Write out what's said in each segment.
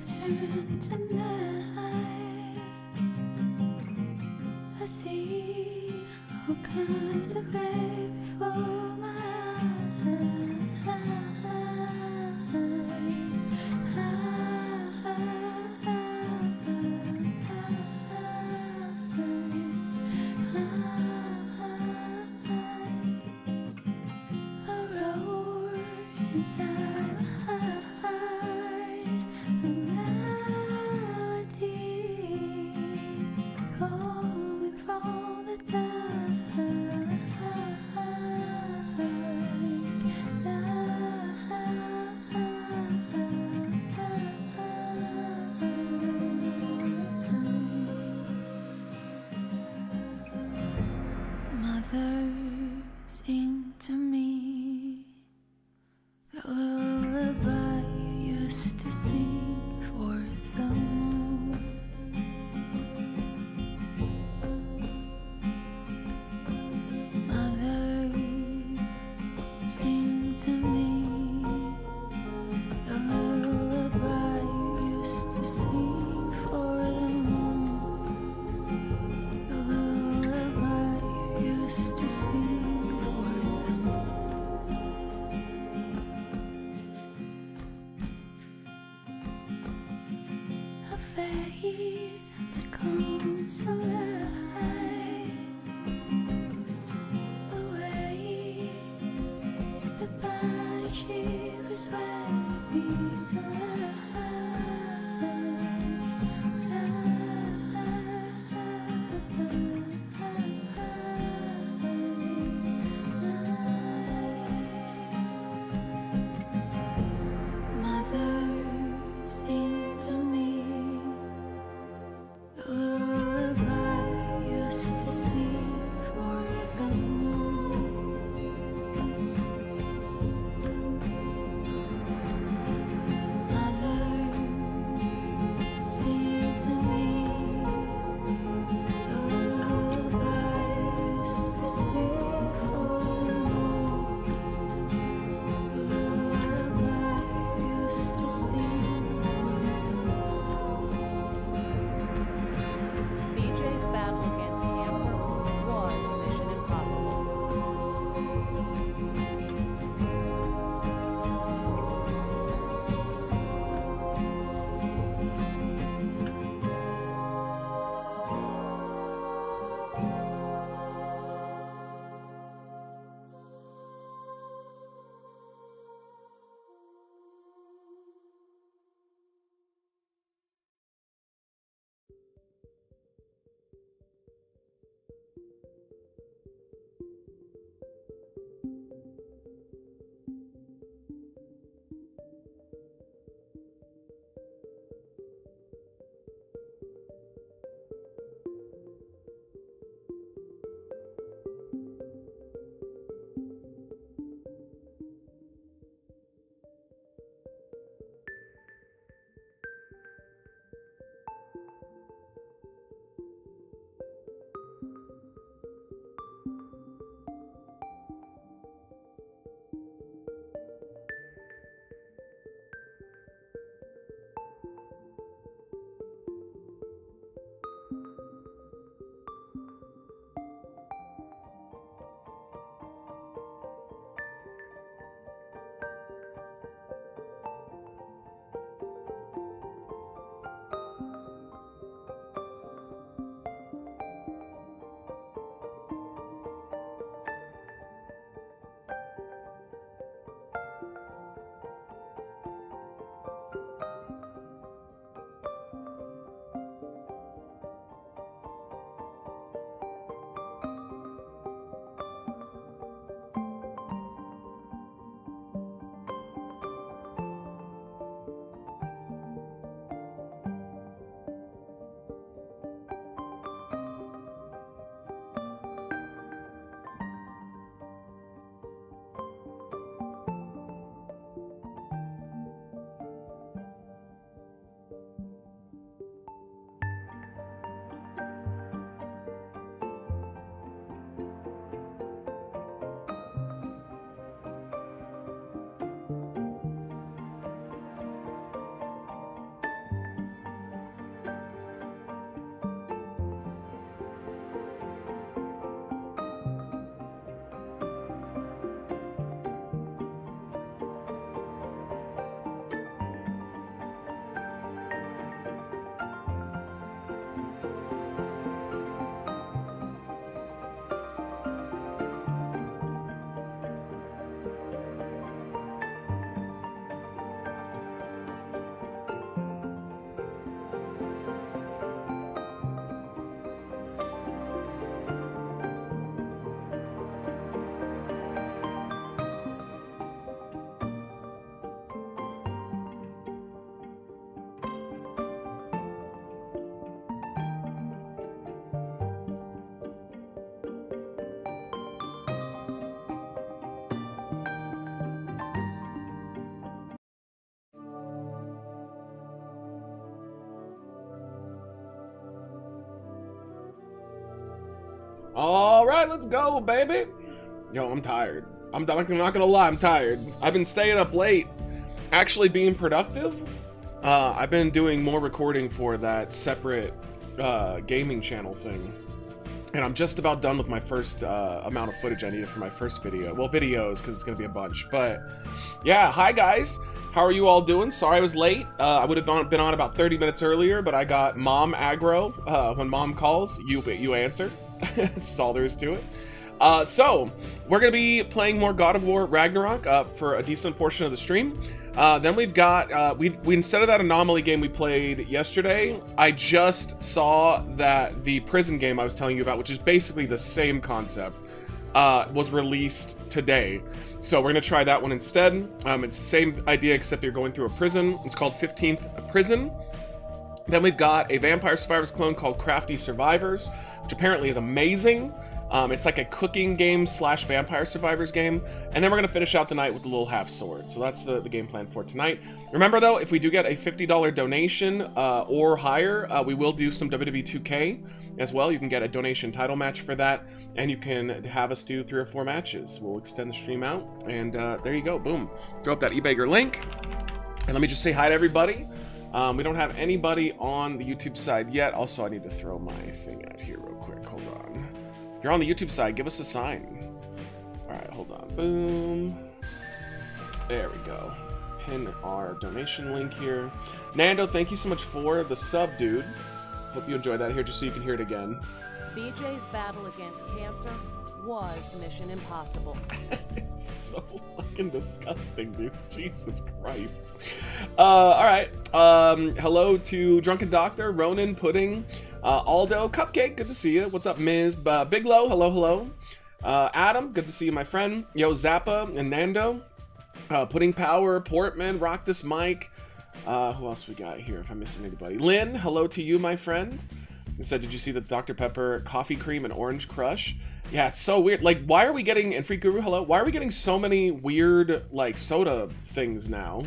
turn tonight. I see all kinds of gray before my eyes. A roar inside my heart, a melody calling from the dark. Mother, sing to me the lullaby you used to sing for the moon. Mother, sing to me the lullaby you used to sing for the moon. The lullaby you used to sing for the moon. A faith that comes alive, away the body shivers when it meets alive. All right, let's go, baby. Yo, I'm tired. I'm not gonna lie, I'm tired. I've been staying up late, actually being productive. I've been doing more recording for that separate gaming channel thing. And I'm just about done with my first amount of footage I needed for my first video. Well, videos, because it's going to be a bunch. But, yeah, hi guys. How are you all doing? Sorry I was late. I would have been on about 30 minutes earlier, but I got mom aggro. When mom calls, you answer. That's all there is to it. So, we're going to be playing more God of War Ragnarok for a decent portion of the stream. Then we've got, we instead of that anomaly game we played yesterday, I just saw that the prison game I was telling you about, which is basically the same concept, was released today. So we're going to try that one instead. It's the same idea except you're going through a prison. It's called 15th Prison. Then we've got a Vampire Survivors clone called Crafty Survivors, which apparently is amazing. It's like a cooking game slash Vampire Survivors game. And then we're going to finish out the night with the little half sword. So that's the game plan for tonight. Remember though, if we do get a $50 donation or higher, we will do some WWE 2K as well. You can get a donation title match for that. And you can have us do 3 or 4 matches. We'll extend the stream out. And there you go. Boom. Throw up that eBager link. And let me just say hi to everybody. We don't have anybody on the YouTube side yet. Also, I need to throw my thing out here real quick. Hold on. If you're on the YouTube side, give us a sign. All right, hold on. Boom. There we go. Pin our donation link here. Nando, thank you so much for the sub, dude. Hope you enjoyed that here, just so you can hear it again. BJ's battle against cancer was mission impossible. It's so fucking disgusting, dude. Jesus Christ. All right. Hello to Drunken Doctor, Ronan, Pudding, Aldo, Cupcake, good to see you. What's up, Ms. Big Low, hello. Adam, good to see you, my friend. Yo, Zappa and Nando. Pudding Power, Portman, Rock This Mic. Who else we got here, if I'm missing anybody? Lynn, hello to you, my friend. He said, did you see the Dr. Pepper coffee cream and orange crush? Yeah, it's so weird. Like, why are we getting, and Free Guru, hello, why are we getting so many weird, like, soda things now?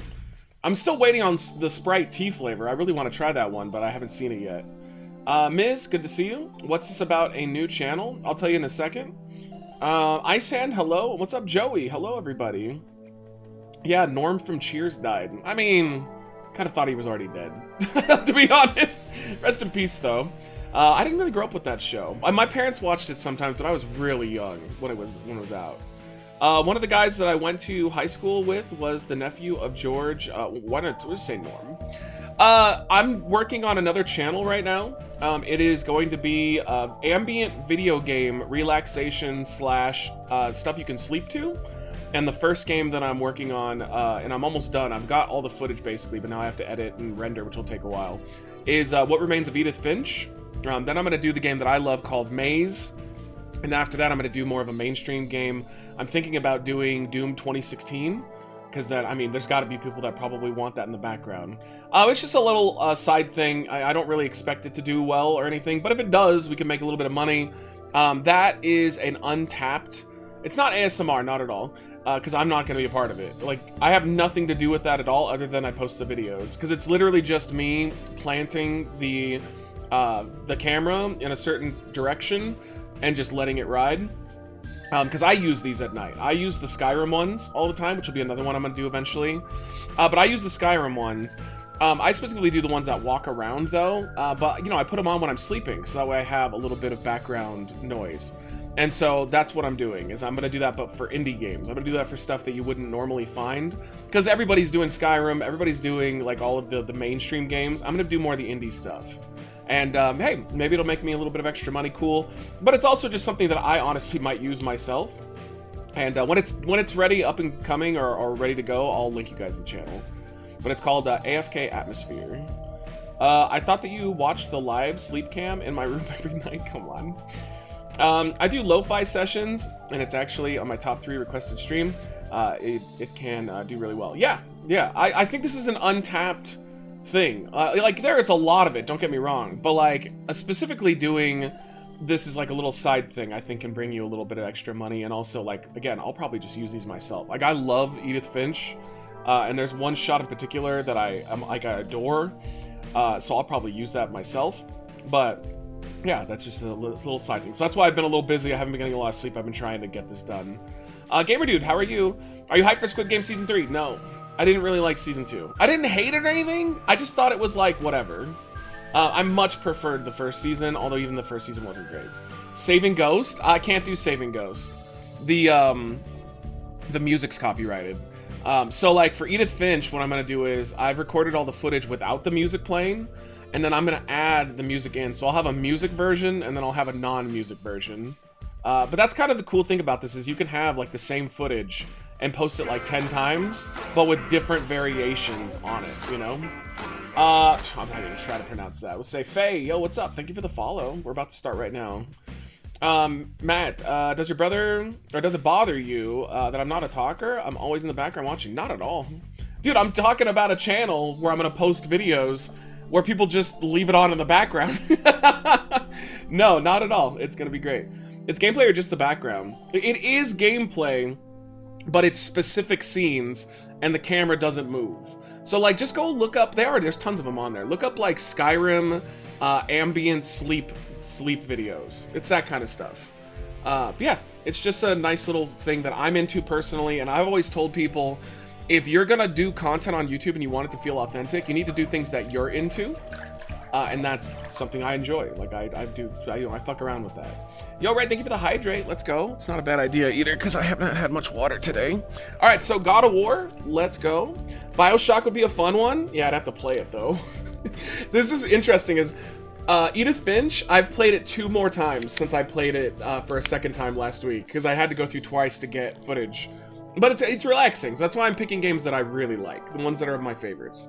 I'm still waiting on the Sprite tea flavor. I really want to try that one, but I haven't seen it yet. Miz, good to see you. What's this about a new channel? I'll tell you in a second. Isand, hello. What's up, Joey? Hello, everybody. Yeah, Norm from Cheers died. I mean, kind of thought he was already dead, to be honest. Rest in peace, though. I didn't really grow up with that show. My parents watched it sometimes, but I was really young when it was out. One of the guys that I went to high school with was the nephew of George. Why not just say Norm? I'm working on another channel right now. It is going to be ambient video game relaxation slash stuff you can sleep to. And the first game that I'm working on, and I'm almost done, I've got all the footage basically, but now I have to edit and render, which will take a while, is What Remains of Edith Finch. Then I'm going to do the game that I love called Maze. And after that, I'm going to do more of a mainstream game. I'm thinking about doing Doom 2016. Because that, I mean, there's got to be people that probably want that in the background. It's just a little side thing. I don't really expect it to do well or anything. But if it does, we can make a little bit of money. That is an untapped... It's not ASMR, not at all. Because I'm not going to be a part of it. Like, I have nothing to do with that at all other than I post the videos. Because it's literally just me planting the camera in a certain direction and just letting it ride. Because I use these at night. I use the Skyrim ones all the time, which will be another one I'm going to do eventually. But I use the Skyrim ones. I specifically do the ones that walk around, though. But, you know, I put them on when I'm sleeping, so that way I have a little bit of background noise. And so that's what I'm doing, is I'm going to do that, but for indie games. I'm going to do that for stuff that you wouldn't normally find. Because everybody's doing Skyrim, everybody's doing, like, all of the mainstream games. I'm going to do more of the indie stuff. And, hey, maybe it'll make me a little bit of extra money, cool. But it's also just something that I honestly might use myself. And when it's ready, up and coming, or ready to go, I'll link you guys the channel. But it's called AFK Atmosphere. I thought that you watched the live sleep cam in my room every night. Come on. I do lo-fi sessions, and it's actually on my top 3 requested stream. It can do really well. Yeah. I think this is an untapped thing. Like, there is a lot of it, don't get me wrong, but like specifically doing this is like a little side thing I think can bring you a little bit of extra money. And also, like, again, I'll probably just use these myself. Like, I love Edith Finch, and there's one shot in particular that I adore, so I'll probably use that myself. But yeah, that's just a little side thing. So that's why I've been a little busy. I haven't been getting a lot of sleep. I've been trying to get this done. Gamer Dude, how are you? Are you hyped for Squid Game Season 3? No. I didn't really like Season 2. I didn't hate it or anything. I just thought it was like, whatever. I much preferred the first season, although even the first season wasn't great. Saving Ghost? I can't do Saving Ghost. The music's copyrighted. So like for Edith Finch, what I'm gonna do is I've recorded all the footage without the music playing, and then I'm gonna add the music in. So I'll have a music version, and then I'll have a non-music version. But that's kind of the cool thing about this is you can have like the same footage and post it like 10 times, but with different variations on it, you know? I'm not gonna try to pronounce that. We'll say, Faye, yo, what's up? Thank you for the follow. We're about to start right now. Matt, does your brother, or does it bother you that I'm not a talker? I'm always in the background watching. Not at all. Dude, I'm talking about a channel where I'm gonna post videos where people just leave it on in the background. No, not at all. It's gonna be great. It's gameplay or just the background? It is gameplay, but it's specific scenes and the camera doesn't move. So like just go look up, there's tons of them on there. Look up like Skyrim ambient sleep videos. It's that kind of stuff. Yeah, it's just a nice little thing that I'm into personally, and I've always told people if you're gonna do content on YouTube and you want it to feel authentic, you need to do things that you're into. And that's something I enjoy. Like I fuck around with that. Yo, Red, thank you for the hydrate. Let's go. It's not a bad idea either because I haven't had much water today. All right, so God of War, let's go. BioShock would be a fun one. Yeah, I'd have to play it though. This is interesting. Is Edith Finch? I've played it 2 more times since I played it for a second time last week because I had to go through twice to get footage. But it's relaxing, so that's why I'm picking games that I really like, the ones that are my favorites.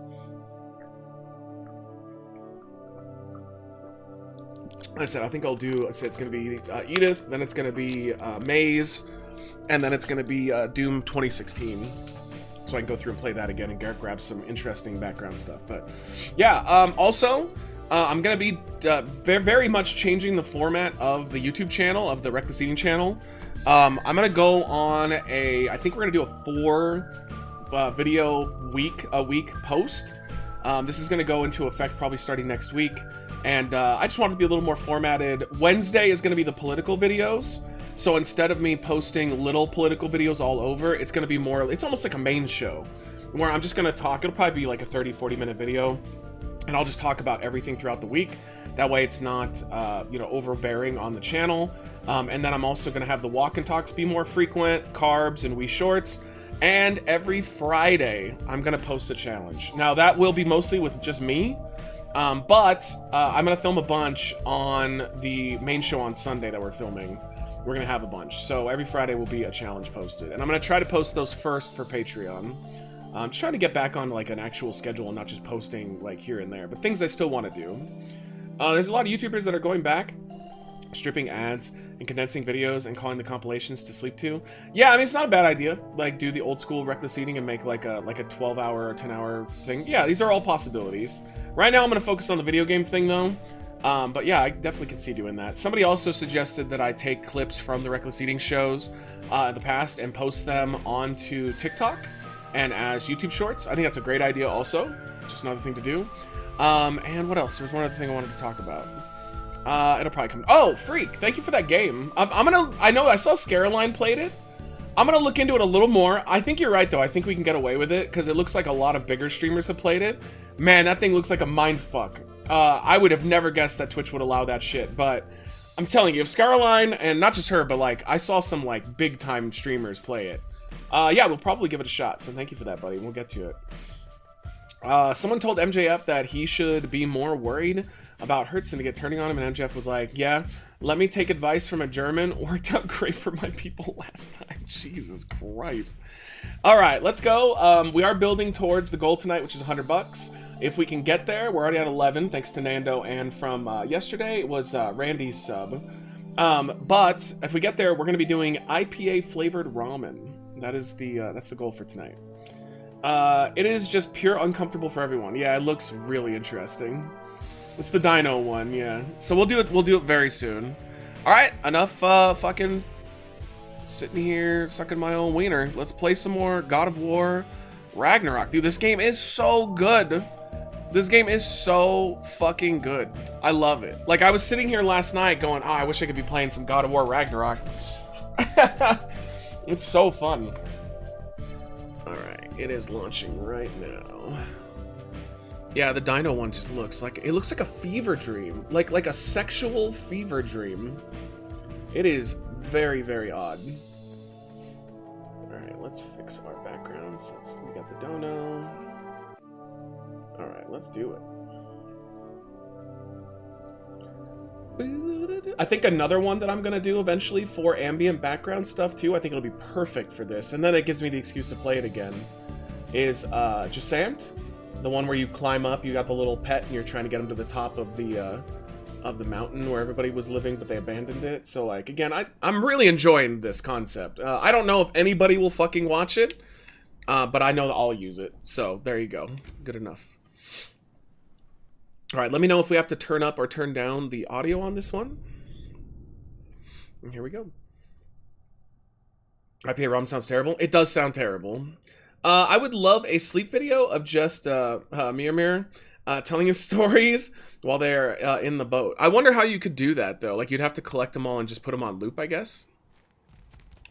I said, I think I'll do, it's going to be Edith, then it's going to be Maze, and then it's going to be Doom 2016. So I can go through and play that again and grab some interesting background stuff. But yeah, also, I'm going to be very much changing the format of the YouTube channel, of the Reckless Eating channel. I'm going to go on I think we're going to do a 4 video a week post. This is going to go into effect probably starting next week. And I just want it to be a little more formatted. Wednesday is going to be the political videos. So instead of me posting little political videos all over, it's going to be more, it's almost like a main show where I'm just going to talk. It'll probably be like a 30-40 minute video. And I'll just talk about everything throughout the week. That way it's not, overbearing on the channel. And then I'm also going to have the walk and talks be more frequent, carbs and Wii Shorts. And every Friday, I'm going to post a challenge. Now that will be mostly with just me. But I'm going to film a bunch on the main show on Sunday that we're filming. We're going to have a bunch. So every Friday will be a challenge posted. And I'm going to try to post those first for Patreon. I'm just trying to get back on like an actual schedule and not just posting like here and there. But things I still want to do. There's a lot of YouTubers that are going back, stripping ads and condensing videos and calling the compilations to sleep to. Yeah, I mean, it's not a bad idea. Like do the old school Reckless Eating and make like a 12-hour or 10-hour thing. Yeah, these are all possibilities. Right now, I'm going to focus on the video game thing, though. But yeah, I definitely can see doing that. Somebody also suggested that I take clips from the Reckless Eating shows in the past and post them onto TikTok and as YouTube Shorts. I think that's a great idea also. Just another thing to do. And what else? There was one other thing I wanted to talk about. It'll probably come... Oh, Freak! Thank you for that game. I know I saw Scaroline played it. I'm going to look into it a little more. I think you're right, though. I think we can get away with it because it looks like a lot of bigger streamers have played it. Man, that thing looks like a mindfuck. I would have never guessed that Twitch would allow that shit, but I'm telling you, if Scaroline, and not just her, but like, I saw some like big-time streamers play it. Yeah, we'll probably give it a shot, so thank you for that, buddy. We'll get to it. Someone told MJF that he should be more worried about Hertzen to get turning on him, and MJF was like, yeah, let me take advice from a German. Worked out great for my people last time. Jesus Christ. All right, let's go. We are building towards the goal tonight, which is $100. If we can get there, we're already at 11, thanks to Nando, and from yesterday, it was Randy's sub. But if we get there, we're going to be doing IPA-flavored ramen. That's the goal for tonight. It is just pure uncomfortable for everyone. Yeah, it looks really interesting. It's the dino one, yeah. So we'll do it very soon. Alright, enough fucking sitting here sucking my own wiener. Let's play some more God of War Ragnarok. Dude, this game is so good. This game is so fucking good. I love it. Like, I was sitting here last night going, oh, I wish I could be playing some God of War Ragnarok. It's so fun. Alright, it is launching right now. Yeah, the dino one just looks like, it looks like a fever dream. Like a sexual fever dream. It is very, very odd. Alright, let's fix our backgrounds. We got the dono. Alright, let's do it. I think another one that I'm gonna do eventually for ambient background stuff too, I think it'll be perfect for this, and then it gives me the excuse to play it again, is Jusant. The one where you climb up, you got the little pet, and you're trying to get him to the top of the mountain where everybody was living, but they abandoned it. So, like, again, I'm really enjoying this concept. I don't know if anybody will fucking watch it, but I know that I'll use it. So, there you go. Good enough. Alright, let me know if we have to turn up or turn down the audio on this one. And here we go. IPA ROM sounds terrible. It does sound terrible. I would love a sleep video of just Mir telling his stories while they're in the boat. I wonder how you could do that, though. Like, you'd have to collect them all and just put them on loop, I guess.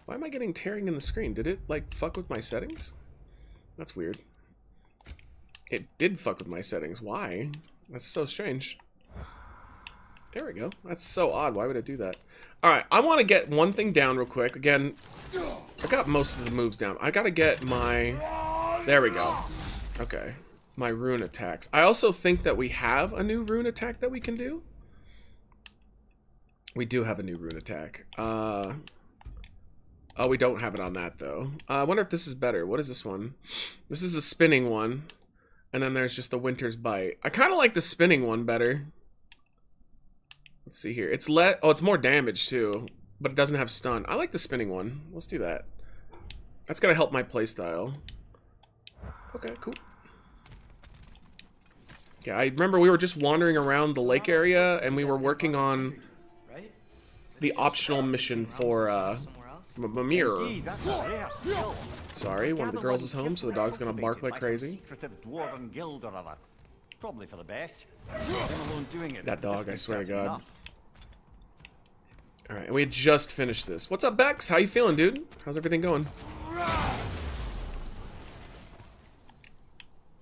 Why am I getting tearing in the screen? Did it, like, fuck with my settings? That's weird. It did fuck with my settings. Why? That's so strange. There we go. That's so odd. Why would it do that? Alright, I want to get one thing down real quick. Again, I got most of the moves down. I gotta get my... There we go. Okay. My rune attacks. I also think that we have a new rune attack that we can do. We do have a new rune attack. Oh, we don't have it on that, though. I wonder if this is better. What is this one? This is the spinning one. And then there's just the Winter's Bite. I kind of like the spinning one better. Let's see here. It's it's more damage too, but it doesn't have stun. I like the spinning one. Let's do that. That's gonna help my playstyle. Okay, cool. Yeah, I remember we were just wandering around the lake area, and we were working on the optional mission for Mimir. Sorry, one of the girls is home, so the dog's gonna bark like crazy. Probably for the best. That dog, I swear to God. Alright, and we had just finished this. What's up, Bex? How you feeling, dude? How's everything going?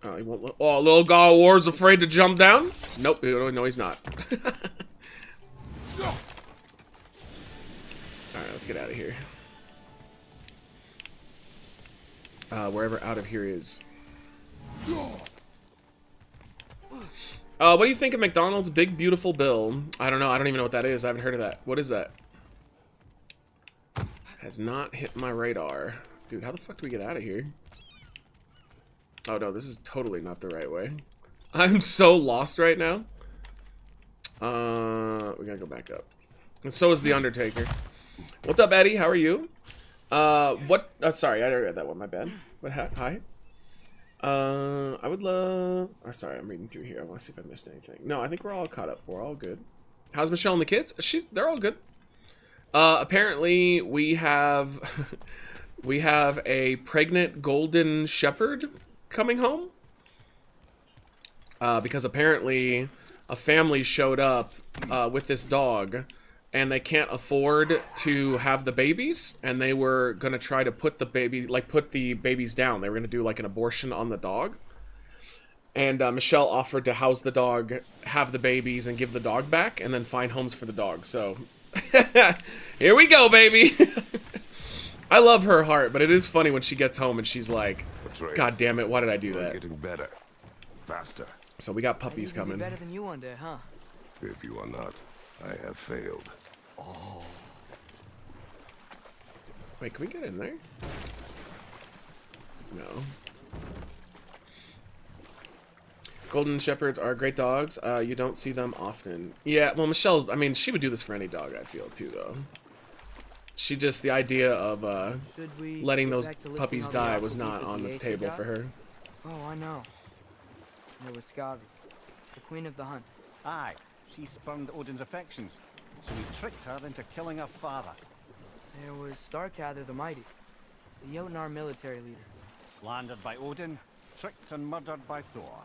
Oh, he won't little God of War's afraid to jump down? Nope, no, he's not. Alright, let's get out of here. Wherever out of here is. What do you think of McDonald's Big Beautiful Bill? I don't know. I don't even know what that is. I haven't heard of that. What is that? Has not hit my radar. Dude, how the fuck do we get out of here? Oh, no. This is totally not the right way. I'm so lost right now. We gotta go back up. And so is The Undertaker. What's up, Eddie? How are you? What? Oh, sorry. I already read that one. My bad. But hi. I would love... Oh, sorry, I'm reading through here. I want to see if I missed anything. No, I think we're all caught up. We're all good. How's Michelle and the kids? They're all good. Apparently, we have... we have a pregnant golden shepherd coming home. Because apparently, a family showed up with this dog, and they can't afford to have the babies, and they were gonna try to put the babies down. They were gonna do like an abortion on the dog, and Michelle offered to house the dog, have the babies, and give the dog back, and then find homes for the dog. So here we go, baby. I love her heart, but it is funny when she gets home and she's like, God damn it, why did I do that? Getting better, faster. So we got puppies coming. Better than you one day, huh? If you are not, I have failed. Oh. Wait, can we get in there? No. Golden Shepherds are great dogs. You don't see them often. Yeah, well, Michelle, I mean, she would do this for any dog, I feel, too, though. She just, the idea of letting those puppies die was not on the table for her. Oh, I know. There was Skavi, the queen of the hunt. Aye, she spurned Odin's affections, so he tricked her into killing her father. There was Starkather the Mighty, the Jotnar military leader. Slandered by Odin, tricked and murdered by Thor.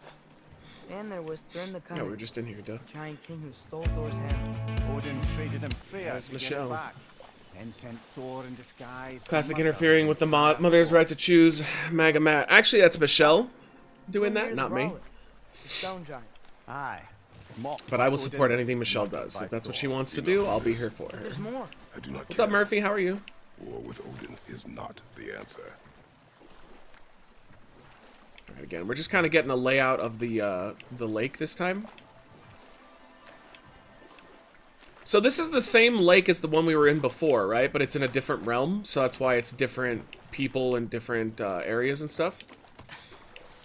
And there was Thrym the Yeah, Cunning, we were just in here, duh. the giant king who stole Thor's hammer. Odin traded him fair That's to get Michelle. it back. Then sent Thor in disguise. to Classic murder interfering with the mother's right to choose. Maga Matt. Actually, that's Michelle doing Then that, here's not me. Rowlet, the stone giant. Aye. Mocked But I will Odin, support anything Michelle murdered does. by If that's what she Thor. wants to do, I'll be here for her. There's more. I do not What's up, care. Murphy? How are you? War with Odin is not the answer. All right, again, we're just kind of getting a layout of the lake this time. So this is the same lake as the one we were in before, right? But it's in a different realm, so that's why it's different people in different areas and stuff.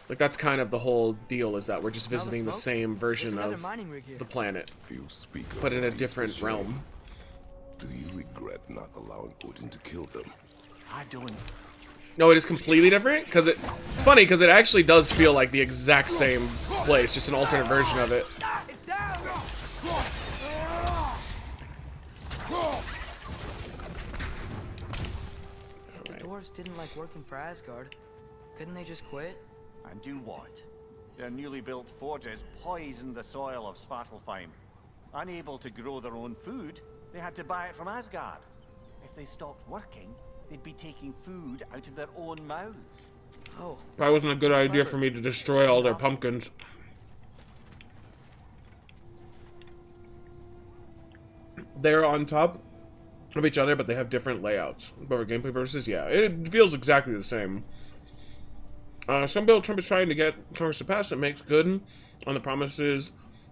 Like, that's kind of the whole deal, is that we're just visiting the same version There's another of mining rig here. the planet, You speak of but in a deep different shame. realm. Do you regret not allowing Odin to kill them? I don't. No, it is completely different, because it's funny, because it actually does feel like the exact same place, just an alternate version of it. If the dwarves didn't like working for Asgard, couldn't they just quit? And do what? Their newly built forges poisoned the soil of Svartalfheim. Unable to grow their own food, they had to buy it from Asgard. If they stopped working, they'd be taking food out of their own mouths. Oh, Probably wasn't a good idea for me to destroy all their pumpkins. They're on top of each other, but they have different layouts. But for gameplay purposes, yeah, it feels exactly the same. Some bill Trump is trying to get Congress to pass that makes good on the promises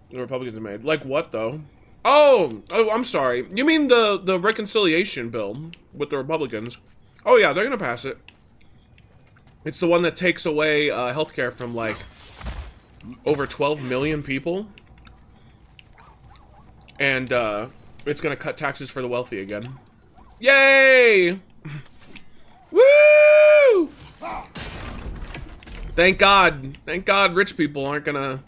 the Republicans have made. Like what, though? Oh, I'm sorry. You mean the reconciliation bill with the Republicans? Oh yeah, they're gonna pass it. It's the one that takes away healthcare from like over 12 million people, and it's gonna cut taxes for the wealthy again. Yay! Woo! Thank God, rich people aren't gonna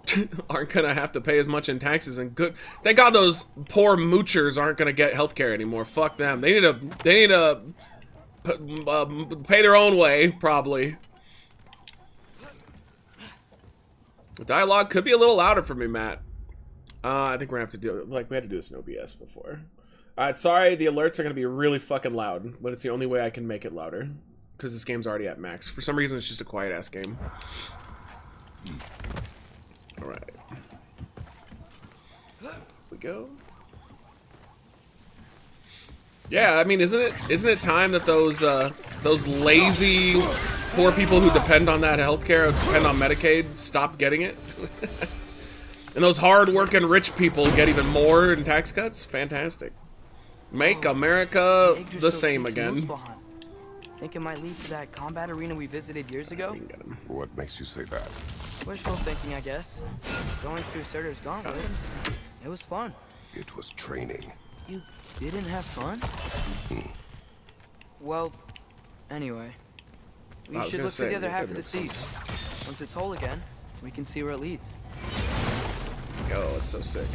have to pay as much in taxes, and good. Thank God those poor moochers aren't gonna get healthcare anymore. Fuck them. They need to pay their own way, probably. The dialogue could be a little louder for me, Matt. I think we're gonna have to do it. Like, we had to do this in OBS before. Alright, sorry, the alerts are gonna be really fucking loud, but it's the only way I can make it louder. Because this game's already at max. For some reason, it's just a quiet-ass game. Alright. We go. Yeah, I mean, isn't it time that those lazy poor people who depend on that healthcare, depend on Medicaid, stop getting it? And those hard-working rich people get even more in tax cuts? Fantastic. Make America Eggs are the so same cheap to moose again. behind. Think it might lead to that combat arena we visited years ago? We can get 'em. What makes you say that? Wishful thinking, I guess. Going through Surtur's Gauntlet. It was fun. It was training. You didn't have fun? Well, anyway. We I was should gonna look for say, the other we half did of the have siege. Once it's whole again, we can see where it leads. Oh, it's so sick.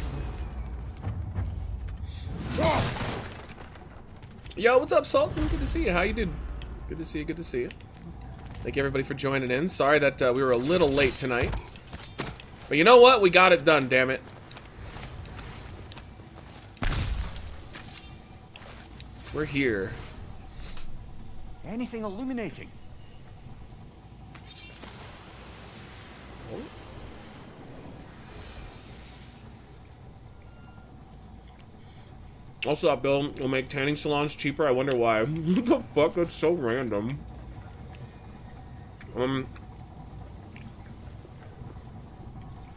Yo, what's up, Sultan? Good to see you. How you doing? Good to see you. Good to see you. Thank you, everybody, for joining in. Sorry that we were a little late tonight. But you know what? We got it done, damn it. We're here. Anything illuminating? Also, that bill will make tanning salons cheaper. I wonder why. What the fuck? That's so random.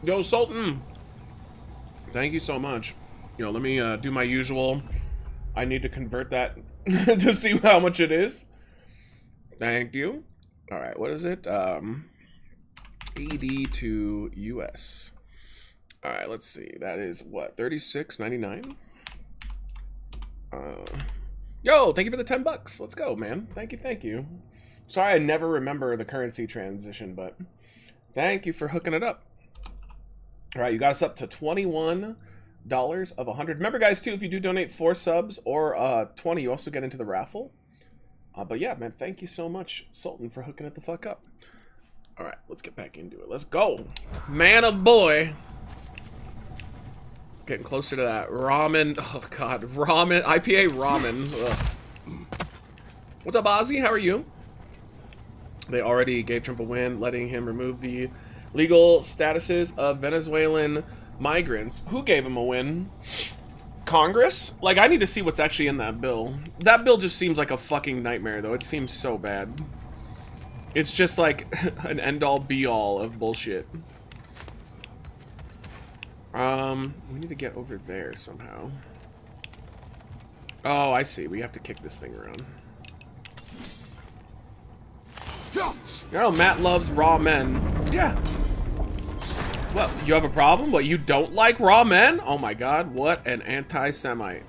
Yo, Sultan. Thank you so much. You know, let me do my usual. I need to convert that to see how much it is. Thank you. All right, what is it? AD to US. All right, let's see. That is what? $36.99. Yo, thank you for the $10. Let's go, man. Thank you, thank you. Sorry, I never remember the currency transition, but thank you for hooking it up. All right, you got us up to $21 of 100. Remember, guys, too, if you do donate 4 subs or 20, you also get into the raffle. But yeah, man, thank you so much, Sultan, for hooking it the fuck up. Alright, let's get back into it. Let's go. Man of boy. Getting closer to that ramen. Oh, God. Ramen. IPA ramen. Ugh. What's up, Ozzy? How are you? They already gave Trump a win, letting him remove the legal statuses of Venezuelan migrants. Who gave him a win? Congress? Like, I need to see what's actually in that bill. That bill just seems like a fucking nightmare, though. It seems so bad. It's just like an end-all be-all of bullshit. We need to get over there somehow. Oh, I see. We have to kick this thing around. Oh, Matt loves raw men. Yeah. What, you have a problem? What, you don't like raw men? Oh my god, what an anti-Semite.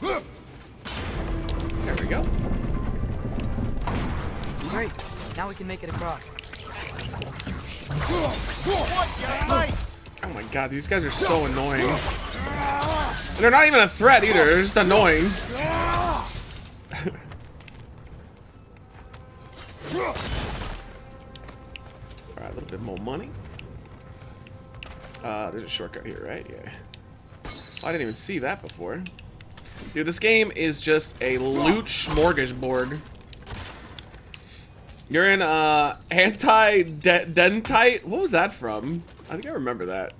There we go. Great. Now we can make it across. Oh my god, these guys are so annoying. And they're not even a threat either, they're just annoying. Alright, a little bit more money. There's a shortcut here, right? Yeah. Oh, I didn't even see that before. Dude, this game is just a loot smorgasbord. You're in, anti-dentite? What was that from? I think I remember that.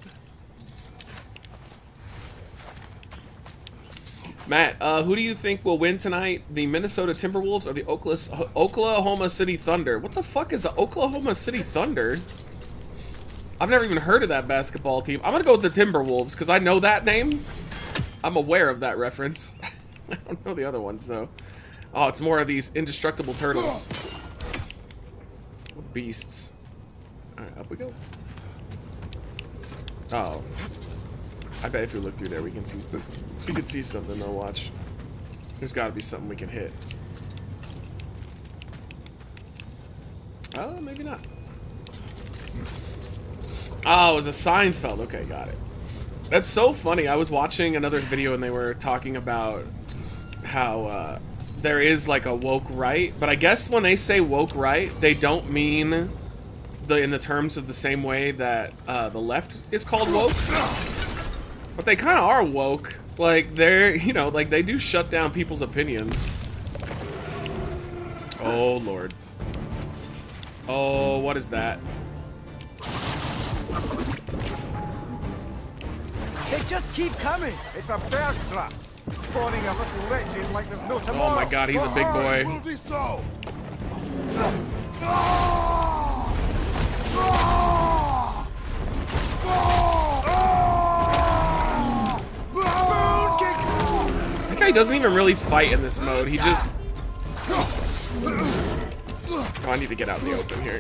Matt, who do you think will win tonight? The Minnesota Timberwolves or the Oklahoma City Thunder? What the fuck is the Oklahoma City Thunder? I've never even heard of that basketball team. I'm gonna go with the Timberwolves because I know that name. I'm aware of that reference. I don't know the other ones though. Oh, it's more of these indestructible turtles. What beasts. Alright, up we go. Oh. I bet if we look through there we can see something though, watch. There's gotta be something we can hit. Oh, maybe not. Oh, it was a Seinfeld. Okay, got it. That's so funny. I was watching another video and they were talking about how there is like a woke right, but I guess when they say woke right, they don't mean in the terms of the same way that the left is called woke. But they kind of are woke. Like, they're, you know, like, they do shut down people's opinions. Oh, Lord. Oh, what is that? They just keep coming. It's a bear trap. Spawning a little wretches like there's no tomorrow. Oh my god, he's a big boy. Will be so. That guy doesn't even really fight in this mode. He just... Oh, I need to get out in the open here.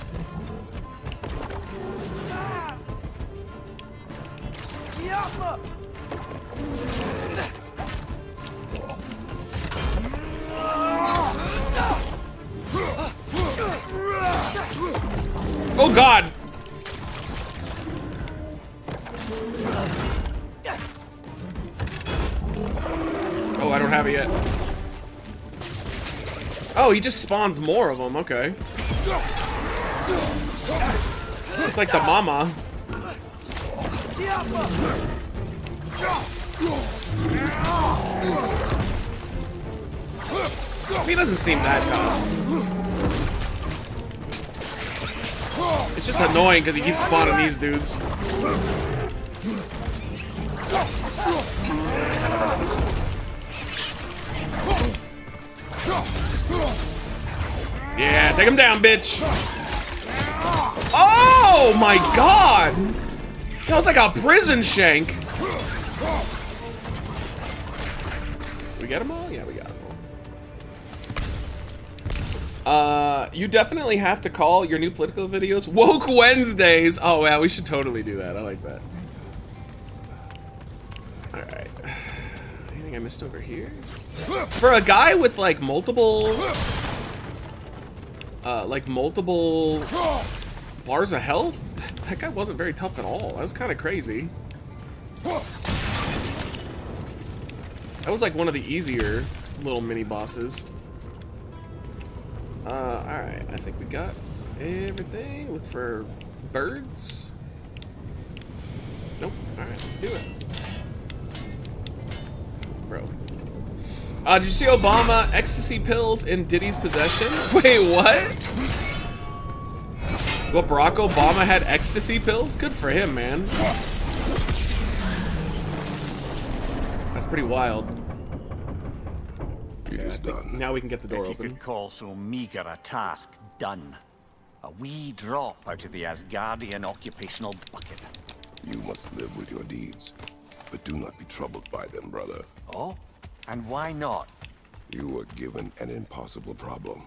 Oh god! Oh, I don't have it yet. Oh, he just spawns more of them, okay. It's like the mama. He doesn't seem that tough. It's just annoying because he keeps spawning these dudes. Yeah, take him down, bitch. Oh my god! That was like a prison shank. We get them all? Yeah, we got them all. You definitely have to call your new political videos Woke Wednesdays. Oh, yeah, we should totally do that. I like that. Alright. Anything I missed over here? For a guy with, like, multiple bars of health, that guy wasn't very tough at all. That was kind of crazy. That was like one of the easier little mini bosses. Alright, I think we got everything. Look for birds. Nope. Alright, let's do it. Bro. Did you see Obama ecstasy pills in Diddy's possession? Wait, what? What, Barack Obama had ecstasy pills? Good for him, man. That's pretty wild. It is done. Now we can get the door If you open. could call so meager a task done. A wee drop out of the Asgardian occupational bucket. You must live with your deeds, but do not be troubled by them, brother. Oh? And why not? You were given an impossible problem.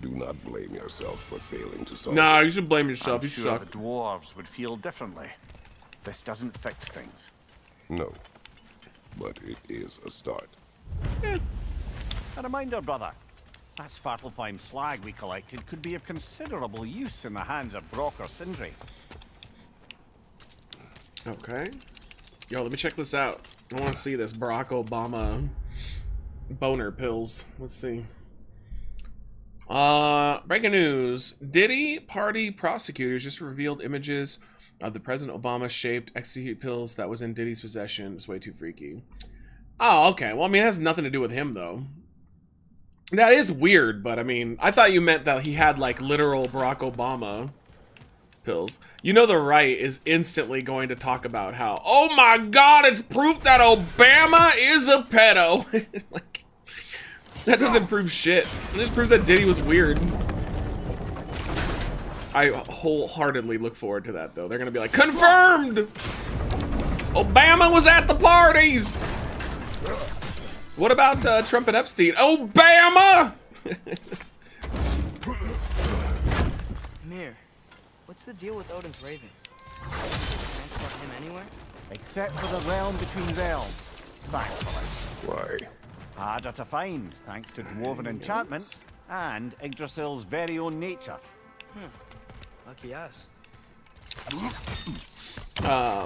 Do not blame yourself for failing to solve Nah, it. you should blame yourself. I'm You sure suck. the dwarves would feel differently. This doesn't fix things. No, but it is a start. A reminder, brother. That Svartalfheim slag we collected could be of considerable use in the hands of Brock or Sindri. Okay. Yo, let me check this out. I want to see this Barack Obama boner pills. Let's see. Breaking news. Diddy party prosecutors just revealed images of the President Obama shaped ecstasy pills that was in Diddy's possession. It's way too freaky. Oh, okay. Well, I mean, it has nothing to do with him, though. That is weird, but I mean, I thought you meant that he had, like, literal Barack Obama pills. You know the right is instantly going to talk about how, oh my god, it's proof that Obama is a pedo. Like, that doesn't prove shit. It just proves that Diddy was weird. I wholeheartedly look forward to that, though. They're gonna be like, confirmed! Obama was at the parties! What about Trump and Epstein? Obama! Mir, what's the deal with Odin's ravens? Transport him anywhere? Except for the realm between realms. Thankfully. Why? Harder to find, thanks to dwarven enchantments and Yggdrasil's very own nature. Lucky us.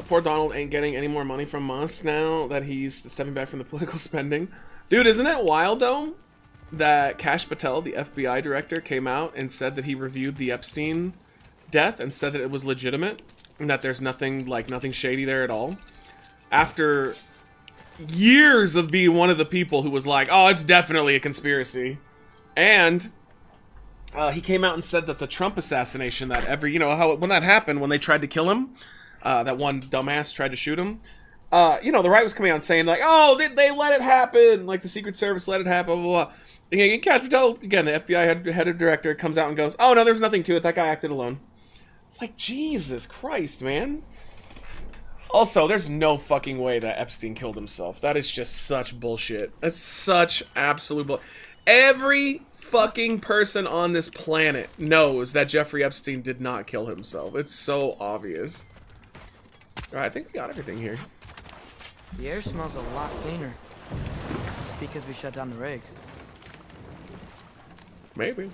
Poor Donald ain't getting any more money from us now that he's stepping back from the political spending. Dude, isn't it wild, though, that Kash Patel, the FBI director, came out and said that he reviewed the Epstein death and said that it was legitimate and that there's nothing shady there at all? After years of being one of the people who was like, oh, it's definitely a conspiracy. And he came out and said that the Trump assassination, that when that happened, when they tried to kill him, that one dumbass tried to shoot him, the right was coming out and saying, like, oh, they let it happen, like the Secret Service let it happen, blah, blah, blah. And Kash Patel, again, the FBI head of director, comes out and goes, oh, no, there's nothing to it, that guy acted alone. It's like, Jesus Christ, man. Also, there's no fucking way that Epstein killed himself. That is just such bullshit. That's such absolute bullshit. Every fucking person on this planet knows that Jeffrey Epstein did not kill himself. It's so obvious. Alright, I think we got everything here. The air smells a lot cleaner. It's because we shut down the rigs. Maybe.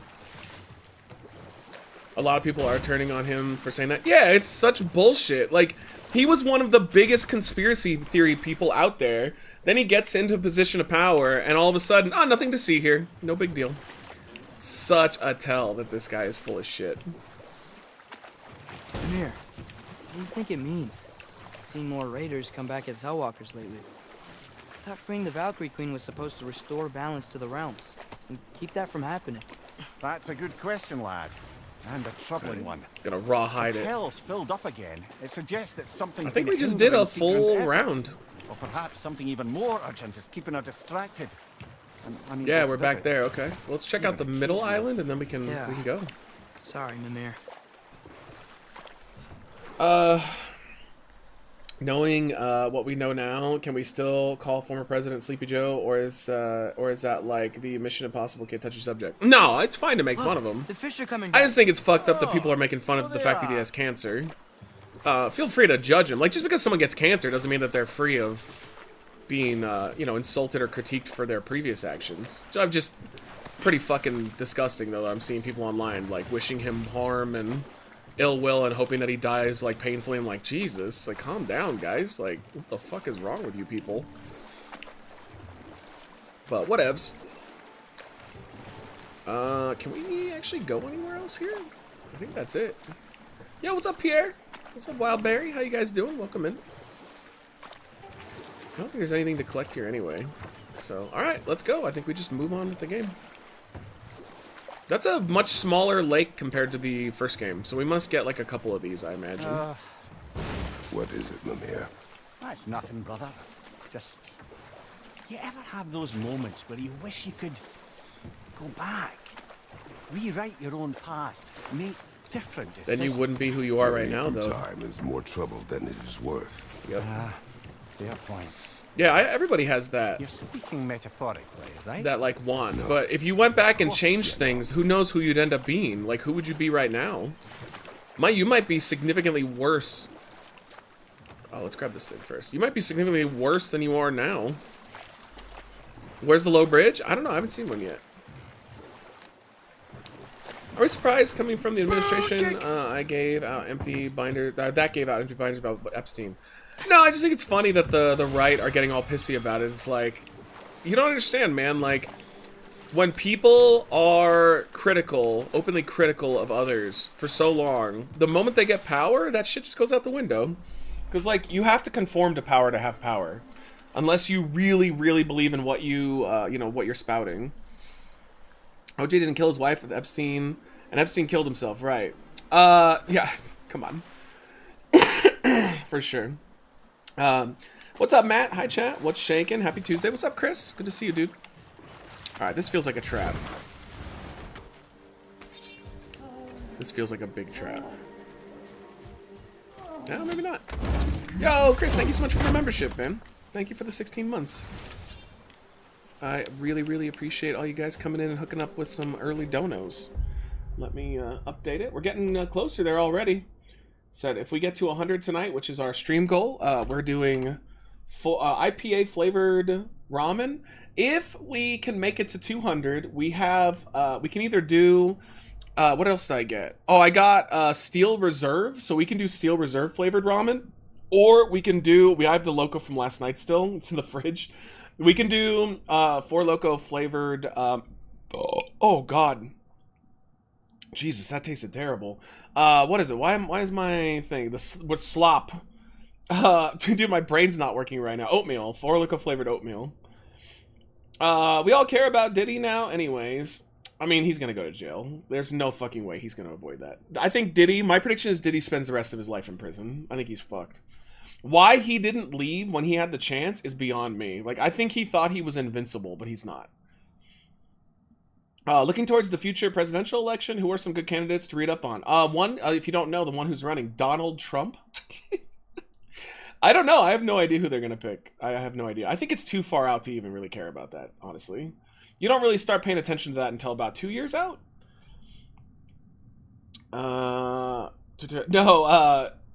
A lot of people are turning on him for saying that. Yeah, it's such bullshit. Like, he was one of the biggest conspiracy theory people out there. Then he gets into a position of power, and all of a sudden, oh, nothing to see here. No big deal. Such a tell that this guy is full of shit. Mir, what do you think it means? Seeing more raiders come back as Hellwalkers lately. I thought freeing the Valkyrie Queen was supposed to restore balance to the realms and keep that from happening. That's a good question, lad. And a troubling one. Gonna rawhide it. Hell's filled up again. It suggests that something. I think we just did a full round. Or perhaps something even more urgent is keeping her distracted. And Yeah, we're back there. Okay, well, let's check out the middle island, and then we can go. Sorry, Mimir. Knowing what we know now, can we still call former President Sleepy Joe, or is that like the Mission Impossible kid touchy subject? No, it's fine to make fun of him. The fish are coming I back. just think it's fucked up that people are making fun of the fact that he has cancer. Feel free to judge him. Like, just because someone gets cancer doesn't mean that they're free of being, insulted or critiqued for their previous actions. I'm just pretty fucking disgusting, though. I'm seeing people online, like, wishing him harm and ill will and hoping that he dies, like, painfully. I'm like, Jesus, like, calm down, guys. Like, what the fuck is wrong with you people? But whatevs. Can we actually go anywhere else here? I think that's it. Yo, what's up, Pierre? What's up, Wildberry? How you guys doing? Welcome in. I don't think there's anything to collect here anyway. So, alright, let's go. I think we just move on with the game. That's a much smaller lake compared to the first game, so we must get like a couple of these, I imagine. What is it, Mimir? That's nothing, brother. Just... You ever have those moments where you wish you could go back? Rewrite your own past, make different decisions? Then you wouldn't be who you are right Journey now, through though. Time is more trouble than it is worth. Yep. Fair point. Yeah, everybody has that. You're speaking metaphorically, right? That like want. But if you went back and changed things, who knows who you'd end up being? Like, who would you be right now? You might be significantly worse. Oh, let's grab this thing first. You might be significantly worse than you are now. Where's the low bridge? I don't know. I haven't seen one yet. Are we surprised coming from the administration? I gave out empty binders. That gave out empty binders about Epstein. No, I just think it's funny that the right are getting all pissy about it. It's like, you don't understand, man. Like, when people are critical, openly critical of others for so long, the moment they get power, that shit just goes out the window. Because, like, you have to conform to power to have power. Unless you really, really believe in what you, what you're spouting. OJ didn't kill his wife with Epstein, and Epstein killed himself, right? Yeah, come on. For sure. What's up, Matt? Hi, chat. What's shaking? Happy Tuesday. What's up, Chris? Good to see you, dude. Alright, this feels like a trap. This feels like a big trap. No, maybe not. Yo, Chris, thank you so much for the membership, man. Thank you for the 16 months. I really, really appreciate all you guys coming in and hooking up with some early donos. Let me update it. We're getting closer there already. Said if we get to 100 tonight, which is our stream goal, we're doing full, IPA flavored ramen. If we can make it to 200, we have we can either do what else did I get? Oh, I got Steel Reserve, so we can do Steel Reserve flavored ramen, or we can do I have the Loco from last night still. It's in the fridge. We can do 4 Loco flavored. Oh God. Jesus, that tasted terrible. What is it? Why is my thing? What's slop? Dude, my brain's not working right now. Oatmeal. 4 Loco flavored oatmeal. We all care about Diddy now anyways. I mean, he's gonna go to jail. There's no fucking way he's gonna avoid that. I think Diddy, my prediction is Diddy spends the rest of his life in prison. I think he's fucked. Why he didn't leave when he had the chance is beyond me. Like, I think he thought he was invincible, but he's not. Looking towards the future presidential election, who are some good candidates to read up on? One, if you don't know, the one who's running, Donald Trump. I don't know. I have no idea who they're going to pick. I have no idea. I think it's too far out to even really care about that, honestly. You don't really start paying attention to that until about 2 years out.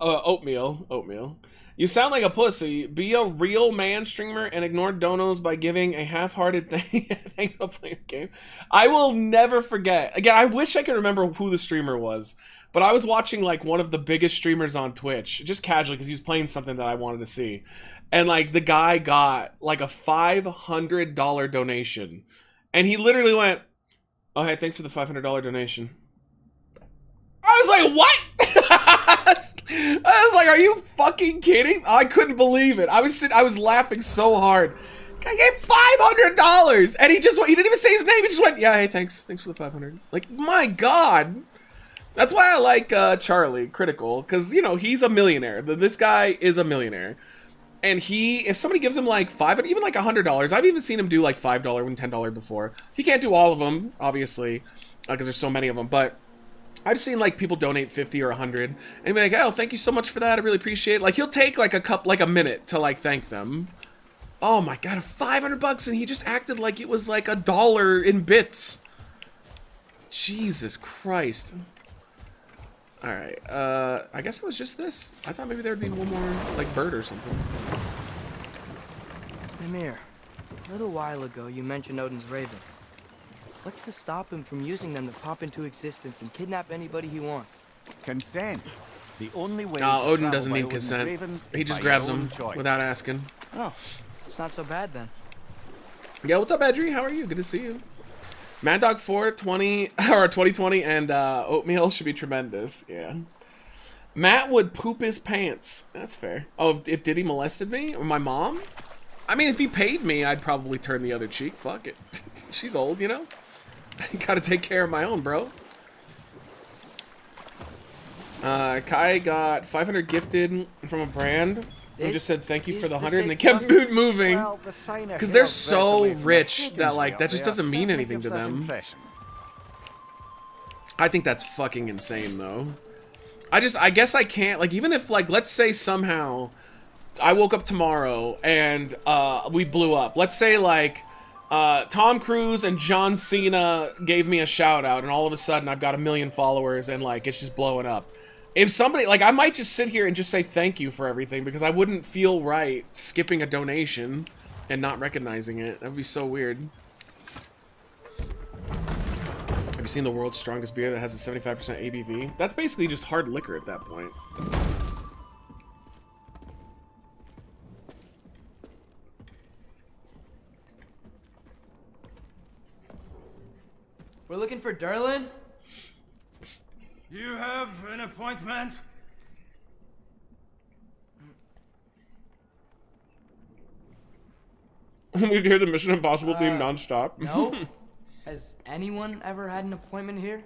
Oatmeal. You sound like a pussy. Be a real man streamer and ignore donos by giving a half-hearted thing. Thanks for playing the game. I will never forget. Again, I wish I could remember who the streamer was, but I was watching like one of the biggest streamers on Twitch, just casually because he was playing something that I wanted to see, and like the guy got like a $500 donation, and he literally went, "Oh hey, thanks for the $500 donation." I was like, what? I was like, are you fucking kidding? I couldn't believe it. I was laughing so hard. I gave $500, and he didn't even say his name. He just went, yeah, hey, thanks for the 500. Like, my God. That's why I like Charlie Critical, because he's a millionaire. This guy is a millionaire, and if somebody gives him like $500, even like $100, I've even seen him do like $5 and $10 before. He can't do all of them, obviously, because there's so many of them, but I've seen like people donate 50 or 100 and be like, oh, thank you so much for that. I really appreciate it. Like, he'll take like a minute to like thank them. Oh my God, $500, and he just acted like it was like $1 in bits. Jesus Christ. All right, I guess it was just this. I thought maybe there'd be one more like bird or something. Mimir, a little while ago you mentioned Odin's ravens. What's to stop him from using them to pop into existence and kidnap anybody he wants? Consent. The only way. No, to Odin travel doesn't by need Odin's consent. ravens He is just by grabs your own them choice. without asking. Oh, it's not so bad then. Yeah, what's up, Edry? How are you? Good to see you. Mad Dog 420 or 2020 and oatmeal should be tremendous. Yeah. Matt would poop his pants. That's fair. Oh, if Diddy molested me or my mom? I mean, if he paid me, I'd probably turn the other cheek. Fuck it. She's old, you know? I gotta take care of my own, bro. Kai got 500 gifted from a brand. We just said thank you for the 100 and they kept moving. Because they're so rich that, like, that just doesn't mean anything to them. I think that's fucking insane, though. I guess I can't, like, even if, like, let's say somehow I woke up tomorrow and we blew up. Let's say, like, Tom Cruise and John Cena gave me a shout out and all of a sudden I've got 1 million followers and, like, it's just blowing up. If somebody, like, I might just sit here and just say thank you for everything because I wouldn't feel right skipping a donation and not recognizing it. That would be so weird. Have you seen the world's strongest beer that has a 75% ABV? That's basically just hard liquor at that point. We're looking for Derlin? You have an appointment? We hear the Mission Impossible theme nonstop. No? Has anyone ever had an appointment here?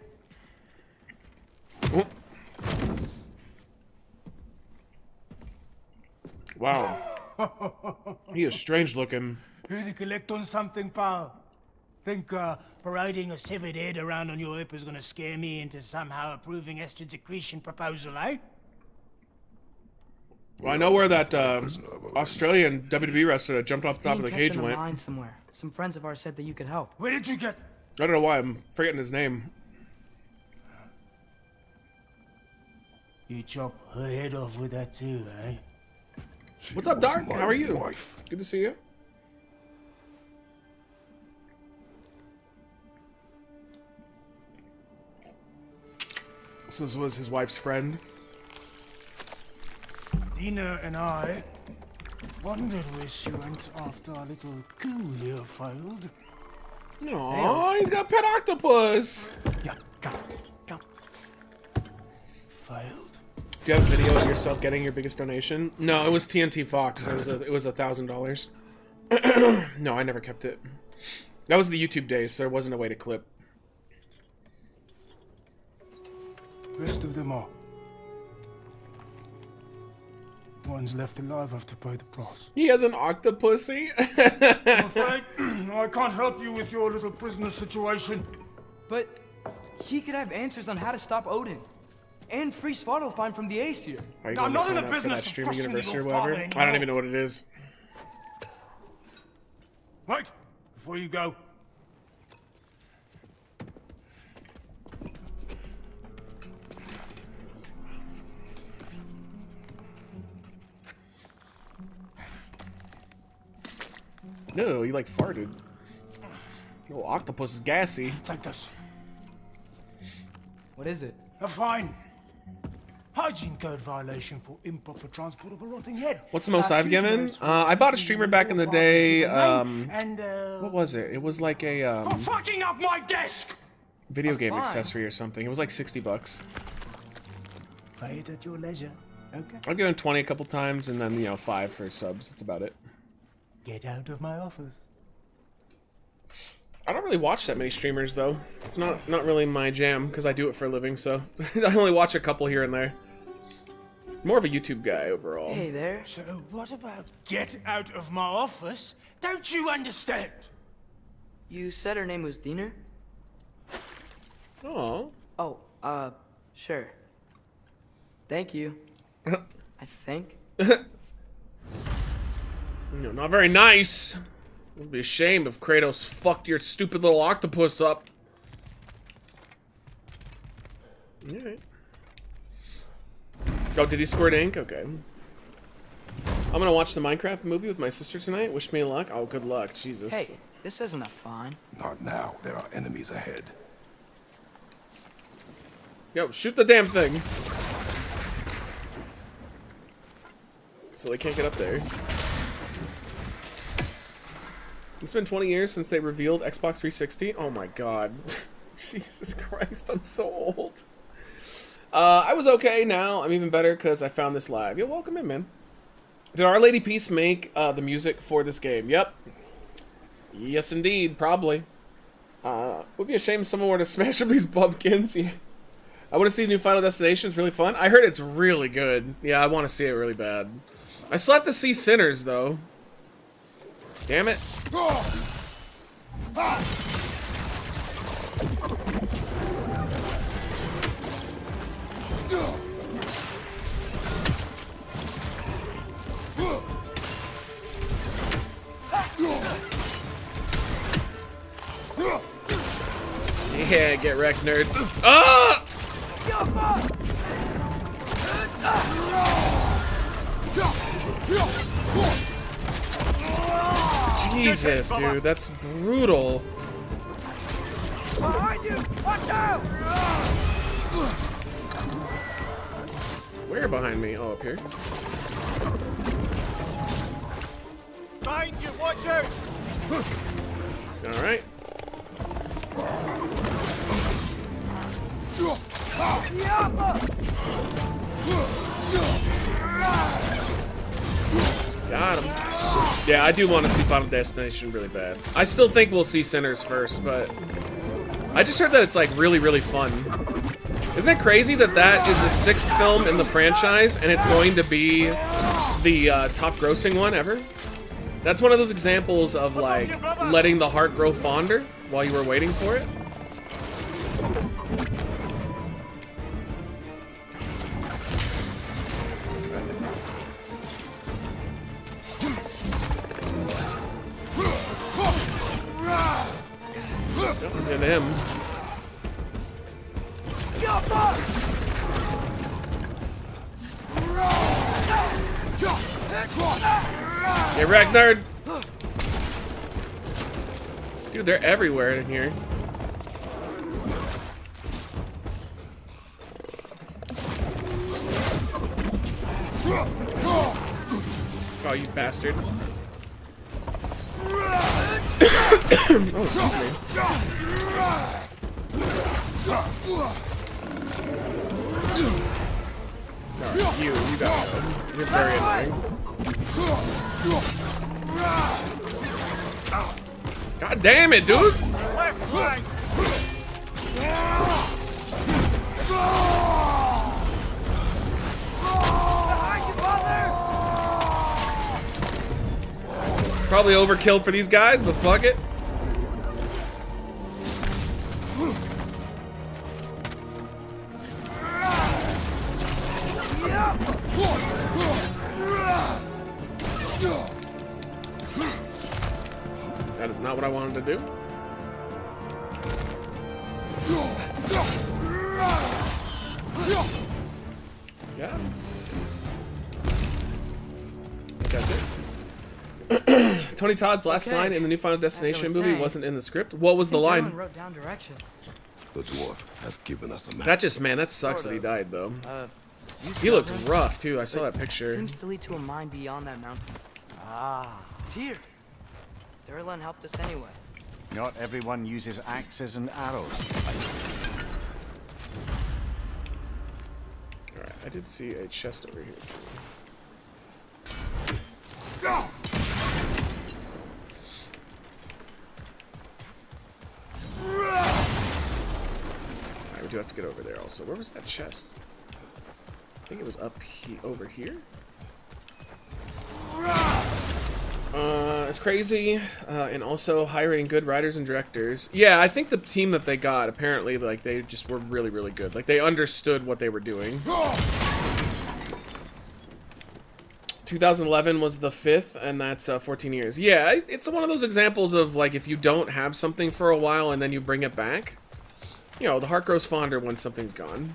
Wow. He is strange looking. Here to collect on something, pal. Think parading a severed head around on your hip is gonna scare me into somehow approving estrogen secretion proposal, eh? Well, I know where that Australian WWE wrestler that jumped off the top of the cage in a went. mine somewhere. Some friends of ours said that you could help. Where did you get? I don't know why, I'm forgetting his name. You chop her head off with that too, eh? What's up, Dark? How are you? Good to see you. This was his wife's friend. Dina and I wondered where she went after our little coup here failed. Aww, he's got pet octopus. Yeah, come. Failed. Do you have a video of yourself getting your biggest donation? No, it was TNT Fox. It was $1,000. No, I never kept it. That was the YouTube days, so there wasn't a way to clip. Rest of them are. One's left alive have to pay the price. He has an octopussy? I'm afraid I can't help you with your little prisoner situation. But he could have answers on how to stop Odin. And free Svartalfheim from the Aesir. Are you I'm going not to in the sign up for business that of streaming trusting university or your father whatever? I don't anymore. even know what it is. Right, before you go. No, you like farted. Oh, octopus is gassy. Take this. What is it? A fine. Hygiene code violation for improper transport of a rotting head. What's the most I've given? I bought a streamer back in the day. What was it? It was like a For fucking up my desk! video game fine. accessory or something. It was like $60. Pay it at your leisure, okay? I've given 20 a couple times, and then, you know, 5 for subs. That's about it. Get out of my office. I don't really watch that many streamers, though. It's not really my jam, because I do it for a living, so I only watch a couple here and there. More of a YouTube guy overall. Hey there. So what about get out of my office? Don't you understand? You said her name was Diener? Oh. Oh, sure. Thank you. I think. No, not very nice. It would be a shame if Kratos fucked your stupid little octopus up. Alright. Oh, did he squirt ink? Okay. I'm gonna watch the Minecraft movie with my sister tonight. Wish me luck. Oh, good luck. Jesus. Hey, this isn't a fine. Not now. There are enemies ahead. Yo, shoot the damn thing. So they can't get up there. It's been 20 years since they revealed Xbox 360. Oh my god. Jesus Christ, I'm so old. I was okay. Now I'm even better because I found this live. You're welcome in, man. Did Our Lady Peace make the music for this game? Yep. Yes, indeed. Probably. Would be a shame if someone were to smash up these pumpkins. Yeah. I want to see the new Final Destination. It's really fun. I heard it's really good. Yeah, I want to see it really bad. I still have to see Sinners, though. Damn it. Yeah, get wrecked, nerd. Ah! Jesus, dude, that's brutal. Behind you! Watch out! Where behind me? Oh, up here. Behind you, watch out! All right. Got him. Yeah, I do want to see Final Destination really bad. I still think we'll see Sinners first, but I just heard that it's like really, really fun. Isn't it crazy that that is the 6th film in the franchise and it's going to be the top grossing one ever? That's one of those examples of like letting the heart grow fonder while you were waiting for it. Nothing's into him. Get wrecked, nerd! Dude, they're everywhere in here. Oh, you bastard. Oh, excuse me. Alright, you got it. You're very annoying. God damn it, dude! Probably overkill for these guys, but fuck it. That is not what I wanted to do. Yeah. That's it. Tony Todd's last line in the new Final Destination movie wasn't in the script. What was the line? Wrote down directions. The dwarf has given us a map. That just, man, that sucks that he died, though. He looked rough, too. I saw that picture. Seems to lead to a mine beyond that mountain. Ah, here. Durlan helped us anyway. Not everyone uses axes and arrows. Alright, I did see a chest over here, too. Alright, we do have to get over there also. Where was that chest? I think it was up over here. It's crazy, and also hiring good writers and directors. Yeah, I think the team that they got, apparently, like, they just were really, really good. Like, they understood what they were doing. 2011 was the 5th, and that's 14 years. Yeah, it's one of those examples of, like, if you don't have something for a while and then you bring it back, you know, the heart grows fonder when something's gone.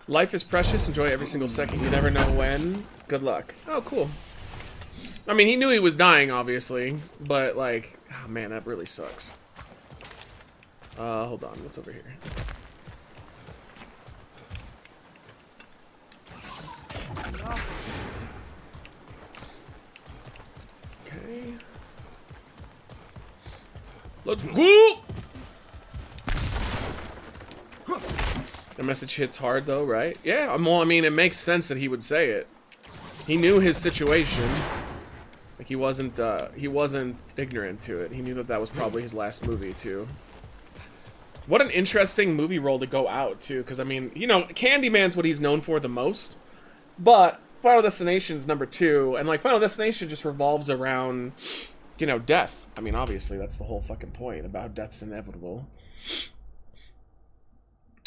Life is precious. Enjoy every single second. You never know when. Good luck. Oh, cool. I mean, he knew he was dying, obviously, but, like, oh, man, that really sucks. Hold on. What's over here? Okay. Let's go! The message hits hard though, right? Yeah, well, I mean, it makes sense that he would say it. He knew his situation. Like, he wasn't ignorant to it. He knew that that was probably his last movie, too. What an interesting movie role to go out, too. Because, I mean, you know, Candyman's what he's known for the most. But Final Destination's #2. And, like, Final Destination just revolves around, you know, death. I mean, obviously, that's the whole fucking point about death's inevitable.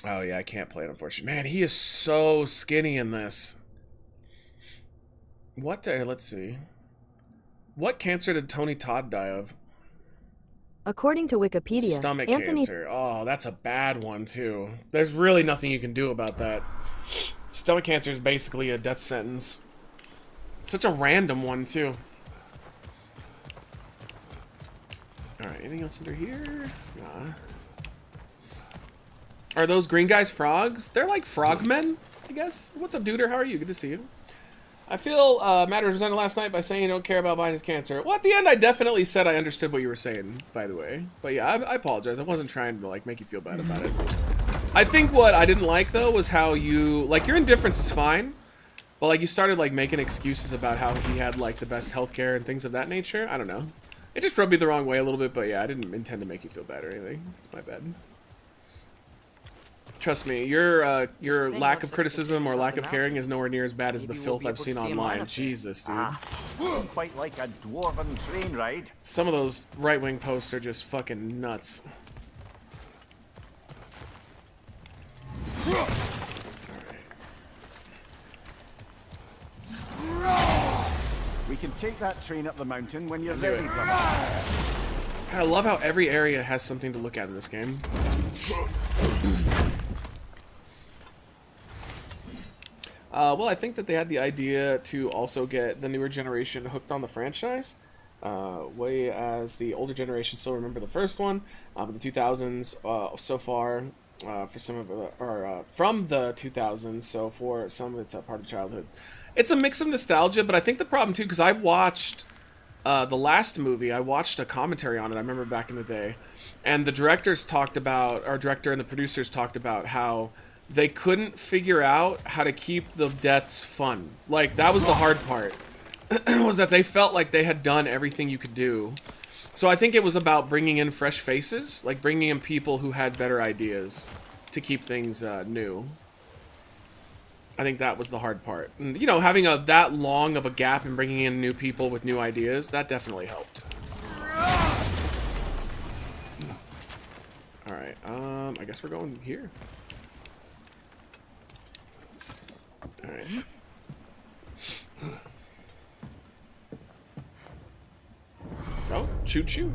Oh, yeah, I can't play it, unfortunately. Man, he is so skinny in this. What, let's see. What cancer did Tony Todd die of? According to Wikipedia, Stomach Anthony... cancer. Oh, that's a bad one, too. There's really nothing you can do about that. Stomach cancer is basically a death sentence. Such a random one, too. Alright, anything else under here? Nah. Are those green guys frogs? They're like frogmen, I guess. What's up, Duder? How are you? Good to see you. I feel Matt represented last night by saying you don't care about Biden's cancer. Well, at the end, I definitely said I understood what you were saying, by the way. But yeah, I apologize. I wasn't trying to, like, make you feel bad about it. I think what I didn't like, though, was how you... Like, your indifference is fine. But, like, you started, like, making excuses about how he had, like, the best healthcare and things of that nature. I don't know. It just rubbed me the wrong way a little bit, but yeah, I didn't intend to make you feel bad or anything. It's my bad. Trust me, your lack of criticism or lack of caring is nowhere near as bad as the filth I've seen online. Jesus, dude. Quite like a dwarven train ride. Some of those right-wing posts are just fucking nuts. We can take that train up the mountain when you're ready, brother. I love how every area has something to look at in this game. Well, I think that they had the idea to also get the newer generation hooked on the franchise, way as the older generation still remember the first one, but the 2000s so far, for some of it, or from the 2000s, so for some of it's a part of childhood. It's a mix of nostalgia, but I think the problem too, because I watched the last movie, I watched a commentary on it, I remember back in the day, and the directors talked about, our director and the producers talked about how they couldn't figure out how to keep the deaths fun. Like, that was the hard part, was that they felt like they had done everything you could do. So I think it was about bringing in fresh faces, like bringing in people who had better ideas to keep things new. I think that was the hard part. And, you know, having that long of a gap and bringing in new people with new ideas, that definitely helped. Alright, I guess we're going here. Alright. Oh, choo-choo.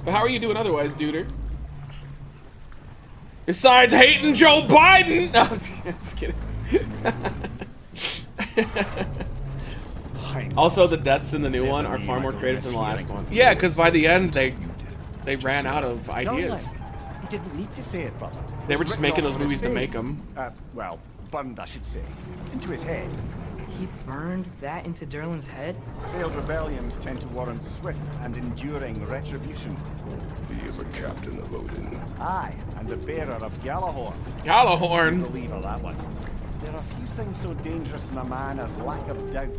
But how are you doing otherwise, Duder? Besides hating Joe Biden! No, I'm just kidding. Also, the deaths in the new one are far more creative than the last one. Yeah, because by the end, they ran out of ideas. He didn't need to say it, brother. They were just making those movies to make them. Well, burned, I should say. Into his head. He burned that into Derlin's head? Failed rebellions tend to warrant swift and enduring retribution. He is a captain of Odin. Aye, and the bearer of Galahorn. Galahorn! Believer, that one. There are few things so dangerous in a man as lack of doubt.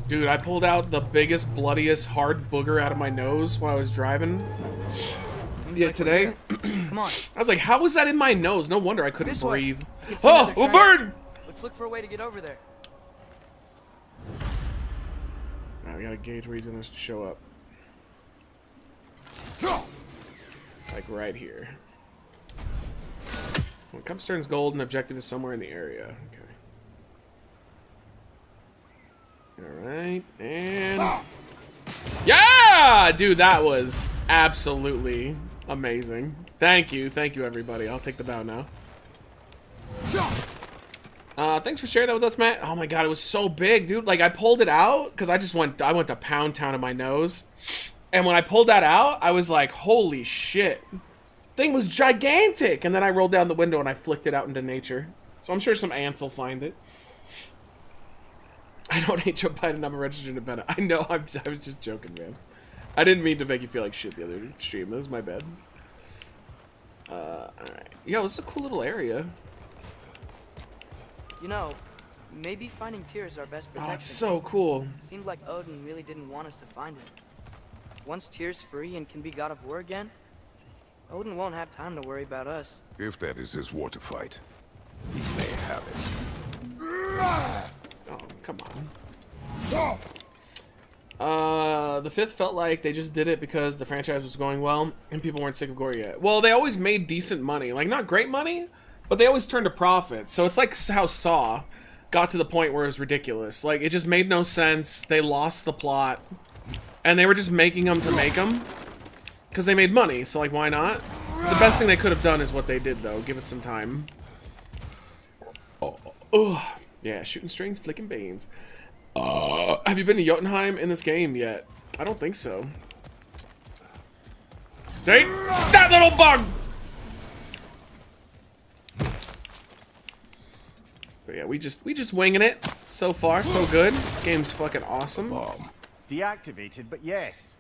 Dude, I pulled out the biggest, bloodiest, hard booger out of my nose while I was driving. Yeah, today. Come on. I was like, how was that in my nose? No wonder I couldn't breathe. Oh, a bird! Let's look for a way to get over there. Alright, we gotta gauge where he's gonna show up. Like right here. When compass turns gold, an objective is somewhere in the area. Okay. Alright, and... Yeah! Dude, that was absolutely amazing. Thank you everybody. I'll take the bow now. Thanks for sharing that with us, Matt. Oh my god, it was so big, dude. Like, I pulled it out, because I went to Pound Town in my nose. And when I pulled that out, I was like, holy shit. Thing was gigantic! And then I rolled down the window and I flicked it out into nature. So I'm sure some ants will find it. I don't hate Joe Biden, I'm a registered independent. I know, I was just joking, man. I didn't mean to make you feel like shit the other stream. That was my bad. Alright. Yo, this is a cool little area. You know, maybe finding Tyr is our best Oh, protection. it's so cool. Seemed like Odin really didn't want us to find him. Once Tyr's free and can be god of war again, Odin won't have time to worry about us. If that is his war to fight, he may have it. Oh, come on. The fifth felt like they just did it because the franchise was going well and people weren't sick of gore yet. Well, they always made decent money. Like, not great money, but they always turned a profit. So it's like how Saw got to the point where it was ridiculous. Like, it just made no sense. They lost the plot. And they were just making them to make them. Because they made money, so like, why not? The best thing they could have done is what they did, though. Give it some time. Oh. Yeah, shooting strings, flicking beans. Have you been to Jotunheim in this game yet? I don't think so. Take that little bug! But yeah, we just winging it. So far, so good. This game's fucking awesome. Deactivated, but yes.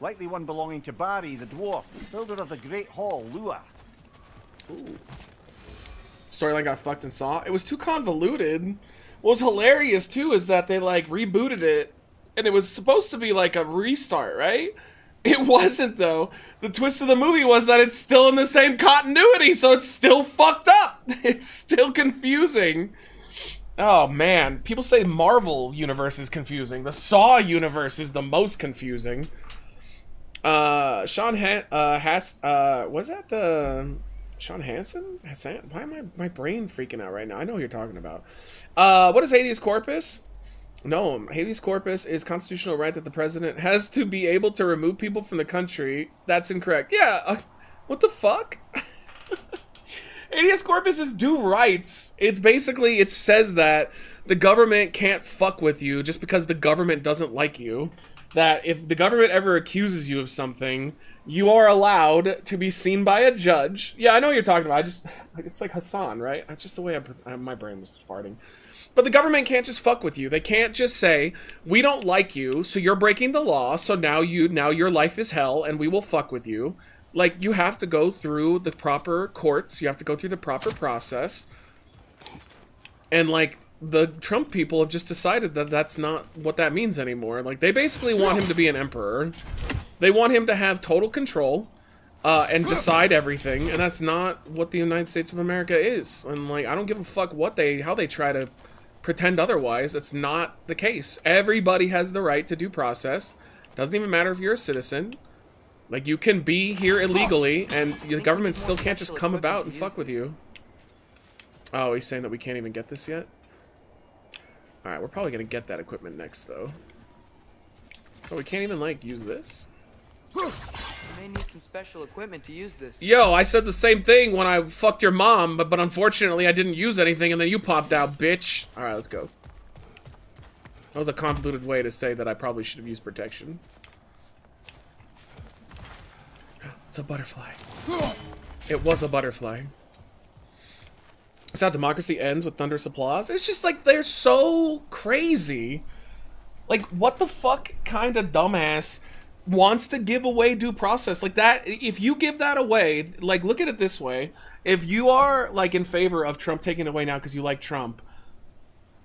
Likely one belonging to Barry, the dwarf, builder of the Great Hall, Lua. Ooh. Storyline got fucked and Saw. It was too convoluted. What was hilarious too is that they like rebooted it, and it was supposed to be like a restart, right? It wasn't though. The twist of the movie was that it's still in the same continuity, so it's still fucked up. It's still confusing. Oh man, people say Marvel universe is confusing. The Saw universe is the most confusing. Sean was that Sean Hansen? Why am my brain freaking out right now? I know who you're talking about. What is habeas corpus? No, habeas corpus is constitutional right that the president has to be able to remove people from the country. That's incorrect. Yeah, what the fuck? Habeas corpus is due rights. It's basically, it says that the government can't fuck with you just because the government doesn't like you. That if the government ever accuses you of something, you are allowed to be seen by a judge. Yeah, I know what you're talking about. It's like Hassan, right? Just the way my brain was farting. But the government can't just fuck with you. They can't just say, we don't like you, so you're breaking the law, so now your life is hell, and we will fuck with you. Like, you have to go through the proper courts. You have to go through the proper process. And, like, the Trump people have just decided that that's not what that means anymore. Like, they basically want him to be an emperor. They want him to have total control and decide everything, and that's not what the United States of America is. And, like, I don't give a fuck how they try to pretend otherwise. That's not the case. Everybody has the right to due process. Doesn't even matter if you're a citizen. Like, you can be here illegally, and the government still can't just come about and fuck with you. Oh, he's saying that we can't even get this yet? Alright, we're probably gonna get that equipment next, though. Oh, we can't even, like, use this? You may need some special equipment to use this. Yo, I said the same thing when I fucked your mom, but unfortunately I didn't use anything, and then you popped out, bitch. Alright, let's go. That was a convoluted way to say that I probably should have used protection. It's a butterfly. It was a butterfly. That's how democracy ends, with thunderous applause. It's just like, they're so crazy. Like, what the fuck kind of dumbass wants to give away due process? Like, that, if you give that away, like, look at it this way. If you are, like, in favor of Trump taking it away now because you like Trump,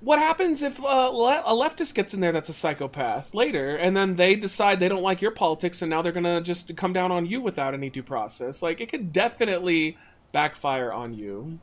what happens if a leftist gets in there that's a psychopath later, and then they decide they don't like your politics, and now they're gonna just come down on you without any due process? Like, it could definitely backfire on you.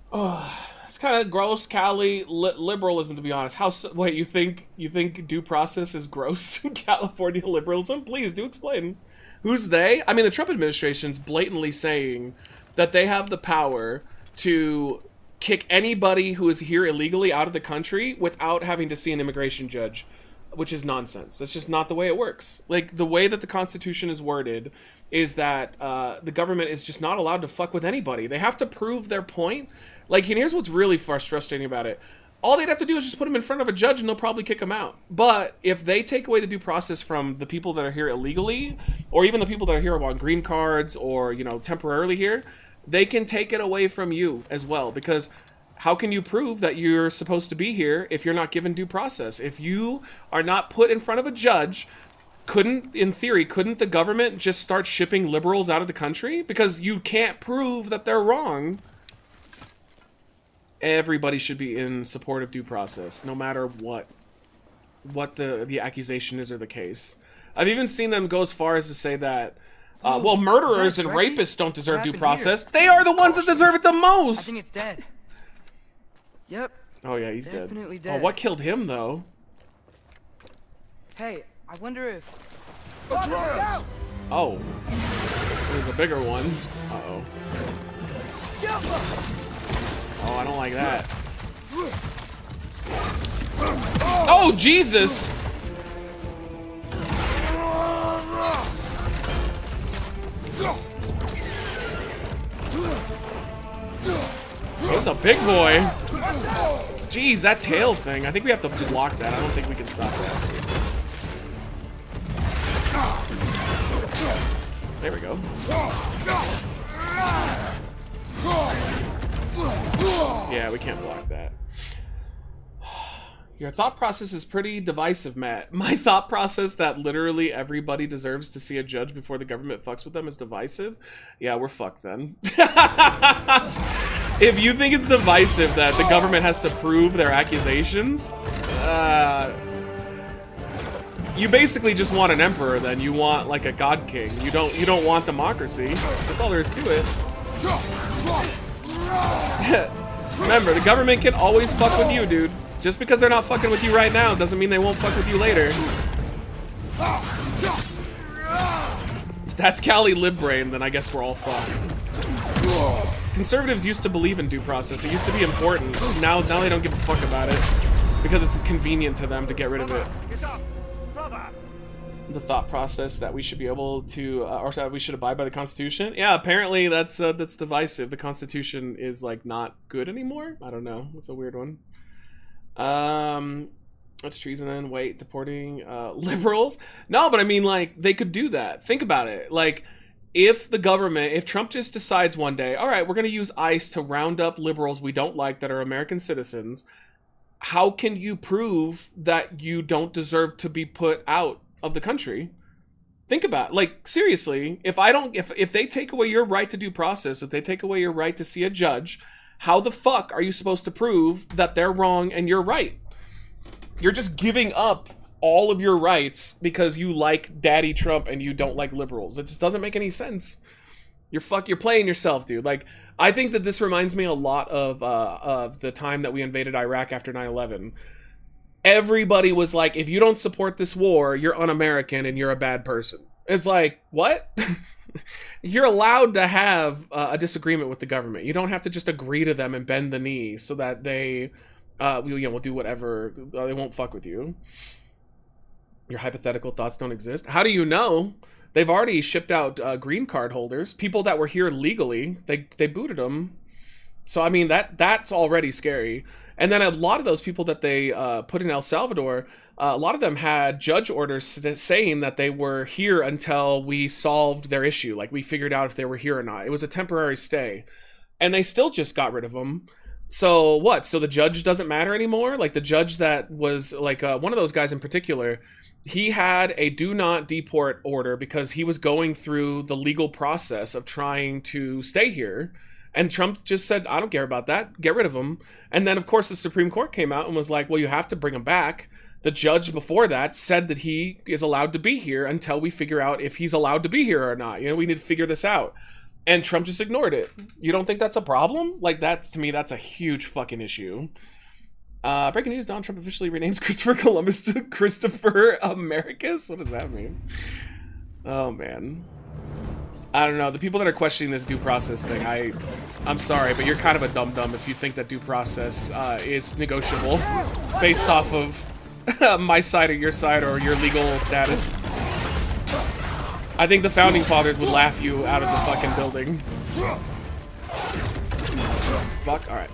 Oh, it's kind of gross, Cali liberalism, to be honest. Wait, you think due process is gross? California liberalism? Please do explain. Who's they? I mean, the Trump administration's blatantly saying that they have the power to kick anybody who is here illegally out of the country without having to see an immigration judge, which is nonsense. That's just not the way it works. Like, the way that the Constitution is worded is that the government is just not allowed to fuck with anybody. They have to prove their point. Like, and here's what's really frustrating about it. All they'd have to do is just put them in front of a judge and they'll probably kick them out. But if they take away the due process from the people that are here illegally, or even the people that are here on green cards or, you know, temporarily here, they can take it away from you as well. Because how can you prove that you're supposed to be here if you're not given due process? If you are not put in front of a judge in theory, couldn't the government just start shipping liberals out of the country? Because you can't prove that they're wrong. Everybody should be in support of due process, no matter what the accusation is or the case. I've even seen them go as far as to say that, well, murderers and rapists don't deserve due process. They are the ones that deserve it the most! I think it's dead. Yep. Oh yeah, he's Definitely dead. dead. Oh, what killed him, though? Hey, I wonder if... Oh. There's a bigger one. Uh-oh. Oh, I don't like that. Oh, Jesus! That's a big boy. Jeez, that tail thing. I think we have to just lock that. I don't think we can stop that. There we go. Yeah, we can't block that. Your thought process is pretty divisive, Matt. My thought process that literally everybody deserves to see a judge before the government fucks with them is divisive? Yeah, we're fucked then. If you think it's divisive that the government has to prove their accusations, you basically just want an emperor then. You want like a god king. You don't want democracy. That's all there is to it. Remember, the government can always fuck with you, dude. Just because they're not fucking with you right now doesn't mean they won't fuck with you later. If that's Cali Libbrain, then I guess we're all fucked. Conservatives used to believe in due process. It used to be important. Now they don't give a fuck about it because it's convenient to them to get rid of it. The thought process that we should be able to, or that we should abide by the Constitution. Yeah, apparently that's divisive. The Constitution is like not good anymore. I don't know. That's a weird one. What's treason then? Wait, deporting liberals? No, but I mean, like, they could do that. Think about it. Like, if Trump just decides one day, all right, we're going to use ICE to round up liberals we don't like that are American citizens, how can you prove that you don't deserve to be put out of the country? Think about it. Like, seriously, if they take away your right to due process, if they take away your right to see a judge, how the fuck are you supposed to prove that they're wrong and you're right? You're just giving up all of your rights because you like Daddy Trump and you don't like liberals. It just doesn't make any sense. You're playing yourself, dude. Like, I think that this reminds me a lot of the time that we invaded Iraq after 9/11. Everybody was like, if you don't support this war, you're un-American and you're a bad person. It's like, what? You're allowed to have a disagreement with the government. You don't have to just agree to them and bend the knee so that they will do whatever. They won't fuck with you. Your hypothetical thoughts don't exist. How do you know? They've already shipped out green card holders, people that were here legally. They booted them. So I mean that's already scary. And then a lot of those people that they put in El Salvador, a lot of them had judge orders saying that they were here until we solved their issue. Like, we figured out if they were here or not. It was a temporary stay. And they still just got rid of them. So what? So the judge doesn't matter anymore? Like, the judge that was, like, one of those guys in particular, he had a do not deport order because he was going through the legal process of trying to stay here. And Trump just said, I don't care about that. Get rid of him. And then, of course, the Supreme Court came out and was like, well, you have to bring him back. The judge before that said that he is allowed to be here until we figure out if he's allowed to be here or not. You know, we need to figure this out. And Trump just ignored it. You don't think that's a problem? Like, to me, that's a huge fucking issue. Breaking news, Donald Trump officially renames Christopher Columbus to Christopher Americus? What does that mean? Oh, man. I don't know. The people that are questioning this due process thing, I'm sorry, but you're kind of a dum-dum if you think that due process is negotiable based off of my side or your side or your legal status. I think the Founding Fathers would laugh you out of the fucking building. Fuck, alright.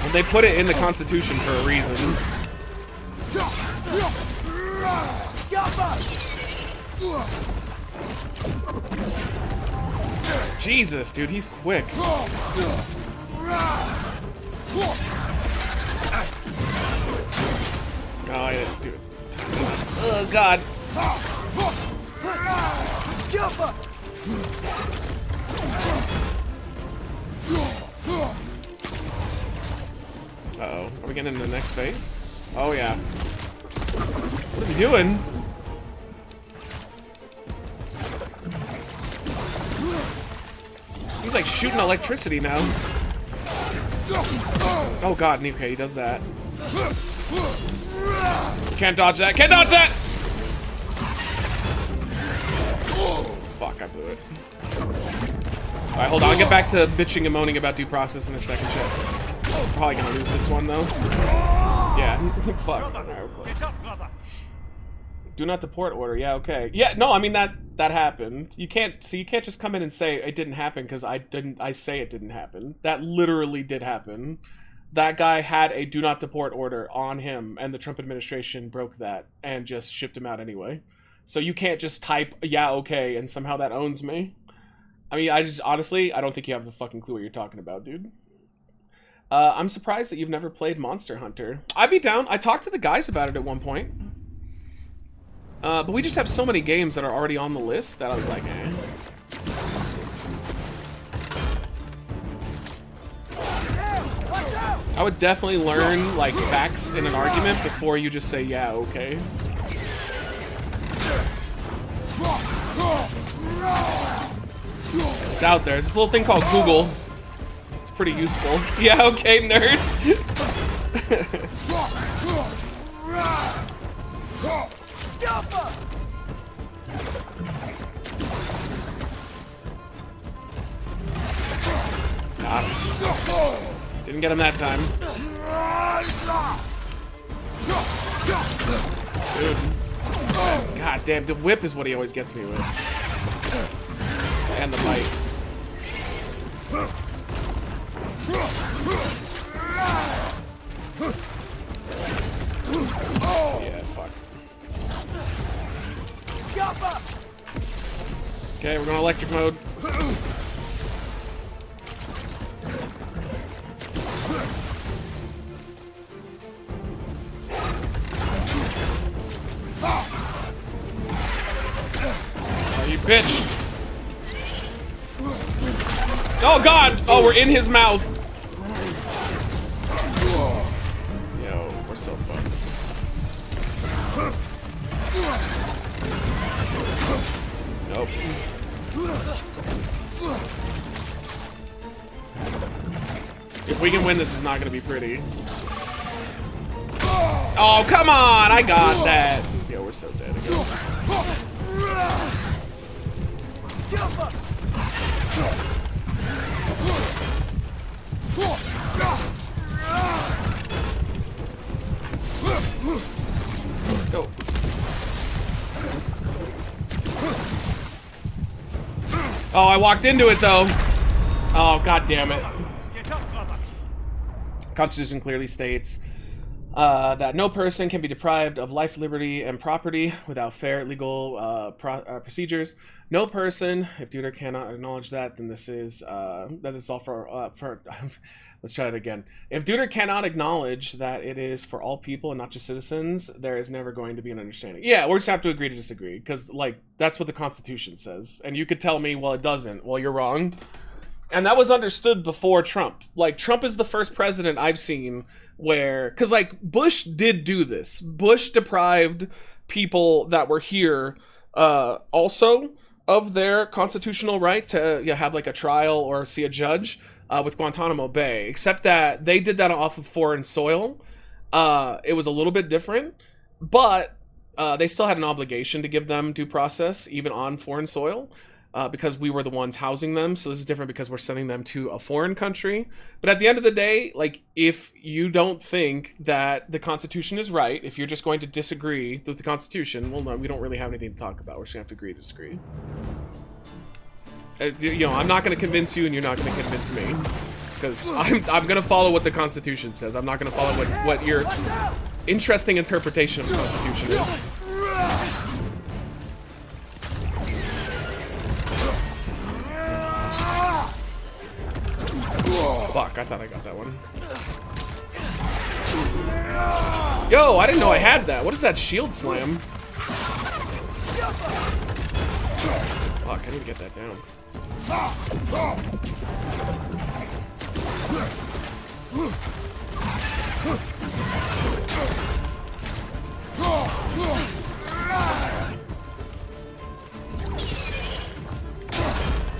And they put it in the Constitution for a reason. Jesus, dude, he's quick. Oh, I didn't do it. Oh, God. Uh-oh. Are we getting into the next phase? Oh, yeah. What is he doing? He's like shooting electricity now. Oh, God. Okay, he does that. Can't dodge that. Can't dodge that! Fuck, I blew it. Alright, hold on. I'll get back to bitching and moaning about due process in a second, chat. Probably gonna lose this one, though. Yeah. Fuck. Do not deport order. Yeah, okay. Yeah, no, I mean, that happened. You can't just come in and say it didn't happen because I say it didn't happen. That literally did happen. That guy had a do not deport order on him, and the Trump administration broke that and just shipped him out anyway. So you can't just type, yeah, okay, and somehow that owns me. I mean, honestly, I don't think you have a fucking clue what you're talking about, dude. I'm surprised that you've never played Monster Hunter. I'd be down. I talked to the guys about it at one point. But we just have so many games that are already on the list that I was like, eh. I would definitely learn, like, facts in an argument before you just say, yeah, okay. It's out there. There's this little thing called Google. It's pretty useful. Yeah, okay, nerd. Got him. Didn't get him that time. Dude. God damn, the whip is what he always gets me with. And the bite. Yeah, fuck. Okay, we're going electric mode. Oh, you bitch. Oh, God. Oh, we're in his mouth. Yo, we're so fucked. Nope. If we can win, this is not gonna be pretty. Oh, come on! I got that. Yo, we're so dead again. Go. Oh, I walked into it though. Oh, god damn it. Constitution clearly states that no person can be deprived of life, liberty, and property without fair legal procedures. No person, if Deuter cannot acknowledge that, then this is all for let's try it again. If Deuter cannot acknowledge that it is for all people and not just citizens, there is never going to be an understanding. Yeah, we're just have to agree to disagree, because, like, that's what the Constitution says. And you could tell me, well, it doesn't. Well, you're wrong. And that was understood before Trump. Like, Trump is the first president I've seen where... Because, like, Bush did do this. Bush deprived people that were here also of their constitutional right to have, like, a trial or see a judge with Guantanamo Bay. Except that they did that off of foreign soil. It was a little bit different. But they still had an obligation to give them due process, even on foreign soil. Because we were the ones housing them. So this is different because we're sending them to a foreign country. But at the end of the day, like, if you don't think that the Constitution is right, if you're just going to disagree with the Constitution, well, no, we don't really have anything to talk about. We're just going to have to agree to disagree. You know, I'm not going to convince you and you're not going to convince me. Because I'm going to follow what the Constitution says. I'm not going to follow what your interesting interpretation of the Constitution is. Fuck, I thought I got that one. Yo, I didn't know I had that. What is that shield slam? Fuck, I need to get that down.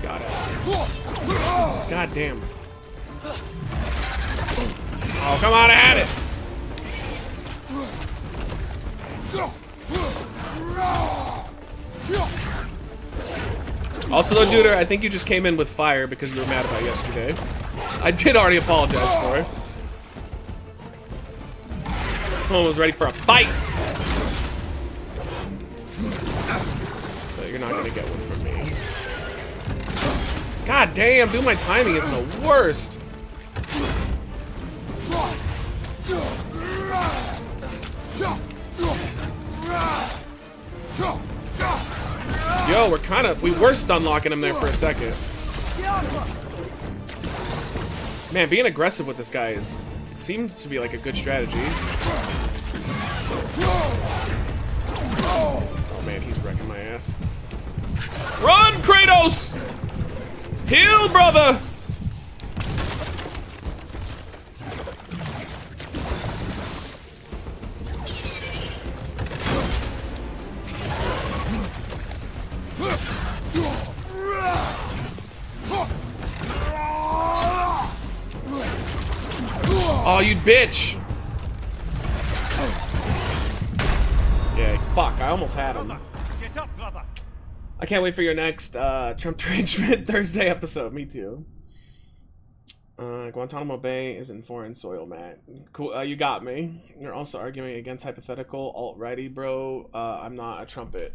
Got it. God damn. Oh, come on, I had it. Also, though, Duder, I think you just came in with fire because you were mad about yesterday. I did already apologize for it. Someone was ready for a fight. But you're not gonna get one from me. God damn, dude, my timing is the worst. Yo, we were stun locking him there for a second. Man, being aggressive with this guy seems to be like a good strategy. Oh man, he's wrecking my ass. Run, Kratos! Heal, brother! Oh, you bitch! Yeah, fuck, I almost had him. Get up, brother. I can't wait for your next Trump Derangement Thursday episode. Me too. Guantanamo Bay is in foreign soil, Matt. Cool, you got me. You're also arguing against hypothetical alt-righty, bro. I'm not a trumpet.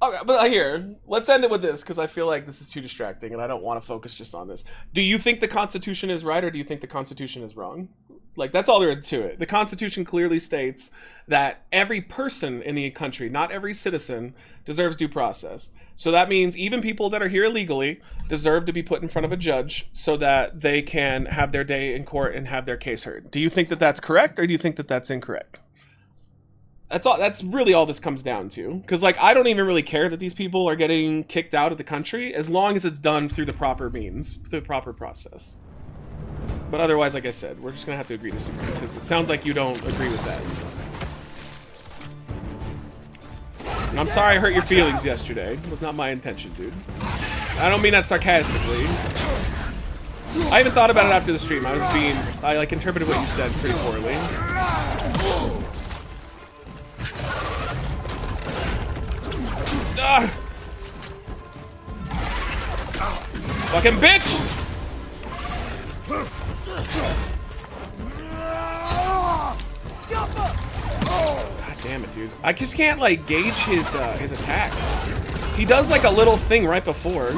Okay, but here, let's end it with this, because I feel like this is too distracting, and I don't want to focus just on this. Do you think the Constitution is right, or do you think the Constitution is wrong? Like, that's all there is to it. The Constitution clearly states that every person in the country, not every citizen, deserves due process. So that means even people that are here illegally deserve to be put in front of a judge so that they can have their day in court and have their case heard. Do you think that that's correct, or do you think that that's incorrect? That's all. That's really all this comes down to. Because, like, I don't even really care that these people are getting kicked out of the country as long as it's done through the proper means, through the proper process. But otherwise, like I said, we're just gonna have to agree to disagree, because it sounds like you don't agree with that. And I'm sorry I hurt your feelings yesterday. It was not my intention, dude. I don't mean that sarcastically. I even thought about it after the stream. I like interpreted what you said pretty poorly. Ah! Fucking bitch! God damn it, dude. I just can't, like, gauge his attacks. He does, like, a little thing right before.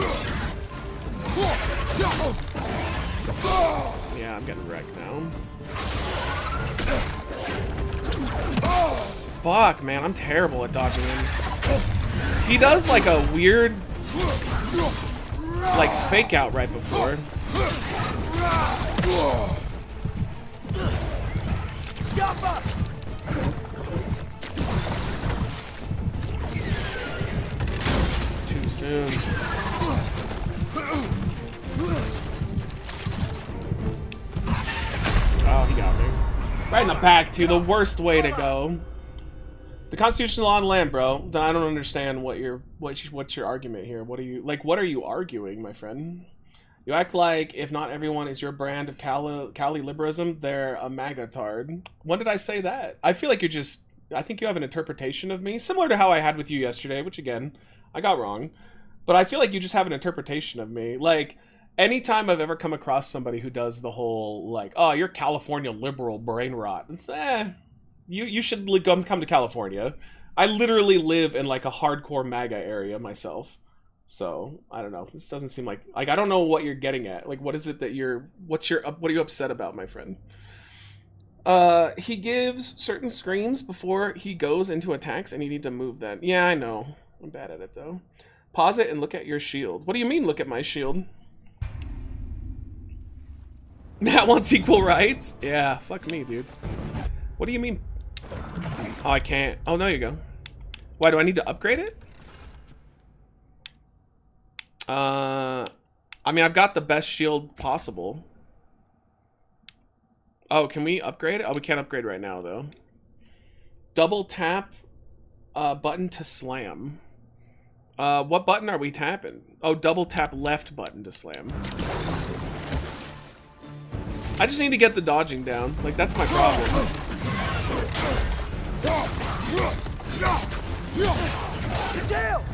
Yeah, I'm getting wrecked now. Fuck, man, I'm terrible at dodging him. He does, like, a weird, like, fake out right before. Too soon. Oh, he got me. Right in the back, too. The worst way to go. The Constitutional law on land, bro. Then I don't understand what's your argument here. What are you arguing, my friend? You act like if not everyone is your brand of Cali liberalism, they're a MAGA tard. When did I say that? I feel like I think you have an interpretation of me, similar to how I had with you yesterday, which again, I got wrong. But I feel like you just have an interpretation of me. Like, anytime I've ever come across somebody who does the whole, like, oh, you're California liberal brain rot. It's, you should come to California. I literally live in, like, a hardcore MAGA area myself. So, I don't know. This doesn't seem like I don't know what you're getting at. Like, what is it that what are you upset about, my friend? He gives certain screams before he goes into attacks, and you need to move that. Yeah, I know. I'm bad at it, though. Pause it and look at your shield. What do you mean, look at my shield? Matt wants equal rights? Yeah, fuck me, dude. What do you mean? Oh, I can't. Oh, no, you go. Why, do I need to upgrade it? I mean, I've got the best shield possible. Oh, can we upgrade it? Oh, we can't upgrade right now, though. Double tap button to slam. What button are we tapping? Oh, double tap left button to slam. I just need to get the dodging down. Like, that's my problem.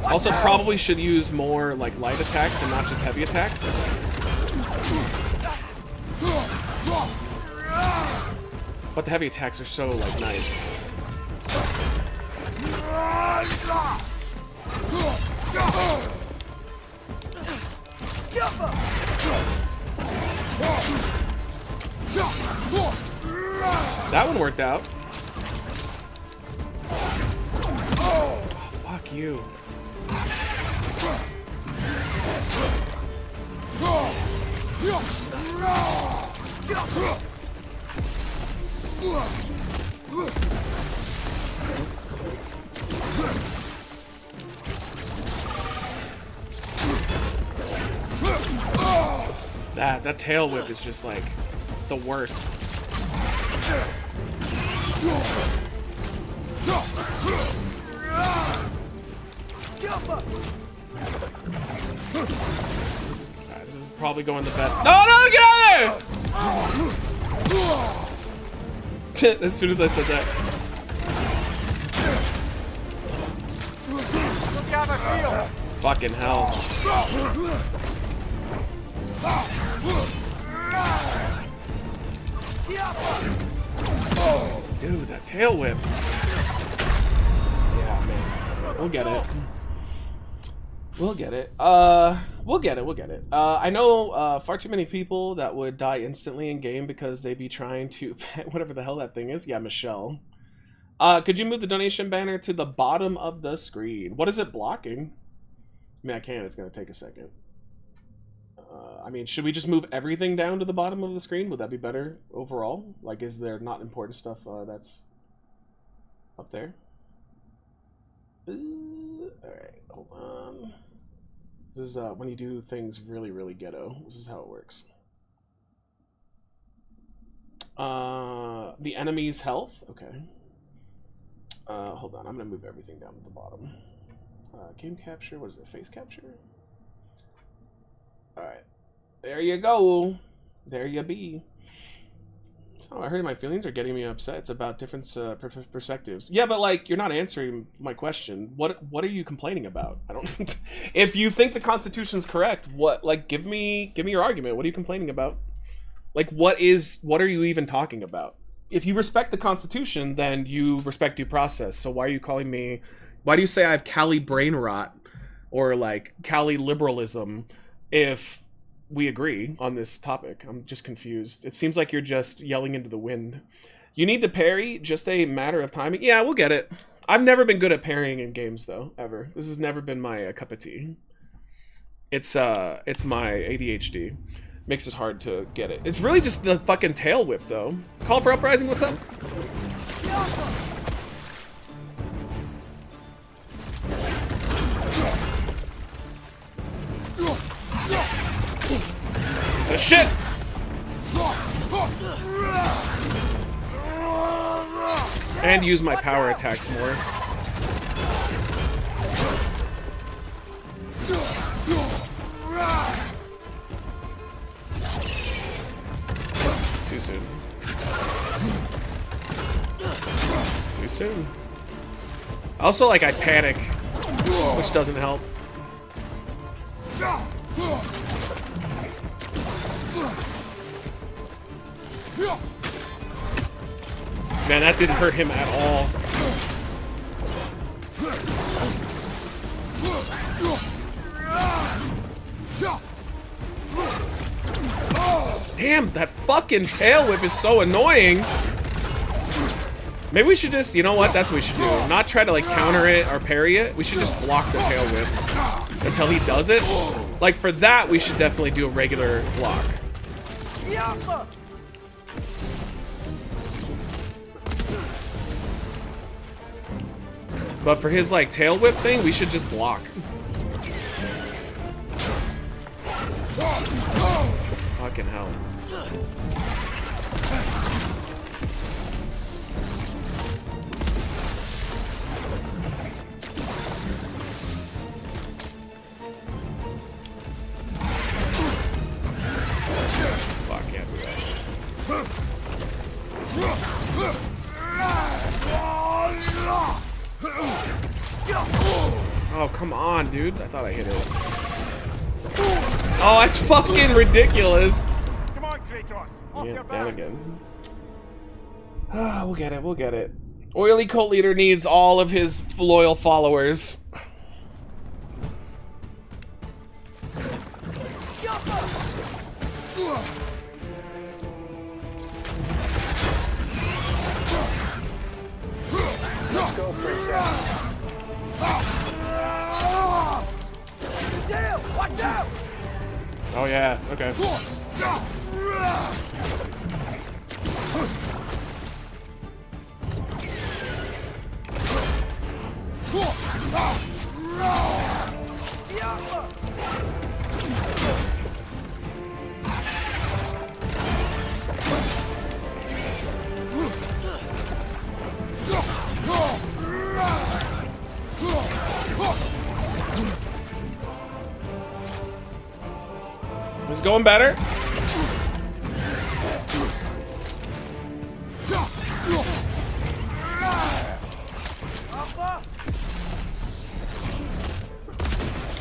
Also, probably should use more, like, light attacks and not just heavy attacks. But the heavy attacks are so, like, nice. That one worked out. Oh, fuck you. That tail whip is just like the worst. Right, this is probably going the best. No, no, get out of there! As soon as I said that. Fucking hell. Dude, that tail whip. Yeah, man. We'll get it. We'll get it. We'll get it. I know far too many people that would die instantly in game because they'd be trying to pet whatever the hell that thing is. Yeah, Michelle. Could you move the donation banner to the bottom of the screen? What is it blocking? I mean, I can. It's going to take a second. I mean, should we just move everything down to the bottom of the screen? Would that be better overall? Like, is there not important stuff that's up there? Alright, hold on. This is when you do things really, really ghetto. This is how it works. The enemy's health? Okay. Hold on, I'm going to move everything down to the bottom. Game capture, what is it? Face capture? Alright. There you go. There you be. So I heard my feelings are getting me upset. It's about different perspectives. Yeah, but like, you're not answering my question. What are you complaining about? I don't. If you think the Constitution's correct, what? Like, give me your argument. What are you complaining about? Like, what are you even talking about? If you respect the Constitution, then you respect due process. So why are you calling me? Why do you say I have Cali brain rot or like Cali liberalism if we agree on this topic? I'm just confused. It seems like you're just yelling into the wind. You need to parry, just a matter of timing. Yeah, we'll get it. I've never been good at parrying in games though, ever. This has never been my cup of tea. It's my ADHD. Makes it hard to get it. It's really just the fucking tail whip though. Call for Uprising, what's up? So shit! And use my power attacks more. Too soon. Too soon. Also, like, I panic, which doesn't help. Man, that didn't hurt him at all. Damn, that fucking tail whip is so annoying. Maybe we should just, you know what? That's what we should do. Not try to like counter it or parry it. We should just block the tail whip until he does it. Like for that, we should definitely do a regular block. But for his like tail whip thing, we should just block. Fucking hell. Fuck, can't do that. Oh, come on, dude. I thought I hit it. Oh, that's fucking ridiculous. Come on, Kratos. Off Yeah, your down back. again. We'll get it, we'll get it. Oily cult leader needs all of his loyal followers. Let's go, princess. Oh yeah, okay. Is it going better?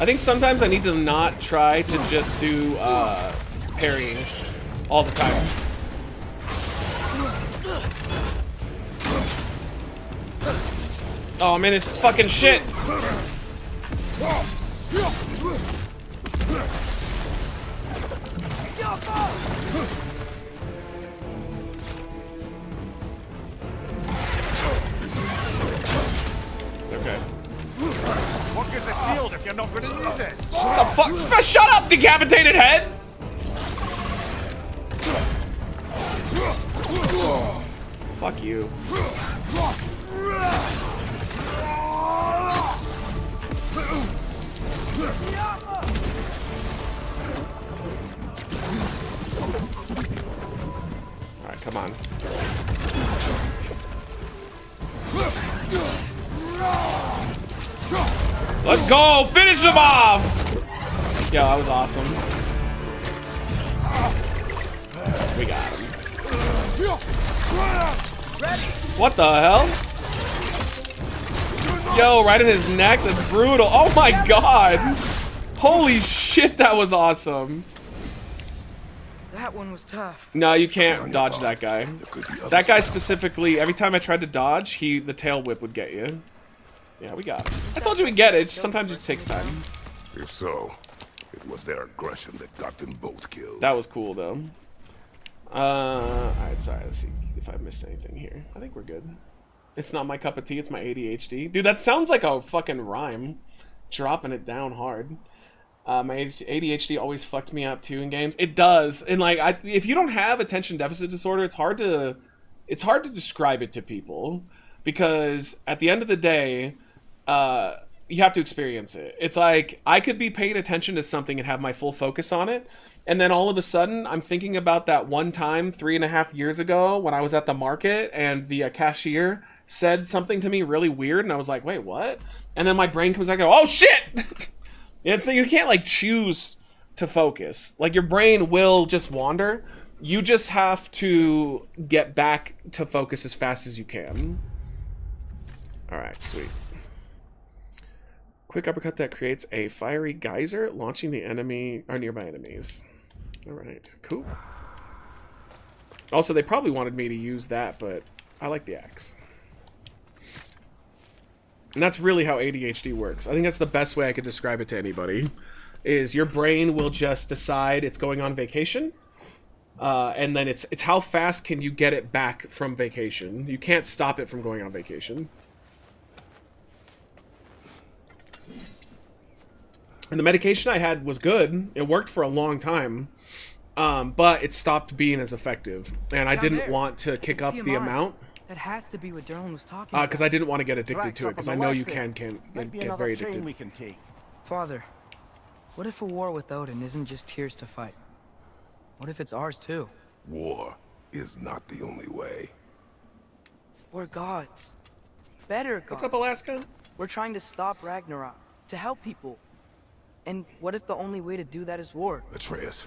I think sometimes I need to not try to just do parrying all the time. Oh man, this fucking shit. It's okay. What gives a shield if you're not going to use it? The fuck? Shut up, decapitated head! Fuck you. Alright, come on. Let's go! Finish him off! Yo, that was awesome. We got him. What the hell? Yo, right in his neck? That's brutal. Oh my god! Holy shit, that was awesome. That one was tough. No, you can't dodge that guy. That guy specifically, every time I tried to dodge, the tail whip would get you. Yeah, we got it. I told you we'd get it, it's just sometimes it just takes time. If so, it was their aggression that got them both killed. That was cool, though. Alright, sorry, let's see if I missed anything here. I think we're good. It's not my cup of tea, it's my ADHD. Dude, that sounds like a fucking rhyme. Dropping it down hard. My ADHD always fucked me up, too, in games. It does. And, like, if you don't have attention deficit disorder, it's hard to describe it to people. Because, at the end of the day, you have to experience it. It's like, I could be paying attention to something and have my full focus on it, and then all of a sudden, I'm thinking about that one time 3.5 years ago when I was at the market and the cashier said something to me really weird, and I was like, wait, what? And then my brain comes back and goes, oh shit! And so you can't, like, choose to focus. Like, your brain will just wander. You just have to get back to focus as fast as you can. Alright, sweet. Quick uppercut that creates a fiery geyser, launching the enemy or nearby enemies. Alright, cool. Also, they probably wanted me to use that, but I like the axe. And that's really how ADHD works. I think that's the best way I could describe it to anybody. Is your brain will just decide it's going on vacation. And then it's how fast can you get it back from vacation. You can't stop it from going on vacation. And the medication I had was good. It worked for a long time. But it stopped being as effective. And I didn't want to kick up the amount. That has to be what Derlin was talking about. Because I didn't want to get addicted Tracks to it, up because on I the know left you there. can Might be get another very train addicted. we can take. Father, what if a war with Odin isn't just tears to fight? What if it's ours too? War is not the only way. We're gods. Better gods. What's up, Alaska? We're trying to stop Ragnarok, to help people. And what if the only way to do that is war? Atreus,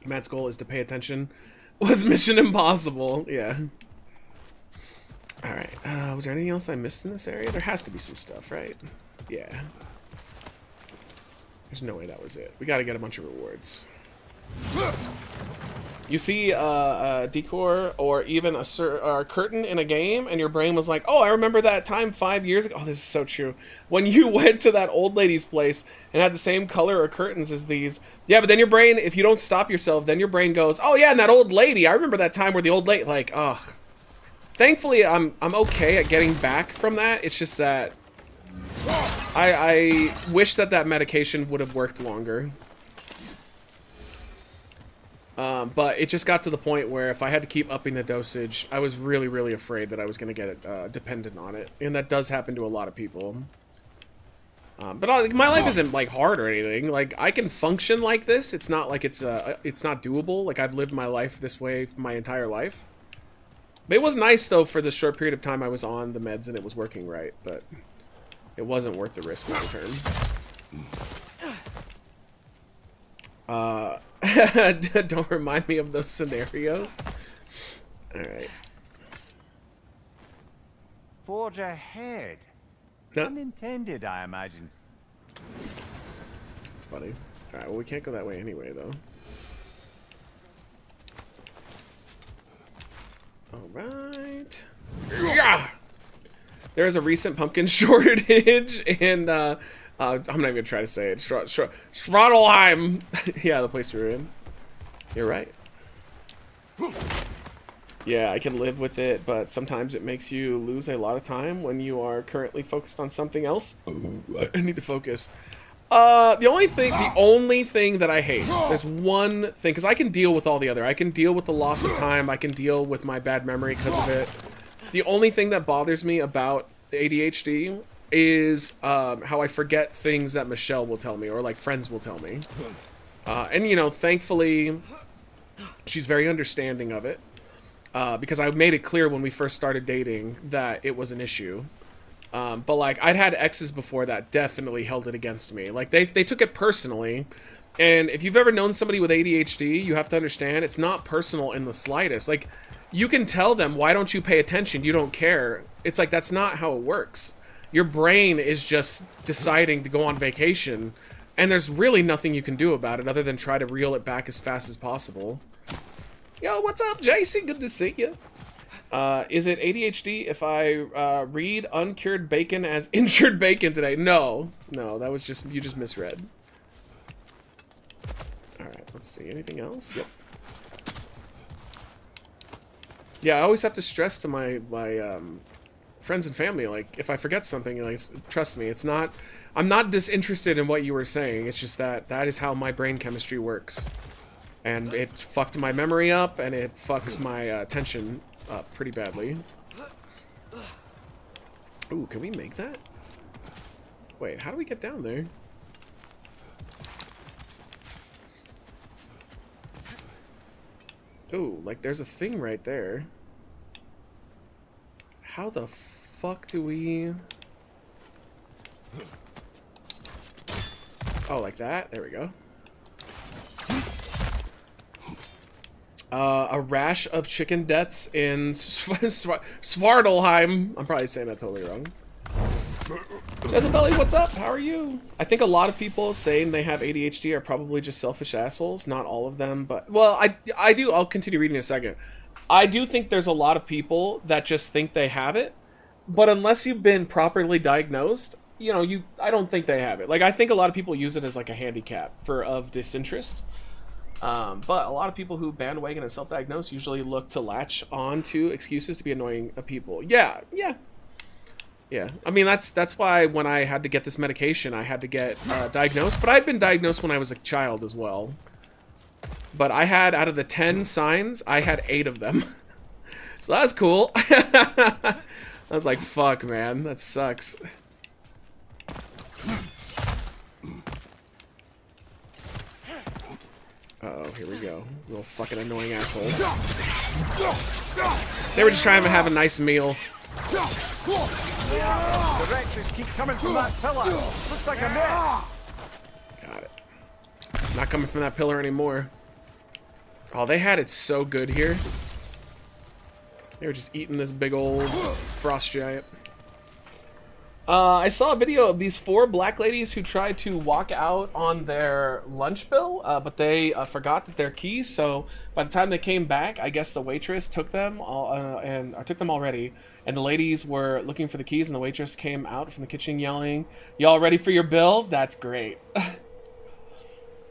Matt's goal is to pay attention. Was Mission Impossible? Yeah. All right. Was there anything else I missed in this area? There has to be some stuff, right? Yeah. There's no way that was it. We got to get a bunch of rewards. You see a decor or even a curtain in a game, and your brain was like, oh, I remember that time 5 years ago. Oh, this is so true. When you went to that old lady's place and had the same color or curtains as these. Yeah, but then your brain, if you don't stop yourself, then your brain goes, oh, yeah, and that old lady. I remember that time where the old lady, like, ugh. Thankfully, I'm okay at getting back from that. It's just that I wish that medication would have worked longer. But it just got to the point where if I had to keep upping the dosage, I was really, really afraid that I was going to get dependent on it. And that does happen to a lot of people. But my life isn't, like, hard or anything. Like, I can function like this. It's not like it's not doable. Like, I've lived my life this way my entire life. But it was nice, though, for the short period of time I was on the meds and it was working right. But it wasn't worth the risk long term. Don't remind me of those scenarios. Alright. Forge ahead. Huh? Unintended, I imagine. It's funny. Alright, well, we can't go that way anyway, though. Alright. Yeah! There's a recent pumpkin shortage, and I'm not even gonna try to say it. Schrodelheim. Yeah, the place we were in. You're right. Yeah, I can live with it, but sometimes it makes you lose a lot of time when you are currently focused on something else. I need to focus. The only thing that I hate, there's one thing, because I can deal with all the other. I can deal with the loss of time. I can deal with my bad memory because of it. The only thing that bothers me about ADHD is how I forget things that Michelle will tell me or like friends will tell me. And you know, thankfully, she's very understanding of it because I made it clear when we first started dating that it was an issue. But like I'd had exes before that definitely held it against me. Like they took it personally. And if you've ever known somebody with ADHD, you have to understand it's not personal in the slightest. Like you can tell them, why don't you pay attention? You don't care. It's like, that's not how it works. Your brain is just deciding to go on vacation, and there's really nothing you can do about it other than try to reel it back as fast as possible. Yo, what's up, JC? Good to see you. Is it ADHD if I read uncured bacon as injured bacon today? No, that was just, you just misread. Alright, let's see. Anything else? Yep. Yeah, I always have to stress to my friends and family, like, if I forget something, like, trust me, it's not, I'm not disinterested in what you were saying, it's just that is how my brain chemistry works. And it fucked my memory up, and it fucks my attention up pretty badly. Ooh, can we make that? Wait, how do we get down there? Ooh, like there's a thing right there. How the fuck do we... Oh, like that? There we go. A rash of chicken deaths in Svartalheim. I'm probably saying that totally wrong. Jezebelly, what's up? How are you? I think a lot of people saying they have ADHD are probably just selfish assholes. Not all of them, but... Well, I do. I'll continue reading in a second. I do think there's a lot of people that just think they have it, but unless you've been properly diagnosed, you know, I don't think they have it. Like, I think a lot of people use it as like a handicap of disinterest. But a lot of people who bandwagon and self-diagnose usually look to latch on to excuses to be annoying people. Yeah. I mean, that's why when I had to get this medication, I had to get diagnosed. But I'd been diagnosed when I was a child as well. But I had, out of the 10 signs, I had 8 of them. So that's cool. I was like, fuck, man. That sucks. Uh-oh, here we go. Little fucking annoying assholes. They were just trying to have a nice meal. The wretches keep coming from that pillar. Looks like a net. Got it. Not coming from that pillar anymore. Oh, they had it so good here. They were just eating this big old frost giant. I saw a video of these 4 black ladies who tried to walk out on their lunch bill, but they forgot that their keys. So by the time they came back, I guess the waitress took them took them already. And the ladies were looking for the keys, and the waitress came out from the kitchen yelling, "Y'all ready for your bill?" That's great.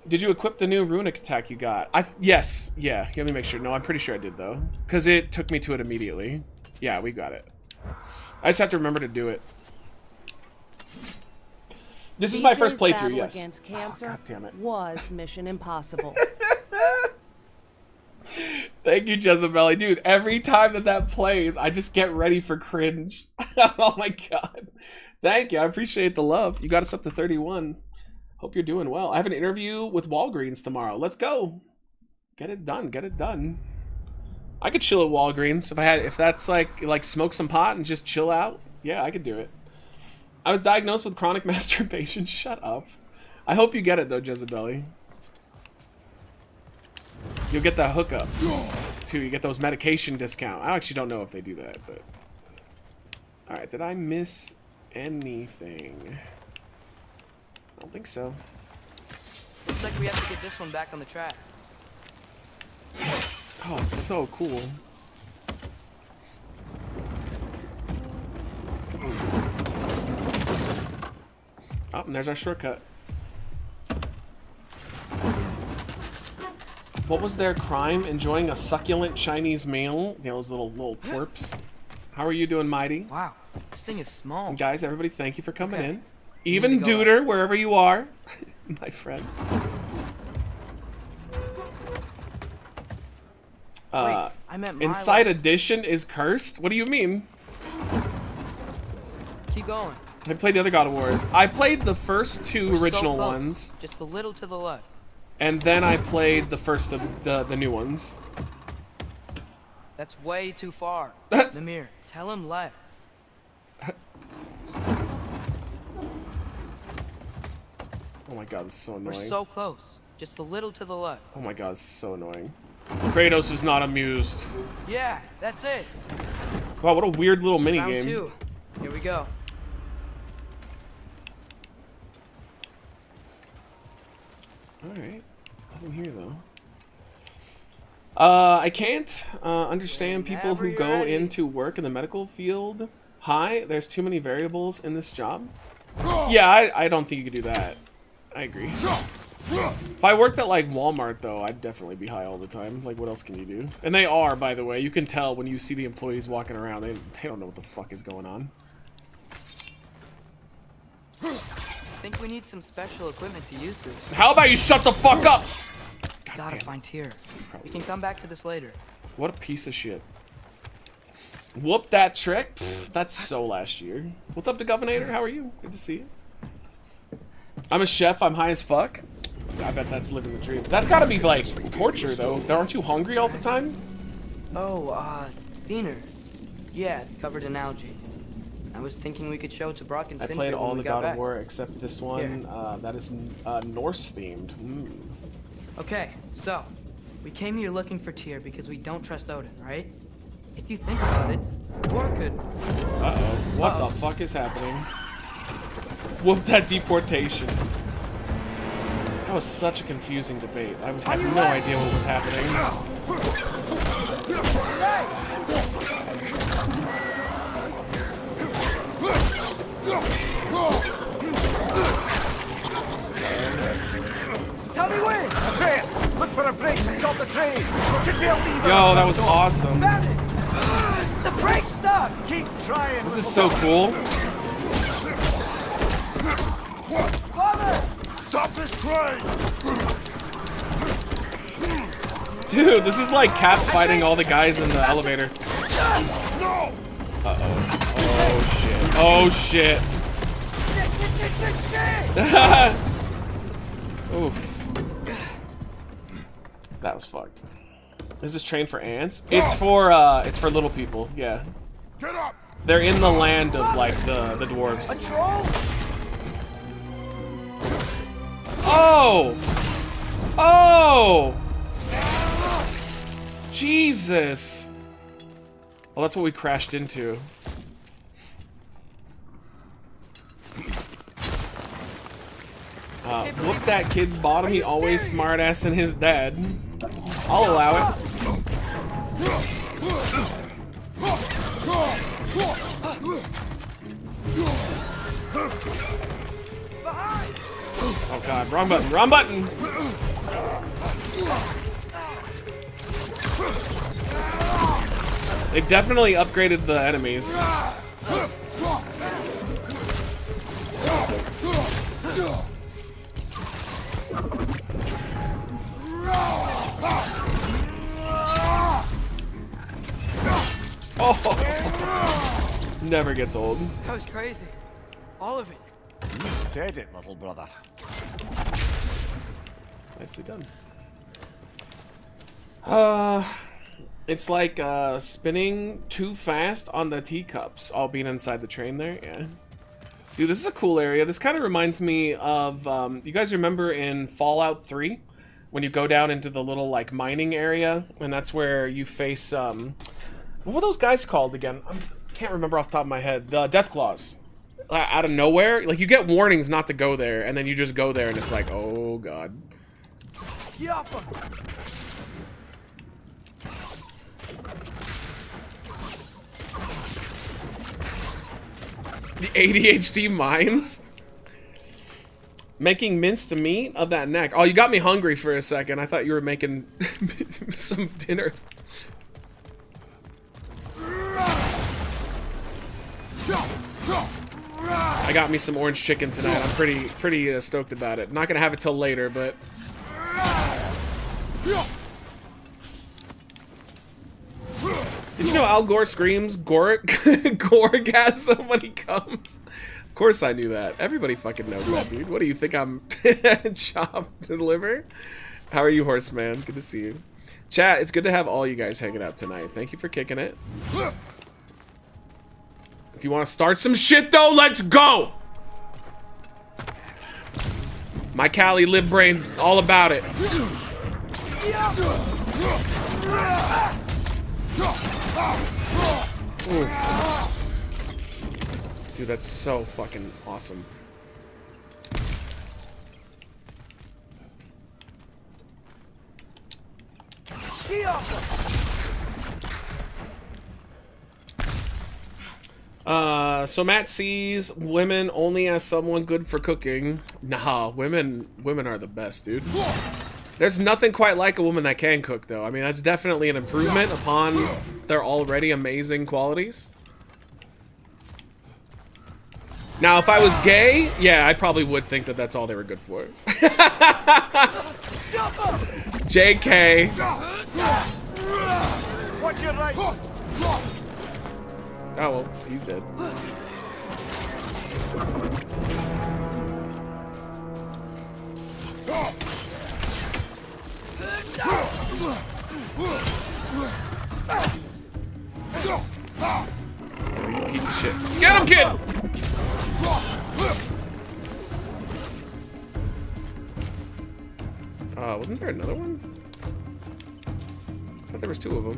Did you equip the new runic attack you got? Yes. Yeah. Let me make sure. No, I'm pretty sure I did though, because it took me to it immediately. Yeah, we got it. I just have to remember to do it. This is my first playthrough, battle yes. Against cancer God damn it. was Mission Impossible. Thank you, Jezebel. Dude, every time that plays, I just get ready for cringe. Oh my god. Thank you. I appreciate the love. You got us up to 31. Hope you're doing well. I have an interview with Walgreens tomorrow. Let's go. Get it done. Get it done. I could chill at Walgreens if that's like smoke some pot and just chill out. Yeah, I could do it. I was diagnosed with chronic masturbation. Shut up. I hope you get it though, Jezebel. You'll get the hookup too. You get those medication discount. I actually don't know if they do that, but all right. Did I miss anything? I don't think so. Looks like we have to get this one back on the track. Oh, it's so cool. Oh, and there's our shortcut. What was their crime? Enjoying a succulent Chinese meal? Those little twerps. How are you doing, Mighty? Wow, this thing is small. And guys, everybody, thank you for coming Okay. in. Even Duder, wherever you are, my friend. Wait, I meant my Inside life. Edition is cursed? What do you mean? Keep going. I played the other God of Wars. I played the first 2 We're so original close. ones. Just a little to the left. And then I played the first of the new ones. That's way too far. Namir, tell him left. Oh my god, this is so annoying. We're so close. Just a little to the left. Oh my god, this is so annoying. Kratos is not amused. Yeah, that's it. Wow, what a weird little mini Round game. 2. Here we go. Alright. Nothing here though. I can't understand people who go into work in the medical field. Hi, there's too many variables in this job. Yeah, I don't think you could do that. I agree. If I worked at like Walmart though, I'd definitely be high all the time. Like, what else can you do? And they are, by the way. You can tell when you see the employees walking around. They don't know what the fuck is going on. I think we need some special equipment to use this. How about you shut the fuck up? Gotta find Tyr. We can come back to this later. What a piece of shit. Whoop that trick. Pfft, that's so last year. What's up, the Governor? How are you? Good to see you. I'm a chef. I'm high as fuck. I bet that's living the dream. That's gotta be like torture though. Aren't you hungry all the time? Oh, Diener. Yeah, covered in algae. I was thinking we could show it to Brock and I Sindri played when all we the got God back. of War except this one. That is Norse themed. Okay, so we came here looking for Tyr because we don't trust Odin, right? If you think about it, war could. Uh-oh. What the fuck is happening? Whoop that deportation. That was such a confusing debate. I had no idea what was happening. Tell me when! Atreus, look for a break to stop the train. There should be a lever. Yo, that was awesome. Found it! The brake's stuck! Keep trying. This is so cool. Father! Stop this train. Dude, this is like Cap fighting all the guys in the elevator. Oh shit. Oof. That was fucked. Is this train for ants? It's for little people, yeah. Get up! They're in the land of like the dwarves. A troll? Oh! Oh! Jesus! Well, that's what we crashed into. Whoop that kid's bottom. He always smartassing his dad. I'll allow it. Oh god, wrong button, wrong button! They definitely upgraded the enemies. Oh, never gets old. That was crazy. All of it. You said it, little brother. Nicely done. It's like spinning too fast on the teacups, all being inside the train there. Yeah. Dude, this is a cool area. This kind of reminds me of, you guys remember in Fallout 3? When you go down into the little, like, mining area, and that's where you face, what were those guys called again? I can't remember off the top of my head. The Deathclaws. Out of nowhere. Like, you get warnings not to go there, and then you just go there, and it's like, oh, God. The ADHD mines? Making minced meat of that neck. Oh, you got me hungry for a second. I thought you were making some dinner. I got me some orange chicken tonight. I'm pretty stoked about it. Not gonna have it till later, but. Did you know Al Gore screams Gorgasm when he comes? Of course I knew that. Everybody fucking knows that, dude. What do you think I'm chopped to deliver? How are you, Horseman? Good to see you. Chat, it's good to have all you guys hanging out tonight. Thank you for kicking it. If you want to start some shit, though, let's go! My Cali lib brain's all about it. Oof. Dude, that's so fucking awesome. So Matt sees women only as someone good for cooking. Nah, women are the best, dude. There's nothing quite like a woman that can cook, though. I mean, that's definitely an improvement upon their already amazing qualities. Now, if I was gay, yeah, I probably would think that that's all they were good for. JK. Oh, well, he's dead. You piece of shit. Get him, kid! Wasn't there another one? I thought there was two of them.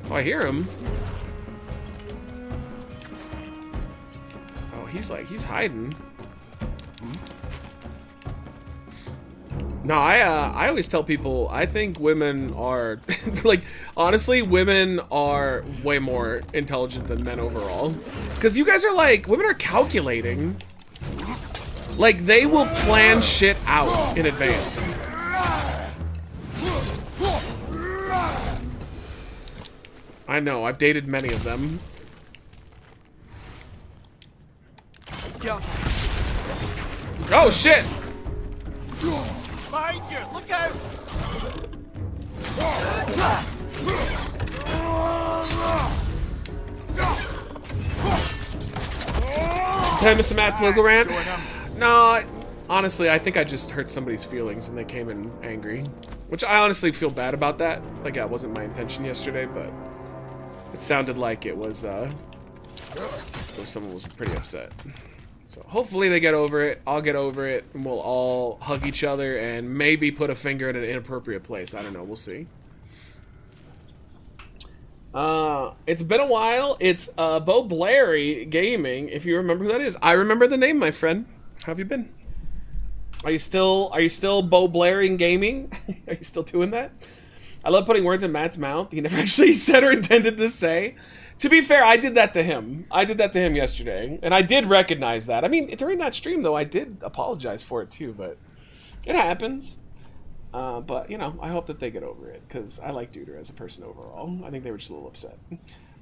Oh, I hear him. Oh, he's hiding. No, I always tell people, I think women are, like, honestly, women are way more intelligent than men overall. Because you guys are like, women are calculating. Like, they will plan shit out in advance. I know, I've dated many of them. Oh, shit! Behind you! Look out! Did I miss a Matt political rant? No, honestly, I think I just hurt somebody's feelings and they came in angry. Which I honestly feel bad about that. Like, that wasn't my intention yesterday, but it sounded like it was, someone was pretty upset. So hopefully they get over it, I'll get over it, and we'll all hug each other and maybe put a finger in an inappropriate place. I don't know, we'll see. It's been a while. It's Bo Blairy Gaming, if you remember who that is. I remember the name, my friend. How have you been? Are you still Bo Blairy Gaming? Are you still doing that? I love putting words in Matt's mouth he never actually said or intended to say. To be fair, I did that to him. I did that to him yesterday, and I did recognize that. I mean, during that stream, though, I did apologize for it, too, but it happens. But, you know, I hope that they get over it, because I like Duder as a person overall. I think they were just a little upset.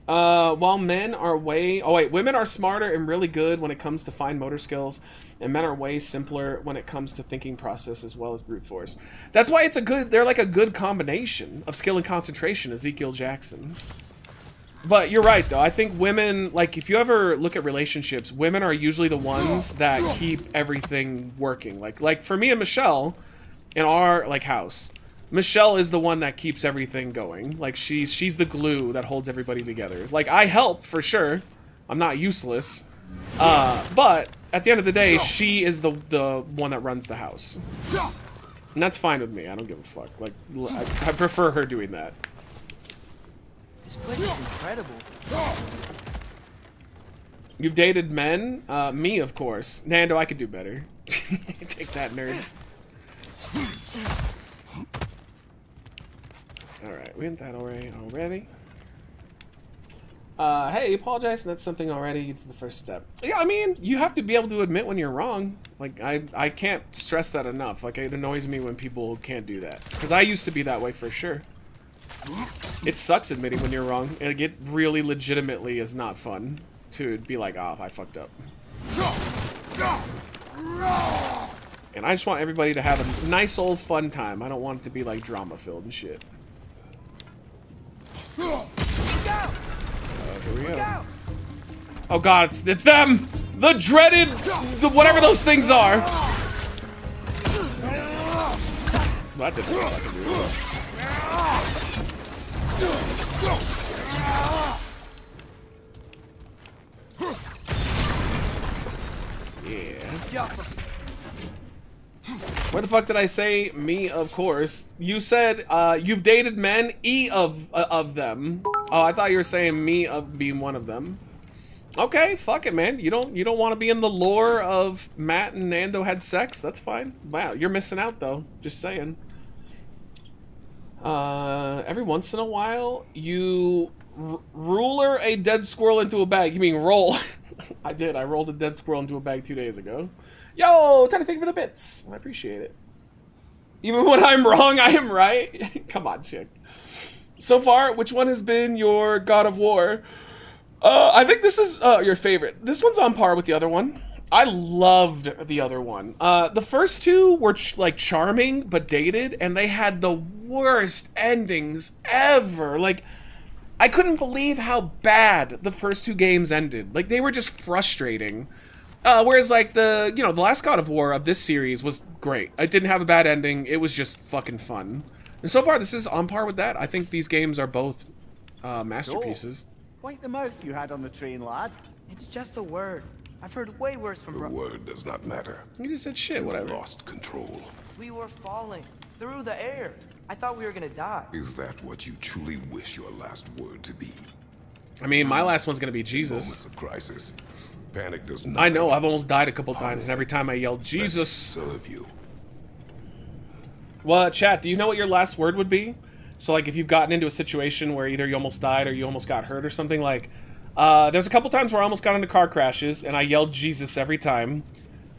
While men are women are smarter and really good when it comes to fine motor skills, and men are way simpler when it comes to thinking process as well as brute force. That's why they're like a good combination of skill and concentration, Ezekiel Jackson. But you're right, though. I think women, like, if you ever look at relationships, women are usually the ones that keep everything working. Like for me and Michelle, in our, like, house, Michelle is the one that keeps everything going. Like, she's the glue that holds everybody together. Like, I help, for sure. I'm not useless. But, at the end of the day, she is the one that runs the house. And that's fine with me. I don't give a fuck. Like, I prefer her doing that. This place is incredible. You've dated men? Me, of course. Nando, I could do better. Take that, nerd. Alright, we went that already. Hey, you apologize, and that's something already. It's the first step. Yeah, I mean, you have to be able to admit when you're wrong. Like, I can't stress that enough. Like, it annoys me when people can't do that. Because I used to be that way for sure. It sucks admitting when you're wrong, and it really legitimately is not fun to be like, oh, I fucked up. And I just want everybody to have a nice old fun time. I don't want it to be like drama filled and shit. Here we go. Oh god, it's them! The dreaded, whatever those things are. Well, that didn't fucking do it. Yeah. Where the fuck did I say me, of course? You said, you've dated men, of them. Oh, I thought you were saying me of being one of them. Okay, fuck it, man. You don't want to be in the lore of Matt and Nando had sex? That's fine. Wow, you're missing out, though. Just saying. Every once in a while, you ruler a dead squirrel into a bag. You mean roll? I did. I rolled a dead squirrel into a bag 2 days ago. Yo, trying to think for the bits. I appreciate it. Even when I'm wrong, I am right. Come on, chick. So far, which one has been your God of War? I think this is your favorite. This one's on par with the other one. I loved the other one. The first two were like charming but dated, and they had the worst endings ever. Like, I couldn't believe how bad the first two games ended. Like, they were just frustrating. Whereas, like, the last God of War of this series was great. It didn't have a bad ending. It was just fucking fun. And so far, this is on par with that. I think these games are both masterpieces. So, wipe the mouth you had on the train, lad. It's just a word. I've heard way worse from The word does not matter. You just said shit, whatever. You lost control. We were falling through the air. I thought we were gonna die. Is that what you truly wish your last word to be? I mean, my last one's gonna be Moments Jesus. of crisis. Panic does not. I know, I've almost died a couple times, and every time I yelled, Jesus. Serve you. Well, chat, do you know what your last word would be? So, like, if you've gotten into a situation where either you almost died or you almost got hurt or something, like, there's a couple times where I almost got into car crashes, and I yelled Jesus every time.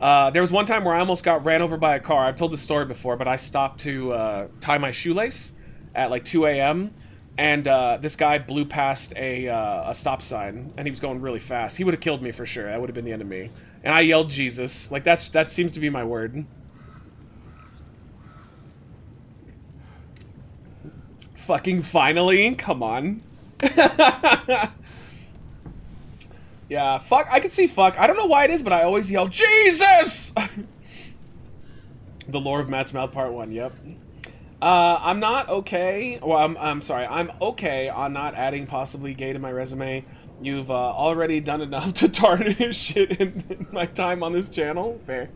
There was one time where I almost got ran over by a car. I've told this story before, but I stopped to tie my shoelace at, like, 2 a.m., and this guy blew past a stop sign, and he was going really fast. He would have killed me for sure. That would have been the end of me. And I yelled Jesus. Like, that seems to be my word. Fucking finally? Come on. Yeah, fuck. I can see fuck. I don't know why it is, but I always yell, Jesus! The Lore of Matt's Mouth Part 1, yep. I'm not okay. Well, I'm sorry. I'm okay on not adding possibly gay to my resume. You've already done enough to tarnish it in my time on this channel. Fair.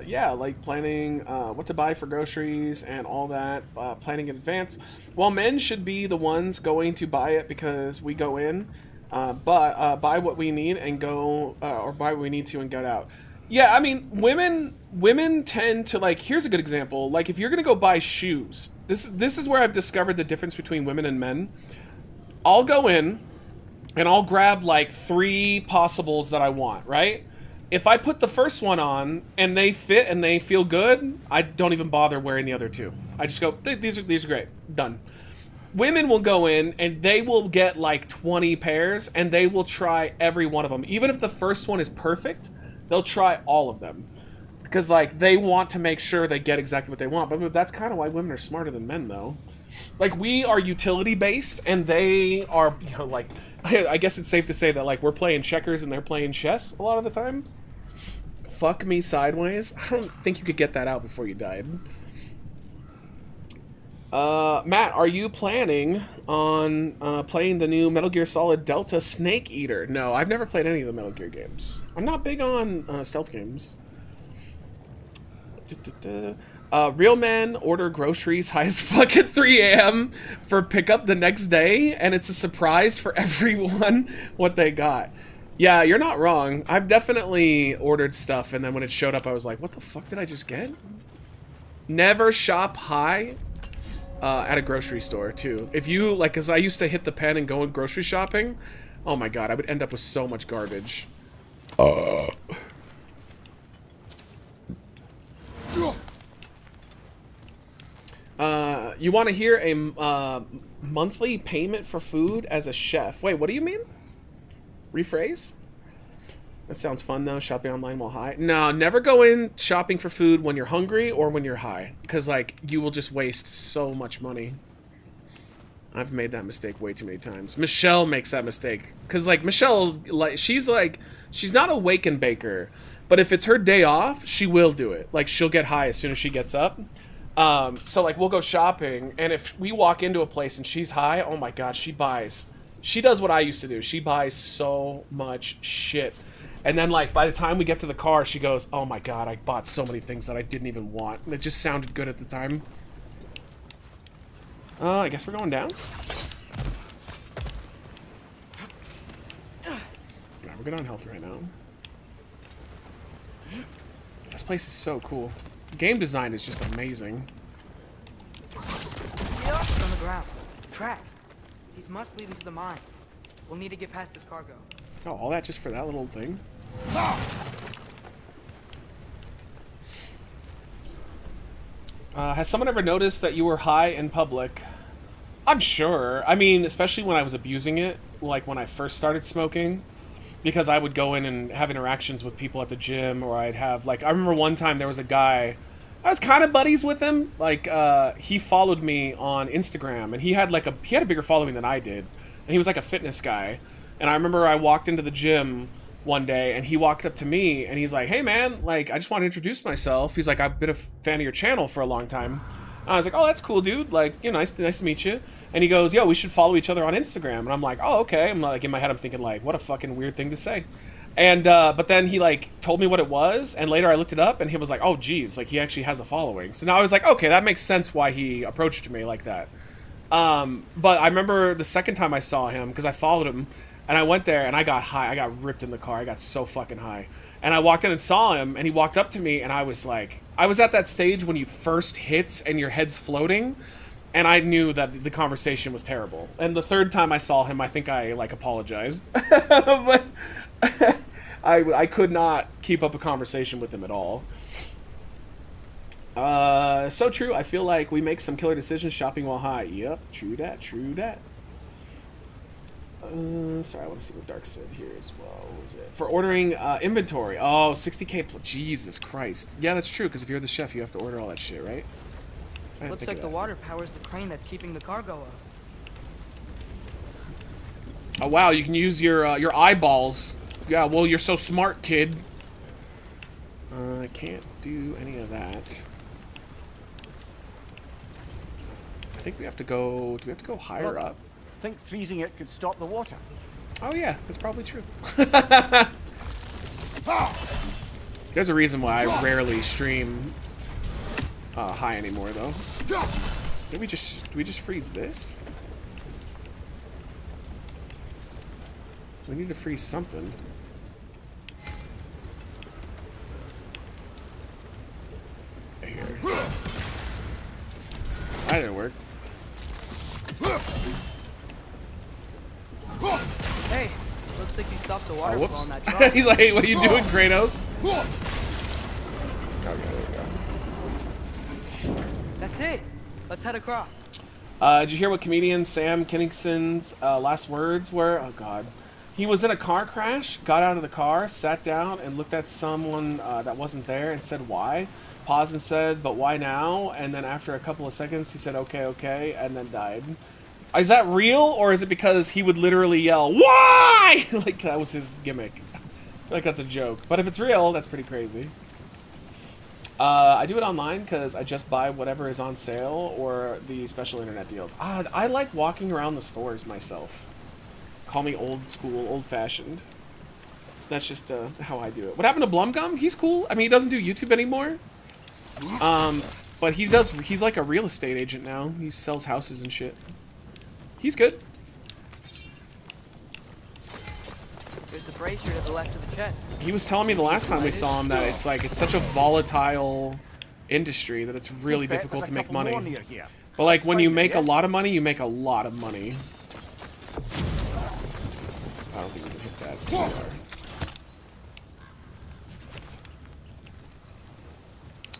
Yeah, like planning what to buy for groceries and all that, planning in advance. Well, men should be the ones going to buy it because we go in, but buy what we need and go, or buy what we need to and get out. Yeah, I mean, women tend to, like, here's a good example. Like, if you're gonna go buy shoes, this is where I've discovered the difference between women and men. I'll go in and I'll grab like 3 possibles that I want, right? If I put the first one on and they fit and they feel good, I don't even bother wearing the other 2. I just go, these are great, done. Women will go in and they will get like 20 pairs and they will try every one of them. Even if the first one is perfect, they'll try all of them. Because, like, they want to make sure they get exactly what they want. But that's kind of why women are smarter than men, though. Like, we are utility-based, and they are, you know, like... I guess it's safe to say that, like, we're playing checkers and they're playing chess a lot of the times. Fuck me sideways. I don't think you could get that out before you died. Matt, are you planning on playing the new Metal Gear Solid Delta Snake Eater? No, I've never played any of the Metal Gear games. I'm not big on stealth games. Real men order groceries high as fuck at 3 a.m. for pickup the next day, and it's a surprise for everyone what they got. Yeah, you're not wrong. I've definitely ordered stuff, and then when it showed up, I was like, what the fuck did I just get? Never shop high at a grocery store, too. If you, like, because I used to hit the pen and go grocery shopping, oh my god, I would end up with so much garbage. You want to hear a monthly payment for food as a chef? Wait, what do you mean? Rephrase? That sounds fun, though. Shopping online while high. No, never go in shopping for food when you're hungry or when you're high. Because, like, you will just waste so much money. I've made that mistake way too many times. Michelle makes that mistake. Because, like, Michelle, like, she's not a wake and baker. But if it's her day off, she will do it. Like, she'll get high as soon as she gets up. So, like, we'll go shopping. And if we walk into a place and she's high, oh my god, she does what I used to do. She buys so much shit. And then, like, by the time we get to the car, she goes, oh my god, I bought so many things that I didn't even want. And it just sounded good at the time. I guess we're going down. Yeah, we're good on health right now. This place is so cool. Game design is just amazing. On the ground. Tracks. These must lead into the mine. We'll need to get past this cargo. Oh, all that just for that little thing? Has someone ever noticed that you were high in public? I'm sure. I mean, especially when I was abusing it, like when I first started smoking. Because I would go in and have interactions with people at the gym, or I'd have, like, I remember one time there was a guy, I was kind of buddies with him. Like, he followed me on Instagram, and he had a bigger following than I did. And he was like a fitness guy. And I remember I walked into the gym one day, and he walked up to me, and he's like, hey man, like, I just want to introduce myself. He's like, I've been a fan of your channel for a long time. And I was like, oh, that's cool, dude. Like, you know, nice to meet you. And he goes, yo, we should follow each other on Instagram. And I'm like, oh, okay. I'm like, in my head, I'm thinking, like, what a fucking weird thing to say. And, but then he, like, told me what it was. And later I looked it up, and he was like, oh, geez, like, he actually has a following. So now I was like, okay, that makes sense why he approached me like that. But I remember the second time I saw him, because I followed him, and I went there, and I got high. I got ripped in the car. I got so fucking high. And I walked in and saw him, and he walked up to me, and I was like, I was at that stage when you first hits and your head's floating, and I knew that the conversation was terrible. And the third time I saw him, I think I, like, apologized. But I could not keep up a conversation with him at all. So true. I feel like we make some killer decisions shopping while high. Yep, true that, true that. Sorry, I want to see what Dark said here as well. What was it? For ordering inventory. Oh, 60k. Jesus Christ. Yeah, that's true, because if you're the chef, you have to order all that shit, right? didn't Looks think like of the that. water powers the crane that's keeping the cargo up. Oh wow, you can use your eyeballs. Yeah, well, you're so smart, kid. I can't do any of that. I think we have to go. Do we have to go higher Well, up? Think freezing it could stop the water. Oh yeah, that's probably true. There's a reason why I rarely stream high anymore, though. Did we just freeze this? We need to freeze something. Here. That didn't work. Hey, looks like you stopped the Oh, water flow whoops. on that truck. He's like, hey, what are you doing, Kratos? Okay, there we go. That's it. Let's head across. Did you hear what comedian Sam Kinnickson's last words were? Oh, God. He was in a car crash, got out of the car, sat down, and looked at someone that wasn't there and said, why? Paused and said, but why now? And then after a couple of seconds, he said, okay, okay, and then died. Is that real, or is it because he would literally yell, why? Like, that was his gimmick. I feel like that's a joke. But if it's real, that's pretty crazy. I do it online because I just buy whatever is on sale or the special internet deals. I like walking around the stores myself. Call me old school, old fashioned. That's just how I do it. What happened to Blumgum? He's cool. I mean, he doesn't do YouTube anymore. But he does. He's like a real estate agent now. He sells houses and shit. He's good. There's a brazier to the left of the chest. He was telling me the last time we saw him that it's such a volatile industry that it's really difficult to make money. But like when you make a lot of money, you make a lot of money. I don't think we can hit that. It's too hard.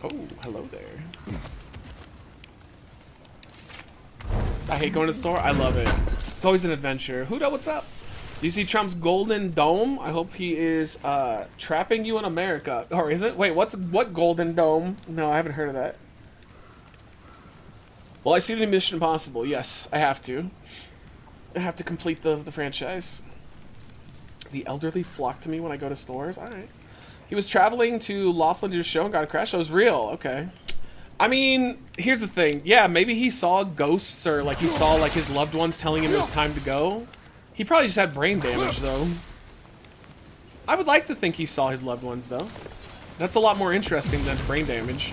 Oh, hello there. I hate going to the store. I love it. It's always an adventure. Huda, what's up? Do you see Trump's golden dome? I hope he is trapping you in America. Or is it? Wait, what golden dome? No, I haven't heard of that. Well, I see the new Mission Impossible. Yes, I have to. I have to complete the franchise. The elderly flock to me when I go to stores. All right. He was traveling to Laughlin to do a show and got a crash. That was real. Okay. I mean, here's the thing. Yeah, maybe he saw ghosts or like he saw like his loved ones telling him it was time to go. He probably just had brain damage though. I would like to think he saw his loved ones though. That's a lot more interesting than brain damage.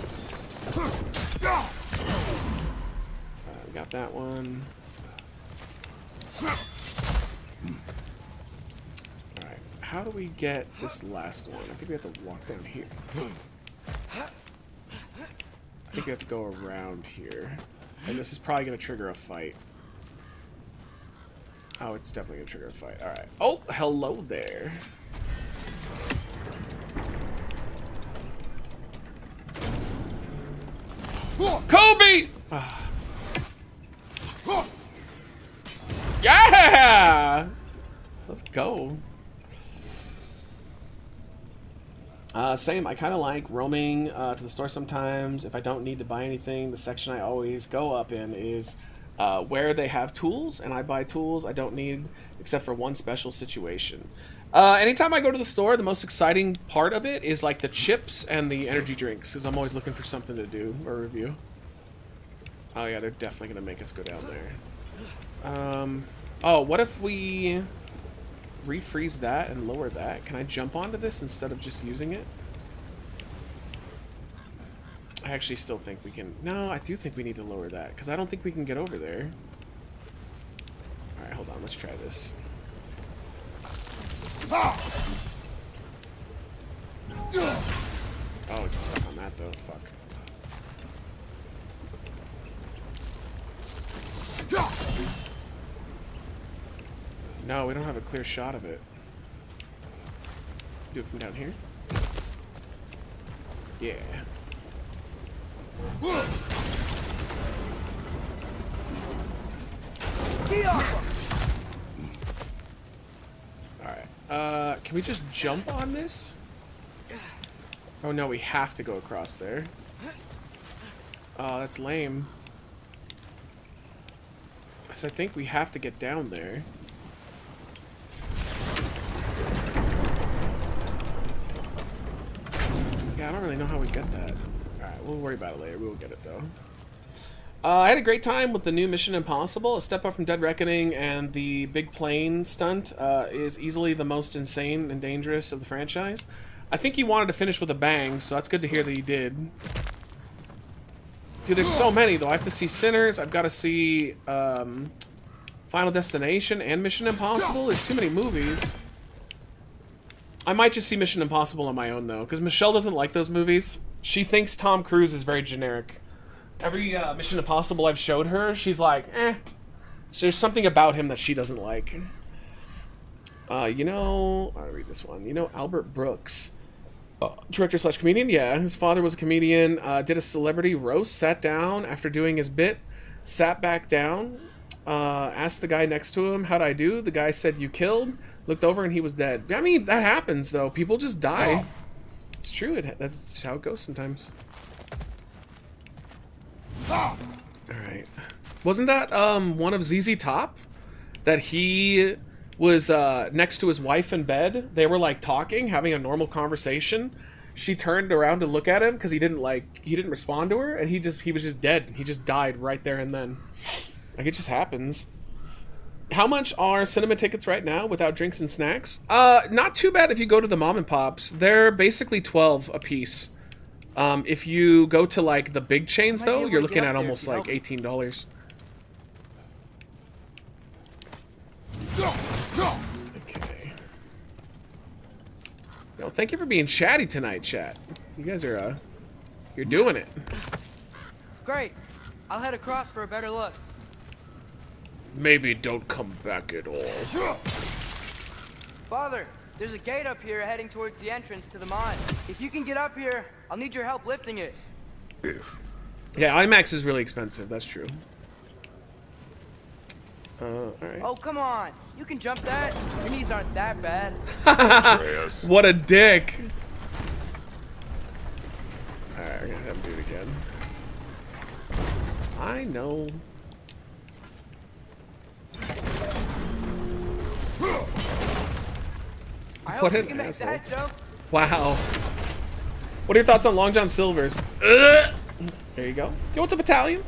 We got that one. Alright, how do we get this last one? I think we have to walk down here. I think we have to go around here. And this is probably going to trigger a fight. Oh, it's definitely going to trigger a fight. Alright. Oh, hello there. Kobe! Yeah! Let's go. Same. I kind of like roaming to the store sometimes. If I don't need to buy anything, the section I always go up in is where they have tools, and I buy tools I don't need except for one special situation. Anytime I go to the store, the most exciting part of it is like the chips and the energy drinks, because I'm always looking for something to do or review. Oh yeah, they're definitely going to make us go down there. Oh, what if we refreeze that and lower that? Can I jump onto this instead of just using it? I actually still think we can... No, I do think we need to lower that, because I don't think we can get over there. Alright, hold on. Let's try this. Oh, it's stuck on that, though. Fuck. No, we don't have a clear shot of it. Do it from down here? Yeah. Alright. Can we just jump on this? Oh no, we have to go across there. Oh, that's lame. So I think we have to get down there. Yeah, I don't really know how we get that. Alright, we'll worry about it later. We will get it, though. I had a great time with the new Mission Impossible. A step up from Dead Reckoning, and the big plane stunt is easily the most insane and dangerous of the franchise. I think he wanted to finish with a bang, so that's good to hear that he did. Dude, there's so many, though. I have to see Sinners. I've got to see Final Destination and Mission Impossible. There's too many movies. I might just see Mission Impossible on my own, though, because Michelle doesn't like those movies. She thinks Tom Cruise is very generic. Every Mission Impossible I've showed her, she's like, eh. So there's something about him that she doesn't like. You know... I'll read this one. You know Albert Brooks. Director / comedian? Yeah, his father was a comedian. Did a celebrity roast, sat down after doing his bit, sat back down, asked the guy next to him, how'd I do? The guy said, you killed. Looked over and he was dead. I mean, that happens, though. People just die. It's true. That's how it goes sometimes. Alright. Wasn't that one of ZZ Top? That he was next to his wife in bed. They were like talking, having a normal conversation. She turned around to look at him because he didn't respond to her, and he was just dead. He just died right there and then. Like, it just happens. How much are cinema tickets right now without drinks and snacks? Not too bad if you go to the mom and pops. They're basically 12 a piece. If you go to like the big chains though, you're looking at almost like $18. Okay. No, thank you for being chatty tonight, chat. You guys are you're doing it. Great. I'll head across for a better look. Maybe don't come back at all. Father, there's a gate up here heading towards the entrance to the mine. If you can get up here, I'll need your help lifting it. Yeah, IMAX is really expensive, that's true. Alright. Oh, come on. You can jump that. Your knees aren't that bad. What a dick. Alright, we're gonna have him do it again. I know. What an asshole. Wow. What are your thoughts on Long John Silver's? There you go. Yo, what's up, Italian?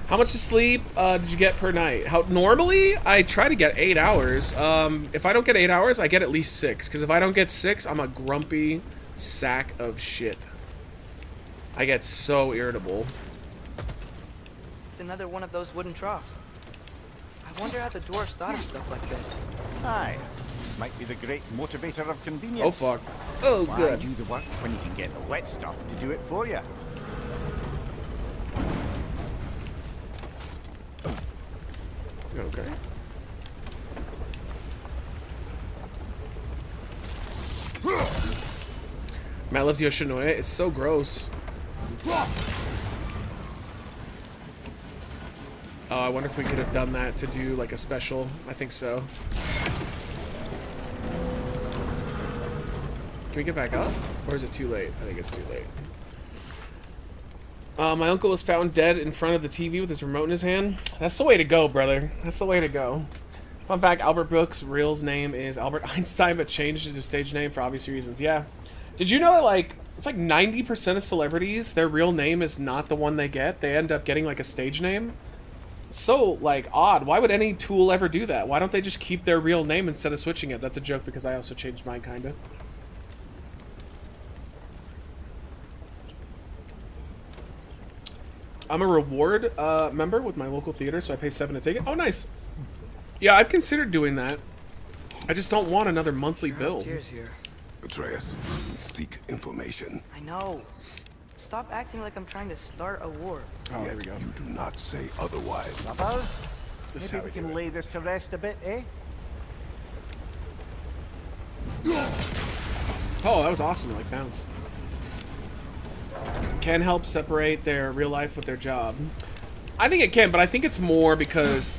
How much sleep did you get per night? Normally, I try to get 8 hours. If I don't get 8 hours, I get at least 6. Because if I don't get 6, I'm a grumpy sack of shit. I get so irritable. It's another one of those wooden troughs. I wonder how the dwarves thought of stuff like this. Aye. Might be the great motivator of convenience. Oh, fuck. Oh, Why good. do the work when you can get the wet stuff to do it for you? Okay. Matt loves Yoshinoya. It's so gross. Oh, I wonder if we could have done that to do like a special. I think so. Can we get back up? Or is it too late? I think it's too late. My uncle was found dead in front of the TV with his remote in his hand. That's the way to go, brother. That's the way to go. Fun fact, Albert Brooks' real name is Albert Einstein, but changed his stage name for obvious reasons. Yeah. Did you know that, like, it's like 90% of celebrities, their real name is not the one they get? They end up getting, like, a stage name? It's so, like, odd. Why would any tool ever do that? Why don't they just keep their real name instead of switching it? That's a joke because I also changed mine, kinda. I'm a reward member with my local theater, so I pay $7 a ticket. Oh, nice. Yeah, I've considered doing that. I just don't want another monthly bill. Cheers here. Atreus, we seek information. I know. Stop acting like I'm trying to start a war. Oh, there we go. You do not say otherwise. Brothers, This is maybe how we we do can it. lay this to rest a bit, eh? Oh, that was awesome. It, like, bounced. Can help separate their real life with their job. I think it can, but I think it's more because,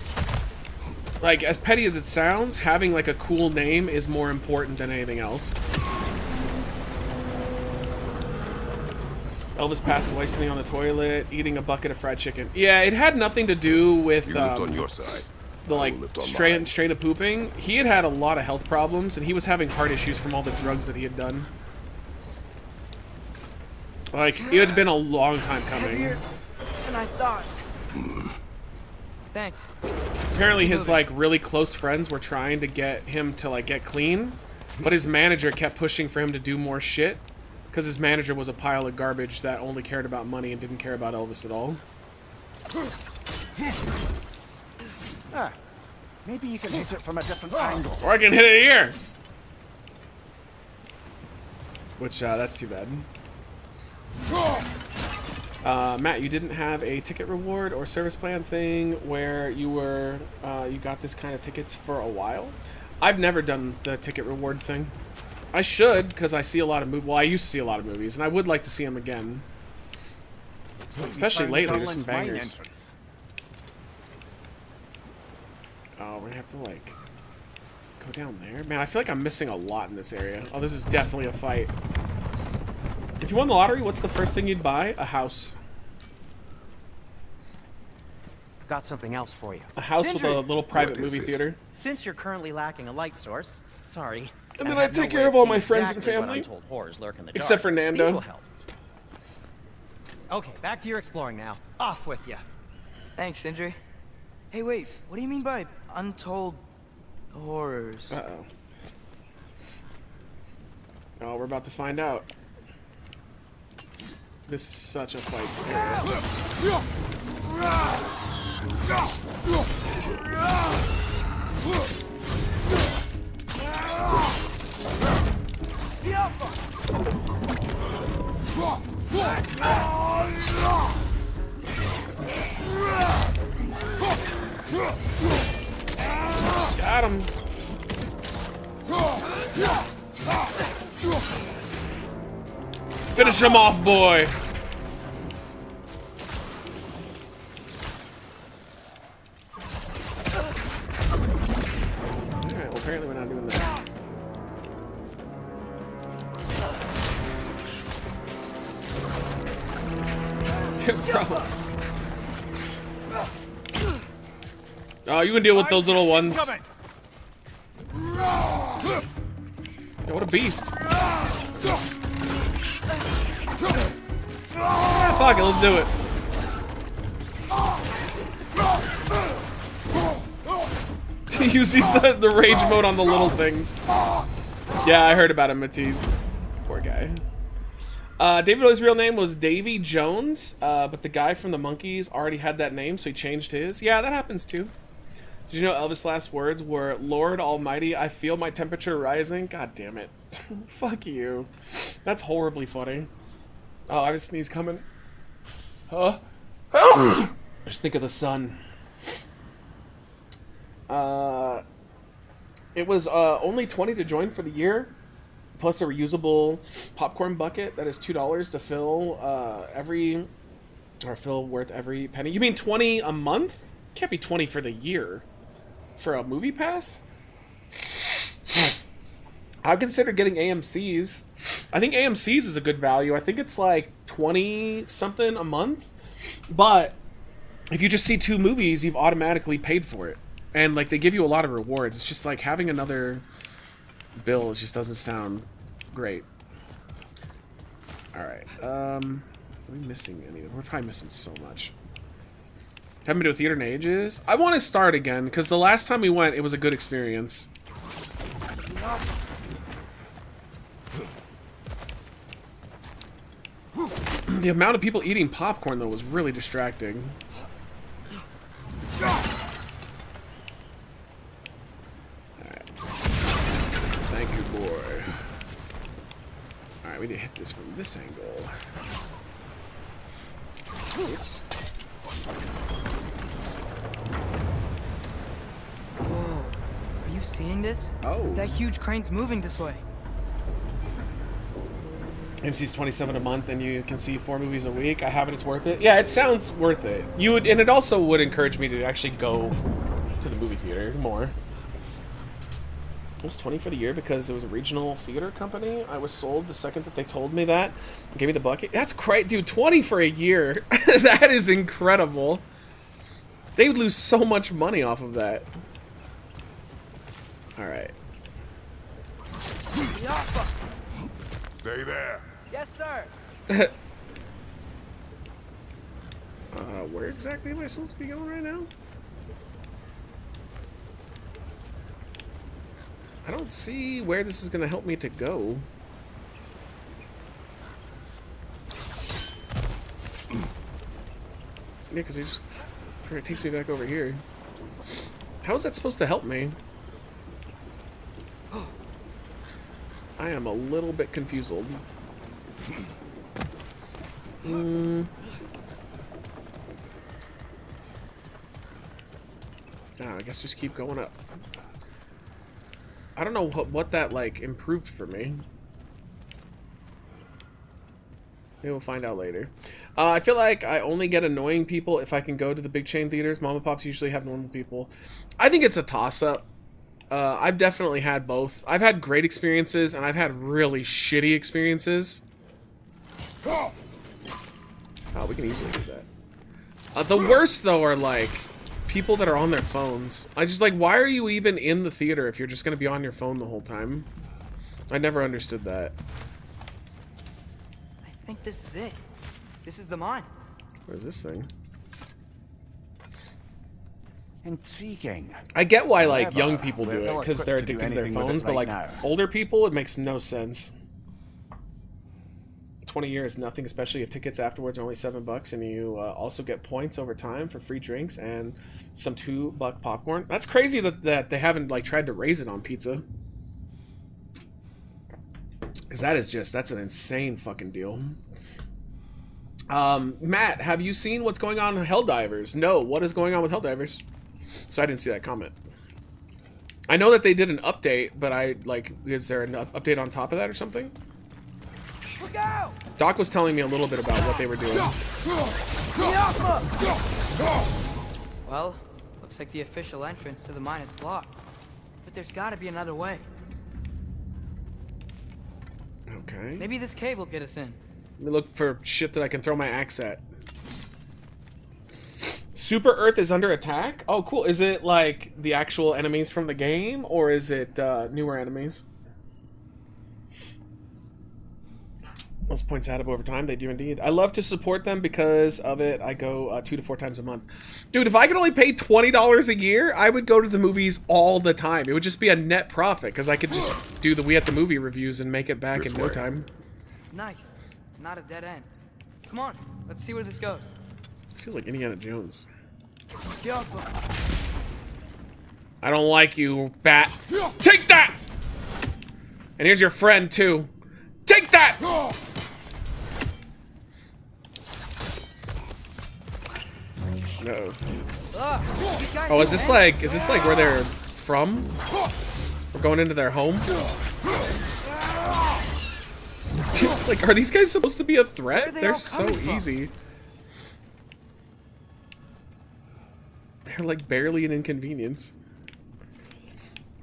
like, as petty as it sounds, having, like, a cool name is more important than anything else. Elvis passed away sitting on the toilet, eating a bucket of fried chicken. Yeah, it had nothing to do with You lift on your side. the like strain of pooping. He had a lot of health problems, and he was having heart issues from all the drugs that he had done. Like, it had been a long time coming. Heavier than I thought. Thanks. Apparently his like really close friends were trying to get him to like get clean, but his manager kept pushing for him to do more shit because his manager was a pile of garbage that only cared about money and didn't care about Elvis at all. Ah, maybe you can hit it from a different angle. Or I can hit it here! Which, that's too bad. Matt, you didn't have a ticket reward or service plan thing where you were, you got this kind of tickets for a while? I've never done the ticket reward thing. I should, because I see a lot of movies. Well, I used to see a lot of movies, and I would like to see them again. Especially lately, there's some bangers. Oh, we're gonna have to, like, go down there? Man, I feel like I'm missing a lot in this area. Oh, this is definitely a fight. If you won the lottery, what's the first thing you'd buy? A house. Got something else for you. A house with a little private movie theater. Since you're currently lacking a light source, sorry. And then I'd take care of all my friends and family. Except for Nando. These will help. Okay, back to your exploring now. Off with you. Thanks, Sindri. Hey, wait. What do you mean by untold horrors? Uh-oh. Oh, we're about to find out. This is such a fight. Got him. Finish him off, boy. Alright, well, apparently we're not doing that. Bro. Oh, you can deal with those little ones. Yeah, what a beast. Yeah, fuck it, let's do it. You see the rage mode on the little things. Yeah, I heard about him, Matisse. Poor guy. David Boy's real name was Davy Jones, but the guy from the Monkees already had that name, so he changed his. Yeah, that happens too. Did you know Elvis' last words were, "Lord Almighty, I feel my temperature rising"? God damn it. Fuck you. That's horribly funny. Oh, I have a sneeze coming. Huh? Just think of the sun. It was only $20 to join for the year, plus a reusable popcorn bucket that is $2 to fill fill worth every penny. You mean 20 a month? Can't be 20 for the year. For a movie pass? I've considered getting AMC's. I think AMC's is a good value. I think it's like 20 something a month. But if you just see 2 movies, you've automatically paid for it. And like they give you a lot of rewards. It's just like having another bill just doesn't sound great. Alright. Are we missing any? We're probably missing so much. Haven't been to a theater in ages. I want to start again, because the last time we went, it was a good experience. The amount of people eating popcorn, though, was really distracting. Alright. Thank you, boy. Alright, we need to hit this from this angle. Oops. Whoa. Are you seeing this? Oh. That huge crane's moving this way. AMC's $27 a month, and you can see 4 movies a week. I have it; it's worth it. Yeah, it sounds worth it. You would, and it also would encourage me to actually go to the movie theater more. It was 20 for the year because it was a regional theater company. I was sold the second that they told me that. They gave me the bucket. That's great, dude. 20 for a year. That is incredible. They would lose so much money off of that. All right. Stay there. Yes, sir. Where exactly am I supposed to be going right now? I don't see where this is going to help me to go. Yeah, because it takes me back over here. How is that supposed to help me? I am a little bit confused. I guess just keep going up. I don't know what that, like, improved for me. Maybe we'll find out later. I feel like I only get annoying people if I can go to the big chain theaters. Mom and pops usually have normal people. I think it's a toss-up. I've definitely had both. I've had great experiences, and I've had really shitty experiences. Oh, we can easily do that. The worst, though, are, like, people that are on their phones. I just, like, why are you even in the theater if you're just going to be on your phone the whole time? I never understood that. I think this is it. This is the mine. What is this thing? Intriguing. I get why, like, However, young people do we're it, well because they're equipped to do addicted to their anything with phones, it but, right like, now. older people, it makes no sense. 20 years, nothing, especially if tickets afterwards are only $7, and you also get points over time for free drinks and some $2 popcorn. That's crazy that they haven't, like, tried to raise it on pizza. Because that is just, that's an insane fucking deal. Matt, have you seen what's going on with Helldivers? No, what is going on with Helldivers? So I didn't see that comment. I know that they did an update, but is there an update on top of that or something? Look out! Doc was telling me a little bit about what they were doing. Well, looks like the official entrance to the mine is blocked. But there's gotta be another way. Okay. Maybe this cave will get us in. Let me look for shit that I can throw my axe at. Super Earth is under attack? Oh, cool. Is it, like, the actual enemies from the game, or is it newer enemies? Most points add up over time. They do indeed. I love to support them because of it. I go 2 to 4 times a month. Dude, if I could only pay $20 a year, I would go to the movies all the time. It would just be a net profit because I could just do the We at the Movie reviews and make it back in no time. Nice. Not a dead end. Come on, let's see where this goes. This feels like Indiana Jones. Careful. I don't like you, bat. Take that! And here's your friend, too. Take that! No. Oh, is this like where they're from? We're going into their home? Like, are these guys supposed to be a threat? They're so easy. They're like barely an inconvenience.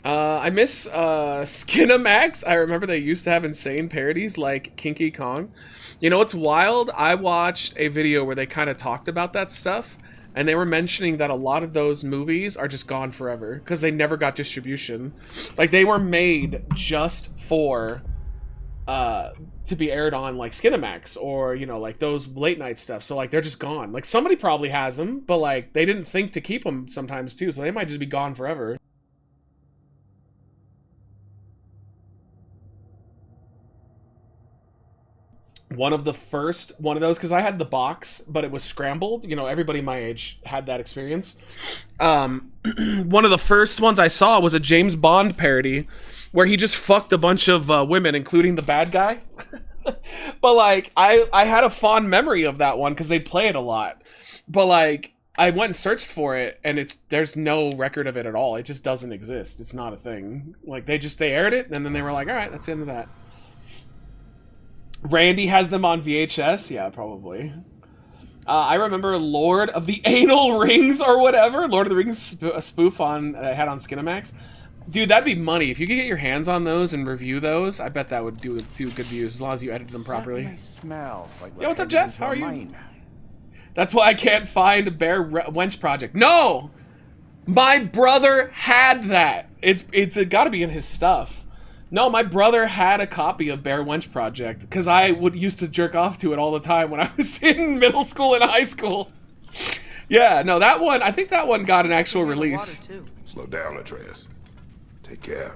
I miss Skinamax. I remember they used to have insane parodies like Kinky Kong. You know what's wild? I watched a video where they kind of talked about that stuff, and they were mentioning that a lot of those movies are just gone forever because they never got distribution. Like, they were made just for to be aired on like Skinamax or, you know, like those late night stuff. So like they're just gone. Like somebody probably has them, but like they didn't think to keep them sometimes too, so they might just be gone forever. One of the first one of those, because I had the box, but it was scrambled. You know, everybody my age had that experience. One of the first ones I saw was a James Bond parody where he just fucked a bunch of women, including the bad guy. But like, I had a fond memory of that one because they'd play it a lot. But like, I went and searched for it, and there's no record of it at all. It just doesn't exist. It's not a thing. Like they aired it, and then they were like, all right, that's the end of that. Randy has them on VHS? Yeah, probably. I remember Lord of the Anal Rings or whatever. Lord of the Rings spoof on I had on Skinamax. Dude, that'd be money. If you could get your hands on those and review those, I bet that would do good views as long as you edited them properly. Certainly smells like Yo, what's up, Jeff? How are you? mine. That's why I can't find Bear Wench Project. No! My brother had that. It's got to be in his stuff. No, my brother had a copy of Bear Wench Project because I used to jerk off to it all the time when I was in middle school and high school. Yeah, no, that one, I think that one got an actual release. Slow down, Atreus. Take care.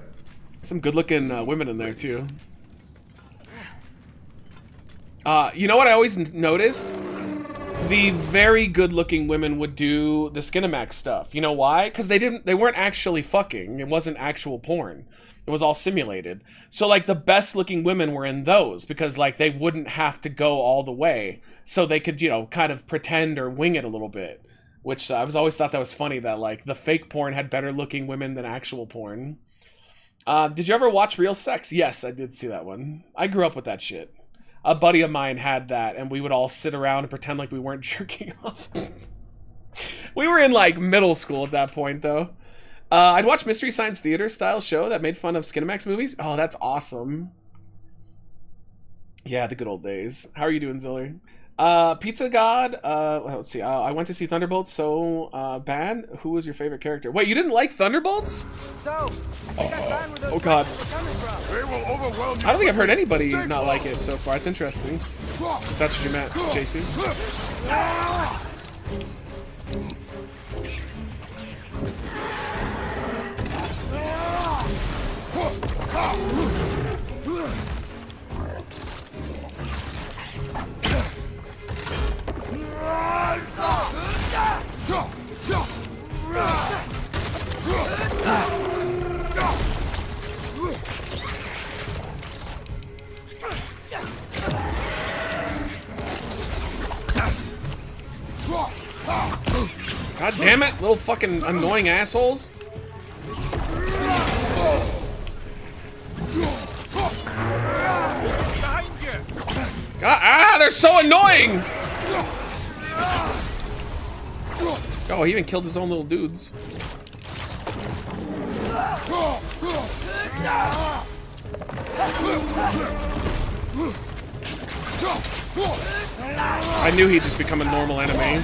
Some good-looking women in there, too. You know what I always noticed? The very good-looking women would do the Skinamax stuff. You know why? Because they weren't actually fucking. It wasn't actual porn. It was all simulated. So, like, the best-looking women were in those because, like, they wouldn't have to go all the way. So they could, you know, kind of pretend or wing it a little bit. Which I always thought that was funny that, like, the fake porn had better-looking women than actual porn. Did you ever watch Real Sex? Yes, I did see that one. I grew up with that shit. A buddy of mine had that, and we would all sit around and pretend like we weren't jerking off. We were in, like, middle school at that point, though. I'd watch Mystery Science Theater style show that made fun of Skinamax movies. Oh, that's awesome. Yeah, the good old days. How are you doing, Ziller? Pizza God, let's see, I went to see Thunderbolts so bad. Who was your favorite character? Wait, you didn't like Thunderbolts? So, Oh god. I don't think I've heard anybody not like it so far. It's interesting. If that's what you meant, JC. God damn it, little fucking annoying assholes. God, they're so annoying! Oh, he even killed his own little dudes. I knew he'd just become a normal enemy.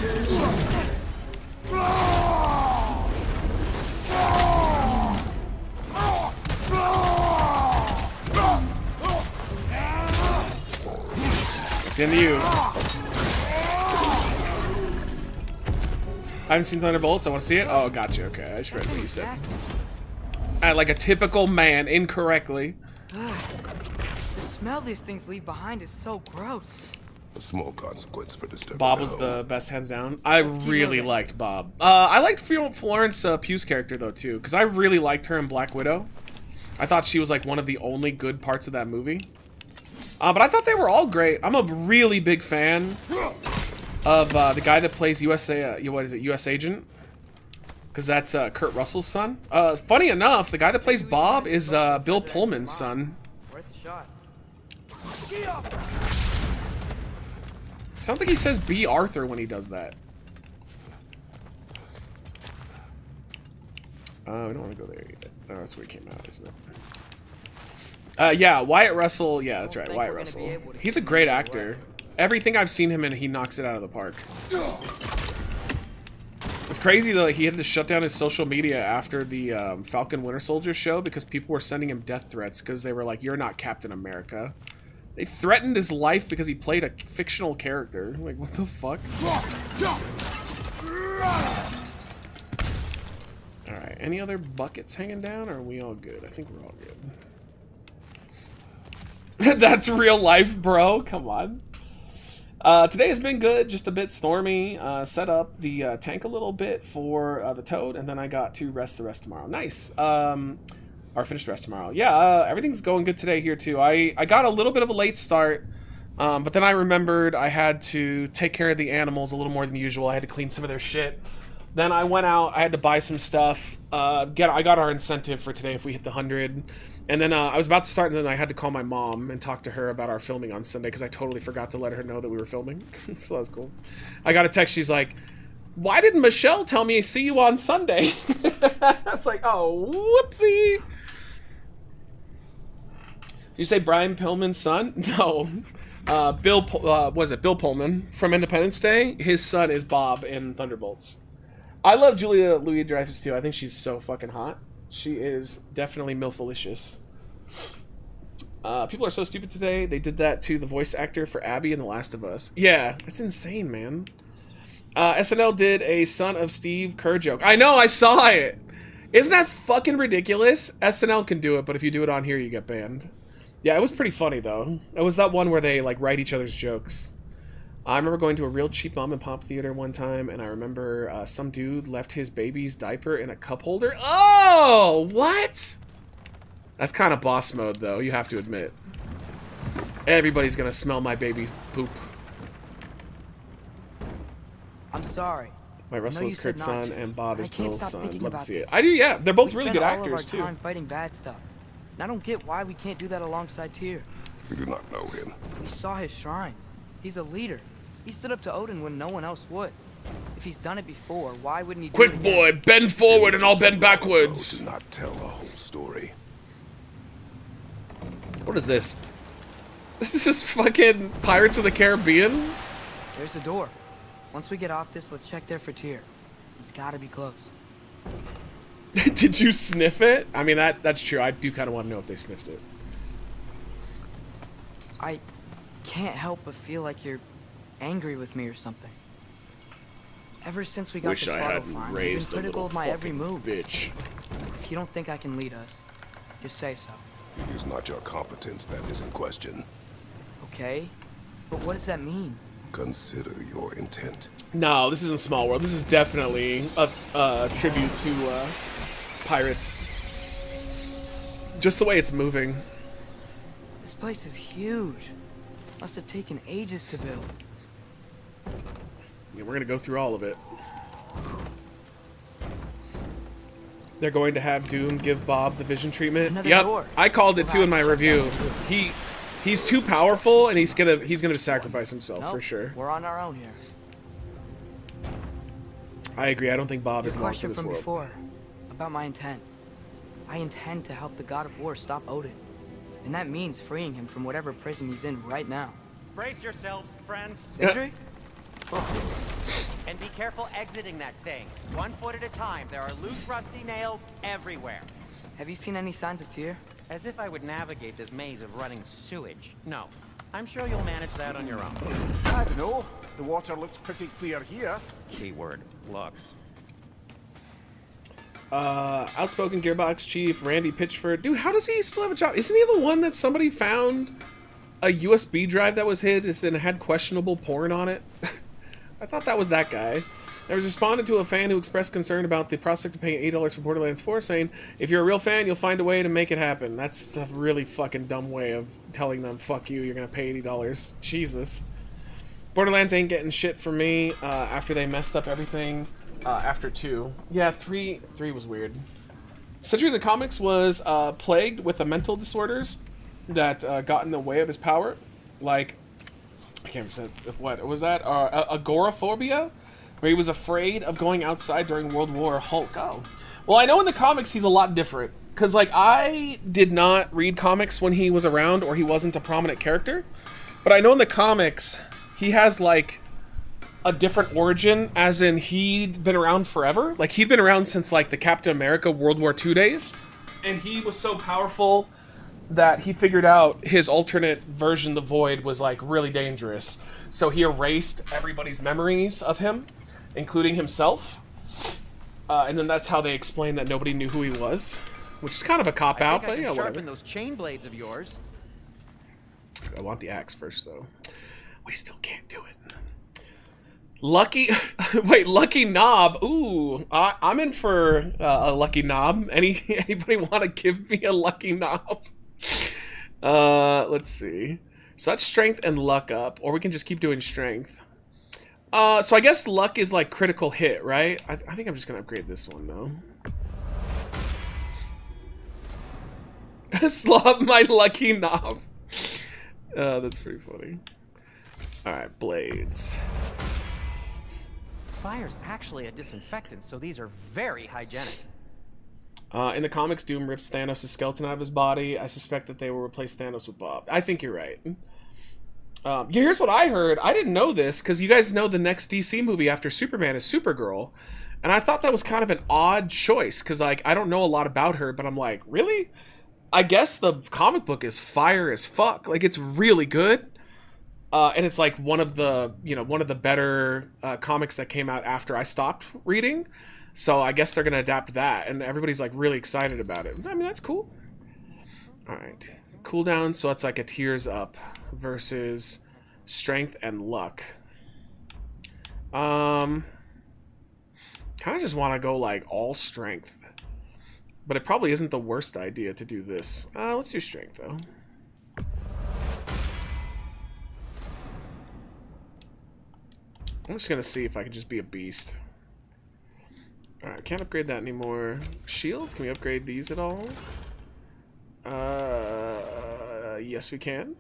It's into you. I haven't seen Thunderbolts. I want to see it. Oh, gotcha. Okay, I just read what you said. Like a typical man, incorrectly. The smell these things leave behind is so gross. A small consequence for disturbing Bob was the best, hands down. I really liked Bob. I liked Florence Pugh's character, though, too, because I really liked her in Black Widow. I thought she was, like, one of the only good parts of that movie. But I thought they were all great. I'm a really big fan of the guy that plays US Agent. Because that's Kurt Russell's son. Funny enough, the guy that plays Bob is Bill Pullman's son. Worth a shot. Sounds like he says B. Arthur when he does that. We don't want to go there yet. Oh, that's where he came out, isn't it? Yeah, Wyatt Russell. Yeah, that's right, Wyatt Russell. He's a great actor. Everything I've seen him in, he knocks it out of the park. It's crazy though, he had to shut down his social media after the Falcon Winter Soldier show because people were sending him death threats because they were like, "You're not Captain America." They threatened his life because he played a fictional character. Like, what the fuck? Alright, any other buckets hanging down, or are we all good? I think we're all good. That's real life, bro. Come on. Today has been good, just a bit stormy. Set up the tank a little bit for the Toad, and then I got to rest the rest tomorrow. Nice. Or finish the rest tomorrow. Yeah, everything's going good today here too. I got a little bit of a late start, but then I remembered I had to take care of the animals a little more than usual. I had to clean some of their shit. Then I went out, I had to buy some stuff. I got our incentive for today if we hit the 100. And then I was about to start, and then I had to call my mom and talk to her about our filming on Sunday because I totally forgot to let her know that we were filming. So that was cool. I got a text, she's like, Why didn't Michelle tell me see you on Sunday? It's like, oh, whoopsie. Did you say Brian Pillman's son? No. Bill Pullman from Independence Day? His son is Bob in Thunderbolts. I love Julia Louis-Dreyfus too. I think she's so fucking hot. She is definitely milfalicious. People are so stupid today. They did that to the voice actor for Abby in The Last of Us. Yeah, it's insane, man. SNL did a Son of Steve Kerr joke. I know, I saw it. Isn't that fucking ridiculous? SNL can do it, but if you do it on here, you get banned. Yeah, it was pretty funny, though. It was that one where they, like, write each other's jokes. I remember going to a real cheap mom and pop theater one time, and I remember some dude left his baby's diaper in a cup holder. Oh, what? That's kind of boss mode, though, you have to admit. Everybody's gonna smell my baby's poop. I'm sorry. My Russell is Kurt's son, and Bob is Bill's son. Love to see it. This. I do, yeah. They're both we really good spend actors, all of our too. time fighting bad stuff. And I don't get why we can't do that alongside Tyr. We do not know him. We saw his shrines. He's a leader. He stood up to Odin when no one else would. If he's done it before, why wouldn't he do it Quick, again? boy, bend forward and I'll bend backwards. Do not tell a whole story. What is this? This is just fucking Pirates of the Caribbean? There's a door. Once we get off this, let's check there for Tyr. It's gotta be close. Did you sniff it? I mean, that's true. I do kind of want to know if they sniffed it. I can't help but feel like you're angry with me or something. Ever since we got Wish to I Svartalfheim, hadn't you've been raised a critical little of my every fucking move. bitch. If you don't think I can lead us, just say so. It is not your competence that is in question. Okay? But what does that mean? Consider your intent. No, this isn't Small World. This is definitely a tribute to Pirates. Just the way it's moving. This place is huge. Must have taken ages to build. Yeah, we're gonna go through all of it. They're going to have Doom give Bob the vision treatment. Another Yep, door. I called it too in my review. He's too powerful, and he's gonna sacrifice himself Nope, for sure. We're on our own here. I agree. I don't think Bob Your is long for question this from world. before about my intent. I intend to help the God of War stop Odin, and that means freeing him from whatever prison he's in right now. Brace yourselves, friends. Sindri? And be careful exiting that thing. 1 foot at a time. There are loose, rusty nails everywhere. Have you seen any signs of Tyr? As if I would navigate this maze of running sewage. No. I'm sure you'll manage that on your own. I don't know. The water looks pretty clear here. Keyword, looks. Outspoken Gearbox Chief Randy Pitchford. Dude, how does he still have a job? Isn't he the one that somebody found a USB drive that was hid and had questionable porn on it? I thought that was that guy. I was responding to a fan who expressed concern about the prospect of paying $8 for Borderlands 4, saying, if you're a real fan, you'll find a way to make it happen. That's a really fucking dumb way of telling them, fuck you, you're gonna pay $80. Jesus. Borderlands ain't getting shit from me after they messed up everything after 2. Yeah, 3 was weird. Sentry the Comics was plagued with the mental disorders that got in the way of his power. Like, I can't remember what was that? Agoraphobia, where he was afraid of going outside during World War Hulk. Oh, well, I know in the comics he's a lot different because, like, I did not read comics when he was around or he wasn't a prominent character, but I know in the comics he has like a different origin, as in he'd been around forever. Like, he'd been around since like the Captain America World War II days, and he was so powerful that he figured out his alternate version, the Void, was like really dangerous. So he erased everybody's memories of him, including himself. And then that's how they explained that nobody knew who he was, which is kind of a cop-out, but yeah, whatever. Those chain blades of yours. I want the axe first, though. We still can't do it. Lucky... Wait, Lucky Knob. Ooh, I'm in for a Lucky Knob. Anybody want to give me a Lucky Knob? Let's see. So that's strength and luck up, or we can just keep doing strength. So I guess luck is like critical hit, right? I think I'm just gonna upgrade this one though. Slob my Lucky Knob. That's pretty funny. All right, blades. Fire's actually a disinfectant, so these are very hygienic. In the comics, Doom rips Thanos' skeleton out of his body. I suspect that they will replace Thanos with Bob. I think you're right. Here's what I heard. I didn't know this, because you guys know the next DC movie after Superman is Supergirl. And I thought that was kind of an odd choice, because, like, I don't know a lot about her, but I'm like, really? I guess the comic book is fire as fuck. Like, it's really good. And it's like one of the better comics that came out after I stopped reading. So I guess they're going to adapt that. And everybody's like really excited about it. I mean, that's cool. All right. Cooldown. So it's like a tears up versus strength and luck. Kind of just want to go like all strength. But it probably isn't the worst idea to do this. Let's do strength though. I'm just going to see if I can just be a beast. Alright, can't upgrade that anymore. Shields, can we upgrade these at all? Yes we can.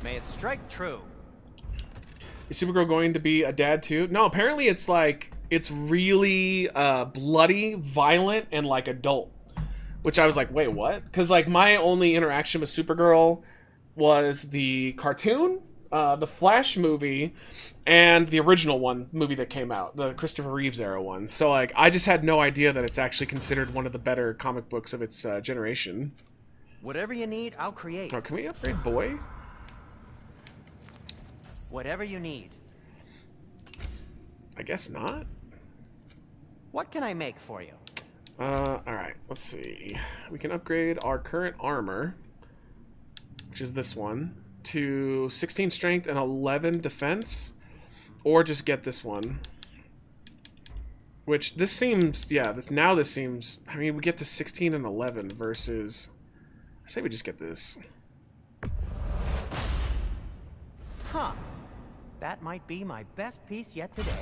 May it strike true. Is Supergirl going to be a dad too? No, apparently it's like, it's really bloody, violent, and like adult. Which I was like, wait, what? Because like my only interaction with Supergirl was the cartoon, the Flash movie, and the original movie that came out, the Christopher Reeves era one. So like, I just had no idea that it's actually considered one of the better comic books of its generation. Whatever you need, I'll create. Oh, can we upgrade Boy? Whatever you need. I guess not. What can I make for you? Alright, let's see. We can upgrade our current armor, which is this one, to 16 strength and 11 defense, or just get this one. Which, this seems, yeah, this seems, I mean, we get to 16 and 11 versus, I say we just get this. Huh. That might be my best piece yet today.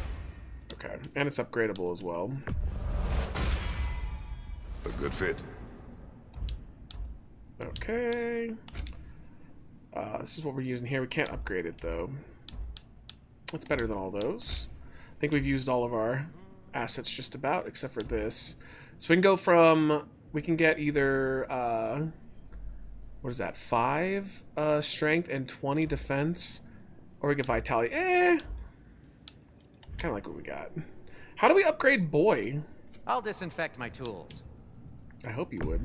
Okay, and it's upgradable as well. A good fit. Okay. This is what we're using here. We can't upgrade it, though. It's better than all those. I think we've used all of our assets just about, except for this. So we can go from... We can get either... what is that? 5 strength and 20 defense. Or we get vitality. Kind of like what we got. How do we upgrade Boy? I'll disinfect my tools. I hope you would.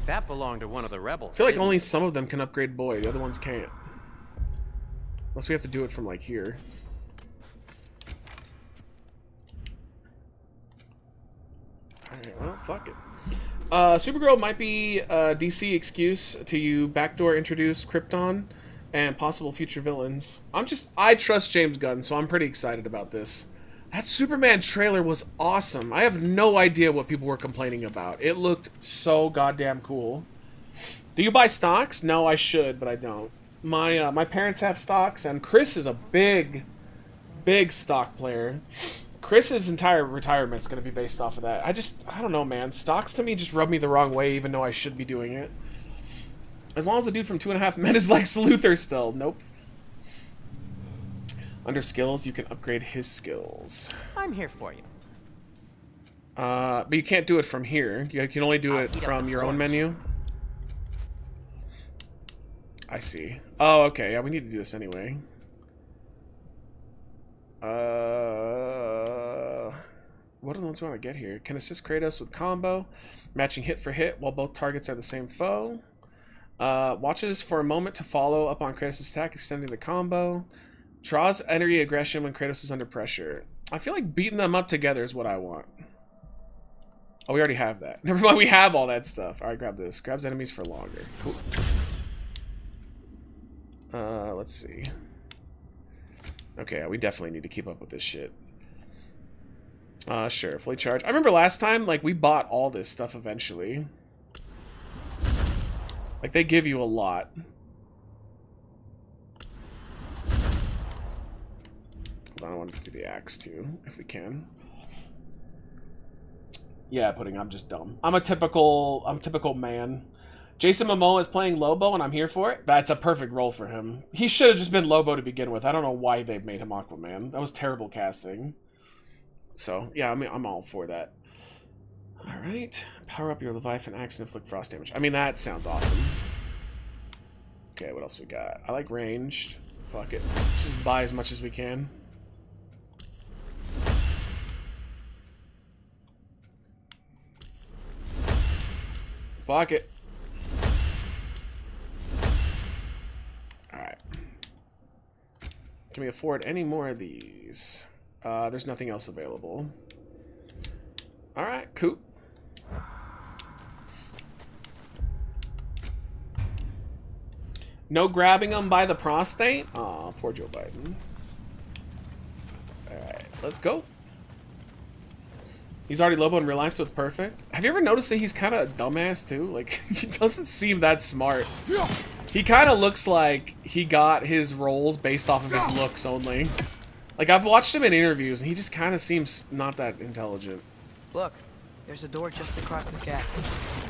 That belonged to one of the rebels. I feel like only some of them can upgrade Boy. The other ones can't. Unless we have to do it from, like, here. Alright, well, fuck it. Supergirl might be a DC excuse to you backdoor introduce Krypton and possible future villains. I trust James Gunn, so I'm pretty excited about this. That Superman trailer was awesome. I have no idea what people were complaining about. It looked so goddamn cool. Do you buy stocks? No, I should, but I don't. My parents have stocks, and Chris is a big stock player. Chris's entire retirement's going to be based off of that. I don't know, man. Stocks to me just rub me the wrong way, even though I should be doing it. As long as the dude from 2.5 Men is like Luthor still. Nope. Under skills, you can upgrade his skills. I'm here for you. But you can't do it from here. You can only do it from your own menu. I see. Oh, okay. Yeah, we need to do this anyway. What are the ones we want to get here? Can assist Kratos with combo, matching hit for hit while both targets are the same foe. Watches for a moment to follow up on Kratos' attack, extending the combo. Draws energy aggression when Kratos is under pressure. I feel like beating them up together is what I want. Oh, we already have that. Never mind, we have all that stuff. Alright, grab this. Grabs enemies for longer. Cool. Let's see. Okay, we definitely need to keep up with this shit. Sure, fully charged. I remember last time, like, we bought all this stuff eventually. Like, they give you a lot. Hold on, I want to do the axe too, if we can. Yeah, Pudding, I'm just dumb. I'm a typical man. Jason Momoa is playing Lobo, and I'm here for it. That's a perfect role for him. He should have just been Lobo to begin with. I don't know why they made him Aquaman. That was terrible casting. So, yeah, I mean, I'm all for that. Alright. Power up your Leviathan axe and inflict frost damage. I mean, that sounds awesome. Okay, what else we got? I like ranged. Fuck it. Let's just buy as much as we can. Fuck it. Alright. Can we afford any more of these? There's nothing else available. Alright, cool. No grabbing him by the prostate? Aw, poor Joe Biden. Alright, let's go. He's already Lobo in real life, so it's perfect. Have you ever noticed that he's kind of a dumbass, too? Like, he doesn't seem that smart. He kind of looks like he got his roles based off of his looks only. Like, I've watched him in interviews, and he just kind of seems not that intelligent. Look, there's a door just across the gap.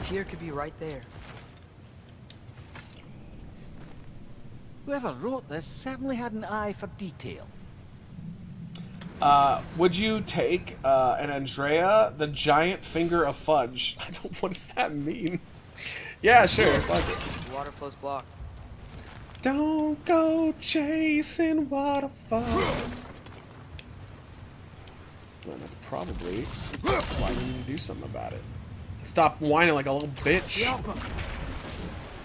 Tyr could be right there. Whoever wrote this certainly had an eye for detail. Would you take an Andrea, the giant finger of fudge? I don't. What does that mean? Yeah, sure. Fuck it. Water flow's blocked. Don't go chasing waterfalls. Well, that's probably why we need to do something about it. Stop whining like a little bitch.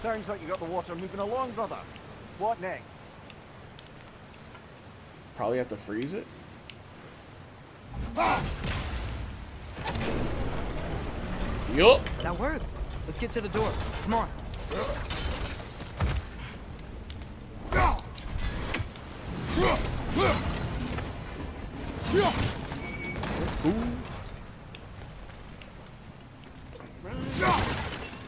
Sounds like you got the water moving along, brother. What next? Probably have to freeze it. Yup. That worked. Let's get to the door. Come on.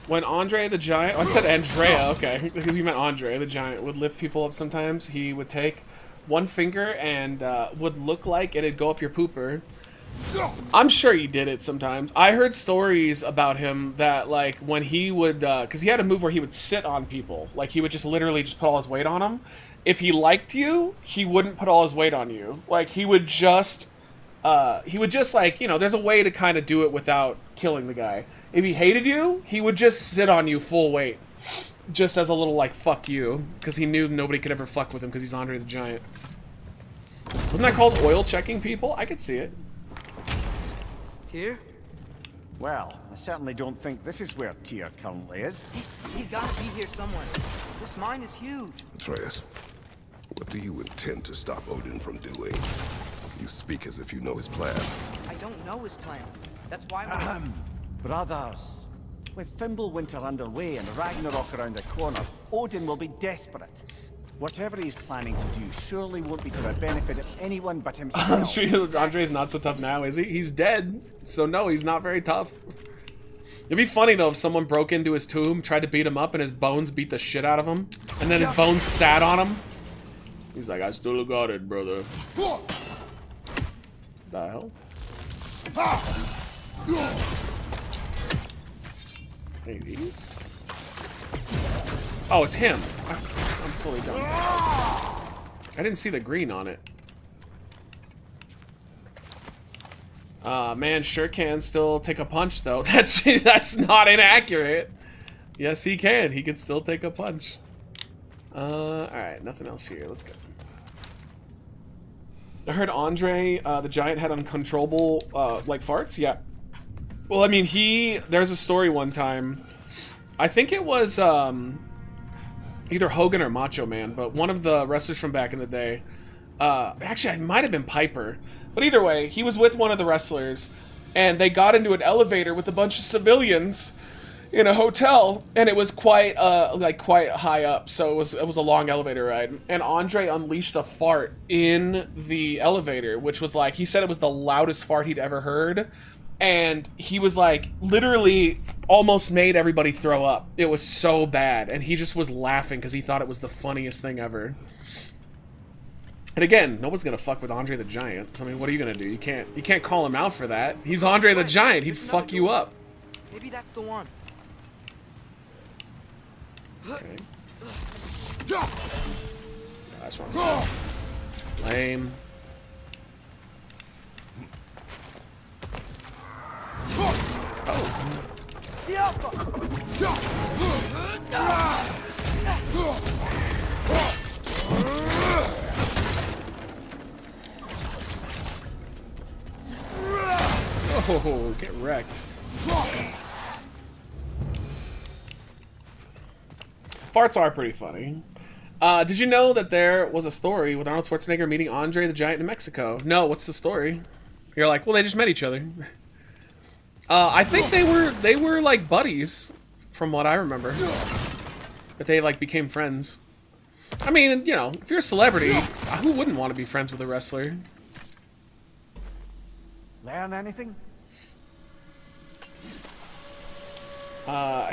When Andre the Giant, I said Andrea, okay, because you meant Andre the Giant, would lift people up sometimes, he would take one finger and would look like it'd go up your pooper. I'm sure he did it sometimes. I heard stories about him that, like, when he would, because he had a move where he would sit on people. Like, he would just literally just put all his weight on them. If he liked you, he wouldn't put all his weight on you. Like, he would just, like, you know, there's a way to kind of do it without killing the guy. If he hated you, he would just sit on you full weight. Just as a little, like, fuck you. Because he knew nobody could ever fuck with him because he's Andre the Giant. Wasn't that called oil checking people? I could see it. Tyr? Well, I certainly don't think this is where Tyr currently is. He's got to be here somewhere. This mine is huge. Atreus, what do you intend to stop Odin from doing? You speak as if you know his plan. I don't know his plan. That's why I'm... Brothers, with Fimbulwinter underway and Ragnarok around the corner, Odin will be desperate. Whatever he's planning to do surely won't be to the benefit of anyone but himself. Andre's not so tough now, is he? He's dead. So no, he's not very tough. It'd be funny though if someone broke into his tomb, tried to beat him up, and his bones beat the shit out of him. And then his bones sat on him. He's like, I still got it, brother. The hell? Ladies. Oh, it's him. I'm totally done. I didn't see the green on it. Man sure can still take a punch, though. That's not inaccurate. Yes, he can. He can still take a punch. Alright, nothing else here. Let's go. I heard Andre, the Giant, had uncontrollable, like, farts? Yeah. Well, I mean, there's a story one time. I think it was, either Hogan or Macho Man, but one of the wrestlers from back in the day. Actually, it might have been Piper. But either way, he was with one of the wrestlers, and they got into an elevator with a bunch of civilians in a hotel, and it was quite high up, so it was a long elevator ride. And Andre unleashed a fart in the elevator, which was like, he said it was the loudest fart he'd ever heard. And he was like, literally almost made everybody throw up. It was so bad. And he just was laughing because he thought it was the funniest thing ever. And again, no one's gonna fuck with Andre the Giant. So, I mean, what are you gonna do? You can't call him out for that. He's Andre the Giant. He'd fuck you up. Maybe that's the one. Okay. I just want to see. Lame. Oh, get wrecked. Farts are pretty funny. Did you know that there was a story with Arnold Schwarzenegger meeting Andre the Giant in Mexico? No, what's the story? You're like, well, they just met each other. I think they were like buddies, from what I remember. But they like became friends. I mean, you know, if you're a celebrity, who wouldn't want to be friends with a wrestler? Learn anything?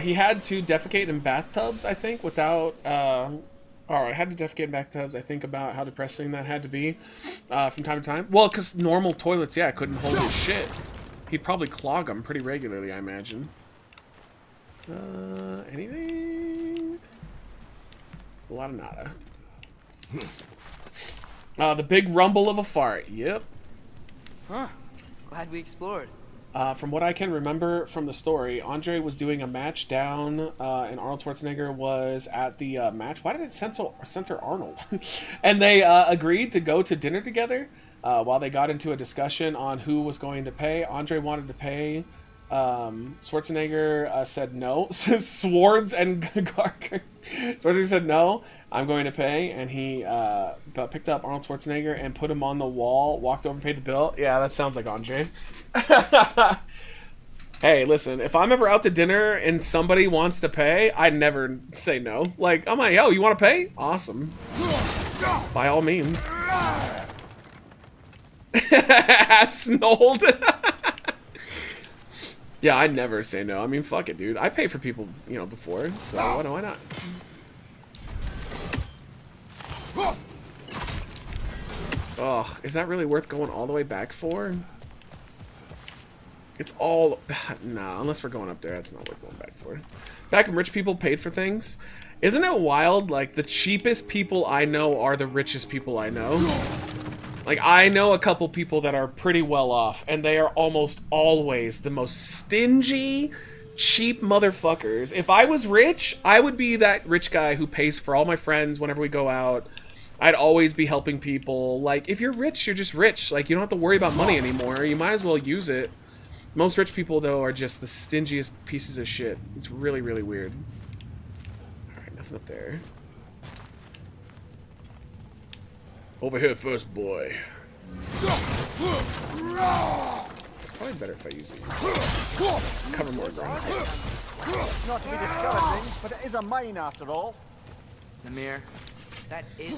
He had to defecate in bathtubs, I think, without... Alright, had to defecate in bathtubs. I think about how depressing that had to be from time to time. Well, because normal toilets, yeah, couldn't hold his shit. He'd probably clog them pretty regularly, I imagine. Anything? A lot of nada. The big rumble of a fart. Yep. Huh. Glad we explored. From what I can remember from the story, Andre was doing a match down, and Arnold Schwarzenegger was at the match. Why did it censor Arnold? And they agreed to go to dinner together while they got into a discussion on who was going to pay. Andre wanted to pay. Schwarzenegger said no. Swords and Garker. Schwarzenegger said no, I'm going to pay. And he picked up Arnold Schwarzenegger and put him on the wall, walked over and paid the bill. Yeah, that sounds like Andre. Hey, listen, if I'm ever out to dinner and somebody wants to pay, I'd never say no. Like, I'm like, yo, you want to pay? Awesome. By all means. Snold. Yeah, I'd never say no. I mean, fuck it, dude. I pay for people, you know, before, so why not? Ugh, is that really worth going all the way back for? It's all... Nah, unless we're going up there, it's not worth going back for. Back when rich people paid for things. Isn't it wild? Like, the cheapest people I know are the richest people I know. Like, I know a couple people that are pretty well off, and they are almost always the most stingy, cheap motherfuckers. If I was rich, I would be that rich guy who pays for all my friends whenever we go out. I'd always be helping people. Like, if you're rich, you're just rich. Like, you don't have to worry about money anymore. You might as well use it. Most rich people, though, are just the stingiest pieces of shit. It's really, really weird. Alright, nothing up there. Over here first, boy. It's probably better if I use these. Cover more ground. Not to be discouraging, but it is a mine after all. Namir, that is...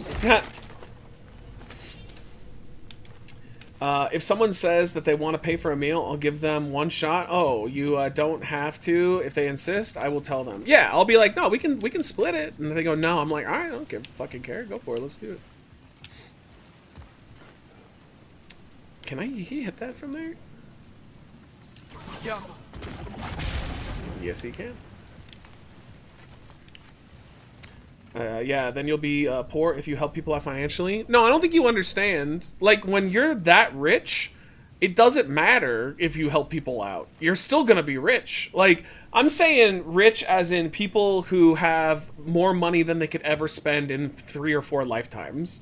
If someone says that they want to pay for a meal, I'll give them one shot. Oh, you don't have to. If they insist, I will tell them. Yeah, I'll be like, no, we can split it. And they go, no. I'm like, all right, I don't fucking care. Go for it. Let's do it. Can he hit that from there? Yeah. Yes, he can. Yeah, then you'll be poor if you help people out financially. No, I don't think you understand. Like, when you're that rich, it doesn't matter if you help people out. You're still gonna be rich. Like, I'm saying rich as in people who have more money than they could ever spend in 3 or 4 lifetimes.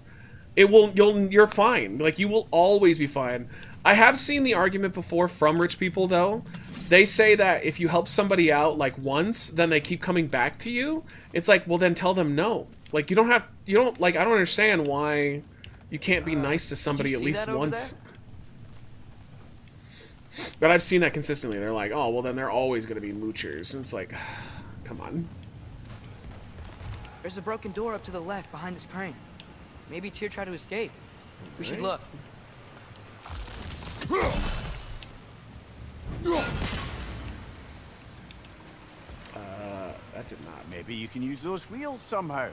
You're fine. Like, you will always be fine. I have seen the argument before from rich people, though. They say that if you help somebody out, like, once, then they keep coming back to you. It's like, well, then tell them no. Like, I don't understand why you can't be nice to somebody at least once. But I've seen that consistently. They're like, oh, well, then they're always going to be moochers. And it's like, come on. There's a broken door up to the left behind this crane. Maybe Tyr tried to escape. We should look. That did not. Maybe you can use those wheels somehow.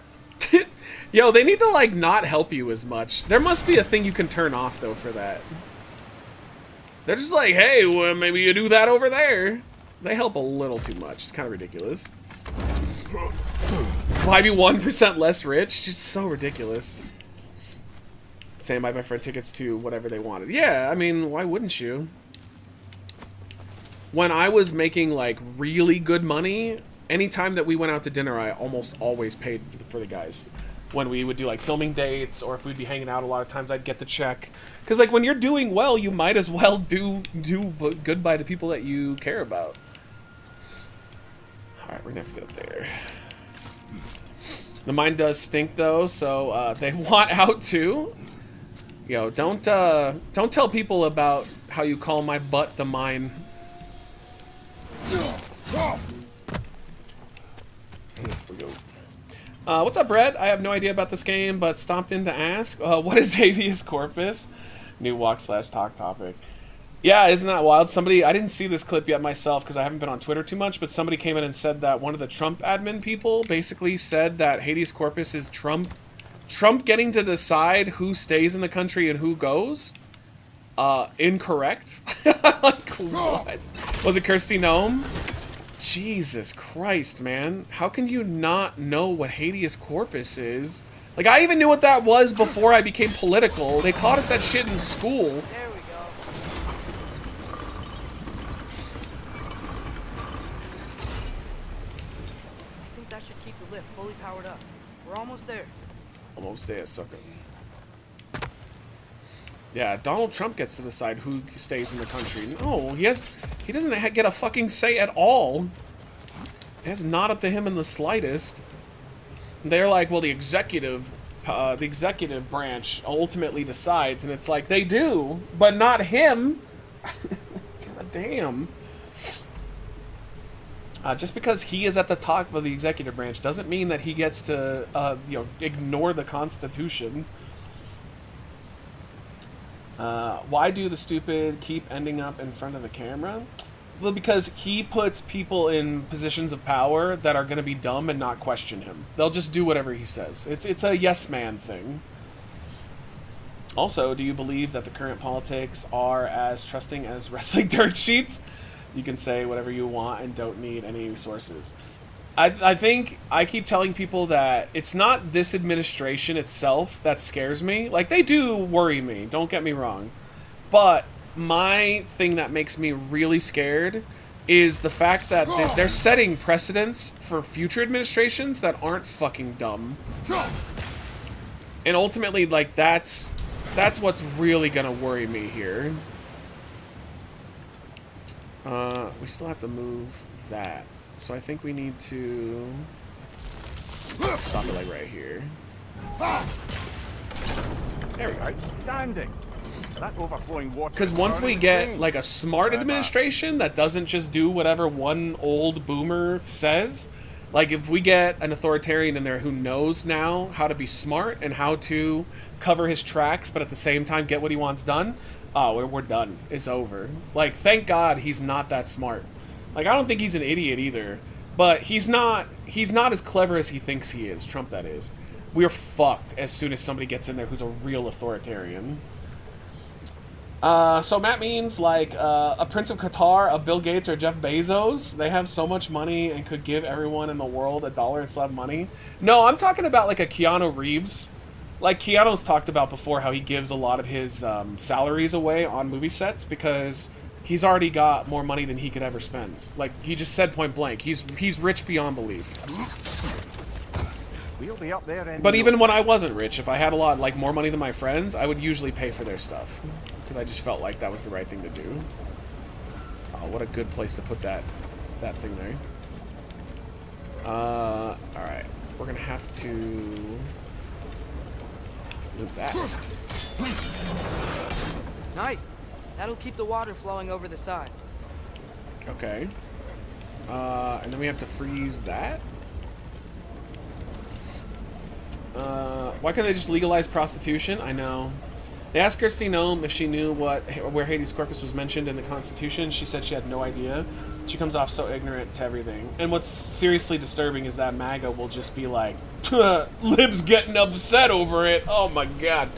Yo, they need to, like, not help you as much. There must be a thing you can turn off, though, for that. They're just like, hey, well, maybe you do that over there. They help a little too much. It's kind of ridiculous. Why be 1% less rich? It's so ridiculous. Saying buy my friend tickets to whatever they wanted. Yeah, I mean, why wouldn't you? When I was making like really good money, anytime that we went out to dinner, I almost always paid for the guys. When we would do like filming dates, or if we'd be hanging out, a lot of times I'd get the check. Because like when you're doing well, you might as well do good by the people that you care about. All right, we're gonna have to get up there. The mine does stink though, so they want out too. Yo, don't tell people about how you call my butt the mine. Here we go. What's up, Brett? I have no idea about this game, but stopped in to ask. What is habeas corpus? New walk/talk topic. Yeah, isn't that wild? Somebody, I didn't see this clip yet myself because I haven't been on Twitter too much, but somebody came in and said that one of the Trump admin people basically said that habeas corpus is Trump getting to decide who stays in the country and who goes. Incorrect. Like, what? Was it Kirsty Gnome? Jesus Christ, man. How can you not know what habeas corpus is? Like, I even knew what that was before I became political. They taught us that shit in school. There we go. I think that should keep the lift fully powered up. We're almost there. Almost there, sucker. Yeah, Donald Trump gets to decide who stays in the country. No, he doesn't get a fucking say at all. It's not up to him in the slightest. They're like, well, the executive branch ultimately decides, and it's like, they do, but not him. God damn. Just because he is at the top of the executive branch doesn't mean that he gets to, ignore the Constitution. Why do the stupid keep ending up in front of the camera? Well, because he puts people in positions of power that are going to be dumb and not question him. They'll just do whatever he says. It's a yes man thing. Also, do you believe that the current politics are as trusting as wrestling dirt sheets? You can say whatever you want and don't need any sources. I think I keep telling people that it's not this administration itself that scares me. Like, they do worry me, don't get me wrong. But my thing that makes me really scared is the fact that they're setting precedents for future administrations that aren't fucking dumb. And ultimately, like, that's what's really gonna worry me here. We still have to move that. So I think we need to stop it like right here. There we go. Outstanding. That overflowing water. Because once we get like a smart administration that doesn't just do whatever one old boomer says, like if we get an authoritarian in there who knows now how to be smart and how to cover his tracks, but at the same time get what he wants done, oh, we're done. It's over. Like, thank God he's not that smart. Like, I don't think he's an idiot either, but he's not as clever as he thinks he is, Trump that is. We're fucked as soon as somebody gets in there who's a real authoritarian. So Matt means like a Prince of Qatar, a Bill Gates, or Jeff Bezos. They have so much money and could give everyone in the world $1 and still have money. No, I'm talking about like a Keanu Reeves. Like Keanu's talked about before how he gives a lot of his salaries away on movie sets because he's already got more money than he could ever spend. Like, he just said point blank, he's rich beyond belief. We'll be up there. But even when I wasn't rich, if I had a lot, like, more money than my friends, I would usually pay for their stuff. Because I just felt like that was the right thing to do. Oh, what a good place to put that thing there. Alright. We're gonna have to loop that. Nice. That'll keep the water flowing over the side. Okay. And then we have to freeze that. Why can't they just legalize prostitution? I know. They asked Christine Gnome if she knew where habeas corpus was mentioned in the Constitution. She said she had no idea. She comes off so ignorant to everything. And what's seriously disturbing is that MAGA will just be like, libs getting upset over it. Oh my god.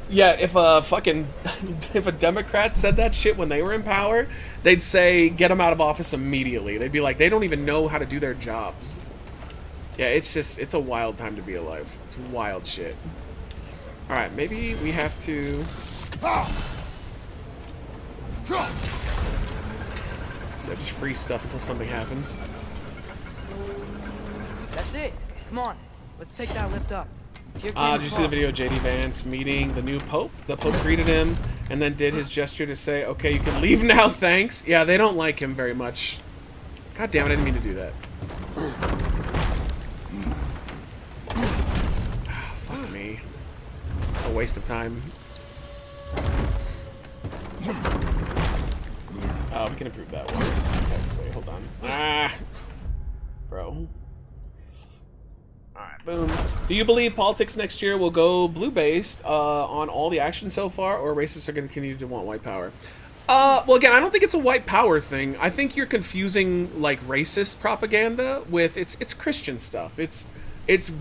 Yeah, if a Democrat said that shit when they were in power, they'd say, get them out of office immediately. They'd be like, they don't even know how to do their jobs. Yeah, it's a wild time to be alive. It's wild shit. Alright, maybe we have to... So just freeze stuff until something happens. That's it. Come on. Let's take that lift up. Did you see the video of JD Vance meeting the new Pope? The Pope greeted him and then did his gesture to say, okay, you can leave now, thanks. Yeah, they don't like him very much. God damn it, I didn't mean to do that. Oh, fuck me. A waste of time. Oh, we can improve that one. Text, wait, hold on. Ah! Bro. Alright, boom. Do you believe politics next year will go blue-based on all the action so far, or racists are going to continue to want white power? Well, again, I don't think it's a white power thing. I think you're confusing, like, racist propaganda with... It's Christian stuff. It's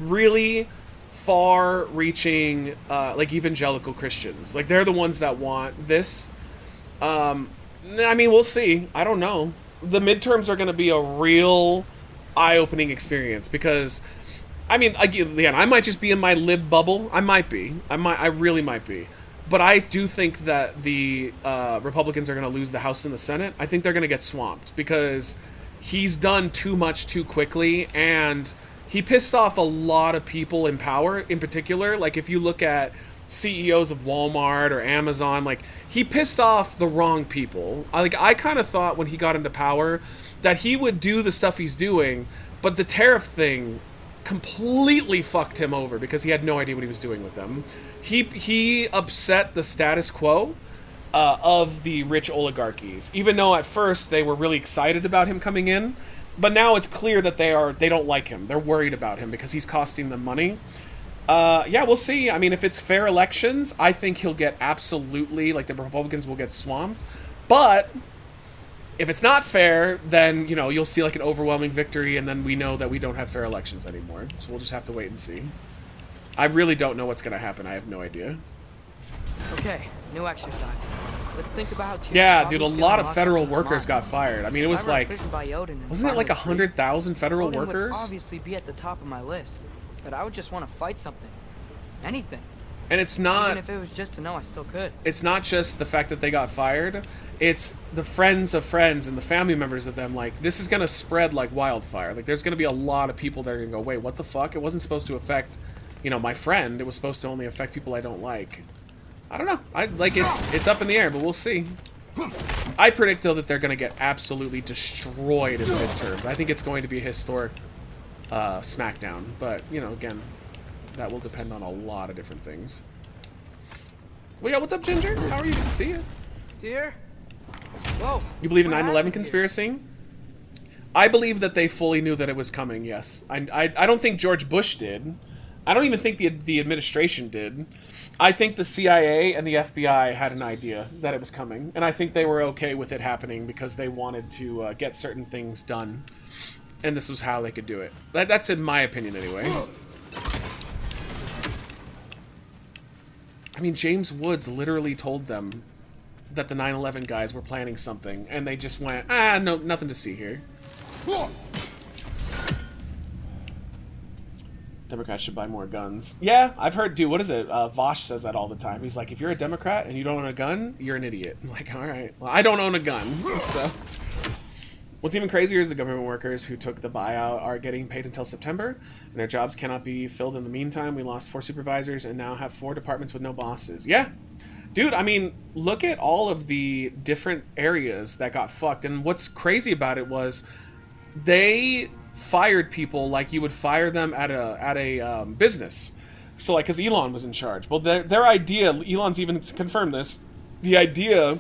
really far-reaching, like, evangelical Christians. Like, they're the ones that want this. I mean, we'll see. I don't know. The midterms are going to be a real eye-opening experience because... I mean, again, I might just be in my lib bubble. I might be. I really might be. But I do think that the Republicans are going to lose the House and the Senate. I think they're going to get swamped because he's done too much too quickly, and he pissed off a lot of people in power, in particular. Like, if you look at CEOs of Walmart or Amazon, like, he pissed off the wrong people. I kind of thought when he got into power that he would do the stuff he's doing, but the tariff thing completely fucked him over because he had no idea what he was doing with them. He upset the status quo of the rich oligarchies, even though at first they were really excited about him coming in, but now it's clear that they don't like him. They're worried about him because he's costing them money. Yeah, we'll see. I mean, if it's fair elections, I think he'll get absolutely, like, the Republicans will get swamped, but if it's not fair, then, you know, you'll see, like, an overwhelming victory, and then we know that we don't have fair elections anymore. So we'll just have to wait and see. I really don't know what's going to happen. I have no idea. Okay, new exercise. Let's think about... Yeah, dude, a lot of federal workers got fired. I mean, it was like... Wasn't it like 100,000 federal workers? Would obviously be at the top of my list, but I would just want to fight something. Anything. And it's not... Even if it was just to know I still could. It's not just the fact that they got fired. It's the friends of friends and the family members of them. Like, this is going to spread like wildfire. Like, there's going to be a lot of people that are going to go, wait, what the fuck? It wasn't supposed to affect, you know, my friend. It was supposed to only affect people I don't like. I don't know. It's up in the air, but we'll see. I predict, though, that they're going to get absolutely destroyed in the midterms. I think it's going to be a historic smackdown. But, you know, again, that will depend on a lot of different things. Well, yeah, what's up, Ginger? How are you? Good to see you. Dear? Whoa. You believe in 9/11 conspiracy? I believe that they fully knew that it was coming, yes. I don't think George Bush did. I don't even think the administration did. I think the CIA and the FBI had an idea that it was coming, and I think they were okay with it happening because they wanted to get certain things done, and this was how they could do it. That's in my opinion, anyway. I mean, James Woods literally told them that the 9/11 guys were planning something, and they just went, no, nothing to see here. Democrats should buy more guns. Yeah, I've heard, dude, what is it? Vosh says that all the time. He's like, if you're a Democrat and you don't own a gun, you're an idiot. I'm like, all right. Well, I don't own a gun, so... What's even crazier is the government workers who took the buyout are getting paid until September, and their jobs cannot be filled in the meantime. We lost 4 supervisors and now have 4 departments with no bosses. Yeah. Dude, I mean, look at all of the different areas that got fucked, and what's crazy about it was they fired people like you would fire them at a business. So, like, because Elon was in charge. Well, their idea, Elon's even confirmed this, the idea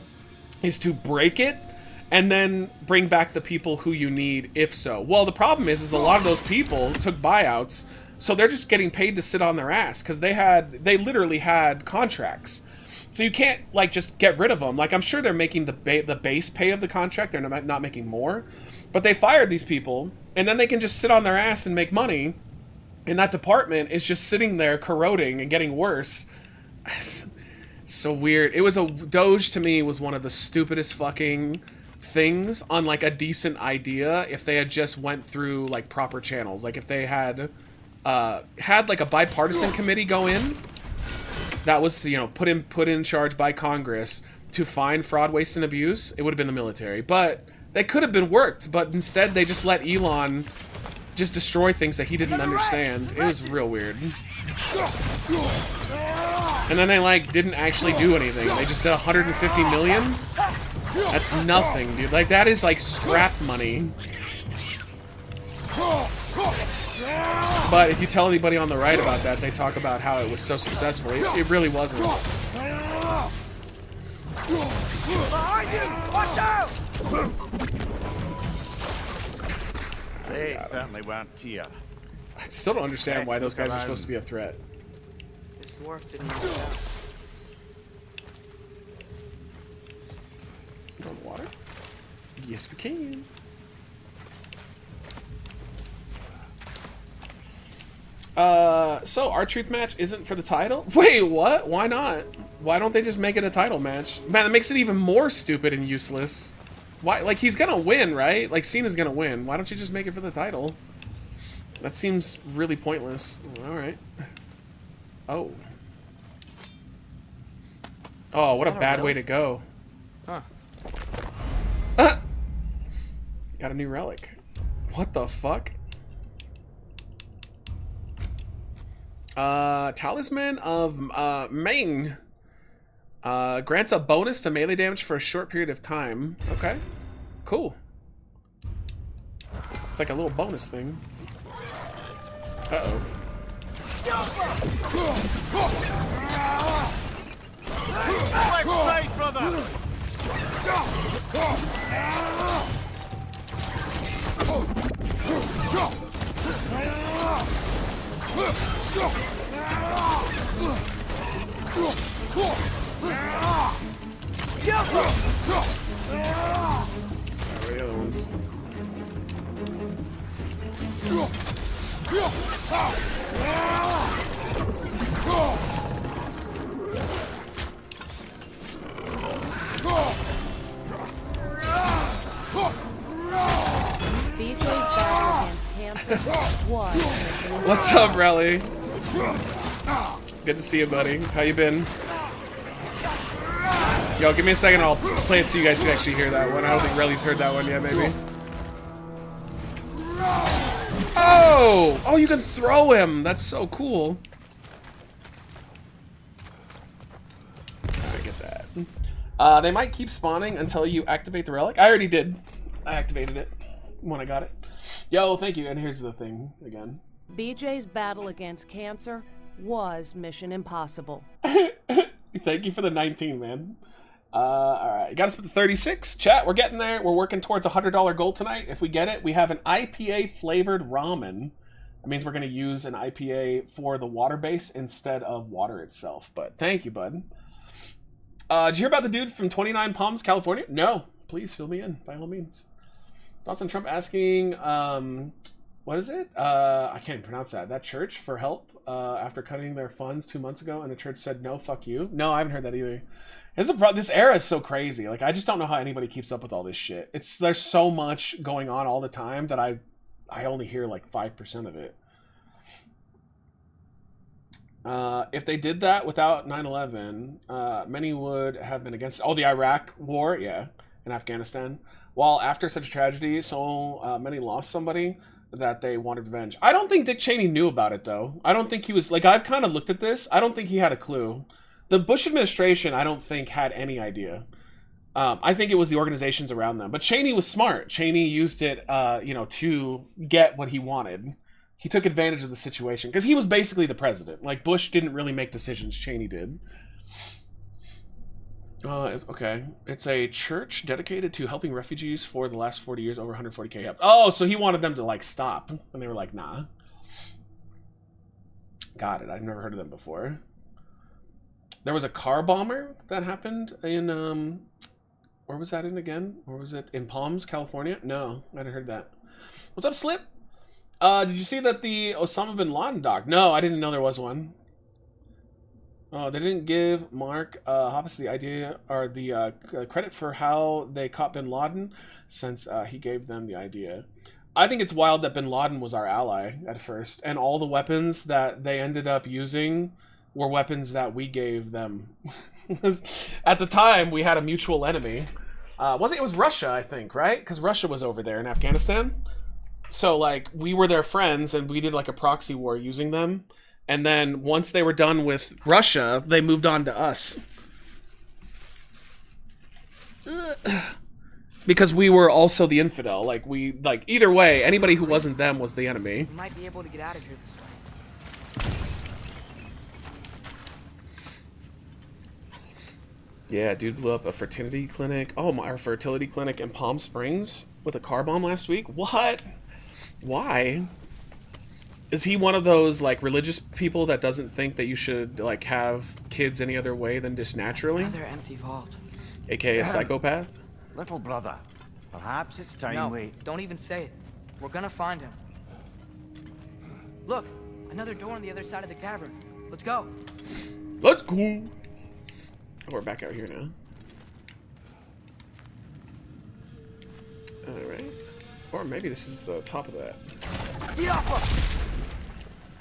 is to break it and then bring back the people who you need, if so. Well, the problem is a lot of those people took buyouts, so they're just getting paid to sit on their ass, because they literally had contracts. So you can't, like, just get rid of them. Like, I'm sure they're making the base pay of the contract, they're not making more, but they fired these people, and then they can just sit on their ass and make money, and that department is just sitting there corroding and getting worse. So weird. It was Doge, to me, was one of the stupidest fucking things on like a decent idea if they had just went through like proper channels. Like if they had had like a bipartisan committee go in that was, you know, put in charge by Congress to find fraud, waste, and abuse, it would have been the military. But they could have been worked, but instead they just let Elon just destroy things that he didn't understand. It was real weird. And then they like didn't actually do anything. They just did 150 million. That's nothing, dude. Like that is like scrap money. But if you tell anybody on the right about that, they talk about how it was so successful. It really wasn't. They certainly weren't here. I still don't understand why those guys are supposed to be a threat. This dwarf didn't work out. On the water? Yes, we can. So our truth match isn't for the title? Wait, what? Why not? Why don't they just make it a title match? Man, that makes it even more stupid and useless. Why? Like, he's gonna win, right? Like, Cena's gonna win. Why don't you just make it for the title? That seems really pointless. Alright. Oh. Oh, what a bad way to go. Huh. Got a new relic. What the fuck? Talisman of Ming. Grants a bonus to melee damage for a short period of time. Okay. Cool. It's like a little bonus thing. Uh-oh. Right, brother! Where are the other ones? BJ's battle against cancer was What's up, Relly? Good to see you, buddy. How you been? Yo, give me a second. I'll play it so you guys can actually hear that one. I don't think Relly's heard that one yet, maybe. Oh! Oh, you can throw him! That's so cool. I get that. They might keep spawning until you activate the relic. I already did. I activated it when I got it. Yo, thank you. And here's the thing again. BJ's battle against cancer was mission impossible. Thank you for the 19, man. Alright, got us with the 36. Chat, we're getting there. We're working towards a $100 goal tonight. If we get it, we have an IPA flavored ramen. That means we're going to use an IPA for the water base instead of water itself. But thank you, bud. Did you hear about the dude from 29 Palms, California? No. Please fill me in, by all means. Thoughts on Trump asking, what is it? I can't even pronounce that. That church for help after cutting their funds 2 months ago, and the church said, no, fuck you. No, I haven't heard that either. This era is so crazy. Like, I just don't know how anybody keeps up with all this shit. There's so much going on all the time that I only hear like 5% of it. If they did that without 9/11, many would have been against. Oh, the Iraq War, yeah, in Afghanistan. While after such a tragedy, so many lost somebody that they wanted revenge. I don't think Dick Cheney knew about it, though. I don't think he was like. I've kind of looked at this. I don't think he had a clue. The Bush administration, I don't think, had any idea. I think it was the organizations around them. But Cheney was smart. Cheney used it, to get what he wanted. He took advantage of the situation because he was basically the president. Like, Bush didn't really make decisions. Cheney did. Okay. It's a church dedicated to helping refugees for the last 40 years, over 140K help. Oh, so he wanted them to, like, stop. And they were like, nah. Got it. I've never heard of them before. There was a car bomber that happened in, where was that in again? Or was it in Palms, California? No, I hadn't heard that. What's up, Slip? Did you see that the Osama bin Laden doc? No, I didn't know there was one. They didn't give Mark Hoppus the idea or the credit for how they caught Bin Laden, since he gave them the idea. I think it's wild that Bin Laden was our ally at first, and all the weapons that they ended up using were weapons that we gave them. At the time, we had a mutual enemy. It was Russia, I think, right? Because Russia was over there in Afghanistan. So, like, we were their friends, and we did, like, a proxy war using them. And then, once they were done with Russia, they moved on to us. Because we were also the infidel. Like, either way, anybody who wasn't them was the enemy. We might be able to get out of here this way. Yeah, dude blew up a fertility clinic. Oh, our fertility clinic in Palm Springs with a car bomb last week? What? Why? Is he one of those, like, religious people that doesn't think that you should, like, have kids any other way than just naturally? Another empty vault. AKA a psychopath? Little brother, perhaps it's time No, we... don't even say it. We're gonna find him. Look, another door on the other side of the cavern. Let's go. Let's go. Oh, we're back out here now. Alright. Or maybe this is top of that.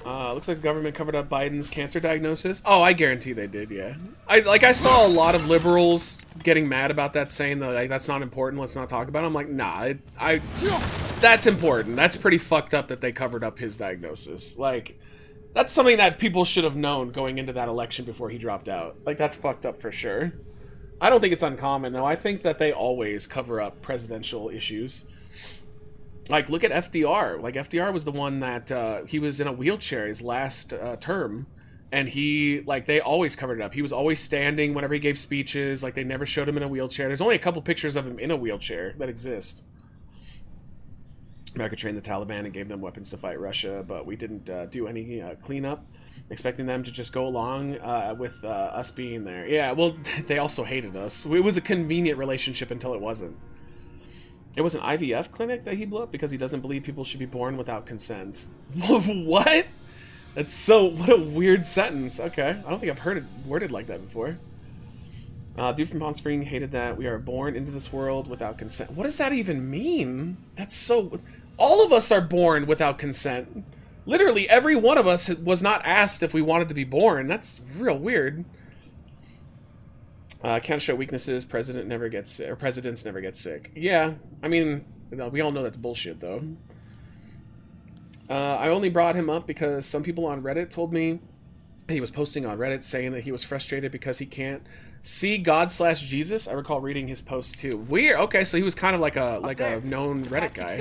Looks like the government covered up Biden's cancer diagnosis. Oh, I guarantee they did, yeah. I saw a lot of liberals getting mad about that, saying that, like, that's not important, let's not talk about it. I'm like, nah, that's important. That's pretty fucked up that they covered up his diagnosis. Like, that's something that people should have known going into that election before he dropped out. Like, that's fucked up for sure. I don't think it's uncommon, though. I think that they always cover up presidential issues. Like, look at FDR. Like, FDR was the one that, he was in a wheelchair his last term. And they always covered it up. He was always standing whenever he gave speeches. Like, they never showed him in a wheelchair. There's only a couple pictures of him in a wheelchair that exist. America trained the Taliban and gave them weapons to fight Russia, but we didn't do any cleanup, expecting them to just go along with us being there. Yeah, well, they also hated us. It was a convenient relationship until it wasn't. It was an IVF clinic that he blew up because he doesn't believe people should be born without consent. What? That's so... What a weird sentence. Okay, I don't think I've heard it worded like that before. Dude from Palm Springs hated that we are born into this world without consent. What does that even mean? That's so... All of us are born without consent. Literally, every one of us was not asked if we wanted to be born. That's real weird. Can't show weaknesses. Presidents never get sick. Yeah, I mean, we all know that's bullshit, though. I only brought him up because some people on Reddit told me he was posting on Reddit saying that he was frustrated because he can't see God/Jesus. I recall reading his post too. Weird. Okay, so he was kind of like a known Reddit guy.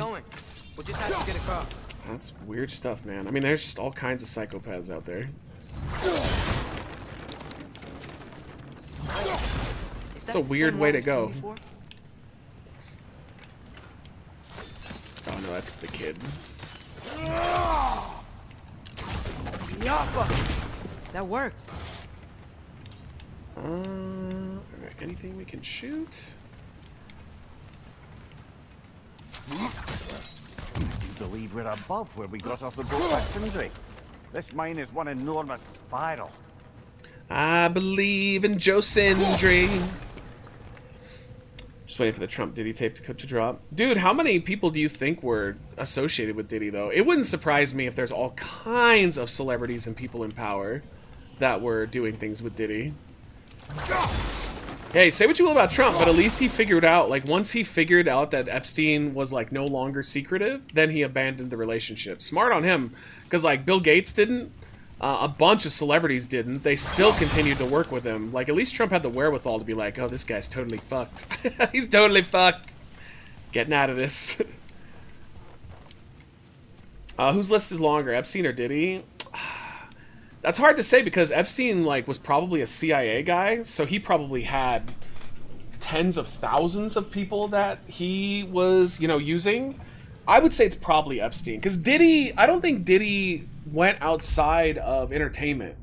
We'll just have to get across. That's weird stuff, man. I mean, there's just all kinds of psychopaths out there. It's a weird way to go. Oh no, that's the kid. That worked. Alright, anything we can shoot? You believe we're above where we got off the boat at Sindri? This mine is one enormous spiral. I believe in Joe Sindri. Just waiting for the Trump Diddy tape to drop. Dude, how many people do you think were associated with Diddy, though? It wouldn't surprise me if there's all kinds of celebrities and people in power that were doing things with Diddy. Hey, say what you will about Trump, but at least he figured out, like, once he figured out that Epstein was, like, no longer secretive, then he abandoned the relationship. Smart on him, because, like, Bill Gates didn't. A bunch of celebrities didn't. They still continued to work with him. Like, at least Trump had the wherewithal to be like, oh, this guy's totally fucked. He's totally fucked. Getting out of this. Whose list is longer, Epstein or Diddy? That's hard to say because Epstein, like, was probably a CIA guy, so he probably had tens of thousands of people that he was, you know, using. I would say it's probably Epstein, because Diddy, I don't think Diddy went outside of entertainment.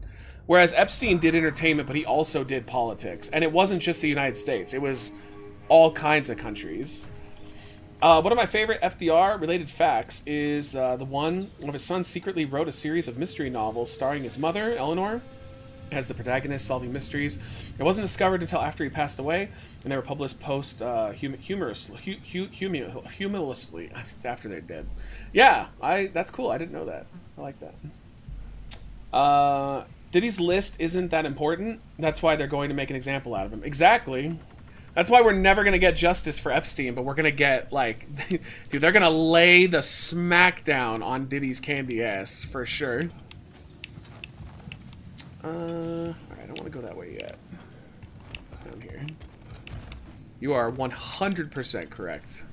Whereas Epstein did entertainment, but he also did politics. And it wasn't just the United States. It was all kinds of countries. One of my favorite FDR-related facts is the one of his sons secretly wrote a series of mystery novels starring his mother, Eleanor, as the protagonist solving mysteries. It wasn't discovered until after he passed away, and they were published post humorously. It's after they're dead. Yeah, that's cool. I didn't know that. I like that. Diddy's list isn't that important. That's why they're going to make an example out of him. Exactly. That's why we're never going to get justice for Epstein, but we're going to get, like, dude, they're going to lay the smackdown on Diddy's candy ass, for sure. Alright, I don't want to go that way yet. It's down here. You are 100% correct.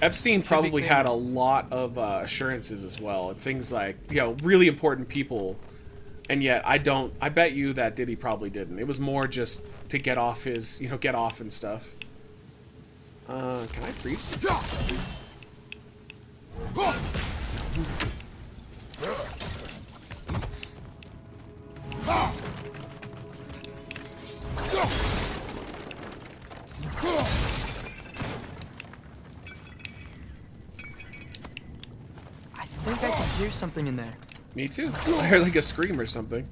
Epstein probably had a lot of assurances as well. Things like, you know, really important people. And yet, I bet you that Diddy probably didn't. It was more just to get off his, you know, get off and stuff. Can I freeze this? I think I can hear something in there. Me too. I heard like a scream or something.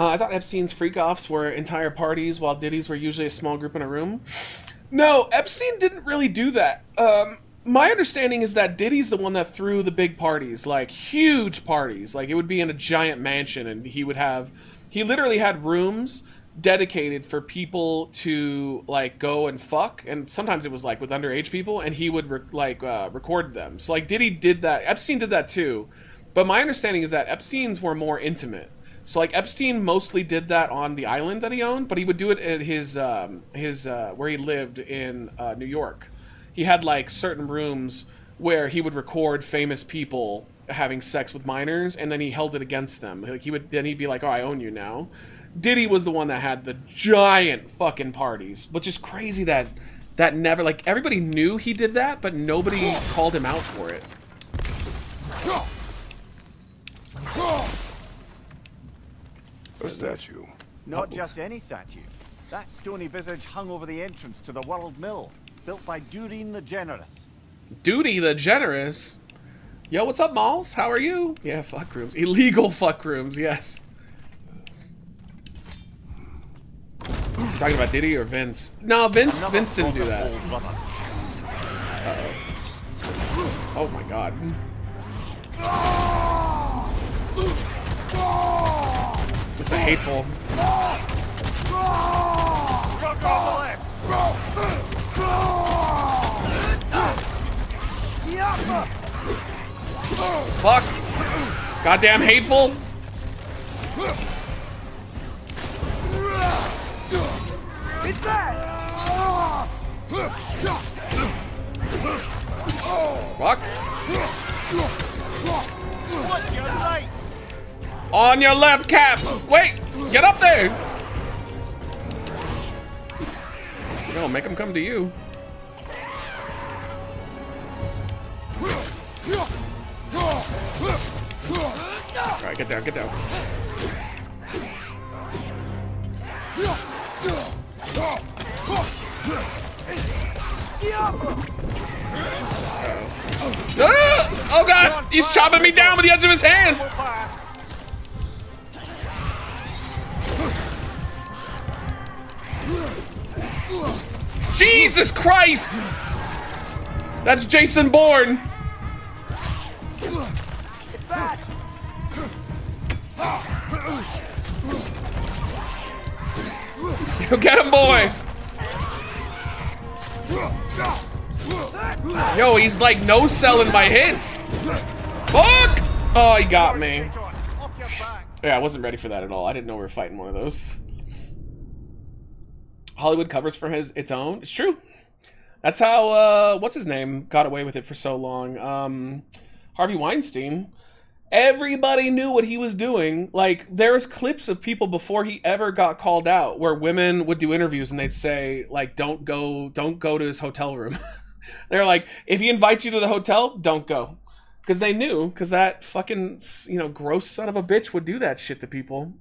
I thought Epstein's freak-offs were entire parties, while Diddy's were usually a small group in a room. No, Epstein didn't really do that. My understanding is that Diddy's the one that threw the big parties, like huge parties. Like it would be in a giant mansion, and he literally had rooms dedicated for people to like go and fuck, and sometimes it was like with underage people, and he would record them. So like Diddy did that. Epstein did that too, but my understanding is that Epstein's were more intimate. So like Epstein mostly did that on the island that he owned, but he would do it at his where he lived in New York. He had like certain rooms where he would record famous people having sex with minors, and then he held it against them. Like he'd be like, "Oh, I own you now." Diddy was the one that had the giant fucking parties, which is crazy that never, like, everybody knew he did that, but nobody called him out for it. A statue. Not just any statue. That stony visage hung over the entrance to the World Mill, built by Dureen the Generous. Duty the Generous? Yo, what's up, Malls? How are you? Yeah, fuck rooms. Illegal fuck rooms, yes. Talking about Diddy or Vince? No, Vince didn't do that. Uh-oh. Oh my god. It's a hateful. Fuck! Goddamn hateful! Fuck! On your left, Cap! Wait! Get up there! No, make him come to you. Alright, get down, get down. Oh god! He's chopping me down with the edge of his hand! Jesus Christ! That's Jason Bourne! Get him, boy! Yo, he's like no-selling my hits! Fuck! Oh, he got me. Yeah, I wasn't ready for that at all. I didn't know we were fighting one of those. Hollywood covers for its own. It's true. That's how, what's his name got away with it for so long. Harvey Weinstein. Everybody knew what he was doing. Like, there's clips of people before he ever got called out where women would do interviews and they'd say, like, don't go to his hotel room. They're like, if he invites you to the hotel, don't go. Because they knew, because that fucking, you know, gross son of a bitch would do that shit to people.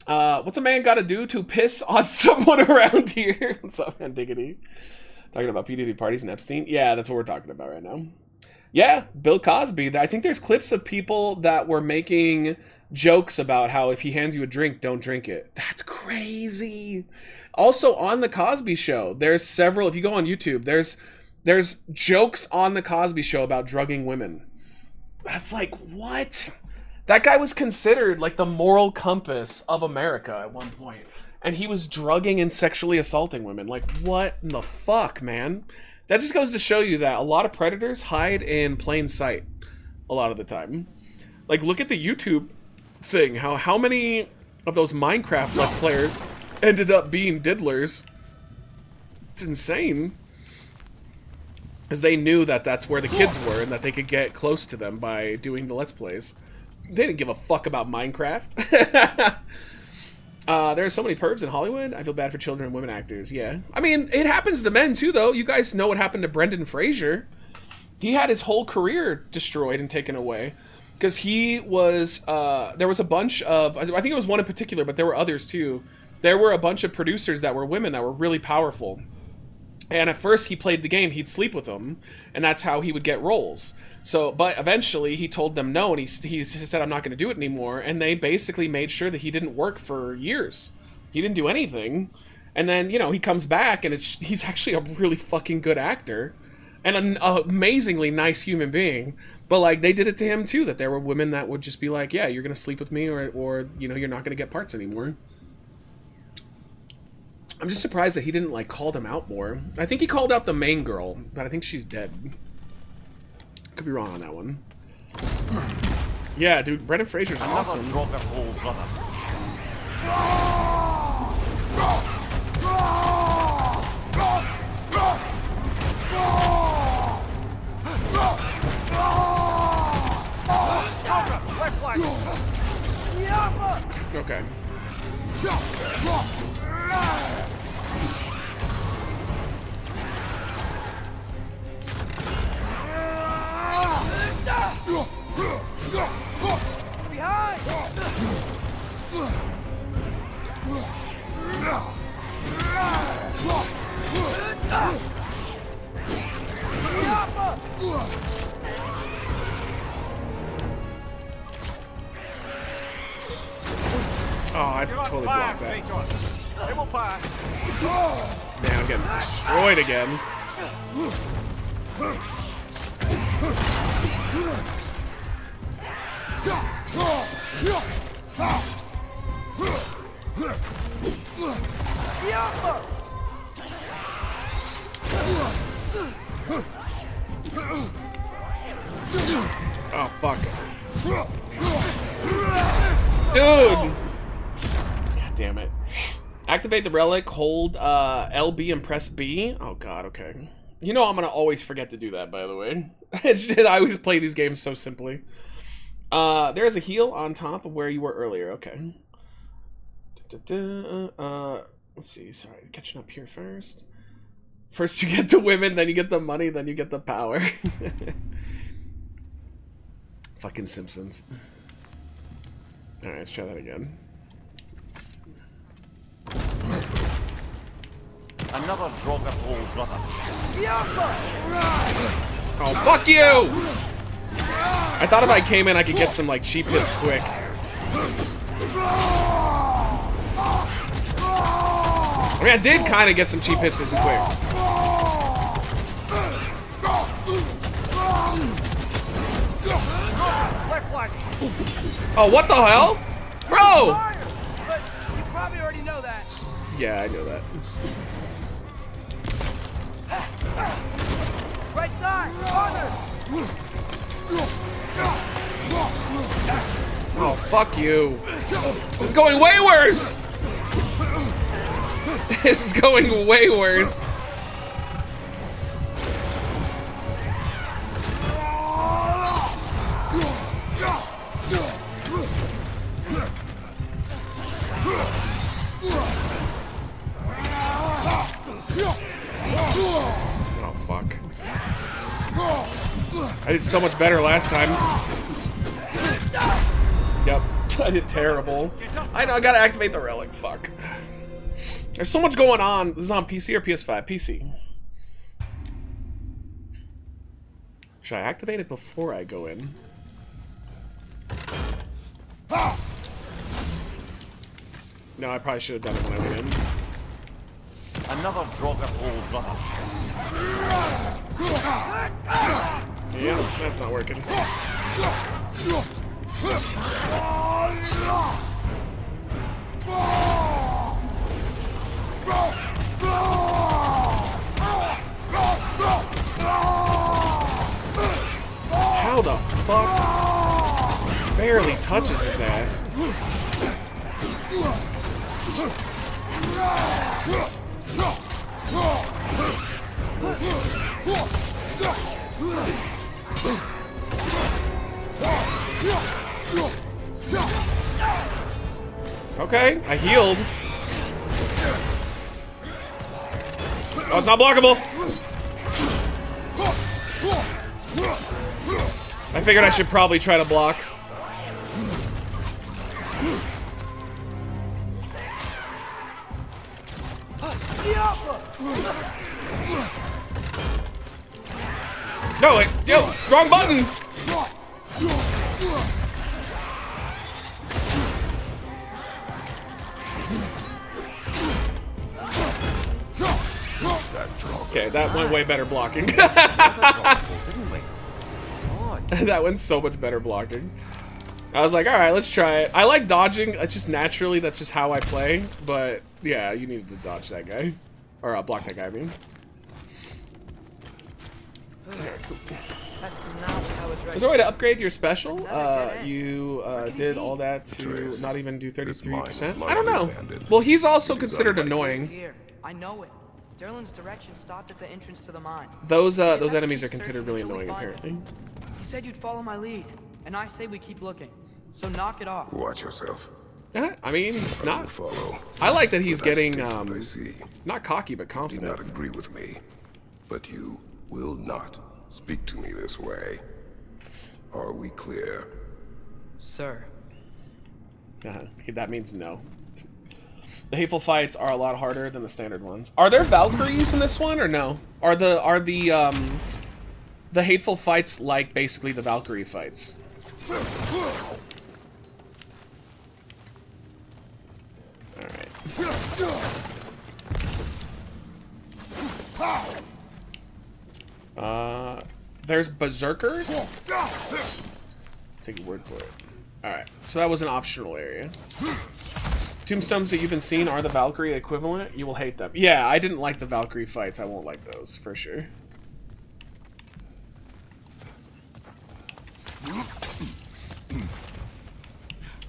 What's a man got to do to piss on someone around here? What's up, man? Diggity. Talking about PDD parties and Epstein? Yeah, that's what we're talking about right now. Yeah, Bill Cosby. I think there's clips of people that were making jokes about how if he hands you a drink, don't drink it. That's crazy. Also, on the Cosby Show, there's several. If you go on YouTube, there's jokes on the Cosby Show about drugging women. That's like, what? That guy was considered like the moral compass of America at one point. And he was drugging and sexually assaulting women. Like, what in the fuck, man? That just goes to show you that a lot of predators hide in plain sight a lot of the time. Like, look at the YouTube thing. How many of those Minecraft Let's Players ended up being diddlers? It's insane. Because they knew that that's where the kids were and that they could get close to them by doing the Let's Plays. They didn't give a fuck about Minecraft. There are so many pervs in Hollywood. I feel bad for children and women actors. Yeah. I mean, it happens to men too, though. You guys know what happened to Brendan Fraser. He had his whole career destroyed and taken away. Because he was, there was a bunch of, I think it was one in particular, but there were others too. There were a bunch of producers that were women that were really powerful. And at first he played the game, he'd sleep with them. And that's how he would get roles. So, but eventually he told them no, and he said, I'm not going to do it anymore. And they basically made sure that he didn't work for years. He didn't do anything. And then, you know, he comes back, and he's actually a really fucking good actor. And an amazingly nice human being. But, like, they did it to him, too, that there were women that would just be like, yeah, you're going to sleep with me, or, you know, you're not going to get parts anymore. I'm just surprised that he didn't, like, call them out more. I think he called out the main girl, but I think she's dead. Could be wrong on that one. Yeah, dude, Brendan Fraser's awesome. Okay. Behind! Oh, I totally blocked that. Man, I'm getting destroyed again. Oh, fuck. Dude! God damn it. Activate the relic, hold LB and press B. Oh god, okay. You know I'm gonna always forget to do that, by the way. It's just, I always play these games so simply. There's a heal on top of where you were earlier, okay. Let's see, sorry, catching up here first. First you get the women, then you get the money, then you get the power. Fucking Simpsons. Alright, let's try that again. Another drop of old brother. Oh, fuck you! I thought if I came in, I could get some, like, cheap hits quick. I mean, I did kind of get some cheap hits in quick. Oh, what the hell? Bro! But you probably already know that. Yeah, I know that. Right side, farther. Oh, fuck you. This is going way worse! This is going way worse. Oh, fuck. I did so much better last time. Yep. I did terrible. I know, I gotta activate the relic. Fuck. There's so much going on. This is on PC or PS5? PC. Should I activate it before I go in? No, I probably should have done it when I went in. Another Draugr old brother. Yeah, that's not working. How the fuck? Barely touches his ass. Okay, I healed. Oh, it's not blockable. I figured I should probably try to block. No, wait, yo, wrong button. Okay, that went way better blocking. That went so much better blocking. I was like, alright, let's try it. I like dodging, it's just naturally, that's just how I play. But, yeah, you needed to dodge that guy. Or block that guy, I mean. Alright, cool. Is there a way to upgrade your special? You did all that to not even do 33%? I don't know. Well, he's also considered annoying. Here, I know it. Derlin's direction stopped at the entrance to the mine. Those enemies are considered really annoying, apparently. You said you'd follow my lead, and I say we keep looking. So knock it off. Watch yourself. I mean, not. Follow. I like that he's But I getting state what I see. not cocky but Do confident. not agree with me, but you will not speak to me this way. Are we clear? Sir. That means no. The hateful fights are a lot harder than the standard ones. Are there Valkyries in this one or no? Are the hateful fights like basically the Valkyrie fights? Alright. There's berserkers? Take your word for it. Alright, so that was an optional area. Tombstones that you've been seeing are the Valkyrie equivalent. You will hate them. Yeah, I didn't like the Valkyrie fights. I won't like those, for sure.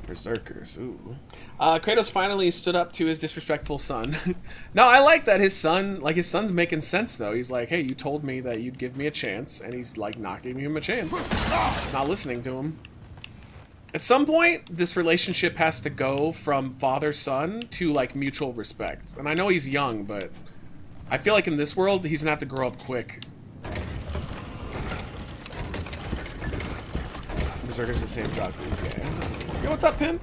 Berserkers, ooh. Kratos finally stood up to his disrespectful son. No, I like that his son's making sense, though. He's like, hey, you told me that you'd give me a chance, and he's, like, not giving him a chance. Not listening to him. At some point, this relationship has to go from father-son to, like, mutual respect. And I know he's young, but I feel like in this world, he's gonna have to grow up quick. Berserker's the same Valkyries, yeah. Yo, what's up, pimp?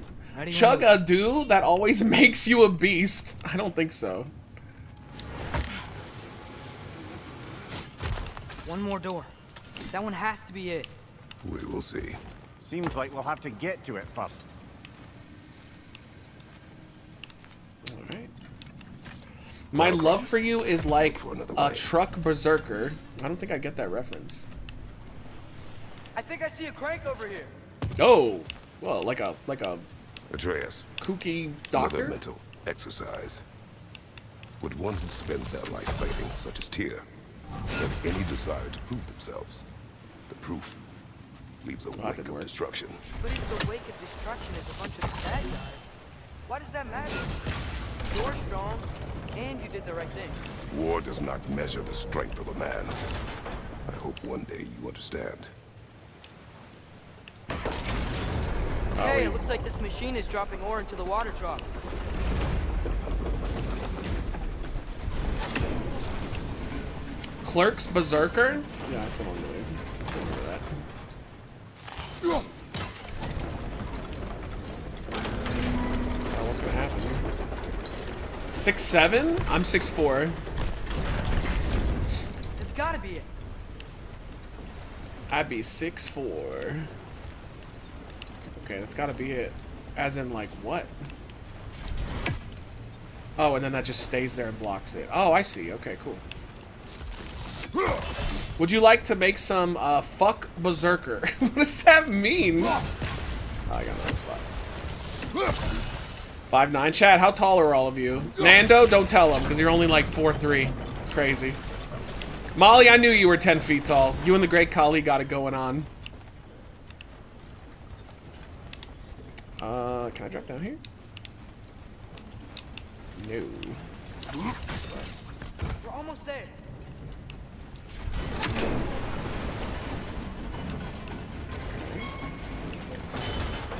Chug-a-doo? That always makes you a beast. I don't think so. One more door. That one has to be it. We will see. Seems like we'll have to get to it first. Alright. My love for you is like a truck berserker. I don't think I get that reference. I think I see a crank over here. Oh, well, like a Atreus, kooky another doctor. mental exercise. Would one who spends their life fighting, such as Tyr, have any desire to prove themselves? The proof leaves a wake of destruction. But if the wake of destruction is a bunch of bad guys, why does that matter? You're strong, and you did the right thing. War does not measure the strength of a man. I hope one day you understand. Hey, it looks like this machine is dropping ore into the water trough. Clerk's Berserker? Yeah, someone really remember that. 6'7"? I'm 6'4". It's gotta be it. I'd be 6'4". Okay, that's gotta be it. As in, like, what? Oh, and then that just stays there and blocks it. Oh, I see. Okay, cool. Would you like to make some, fuck berserker? What does that mean? Oh, I got another spot. 5'9". Chad, how tall are all of you? Nando, don't tell him, because you're only like 4'3". It's crazy. Molly, I knew you were 10 feet tall. You and the great Kali got it going on. Can I drop down here? No. We're almost there.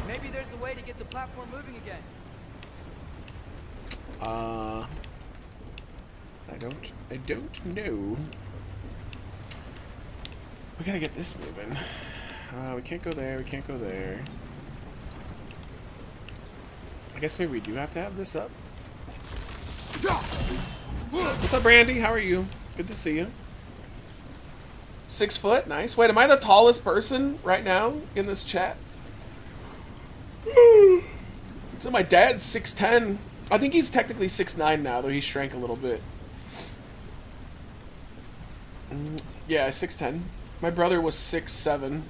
Maybe there's a way to get the platform moving again. I don't know. We gotta get this moving. We can't go there, we can't go there. I guess maybe we do have to have this up. What's up, Brandy? How are you? Good to see you. 6 foot, nice. Wait, am I the tallest person right now in this chat? So my dad's 6'10". I think he's technically 6'9" now, though he shrank a little bit. Yeah, 6'10". My brother was 6'7".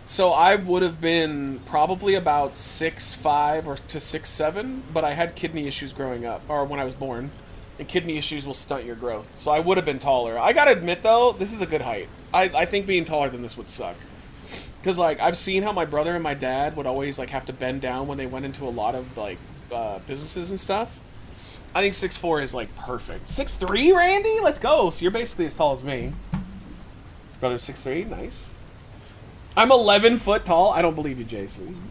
So I would have been probably about 6'5" or to 6'7", but I had kidney issues growing up, or when I was born. And kidney issues will stunt your growth. So I would have been taller. I gotta admit, though, this is a good height. I think being taller than this would suck. Because, like, I've seen how my brother and my dad would always, like, have to bend down when they went into a lot of, like, businesses and stuff. I think 6'4" is, like, perfect. 6'3", Randy? Let's go. So you're basically as tall as me. Brother 6'3", nice. I'm 11 foot tall. I don't believe you, Jason.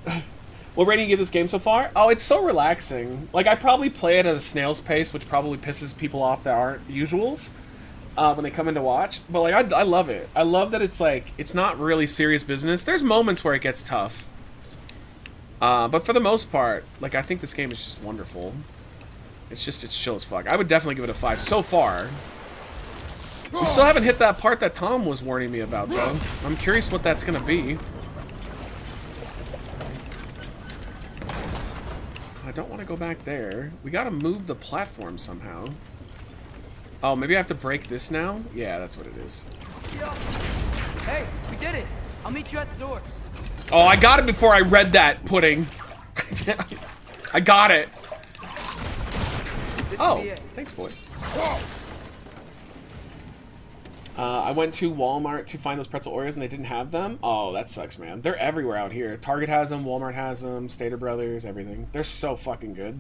What rating you give this game so far? Oh, it's so relaxing. Like, I probably play it at a snail's pace, which probably pisses people off that aren't usuals when they come in to watch. But, like, I love it. I love that it's, like, it's not really serious business. There's moments where it gets tough. But for the most part, like, I think this game is just wonderful. It's chill as fuck. I would definitely give it a 5 so far. We still haven't hit that part that Tom was warning me about, though. I'm curious what that's gonna be. I don't want to go back there. We gotta move the platform somehow. Oh, maybe I have to break this now? Yeah, that's what it is. Hey, we did it. I'll meet you at the door. Oh, I got it before I read that, Pudding. I got it. Oh, thanks, boy. I went to Walmart to find those pretzel Oreos and they didn't have them. Oh, that sucks, man. They're everywhere out here. Target has them, Walmart has them, Stater Brothers, everything. They're so fucking good.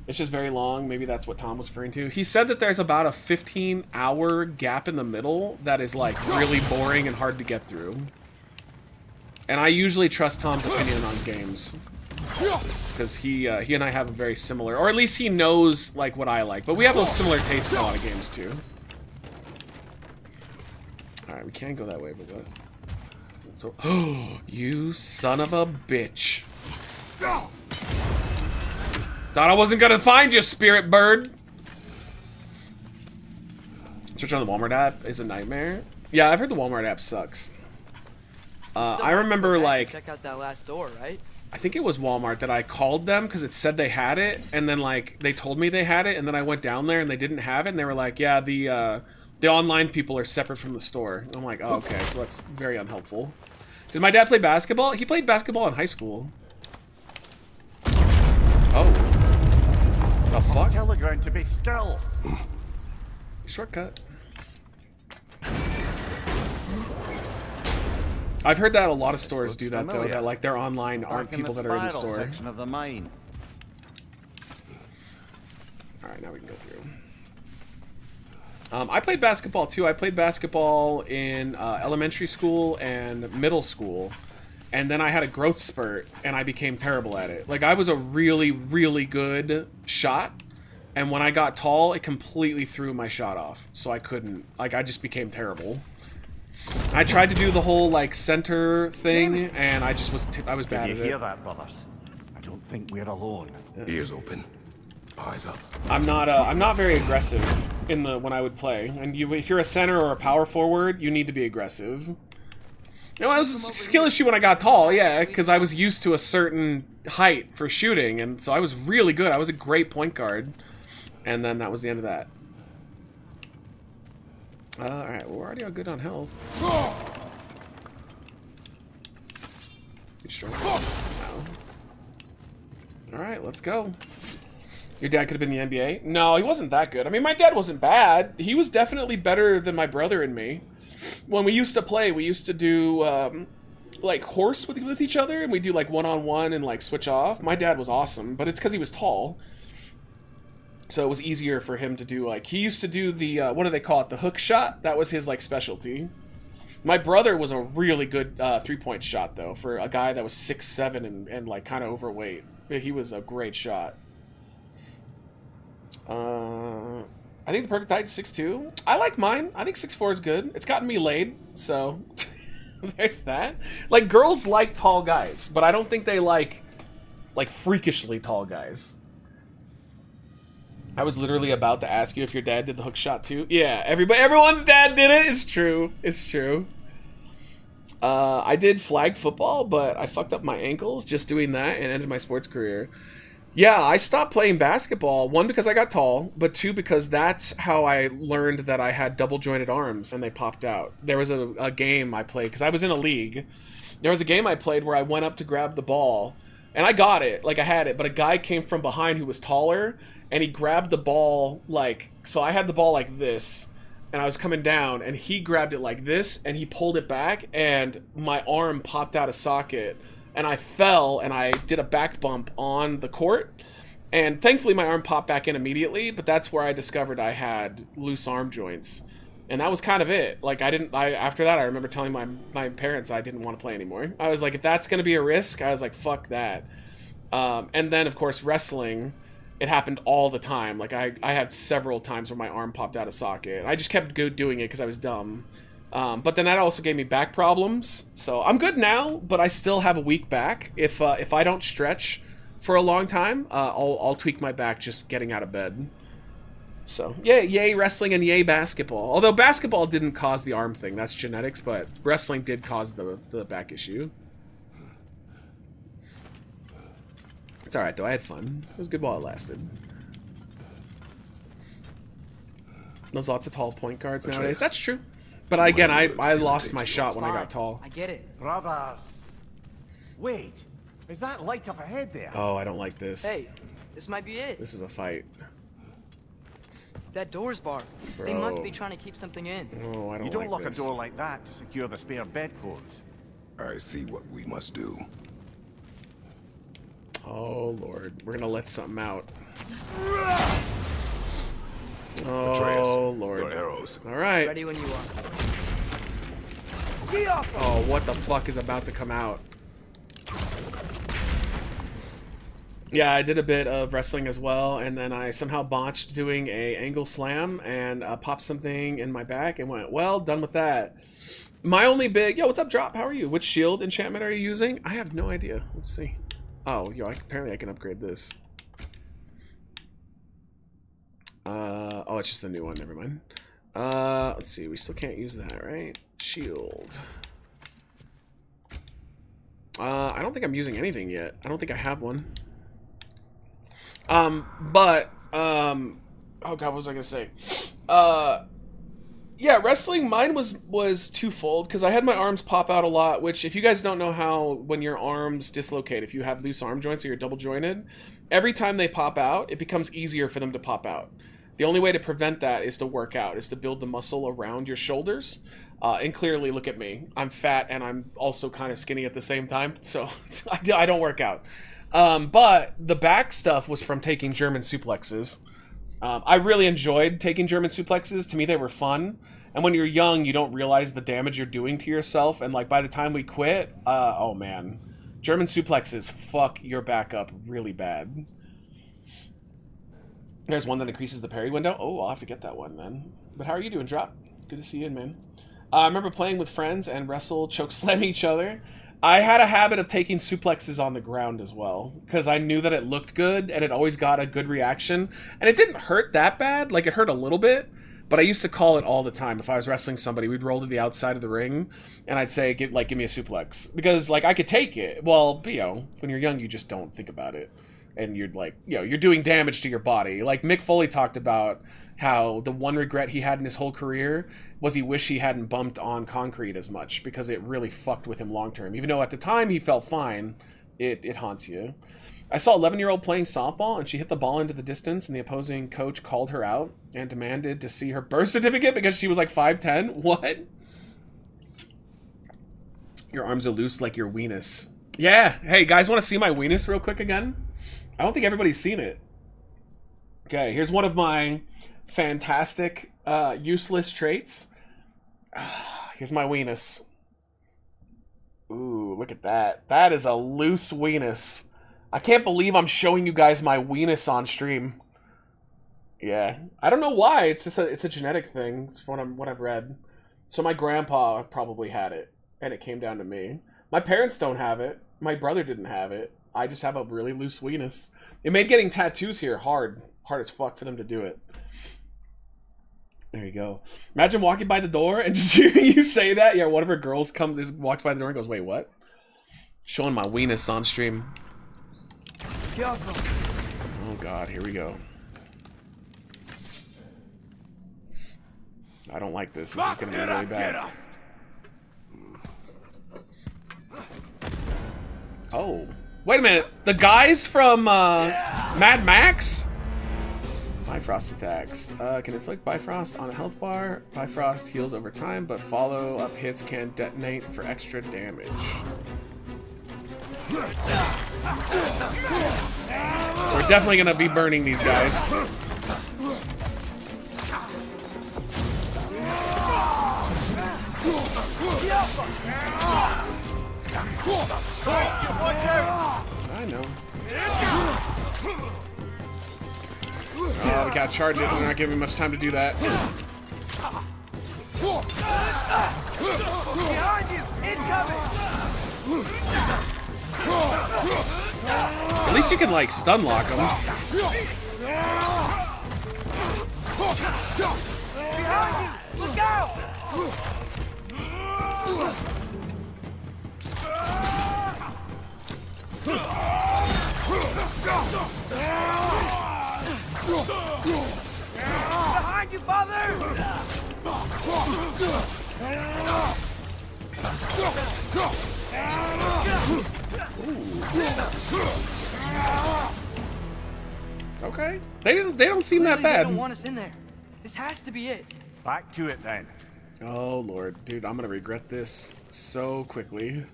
It's just very long. Maybe that's what Tom was referring to. He said that there's about a 15-hour gap in the middle that is, like, really boring and hard to get through. And I usually trust Tom's opinion on games. Because he and I have a very similar, or at least he knows, like, what I like. But we have those similar tastes in a lot of games, too. Alright, we can't go that way, but what? So, oh, you son of a bitch. Thought I wasn't gonna find you, spirit bird. Search on the Walmart app is a nightmare. Yeah, I've heard the Walmart app sucks. I remember, like, check out that last door, right? I think it was Walmart that I called them because it said they had it, and then, like, they told me they had it, and then I went down there and they didn't have it, and they were like, yeah, the online people are separate from the store. I'm like, oh, okay, so that's very unhelpful. Did my dad play basketball? He played basketball in high school. Oh. The fuck? Tell the ground to be still. Shortcut. I've heard that a lot of stores do that, though, that, like, their online aren't people that are in the store. Section of the mine. Alright, now we can go through. I played basketball, too. I played basketball in elementary school and middle school. And then I had a growth spurt, and I became terrible at it. Like, I was a really, really good shot. And when I got tall, it completely threw my shot off. So I couldn't. Like, I just became terrible. I tried to do the whole, like, center thing, and I just was, I was bad at it. Did you hear that, brothers? I don't think we're alone. Ears open. Eyes up. I'm not very aggressive in the when I would play. And if you're a center or a power forward, you need to be aggressive. No, I was a skill issue when I got tall, yeah, because I was used to a certain height for shooting, and so I was really good. I was a great point guard. And then that was the end of that. Alright, well, we're already all good on health. Alright, let's go. Your dad could have been the NBA? No, he wasn't that good. I mean, my dad wasn't bad. He was definitely better than my brother and me. When we used to play, we used to do, like, horse with each other, and we do, like, one-on-one and, like, switch off. My dad was awesome, but it's because he was tall. So it was easier for him to do, like, he used to do the, what do they call it, the hook shot? That was his, like, specialty. My brother was a really good three-point shot, though, for a guy that was 6'7" and like, kind of overweight. He was a great shot. I think the perfect height's 6'2". I like mine. I think 6'4" is good. It's gotten me laid, so there's that. Like, girls like tall guys, but I don't think they like freakishly tall guys. I was literally about to ask you if your dad did the hook shot too. Yeah, everyone's dad did it. It's true. It's true. I did flag football, but I fucked up my ankles just doing that and ended my sports career. Yeah, I stopped playing basketball. One, because I got tall, but two, because that's how I learned that I had double jointed arms and they popped out. There was a game I played, because I was in a league. There was a game I played where I went up to grab the ball, and I got it, like I had it, but a guy came from behind who was taller, and he grabbed the ball, like, so I had the ball like this, and I was coming down, and he grabbed it like this, and he pulled it back, and my arm popped out of socket, and I fell, and I did a back bump on the court, and thankfully my arm popped back in immediately, but that's where I discovered I had loose arm joints, and that was kind of it. Like, after that, I remember telling my parents I didn't want to play anymore. I was like, if that's going to be a risk, I was like, fuck that. And then, of course, wrestling, it happened all the time. Like, I had several times where my arm popped out of socket. I just kept doing it because I was dumb. But then that also gave me back problems. So I'm good now, but I still have a weak back. If I don't stretch for a long time, I'll tweak my back just getting out of bed. So, yay wrestling and yay basketball. Although basketball didn't cause the arm thing. That's genetics, but wrestling did cause the back issue. It's alright, though. I had fun. It was good while it lasted. There's lots of tall point guards nowadays. That's true. But again, I lost my shot when I got tall. I get it. Brothers. Wait, is that light up ahead there? Oh, I don't like this. Hey, this might be it. This is a fight. That door's barred. Bro. They must be trying to keep something in. Oh, I don't like this. You don't lock a door like that to secure the spare bedclothes. I see what we must do. Oh, Lord. We're gonna let something out. Atreus, Oh, Lord. your arrows. Alright. Ready when you are. Oh, what the fuck is about to come out? Yeah, I did a bit of wrestling as well, and then I somehow botched doing a angle slam and popped something in my back and went, well, done with that. My only big... Yo, what's up, Drop? How are you? Which shield enchantment are you using? I have no idea. Let's see. Oh, yo, apparently I can upgrade this. Oh, it's just the new one. Never mind. Let's see. We still can't use that, right? Shield. I don't think I'm using anything yet. I don't think I have one. Oh god, what was I gonna say? Yeah, wrestling, mine was twofold, because I had my arms pop out a lot, which, if you guys don't know how, when your arms dislocate, if you have loose arm joints or you're double jointed, every time they pop out, it becomes easier for them to pop out. The only way to prevent that is to work out, is to build the muscle around your shoulders. And clearly, look at me. I'm fat and I'm also kind of skinny at the same time, so I don't work out. But the back stuff was from taking German suplexes. I really enjoyed taking German suplexes. To me, they were fun. And when you're young, you don't realize the damage you're doing to yourself. And like by the time we quit, oh man, German suplexes fuck your back up really bad. There's one that increases the parry window. Oh, I'll have to get that one then. But how are you doing, Drop? Good to see you, man. I remember playing with friends and wrestle choke slam each other. I had a habit of taking suplexes on the ground as well, because I knew that it looked good, and it always got a good reaction. And it didn't hurt that bad, like it hurt a little bit, but I used to call it all the time. If I was wrestling somebody, we'd roll to the outside of the ring, and I'd say, give me a suplex. Because, like, I could take it. Well, you know, when you're young, you just don't think about it. And you're like, you know, you're doing damage to your body. Like, Mick Foley talked about how the one regret he had in his whole career was he wished he hadn't bumped on concrete as much, because it really fucked with him long term. Even though at the time he felt fine, it haunts you. I saw an 11-year-old playing softball, and she hit the ball into the distance, and the opposing coach called her out and demanded to see her birth certificate because she was like 5'10". What? Your arms are loose like your weenus. Yeah. Hey, guys, want to see my weenus real quick again? I don't think everybody's seen it. Okay, here's one of my fantastic, useless traits. Here's my weenus. Ooh, look at that. That is a loose weenus. I can't believe I'm showing you guys my weenus on stream. Yeah, I don't know why. It's just it's a genetic thing. It's what I've read. So my grandpa probably had it, and it came down to me. My parents don't have it. My brother didn't have it. I just have a really loose weenus. It made getting tattoos here hard as fuck for them to do it. There you go. Imagine walking by the door and just hearing you say that. Yeah, one of her girls walks by the door and goes, "Wait, what?" Showing my weenus on stream. Oh god, here we go. I don't like this. This is gonna be really bad. Oh. Wait a minute. The guys from Mad Max? Bifrost attacks. Can inflict Bifrost on a health bar. Bifrost heals over time, but follow-up hits can detonate for extra damage. So we're definitely gonna be burning these guys. I know. Oh, we gotta charge it. They're not giving me much time to do that. Behind you! Incoming! At least you can, like, stun lock them. Behind you! Look out! Behind you, father! Okay. They don't seem that bad. They don't want us in there. This has to be it. Back to it then. Oh lord, dude, I'm gonna regret this so quickly.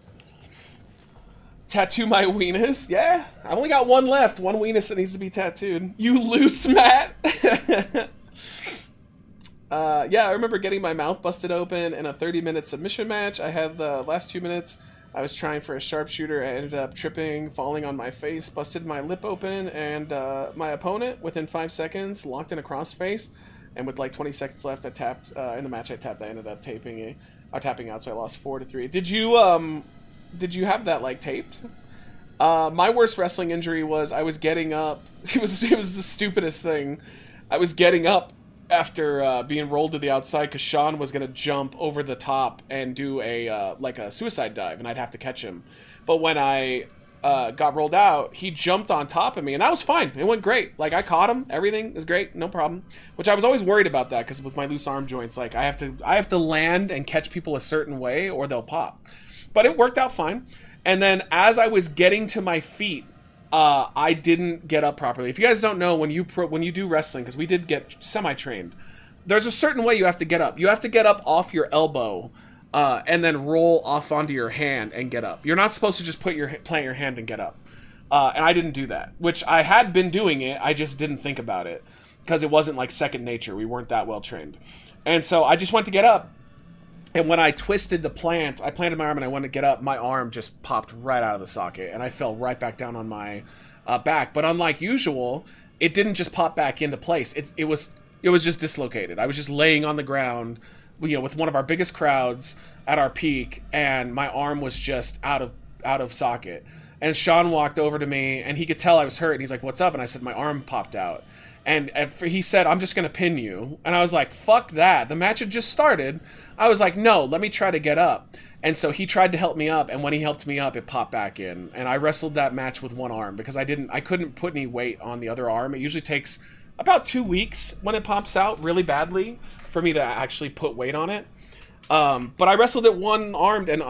Tattoo my weenus? Yeah, I only got one left. One weenus that needs to be tattooed. You loose, Matt. Yeah, I remember getting my mouth busted open in a 30-minute submission match. I had the last 2 minutes. I was trying for a sharpshooter. I ended up tripping, falling on my face, busted my lip open, and my opponent, within 5 seconds, locked in a crossface. And with like 20 seconds left, I tapped in the match. I ended up tapping out, so I lost 4-3. Did you have that like taped? My worst wrestling injury was I was getting up. It was the stupidest thing. I was getting up after being rolled to the outside because Sean was gonna jump over the top and do a like a suicide dive, and I'd have to catch him. But when I got rolled out, he jumped on top of me, and that was fine. It went great. Like, I caught him. Everything is great. No problem. Which I was always worried about that, because with my loose arm joints, like, I have to land and catch people a certain way, or they'll pop. But it worked out fine. And then as I was getting to my feet, I didn't get up properly. If you guys don't know, when you do wrestling, because we did get semi-trained, there's a certain way you have to get up. You have to get up off your elbow, and then roll off onto your hand and get up. You're not supposed to just plant your hand and get up. And I didn't do that, which I had been doing it. I just didn't think about it because it wasn't like second nature. We weren't that well trained. And so I just went to get up. And when I twisted to plant, I planted my arm and I went to get up. My arm just popped right out of the socket and I fell right back down on my back. But unlike usual, it didn't just pop back into place. It was just dislocated. I was just laying on the ground, with one of our biggest crowds at our peak, and my arm was just out of socket. And Sean walked over to me, and he could tell I was hurt, and he's like, "What's up?" And I said, "My arm popped out." And he said, "I'm just gonna pin you." And I was like, "Fuck that." The match had just started. I was like, "No, let me try to get up." And so he tried to help me up, and when he helped me up, it popped back in. And I wrestled that match with one arm because I couldn't put any weight on the other arm. It usually takes about 2 weeks when it pops out really badly for me to actually put weight on it. But I wrestled it one-armed, and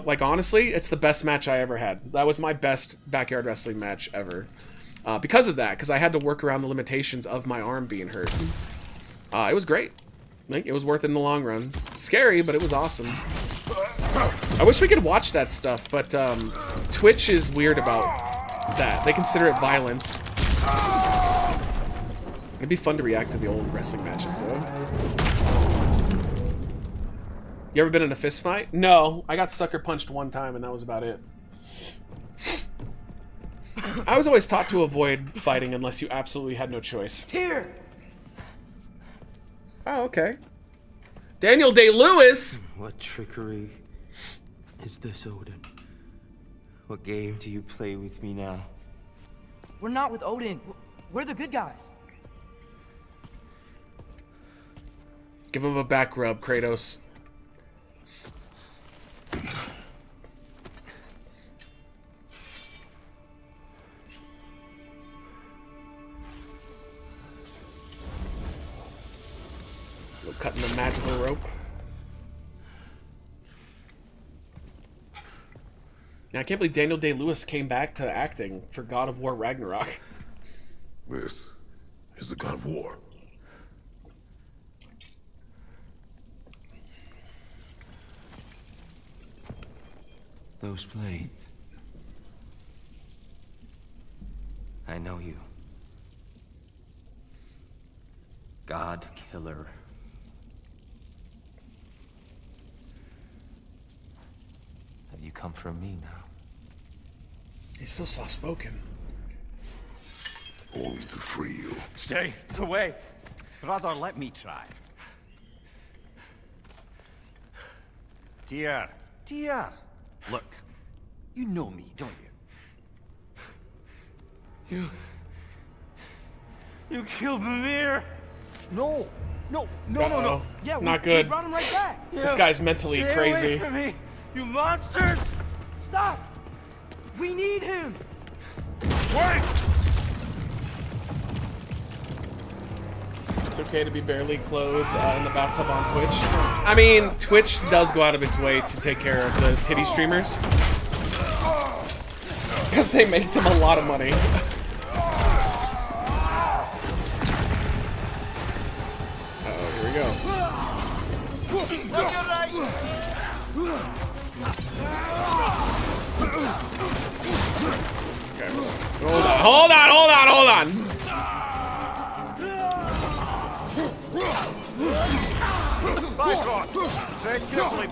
like honestly, it's the best match I ever had. That was my best backyard wrestling match ever. Because of that, because I had to work around the limitations of my arm being hurt. It was great. I think it was worth it in the long run. Scary, but it was awesome. I wish we could watch that stuff, but Twitch is weird about that. They consider it violence. It'd be fun to react to the old wrestling matches, though. You ever been in a fist fight? No, I got sucker punched one time, and that was about it. I was always taught to avoid fighting unless you absolutely had no choice. Here. Oh, okay. Daniel Day-Lewis! What trickery is this, Odin? What game do you play with me now? We're not with Odin. We're the good guys. Give him a back rub, Kratos. Cutting the magical rope. Now, I can't believe Daniel Day-Lewis came back to acting for God of War Ragnarok. This is the God of War. Those blades. I know you. God Killer. Have you come for me now? He's so soft-spoken. Only to free you. Stay away. Brother, let me try. Tyr. Tyr. Look, you know me, don't you? You killed Mimir. No. No. Yeah, not we good. brought him right back. This guy's mentally Stay crazy. away from me, you monsters! Stop! We need him. Wait! It's okay to be barely clothed in the bathtub on Twitch. I mean, Twitch does go out of its way to take care of the titty streamers. Because they make them a lot of money. Uh-oh, here we go. Okay. Hold on.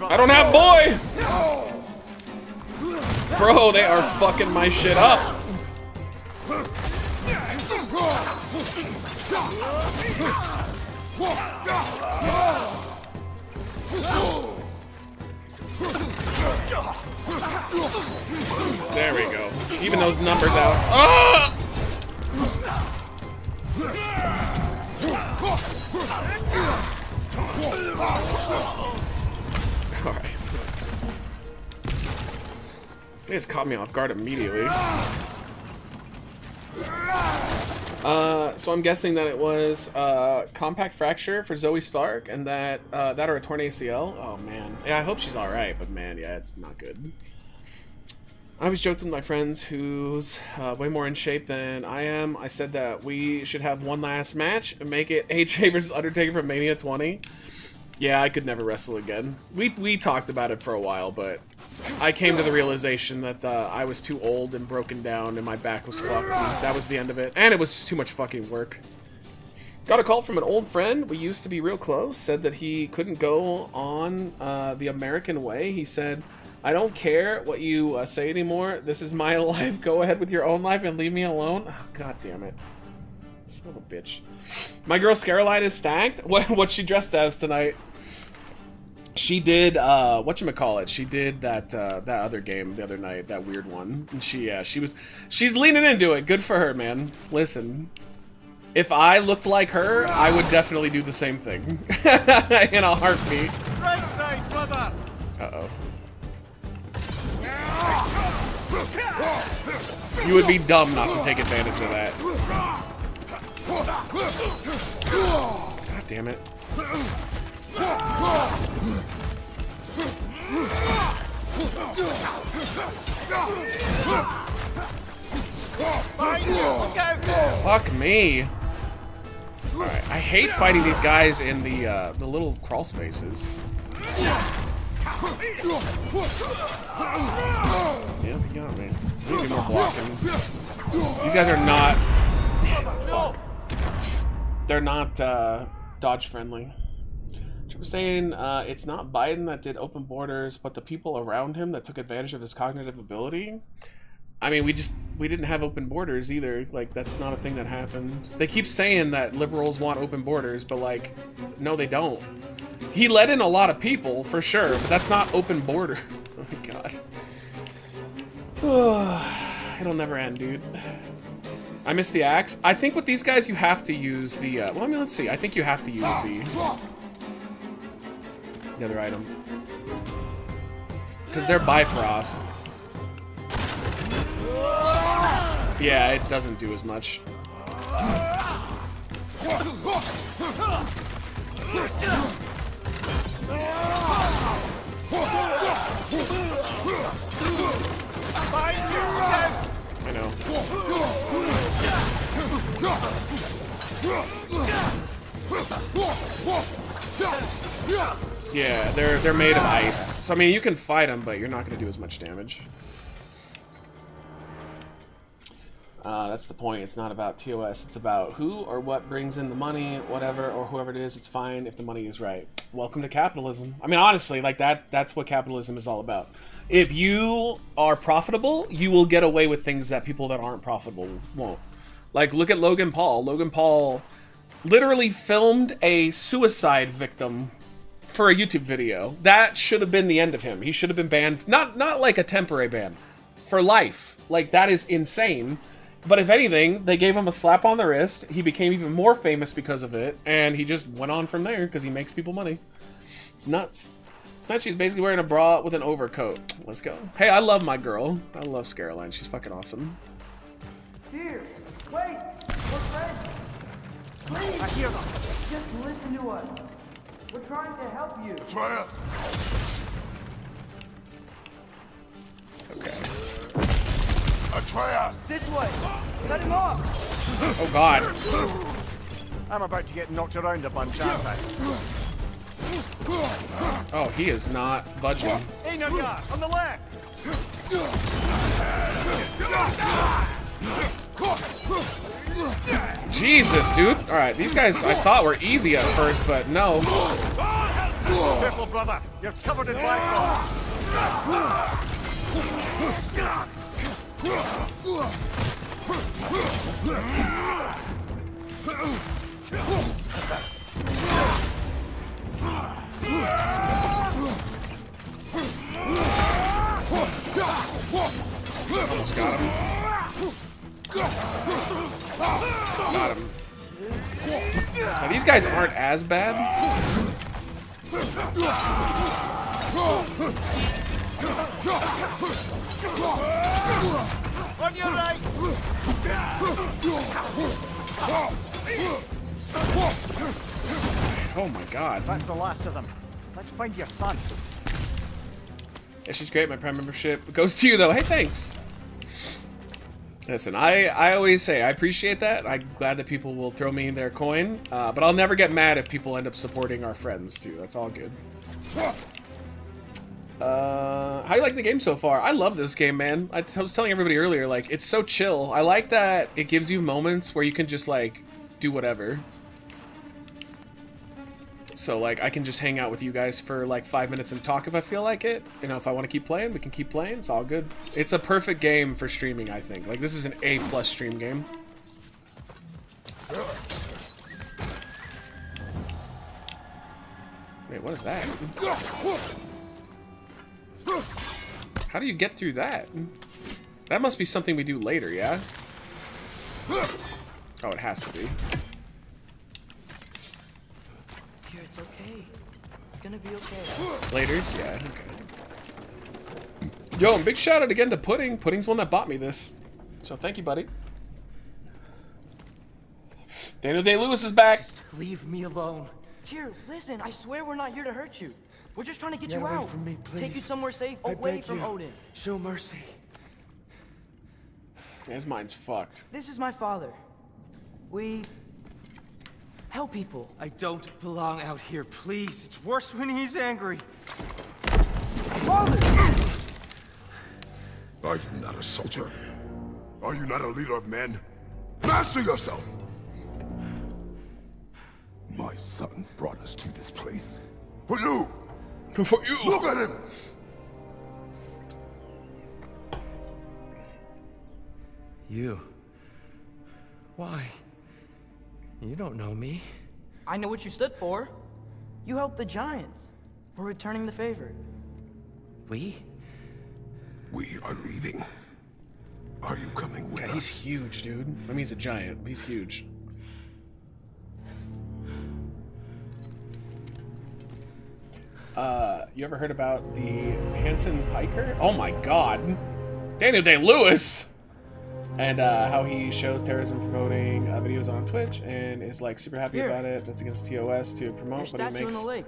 I don't have boy! Bro, they are fucking my shit up. There we go. Even those numbers out. Ah! Alright. They just caught me off guard immediately. So I'm guessing that it was compact fracture for Zoe Stark, and that or a torn ACL. Oh man, yeah. I hope she's all right, but man, yeah, it's not good. I was joking with my friends who's way more in shape than I am. I said that we should have one last match and make it AJ versus Undertaker from Mania 20. Yeah, I could never wrestle again. We talked about it for a while, but I came to the realization that I was too old and broken down and my back was fucked. And that was the end of it. And it was just too much fucking work. Got a call from an old friend. We used to be real close. Said that he couldn't go on the American way. He said, I don't care what you say anymore. This is my life. Go ahead with your own life and leave me alone. Oh, God damn it. Son of a bitch. My girl Scaroline is stacked. What's she dressed as tonight? She did whatchamacallit, she did that that other game the other night, that weird one. And she's leaning into it. Good for her, man. Listen. If I looked like her, I would definitely do the same thing. In a heartbeat. Right side, brother! Uh-oh. You would be dumb not to take advantage of that. God damn it. Fuck me. Alright, I hate fighting these guys in the little crawl spaces. Yeah, you got me. I need more blocking. These guys are not... They're not dodge friendly. I was saying it's not Biden that did open borders, but the people around him that took advantage of his cognitive ability. I mean, we didn't have open borders either. Like, that's not a thing that happened. They keep saying that liberals want open borders, but like, no, they don't. He let in a lot of people, for sure, but that's not open borders. Oh my god. It'll never end, dude. I missed the axe. I think with these guys, you have to use the, well, I mean, let's see. I think you have to use the other item. Because they're Bifrost. Yeah, it doesn't do as much. I know. Yeah, they're made of ice. So I mean, you can fight them, but you're not going to do as much damage. That's the point. It's not about TOS. It's about who or what brings in the money, whatever, or whoever it is. It's fine if the money is right. Welcome to capitalism. I mean, honestly, like that's what capitalism is all about. If you are profitable, you will get away with things that people that aren't profitable won't. Like, look at Logan Paul. Logan Paul literally filmed a suicide victim for a YouTube video. That should have been the end of him. He should have been banned. Not like a temporary ban. For life. Like, that is insane. But if anything, they gave him a slap on the wrist. He became even more famous because of it. And he just went on from there because he makes people money. It's nuts. She's basically wearing a bra with an overcoat. Let's go. Hey, I love my girl. I love Scaroline. She's fucking awesome. Here, wait, we're friends. Please, I hear them. Just listen to us. We're trying to help you. Try it. Okay. Atreus! This way. Cut him off. Oh god. I'm about to get knocked around a bunch, aren't I? Oh, he is not budging. Einar, on the left! Jesus, dude. Alright, these guys I thought were easy at first, but no. Careful, brother. You're covered in black. Almost got him. Got him. Now, these guys aren't as bad. On your right! Oh my god. That's the last of them. Let's find your son. Yeah, she's great. My Prime membership goes to you, though. Hey, thanks. Listen, I always say I appreciate that. I'm glad that people will throw me their coin, but I'll never get mad if people end up supporting our friends, too. That's all good. How you like the game so far? I love this game, man. I was telling everybody earlier, like, it's so chill. I like that it gives you moments where you can just, like, do whatever. So, like, I can just hang out with you guys for, like, 5 minutes and talk if I feel like it. You know, if I want to keep playing, we can keep playing. It's all good. It's a perfect game for streaming, I think. Like, this is an A+ stream game. Wait, what is that? How do you get through that? That must be something we do later, yeah? Oh, it has to be. Here, it's okay. It's gonna be okay. Laters? Yeah, okay. Yo, and big shout out again to Pudding. Pudding's the one that bought me this. So thank you, buddy. Daniel Day-Lewis is back. Just leave me alone. Tyr, listen, I swear we're not here to hurt you. We're just trying to get you away out. from me, please. Take you somewhere safe, I away beg from you. Odin. Show mercy. His mind's fucked. This is my father. We help people. I don't belong out here, please. It's worse when he's angry. Father! Are you not a soldier? Are you not a leader of men? Master yourself! My son brought us to this place. For you! For you! Look at him! You. Why? You don't know me. I know what you stood for. You helped the Giants. We're returning the favor. We? We are leaving. Are you coming with God, us? he's huge, dude. I mean, he's a giant. He's huge. You ever heard about the Hanson Piker? Oh my god. Daniel Day-Lewis! And how he shows terrorism promoting videos on Twitch and is like super happy Here. about it. That's against TOS to Your promote, but he statue in the lake.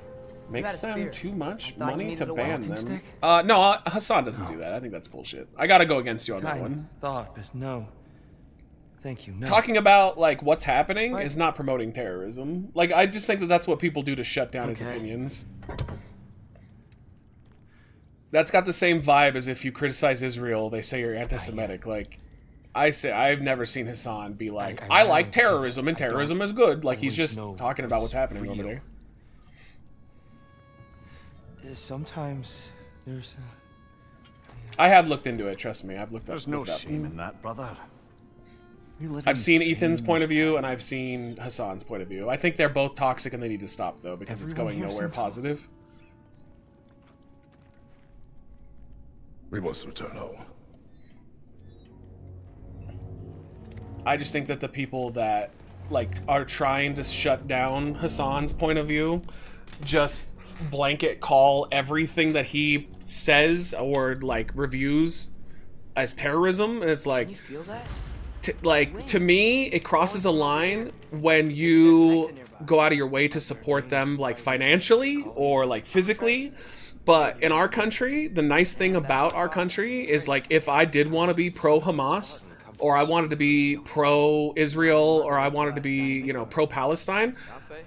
makes You had a them spear. too much I thought you money needed to a ban walking them. stick. No, Hassan doesn't do that. I think that's bullshit. I gotta go against you on that Kind one. thought, but no. Thank you, no. Talking about like what's happening Right. is not promoting terrorism. Like I just think that that's what people do to shut down his opinions. That's got the same vibe as if you criticize Israel, they say you're anti-Semitic. Like I say, I've never seen Hassan be like, I like terrorism and terrorism is good. Like he's just talking about what's happening over there. Sometimes there's. I have looked into it. Trust me, I've looked. There's up, no looked up. shame in that, brother. We live I've in seen Ethan's strange point of view and I've seen Hassan's point of view. I think they're both toxic and they need to stop though because it's Everyone going hears nowhere them talk. positive. We must return home. I just think that the people that like are trying to shut down Hassan's point of view just blanket call everything that he says or like reviews as terrorism, and it's like You feel that? to me it crosses a line when you go out of your way to support them like financially or like physically. But in our country, the nice thing about our country is like if I did want to be pro-Hamas or I wanted to be pro-Israel or I wanted to be, you know, pro-Palestine,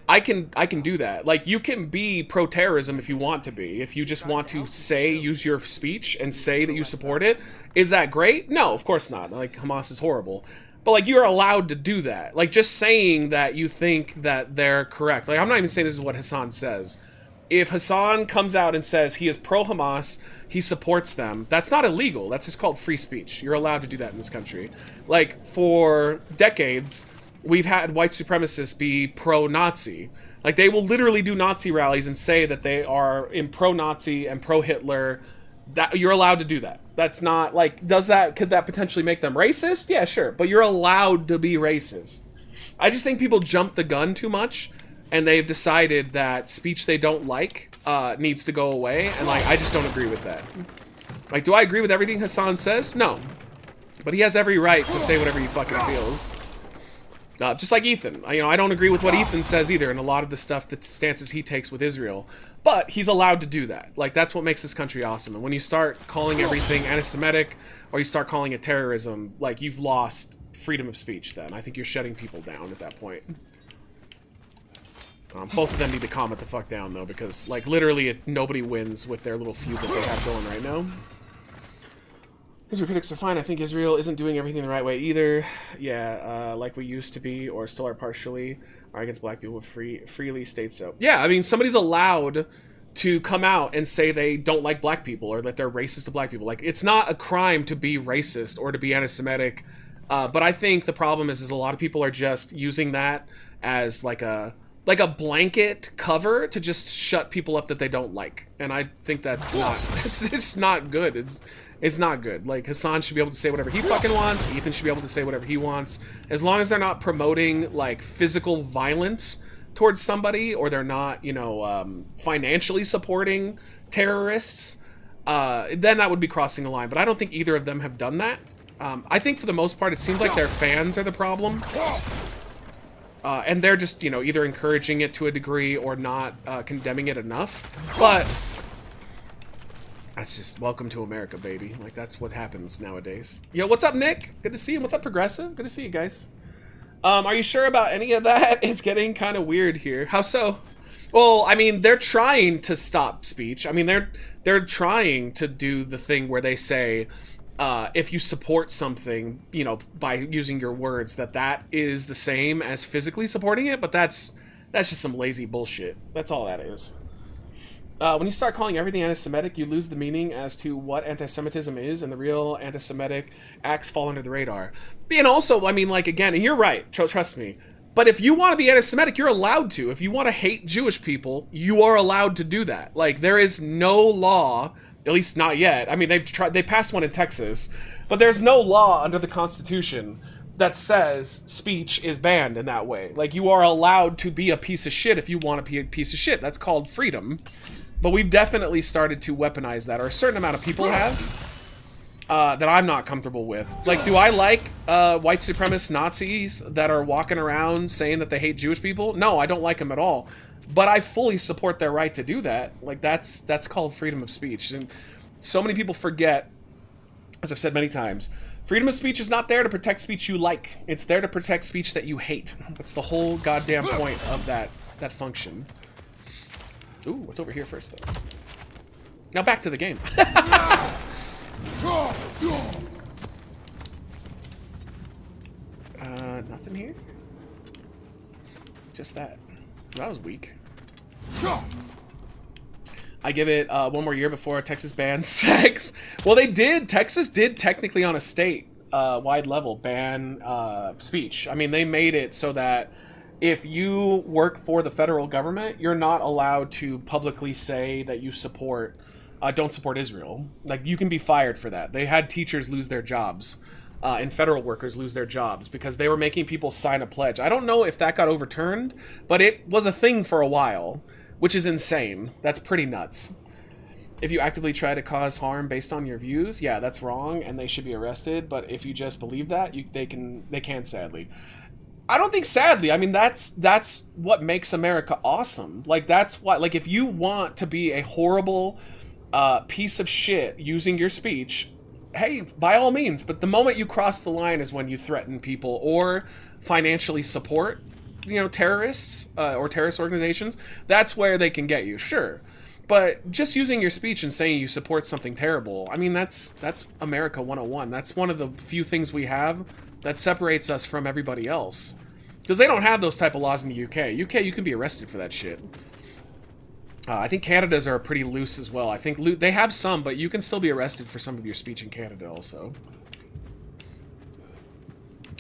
I can do that. Like you can be pro-terrorism if you want to be. If you just want to say, use your speech and say that you support it. Is that great? No, of course not. Like Hamas is horrible. But like you're allowed to do that. Like just saying that you think that they're correct. Like I'm not even saying this is what Hassan says. If Hassan comes out and says he is pro-Hamas, he supports them, that's not illegal. That's just called free speech. You're allowed to do that in this country. Like, for decades, we've had white supremacists be pro-Nazi. Like, they will literally do Nazi rallies and say that they are in pro-Nazi and pro-Hitler. That you're allowed to do that. That's not, like, could that potentially make them racist? Yeah, sure. But you're allowed to be racist. I just think people jump the gun too much. And they've decided that speech they don't like needs to go away, and like I just don't agree with that. Like, do I agree with everything Hassan says? No, but he has every right to say whatever he fucking feels. Just like Ethan, you know, I don't agree with what Ethan says either, and a lot of the stuff, the stances he takes with Israel. But he's allowed to do that. Like that's what makes this country awesome. And when you start calling everything anti-Semitic or you start calling it terrorism, like you've lost freedom of speech. Then I think you're shutting people down at that point. Both of them need to calm it the fuck down, though, because, like, literally nobody wins with their little feud that they have going right now. Israel critics are fine. I think Israel isn't doing everything the right way either. Yeah, like we used to be, or still are partially, are against black people freely state so. Yeah, I mean, somebody's allowed to come out and say they don't like black people or that they're racist to black people. Like, it's not a crime to be racist or to be anti-Semitic. But I think the problem is a lot of people are just using that as, like, a like a blanket cover to just shut people up that they don't like. And I think that's not, it's not good. It's not good. Like, Hassan should be able to say whatever he fucking wants. Ethan should be able to say whatever he wants. As long as they're not promoting, like, physical violence towards somebody, or they're not, you know, financially supporting terrorists, then that would be crossing the line. But I don't think either of them have done that. I think for the most part, it seems like their fans are the problem. And they're just, you know, either encouraging it to a degree or not condemning it enough. But that's just welcome to America, baby. Like, that's what happens nowadays. Yo, what's up, Nick? Good to see you. What's up, Progressive? Good to see you guys. Are you sure about any of that? It's getting kind of weird here. How so? Well, I mean, they're trying to stop speech. I mean, they're trying to do the thing where they say, if you support something, you know, by using your words, that is the same as physically supporting it. But that's just some lazy bullshit. That's all that is. When you start calling everything anti-Semitic, you lose the meaning as to what anti-Semitism is, and the real anti-Semitic acts fall under the radar. And also, I mean, like, again, and you're right, trust me, but if you want to be anti-Semitic, you're allowed to. If you want to hate Jewish people, you are allowed to do that. Like, there is no law, at least not yet. I mean, they passed one in Texas, but there's no law under the Constitution that says speech is banned in that way. Like, you are allowed to be a piece of shit if you want to be a piece of shit. That's called freedom. But we've definitely started to weaponize that, or a certain amount of people have, that I'm not comfortable with. Like, do I like white supremacist Nazis that are walking around saying that they hate Jewish people? No, I don't like them at all. But I fully support their right to do that. Like, that's called freedom of speech. And so many people forget, as I've said many times, freedom of speech is not there to protect speech you like. It's there to protect speech that you hate. That's the whole goddamn point of that function. Ooh, what's over here first, though? Now back to the game. Nothing here? Just that. That was weak. I give it one more year before Texas bans sex. Well, they did. Texas did technically on a state wide level ban speech. I mean, they made it so that if you work for the federal government, you're not allowed to publicly say that you don't support Israel. Like, you can be fired for that. They had teachers lose their jobs and federal workers lose their jobs because they were making people sign a pledge. I don't know if that got overturned, but it was a thing for a while, which is insane. That's pretty nuts. If you actively try to cause harm based on your views, yeah, that's wrong, and they should be arrested. But if you just believe that, they can sadly. I don't think sadly. I mean, that's what makes America awesome. Like, that's why. Like, if you want to be a horrible piece of shit using your speech, hey, by all means. But the moment you cross the line is when you threaten people or financially support, you know, terrorists or terrorist organizations. That's where they can get you, sure. But just using your speech and saying you support something terrible, I mean, that's America 101. That's one of the few things we have that separates us from everybody else. Because they don't have those type of laws in the UK. UK, you can be arrested for that shit. I think Canada's are pretty loose as well. I think they have some, but you can still be arrested for some of your speech in Canada also.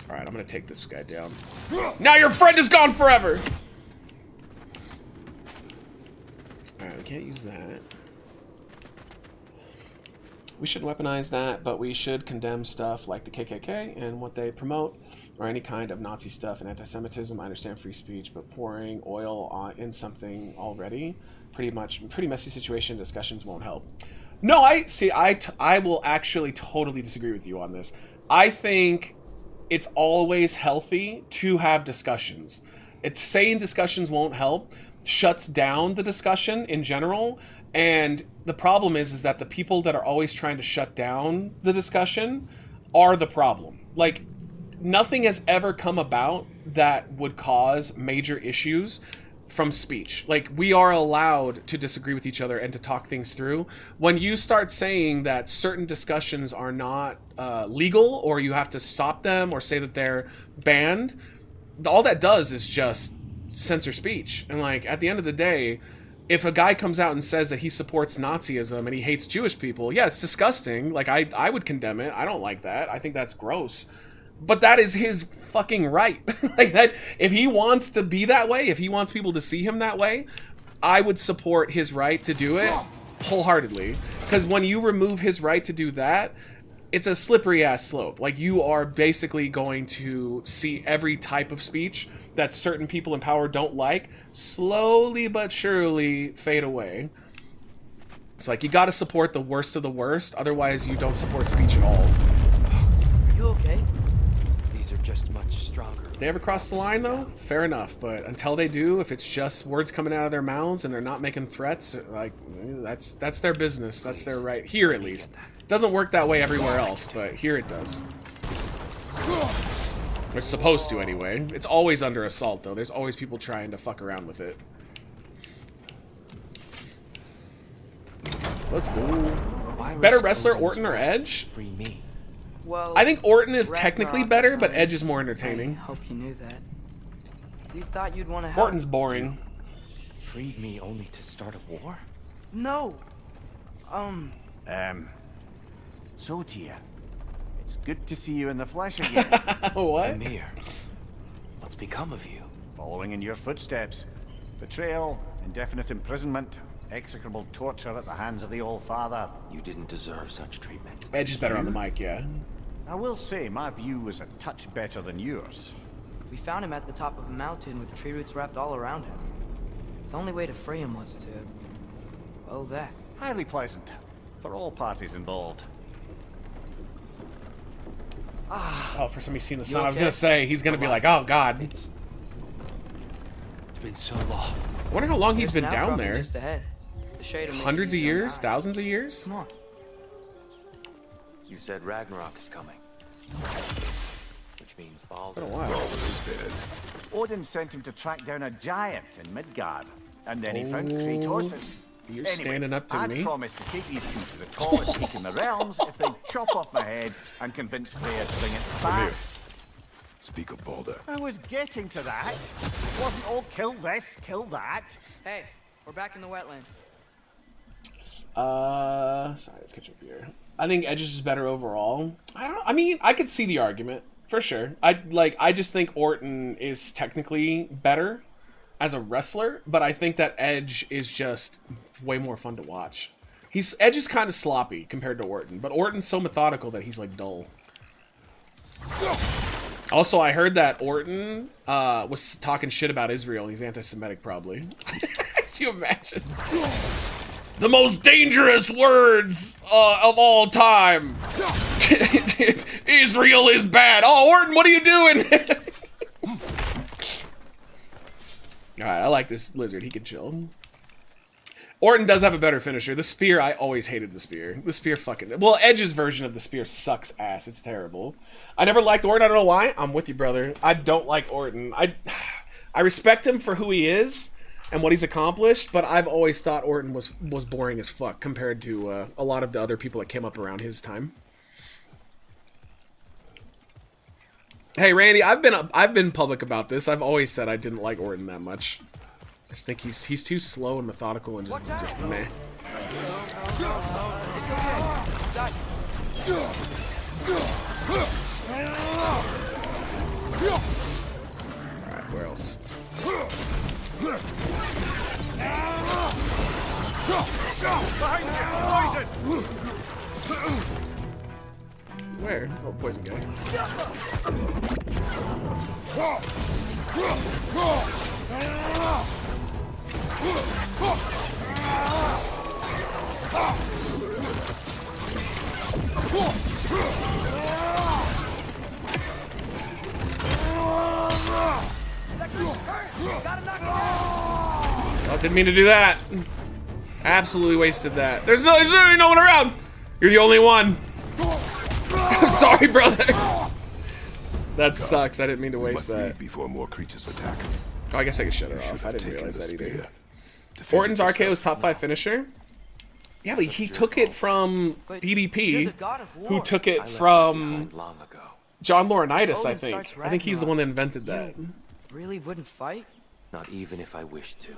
Alright, I'm gonna take this guy down. Now your friend is gone forever! Alright, we can't use that. We shouldn't weaponize that, but we should condemn stuff like the KKK and what they promote, or any kind of Nazi stuff and anti-Semitism. I understand free speech, but pouring oil in something already, pretty messy situation, discussions won't help. No, I will actually totally disagree with you on this. I think it's always healthy to have discussions. It's saying discussions won't help shuts down the discussion in general. And the problem is that the people that are always trying to shut down the discussion are the problem. Like, nothing has ever come about that would cause major issues from speech. Like, we are allowed to disagree with each other and to talk things through. When you start saying that certain discussions are not legal, or you have to stop them or say that they're banned, all that does is just censor speech. And, like, at the end of the day, if a guy comes out and says that he supports Nazism and he hates Jewish people, yeah, it's disgusting. Like, I would condemn it. I don't like that. I think that's gross. But that is his fucking right. Like that, if he wants to be that way, if he wants people to see him that way, I would support his right to do it wholeheartedly. Because when you remove his right to do that, it's a slippery ass slope. Like, you are basically going to see every type of speech that certain people in power don't like slowly but surely fade away. It's like, you gotta support the worst of the worst, otherwise you don't support speech at all. Are you okay? These are just much stronger. They ever cross the line, though? Fair enough, but until they do, if it's just words coming out of their mouths and they're not making threats, like, that's their business. That's their right. Here, at least. Doesn't work that way everywhere else, but here it does. It's supposed to, anyway. It's always under assault, though. There's always people trying to fuck around with it. Let's go. Better wrestler, Orton or Edge? Free me. Well, I think Orton is Ragnarok technically is better, but coming. Edge is more I entertaining. hope you knew that. You thought you'd want to help. Orton's boring. Freed me only to start a war? No. So, Tia, it's good to see you in the flesh again. What? Amir, what's become of you? Following in your footsteps. Betrayal, indefinite imprisonment, execrable torture at the hands of the Old Father. You didn't deserve such treatment. Edge is better on the mic, yeah. I will say, my view was a touch better than yours. We found him at the top of a mountain with tree roots wrapped all around him. The only way to free him was to... well, that. Highly pleasant, for all parties involved. Oh, for somebody seen the sun, You I was okay? gonna say, he's gonna be like, oh god. It's been so long. I wonder how long he's There's been an down outcropping there. just ahead. The shade will make Hundreds of you feel years? nice. Thousands of years? Come on. You said Ragnarok is coming. Which means Baldur. Been a while. Baldur is dead. Odin sent him to track down a giant in Midgard, and then he found Kratos. You're Anyway, standing up to I'd me. promised to take these two to the tallest peak in the realms if they'd chop off my head and convince Freya to bring it back. Amir, speak of Baldur. I was getting to that. It wasn't all kill this, kill that. Hey, we're back in the wetlands. Sorry, let's catch up here. I think Edge is just better overall. I mean, I could see the argument, for sure. I just think Orton is technically better as a wrestler, but I think that Edge is just way more fun to watch. Edge is kind of sloppy compared to Orton, but Orton's so methodical that he's like dull. Also, I heard that Orton was talking shit about Israel. He's anti-Semitic, probably. Can you imagine? The most dangerous words of all time. Israel is bad. Oh, Orton, what are you doing? Alright, I like this lizard. He can chill. Orton does have a better finisher. The spear, I always hated the spear. The spear fucking... well, Edge's version of the spear sucks ass. It's terrible. I never liked Orton. I don't know why. I'm with you, brother. I don't like Orton. I respect him for who he is and what he's accomplished, but I've always thought Orton was boring as fuck compared to a lot of the other people that came up around his time. Hey, Randy, I've been public about this. I've always said I didn't like Orton that much. I just think he's too slow and methodical and just meh. Alright, where else? Where? Oh, poison guy. Oh, didn't mean to do that. Absolutely wasted that. There's literally no one around. You're the only one. I'm sorry, brother. That sucks. I didn't mean to waste that. Before more creatures attack. Oh, I guess I could shut it off. I didn't realize that either. Orton's RKO was top 5 finisher. Yeah, but he took it from DDP, who took it from John Laurinaitis, I think. I think he's the one that invented that. Really wouldn't fight? Not even if I wished to.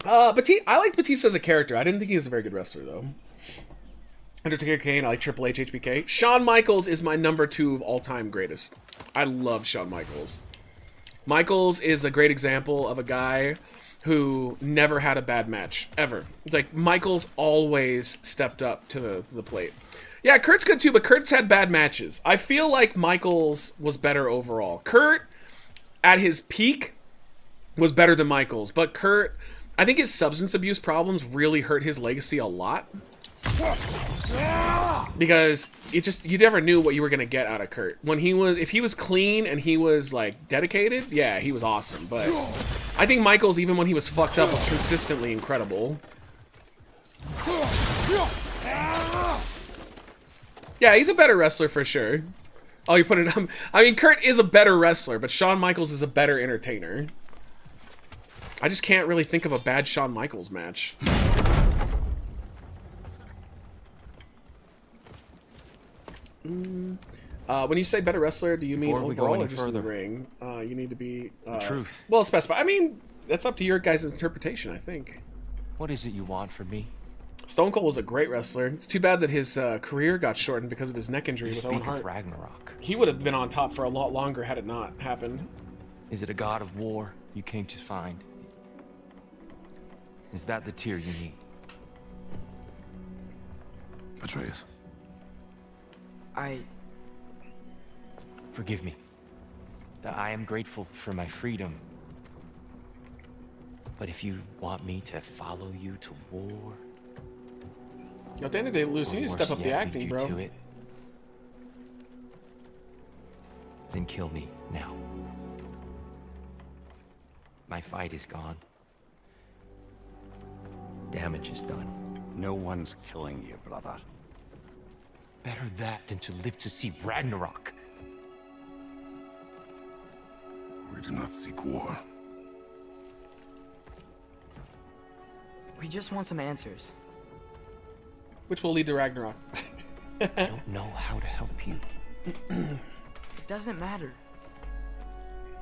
I like Batista as a character. I didn't think he was a very good wrestler, though. Undertaker Kane, I like Triple H, HBK. Shawn Michaels is my number 2 of all-time greatest. I love Shawn Michaels. Michaels is a great example of a guy who never had a bad match, ever. Like, Michaels always stepped up to the plate. Yeah, Kurt's good too, but Kurt's had bad matches. I feel like Michaels was better overall. Kurt, at his peak, was better than Michaels, but Kurt, I think his substance abuse problems really hurt his legacy a lot. Because you never knew what you were gonna get out of Kurt. If he was clean and he was like dedicated, yeah, he was awesome. But I think Michaels, even when he was fucked up, was consistently incredible. Yeah, he's a better wrestler for sure. Oh, you put it on. I mean, Kurt is a better wrestler, but Shawn Michaels is a better entertainer. I just can't really think of a bad Shawn Michaels match. When you say better wrestler, do you mean overall or just in the ring? You need to be... truth. Well, specify. I mean, that's up to your guys' interpretation, I think. What is it you want from me? Stone Cold was a great wrestler. It's too bad that his career got shortened because of his neck injury with Owen Hart. Ragnarök. He would have been on top for a lot longer had it not happened. Is it a god of war you came to find? Is that the tear you need? Atreus. Forgive me. I am grateful for my freedom. But if you want me to follow you to war... At the end of the day, Lucy, you need to step up the acting, bro. To it, then kill me now. My fight is gone. Damage is done. No one's killing you, brother. Better that than to live to see Ragnarök. We do not seek war. We just want some answers. Which will lead to Ragnarok. I don't know how to help you. It doesn't matter.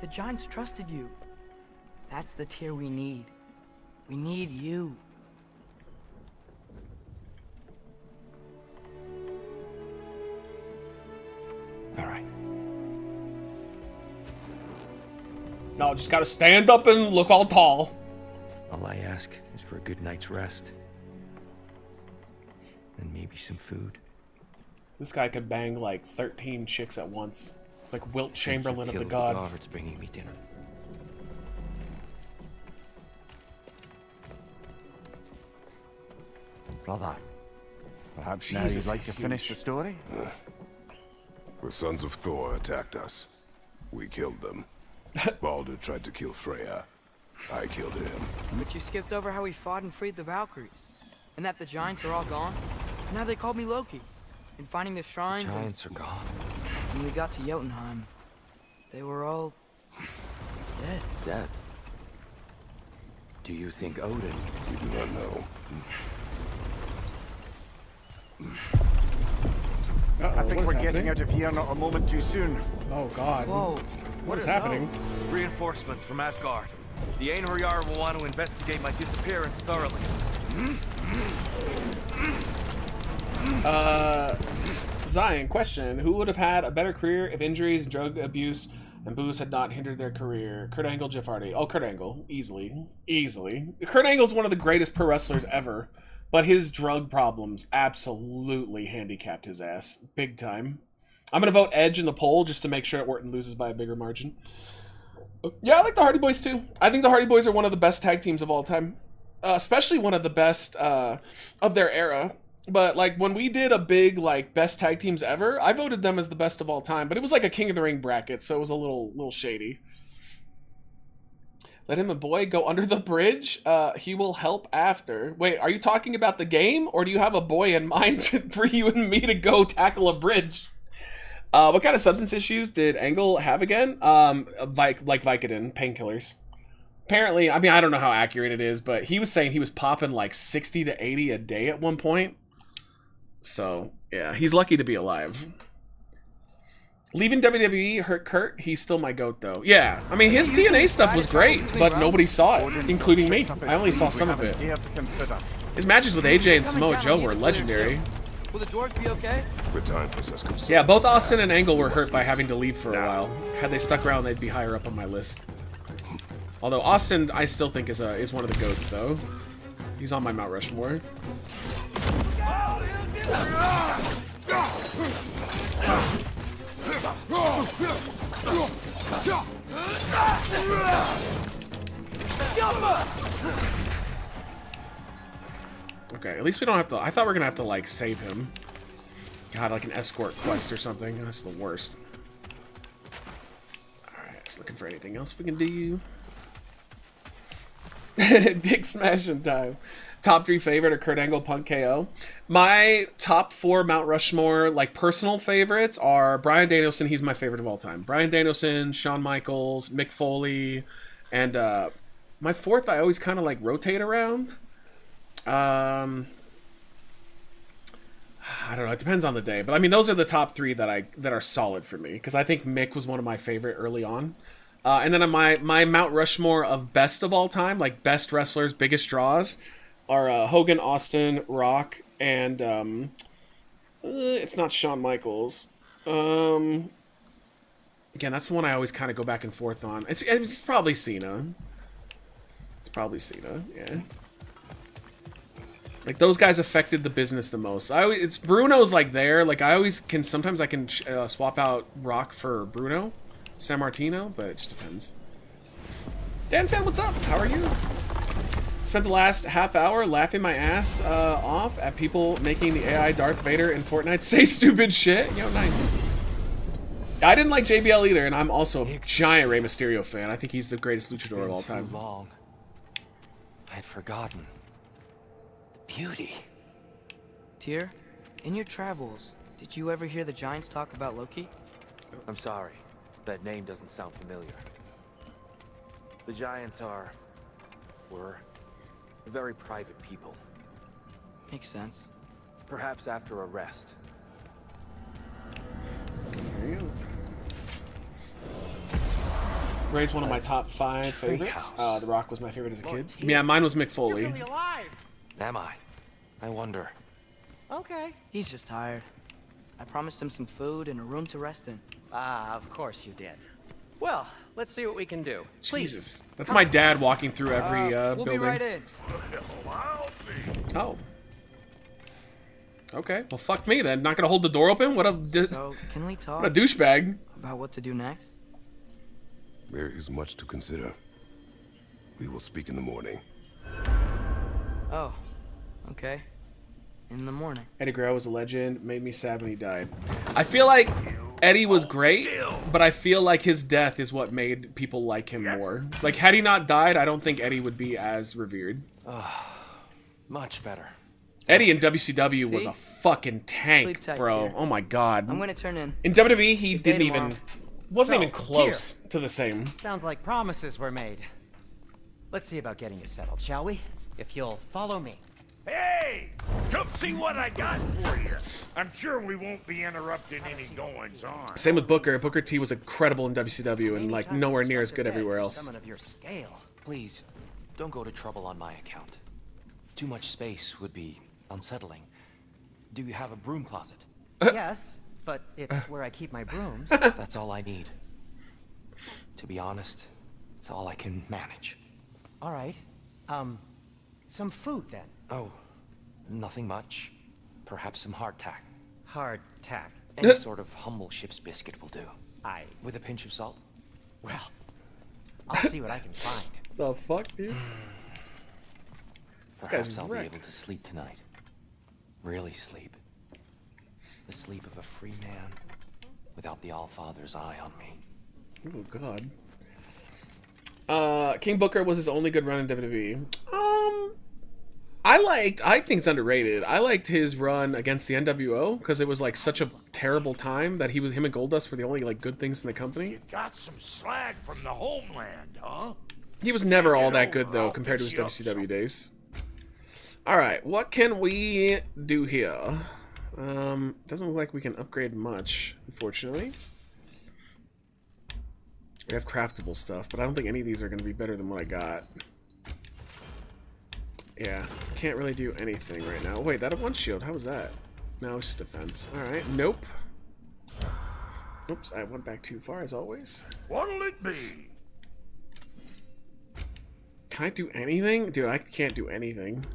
The Giants trusted you. That's the tear we need. We need you. All right. No, just gotta stand up and look all tall. All I ask is for a good night's rest. And maybe some food. This guy could bang like 13 chicks at once. It's like Wilt Chamberlain of the gods. It's bringing me dinner. Brother, perhaps now you'd like to finish the story? The sons of Thor attacked us. We killed them. Baldur tried to kill Freya. I killed him. But you skipped over how we fought and freed the Valkyries. And that the Giants are all gone. Now they called me Loki. And finding the shrines... The Giants are gone. When we got to Jotunheim, they were all... dead. Dead? Do you think Odin... We do not know. I think we're getting out of here not a moment too soon. Oh god. Whoa. What is happening? Reinforcements from Asgard. The Einherjar will want to investigate my disappearance thoroughly. Zion, question. Who would have had a better career if injuries, drug abuse, and booze had not hindered their career? Kurt Angle, Jeff Hardy. Oh, Kurt Angle. Easily. Easily. Kurt Angle's one of the greatest pro wrestlers ever, but his drug problems absolutely handicapped his ass. Big time. I'm going to vote Edge in the poll just to make sure Orton loses by a bigger margin. Yeah, I like the Hardy Boys too. I think the Hardy Boys are one of the best tag teams of all time. Especially one of the best of their era. But like when we did a big like best tag teams ever, I voted them as the best of all time. But it was like a King of the Ring bracket, so it was a little shady. Let him and boy go under the bridge. He will help after. Wait, are you talking about the game, or do you have a boy in mind for you and me to go tackle a bridge? What kind of substance issues did Angle have again? Like Vicodin, painkillers. Apparently, I mean, I don't know how accurate it is, but he was saying he was popping like 60 to 80 a day at one point. So, yeah, he's lucky to be alive. Leaving WWE hurt Kurt. He's still my GOAT, though. Yeah, I mean, his TNA stuff was great, but nobody saw it, including me. I only saw some of it. His matches with AJ and Samoa Joe were legendary. Will the dwarves be okay? The time for such concerns Yeah, both is Austin past. and Angle were We hurt must by leave. having to leave for a while. Had they stuck around, they'd be higher up on my list. Although Austin, I still think is one of the goats, though. He's on my Mount Rushmore. Okay, at least we don't have to. I thought we were gonna have to like save him. God, like an escort quest or something. That's the worst. Alright, just looking for anything else we can do. Dick smashing time. Top 3 favorite are Kurt Angle, Punk KO. My top 4 Mount Rushmore, like personal favorites, are Bryan Danielson. He's my favorite of all time. Bryan Danielson, Shawn Michaels, Mick Foley, and my 4th I always kind of like rotate around. I don't know. It depends on the day, but I mean, those are the top 3 that are solid for me because I think Mick was one of my favorite early on. And then my Mount Rushmore of best of all time, like best wrestlers, biggest draws, are Hogan, Austin, Rock, and it's not Shawn Michaels. Again, that's the one I always kind of go back and forth on. It's probably Cena. It's probably Cena. Yeah. Like those guys affected the business the most. It's Bruno's like there. Like sometimes I can swap out Rock for Bruno, San Martino, but it just depends. Dan Sam, what's up? How are you? Spent the last half hour laughing my ass off at people making the AI Darth Vader in Fortnite say stupid shit. Yo, nice. I didn't like JBL either, and I'm also a giant Rey Mysterio fan. I think he's the greatest luchador of all time. Too long. I'd forgotten. Beauty. Tyr, in your travels, did you ever hear the Giants talk about Loki? I'm sorry. That name doesn't sound familiar. The Giants were very private people. Makes sense. Perhaps after a rest. There you go. Ray's one of my top 5 favorites. The Rock was my favorite as a kid. Yeah, mine was Mick Foley. You're really alive. Am I? I wonder. Okay. He's just tired. I promised him some food and a room to rest in. Ah, of course you did. Well, let's see what we can do. Please. Jesus. That's my dad walking through every we'll building. be right in. Oh. Okay. Well, fuck me then. Not gonna hold the door open? What a So, can we talk what a douchebag. about what to do next? There is much to consider. We will speak in the morning. Oh, okay. In the morning. Eddie Guerrero was a legend. Made me sad when he died. I feel like Eddie was great, but I feel like his death is what made people like him more. Like, had he not died, I don't think Eddie would be as revered. Much better. Eddie in WCW was See? a fucking Sleep tank, tight, bro. Tyr. Oh my god. I'm gonna turn in. In WWE, he Good day didn't even... tomorrow. Wasn't So, even close to the same. Sounds like promises were made. Let's see about getting you settled, shall we? If you'll follow me. Hey! Come see what I got for you. I'm sure we won't be interrupting any goings-on. Same with Booker. Booker T was incredible in WCW and like nowhere near as good everywhere else. Someone of your scale. Please, don't go to trouble on my account. Too much space would be unsettling. Do you have a broom closet? Yes, but it's where I keep my brooms. That's all I need. To be honest, it's all I can manage. All right. Some food then. Oh, nothing much. Perhaps some hardtack. Hardtack. Any sort of humble ship's biscuit will do. With a pinch of salt. Well, I'll see what I can find. The fuck, dude? This guy's Perhaps I'll be wrecked. able to sleep tonight. Really sleep. The sleep of a free man without the Allfather's eye on me. Oh god. King Booker was his only good run in WWE. I think it's underrated. I liked his run against the NWO because it was like such a terrible time that him and Goldust were the only like good things in the company. You got some slag from the homeland, huh? He was never all that good though I'll compared to his fix you up WCW days. All right, what can we do here? Doesn't look like we can upgrade much, unfortunately. We have craftable stuff, but I don't think any of these are going to be better than what I got. Yeah, can't really do anything right now. Wait, that a one shield? How was that? No, it's just defense. Alright, nope. Oops, I went back too far as always. What'll it be? Can I do anything? Dude, I can't do anything.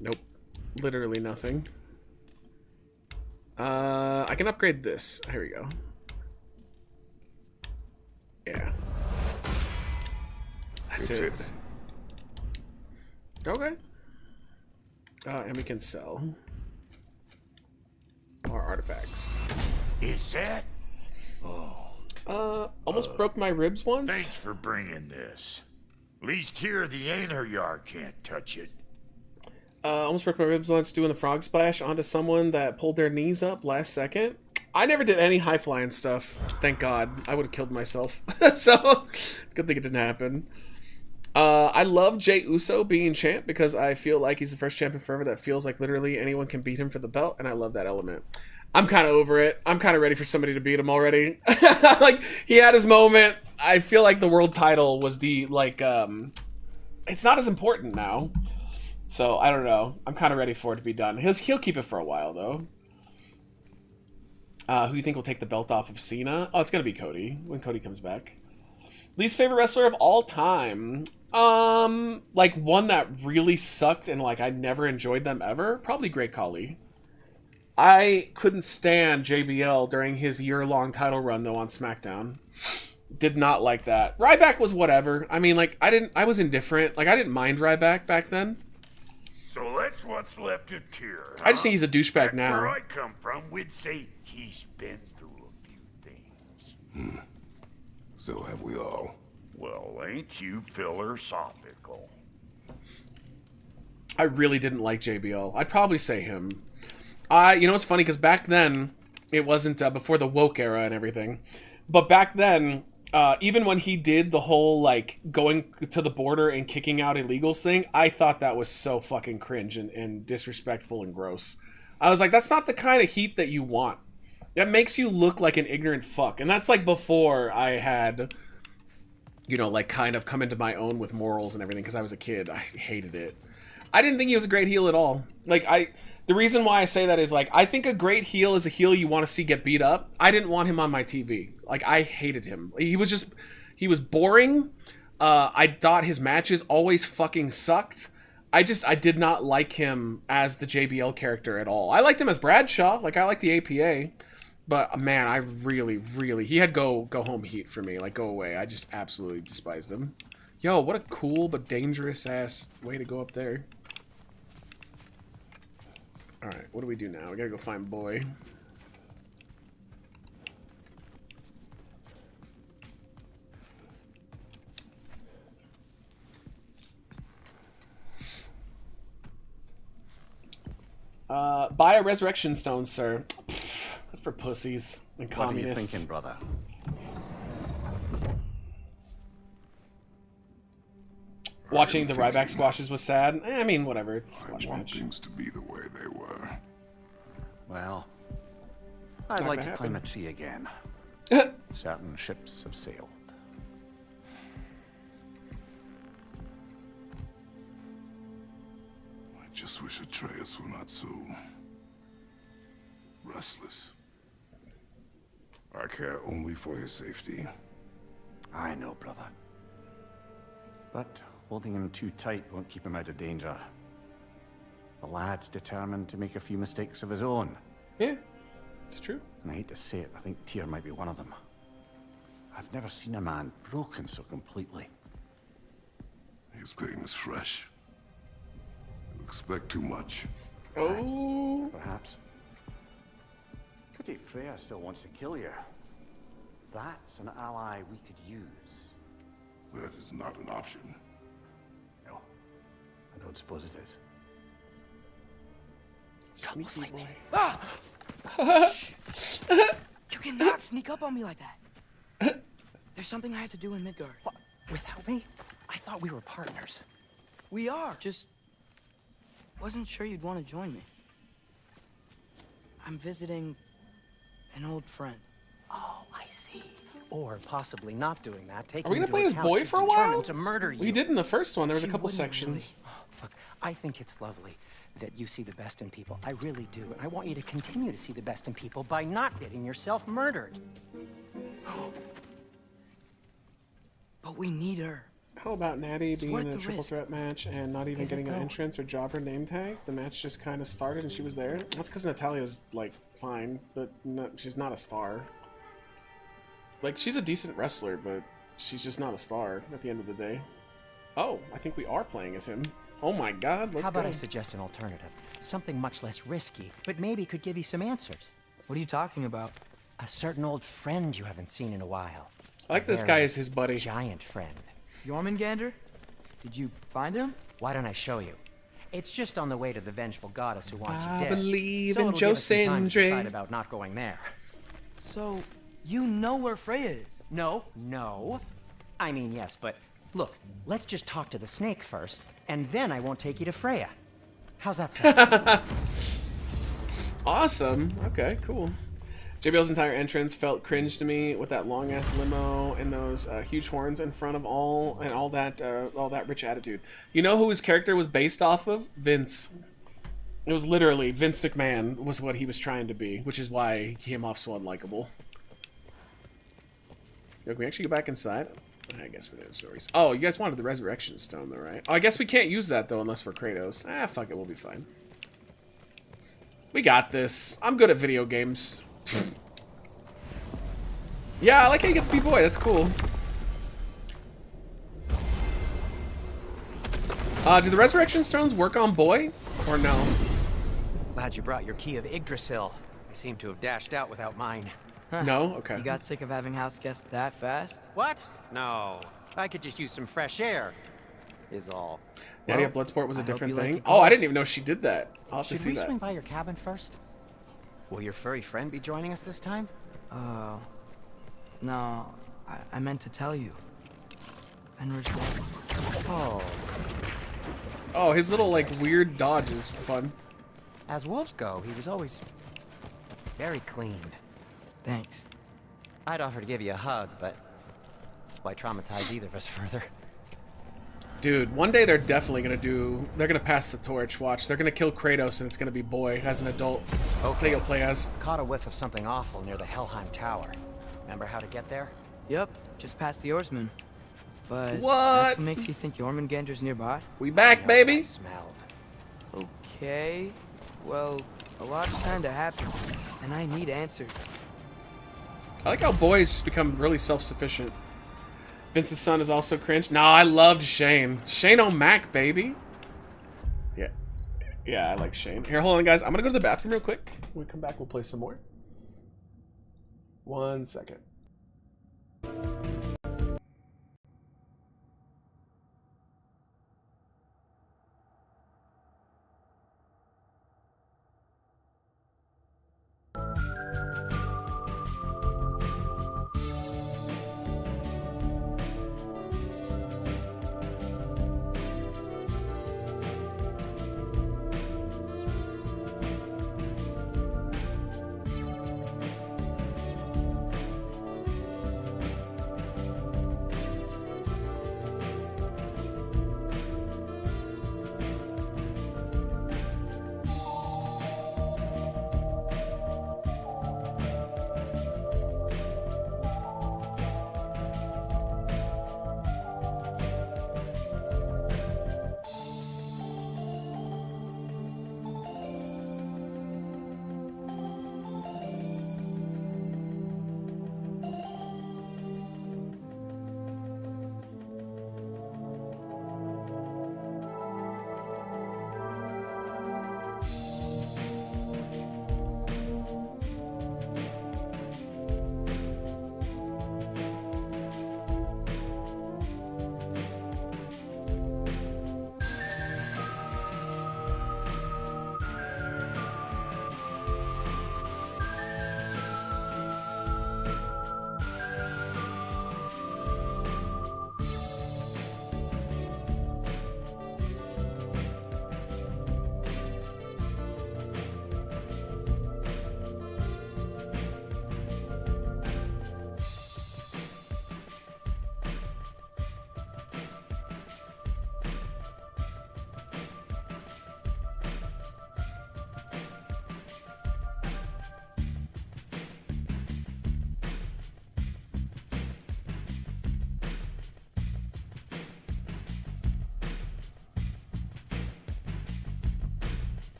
Nope. Literally nothing. I can upgrade this. Here we go. Yeah. That's it. Okay. And we can sell more artifacts. Is that? Almost broke my ribs once. Thanks for bringing this. Least here the Einherjar can't touch it. Almost broke my ribs once doing the frog splash onto someone that pulled their knees up last second. I never did any high flying stuff. Thank God. I would have killed myself. So it's a good thing it didn't happen. I love Jey Uso being champ because I feel like he's the first champion forever that feels like literally anyone can beat him for the belt, and I love that element. I'm kind of over it. I'm kind of ready for somebody to beat him already. Like, he had his moment. I feel like the world title was it's not as important now. So, I don't know. I'm kind of ready for it to be done. He'll keep it for a while, though. Who do you think will take the belt off of Cena? Oh, it's going to be Cody when Cody comes back. Least favorite wrestler of all time? Like, one that really sucked and, like, I never enjoyed them ever? Probably Great Khali. I couldn't stand JBL during his year-long title run, though, on SmackDown. Did not like that. Ryback was whatever. I mean, like, I was indifferent. Like, I didn't mind Ryback back then. So that's what's left of Tyr, huh? I just think he's a douchebag Back now. Where I come from, we'd say he's been through a few things. So have we all. Well, ain't you philosophical? I really didn't like JBL. I'd probably say him. You know what's funny? Because back then, it wasn't before the woke era and everything. But back then, even when he did the whole, like, going to the border and kicking out illegals thing, I thought that was so fucking cringe and disrespectful and gross. I was like, that's not the kind of heat that you want. That makes you look like an ignorant fuck. And that's, like, before I had, you know, like, kind of come into my own with morals and everything, because I was a kid. I hated it. I didn't think he was a great heel at all. Like, the reason why I say that is, like, I think a great heel is a heel you want to see get beat up. I didn't want him on my TV. Like, I hated him. He was boring. I thought his matches always fucking sucked. I did not like him as the JBL character at all. I liked him as Bradshaw. Like, I like the APA. But, man, I really, really... He had go home heat for me. Like, go away. I just absolutely despised him. Yo, what a cool but dangerous-ass way to go up there. Alright, what do we do now? We gotta go find Boy. Buy a resurrection stone, sir. Pfft, that's for pussies and communists. What are you thinking, brother? Watching the Ryback squashes was sad. I mean, whatever. It's a squash I want match. things to be the way they were. Well, I'd not like to gonna climb a happen. tree again. Certain ships have sailed. I just wish Atreus were not so restless. I care only for his safety. I know, brother. But holding him too tight won't keep him out of danger. The lad's determined to make a few mistakes of his own. Yeah, it's true. And I hate to say it, I think Tyr might be one of them. I've never seen a man broken so completely. His pain is fresh. You expect too much. Oh. Perhaps. Pity Freya still wants to kill you. That's an ally we could use. That is not an option. No, I don't suppose it is. Sneaky boy. Ah! You cannot sneak up on me like that. There's something I have to do in Midgard. What? Without me? I thought we were partners. We are. Just wasn't sure you'd want to join me. I'm visiting an old friend. Oh, I see. Or possibly not doing that. Taking Are we gonna into play as account Boy she's for a while? determined to murder you. We did in the first one. There was a She couple wouldn't sections. really. Look, I think it's lovely that you see the best in people. I really do. And I want you to continue to see the best in people by not getting yourself murdered. But we need her. How about Natty being worth in a the triple risk. threat match and not even Is it getting an though? entrance or job or name tag? The match just kind of started and she was there. That's because Natalia's like fine, but no, she's not a star. Like she's a decent wrestler, but she's just not a star at the end of the day. Oh, I think we are playing as him. Oh my God, let's How about go. I suggest an alternative? Something much less risky, but maybe could give you some answers. What are you talking about? A certain old friend you haven't seen in a while. I like this guy as his buddy. Giant friend. Jormungandr? Did you find him? Why don't I show you? It's just on the way to the vengeful goddess who wants I you dead. believe so in it'll give us some time to Josindri. decide about not going there. So, you know where Freya is? No. I mean, yes, but look, let's just talk to the snake first, and then I won't take you to Freya. How's that sound? Awesome. Okay, cool. JBL's entire entrance felt cringe to me with that long ass limo and those huge horns in front of all that rich attitude. You know who his character was based off of? Vince. It was literally Vince McMahon was what he was trying to be, which is why he came off so unlikable. Can we actually go back inside? I guess we know stories. Oh, you guys wanted the resurrection stone though, right? Oh, I guess we can't use that though unless we're Kratos. Ah, fuck it, we'll be fine. We got this. I'm good at video games. Yeah, I like how you get to be boy. That's cool. Do the resurrection stones work on boy or no? Glad you brought your key of Yggdrasil. I seem to have dashed out without mine. No? Okay. You got sick of having house guests that fast? What? No. I could just use some fresh air. Is all. Nadia Bloodsport was a I hope different you like thing. the Oh, call. I didn't even know she did that. I'll have to Should see we that. swing by your cabin first? Will your furry friend be joining us this time? No. I meant to tell you. Fenrir's dead. Oh. Oh, his little like weird dodge is fun. As wolves go, he was always very clean. Thanks. I'd offer to give you a hug, but why traumatize either of us further? Dude, one day they're definitely they're gonna pass the torch. Watch, they're gonna kill Kratos and it's gonna be boy as an adult. Okay. He'll play as. Caught a whiff of something awful near the Helheim Tower. Remember how to get there? Yep, just past the Oarsman. But What? that's what makes you think Jormungandr's nearby? We back, baby. Smelled. Okay. Well, a lot's kinda happened, and I need answers. I like how boys just become really self-sufficient. Vince's son is also cringe. No, I loved Shane. Shane O'Mac, baby. Yeah. Yeah, I like Shane. Here, hold on, guys. I'm gonna go to the bathroom real quick. When we come back, we'll play some more. 1 second.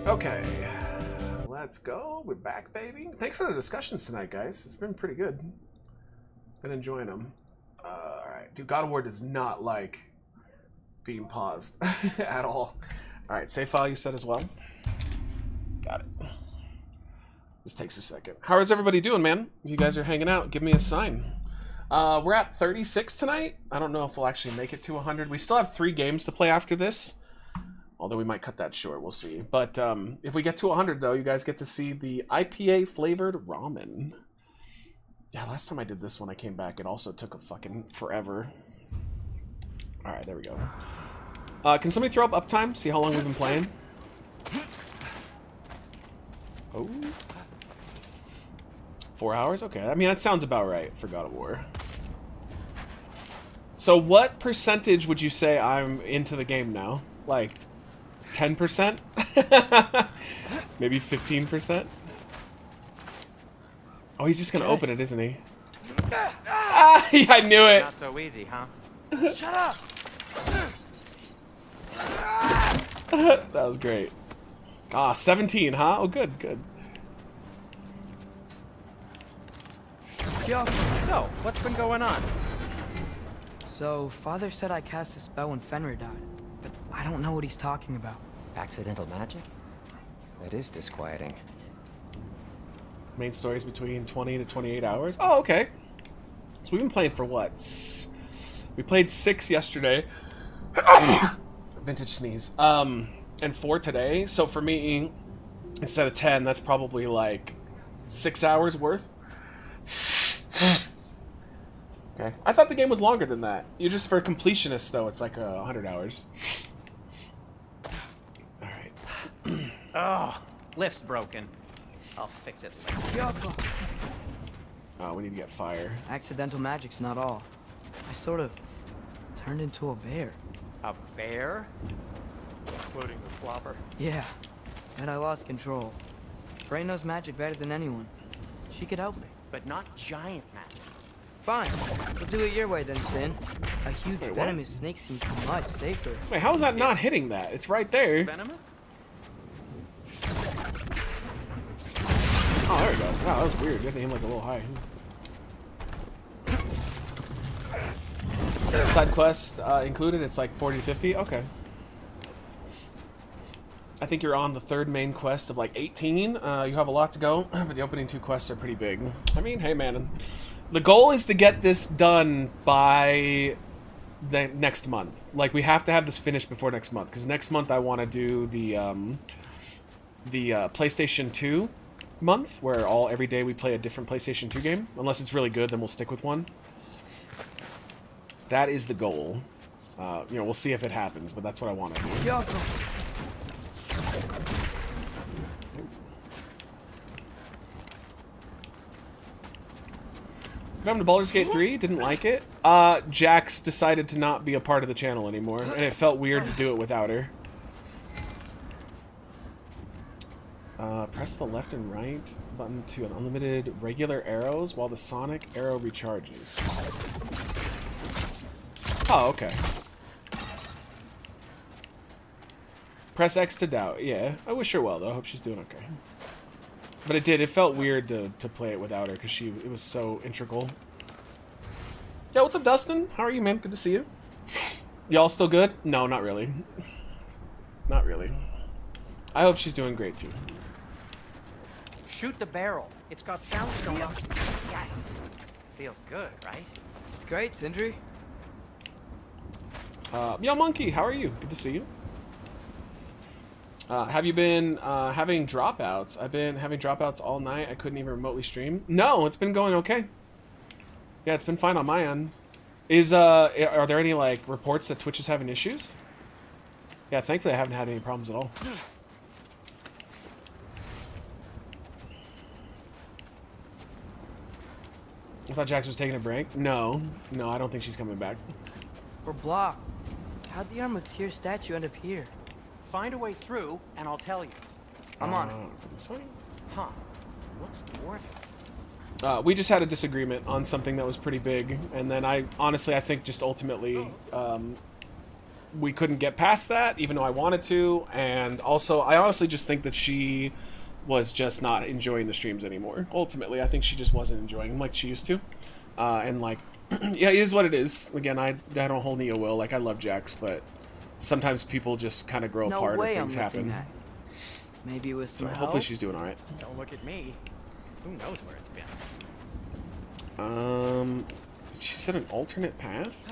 Okay. Let's go. We're back, baby. Thanks for the discussions tonight, guys. It's been pretty good. Been enjoying them. Alright. Dude, God of War does not like being paused at all. Alright, save file you said as well. Got it. This takes a second. How is everybody doing, man? If you guys are hanging out, give me a sign. We're at 36 tonight. I don't know if we'll actually make it to 100. We still have 3 games to play after this. Although we might cut that short, we'll see. But if we get to 100, though, you guys get to see the IPA-flavored ramen. Yeah, last time I did this when I came back, it also took a fucking forever. Alright, there we go. Can somebody throw up uptime? See how long we've been playing? Oh. 4 hours? Okay, I mean, that sounds about right for God of War. So what percentage would you say I'm into the game now? Like, 10%? Maybe 15%? Oh, he's just gonna open it, isn't he? Ah, I knew it! Not so easy, huh? Shut up! That was great. Ah, 17, huh? Oh, good, good. So, what's been going on? So, Father said I cast a spell when Fenrir died, but I don't know what he's talking about. Accidental magic? That is disquieting. Main story's between 20 to 28 hours. Oh, okay. So we've been playing for what? We played 6 yesterday. Vintage sneeze. And 4 today. So for me, instead of 10, that's probably like 6 hours worth. Okay. I thought the game was longer than that. You just for completionists though, it's like 100 hours. All right. Oh, lift's broken. I'll fix it later. Oh, we need to get fire. Accidental magic's not all. I sort of turned into a bear. A bear? Including the flopper. Yeah, and I lost control. Frey knows magic better than anyone. She could help me. But not giant magic. Fine, we'll do it your way then, Sin. A huge Wait, what? venomous snake seems much safer. Wait, how is that not hitting that? It's right there. Venomous? Oh, there we go. Wow, that was weird. You have to aim like a little high. Side quest included, it's like 40 to 50? Okay. I think you're on the 3rd main quest of like 18. You have a lot to go, but the opening 2 quests are pretty big. I mean, hey man. The goal is to get this done by the next month. Like, we have to have this finished before next month, because next month I want to do the PlayStation 2 month, where every day we play a different PlayStation 2 game. Unless it's really good, then we'll stick with one. That is the goal. You know, we'll see if it happens, but that's what I want to do. Coming to Baldur's Gate 3, didn't like it. Jax decided to not be a part of the channel anymore, and it felt weird to do it without her. Press the left and right button to an unlimited regular arrows while the sonic arrow recharges. Oh, okay. Press X to doubt. Yeah, I wish her well, though. I hope she's doing okay. But it felt weird to play it without her, because it was so integral. Yo, what's up, Dustin? How are you, man? Good to see you. Y'all still good? No, not really. Not really. I hope she's doing great, too. Shoot the barrel. It's got soundstone on it. Yes. Feels good, right? It's great, Sindri. Yo, Monkey, how are you? Good to see you. Have you been having dropouts? I've been having dropouts all night. I couldn't even remotely stream. No, it's been going okay. Yeah, it's been fine on my end. Are there any, like, reports that Twitch is having issues? Yeah, thankfully I haven't had any problems at all. I thought Jax was taking a break. No, I don't think she's coming back. We're blocked. How'd the Arm of Tyr statue end up here? Find a way through, and I'll tell you. I'm on it. This way? Huh. Looks dwarven. We just had a disagreement on something that was pretty big, and then I think just ultimately we couldn't get past that, even though I wanted to. And also, I honestly just think that she was just not enjoying the streams anymore. Ultimately, I think she just wasn't enjoying them like she used to. And like, yeah, it is what it is. Again, I don't hold any ill will. Like, I love Jax, but sometimes people just kind of grow apart and things happen. Maybe with some So hopefully help? she's doing all right. Don't look at me. Who knows where it's been? She said an alternate path?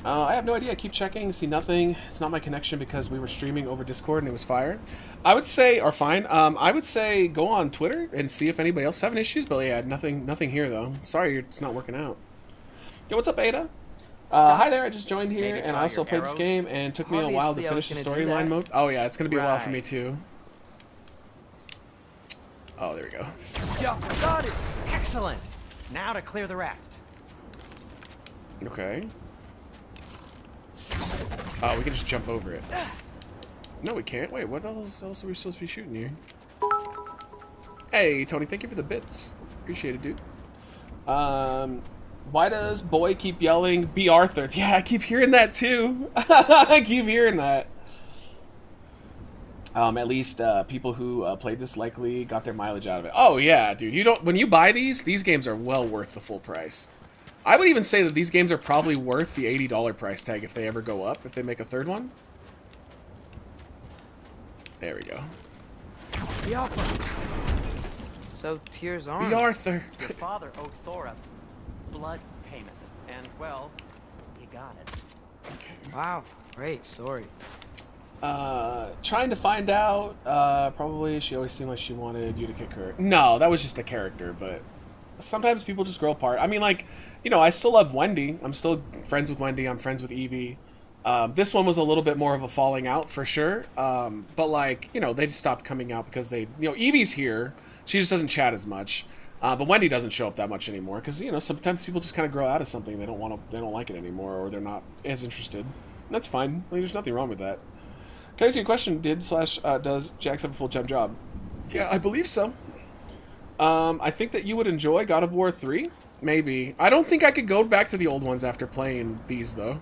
I have no idea. I keep checking, see nothing. It's not my connection because we were streaming over Discord and it was fire. I would say, or fine. I would say go on Twitter and see if anybody else having issues. But yeah, nothing here though. Sorry, it's not working out. Yo, what's up, Ada? Hi there. I just joined here and I also played this game and it took me a while to finish the storyline mode. Oh yeah, it's gonna be a while for me too. Oh, there we go. Yeah, got it. Excellent. Now to clear the rest. Okay. Oh, we can just jump over it. No, we can't. Wait, what else are we supposed to be shooting here? Hey, Tony, thank you for the bits. Appreciate it, dude. Why does boy keep yelling, "Be Arthur"? Yeah, I keep hearing that too. I keep hearing that. At least people who played this likely got their mileage out of it. Oh yeah, dude. You don't. When you buy these games are well worth the full price. I would even say that these games are probably worth the $80 price tag if they ever go up, if they make a third one. There we go. Be Arthur. So Tyr's arm. Be Arthur. Your father owed Thora blood payment, and well, you got it. Okay. Wow, great story. Trying to find out. Probably she always seemed like she wanted you to kick her. No, that was just a character, but sometimes people just grow apart. I mean, like, you know, I still love Wendy. I'm still friends with Wendy. I'm friends with Evie. This one was a little bit more of a falling out for sure. But like, you know, they just stopped coming out because they, you know, Evie's here. She just doesn't chat as much. But Wendy doesn't show up that much anymore because, you know, sometimes people just kind of grow out of something. They don't like it anymore, or they're not as interested. And that's fine. Like, there's nothing wrong with that. Can I ask you a question? Does Jax have a full-time job? Yeah, I believe so. I think that you would enjoy God of War 3. Maybe. I don't think I could go back to the old ones after playing these, though.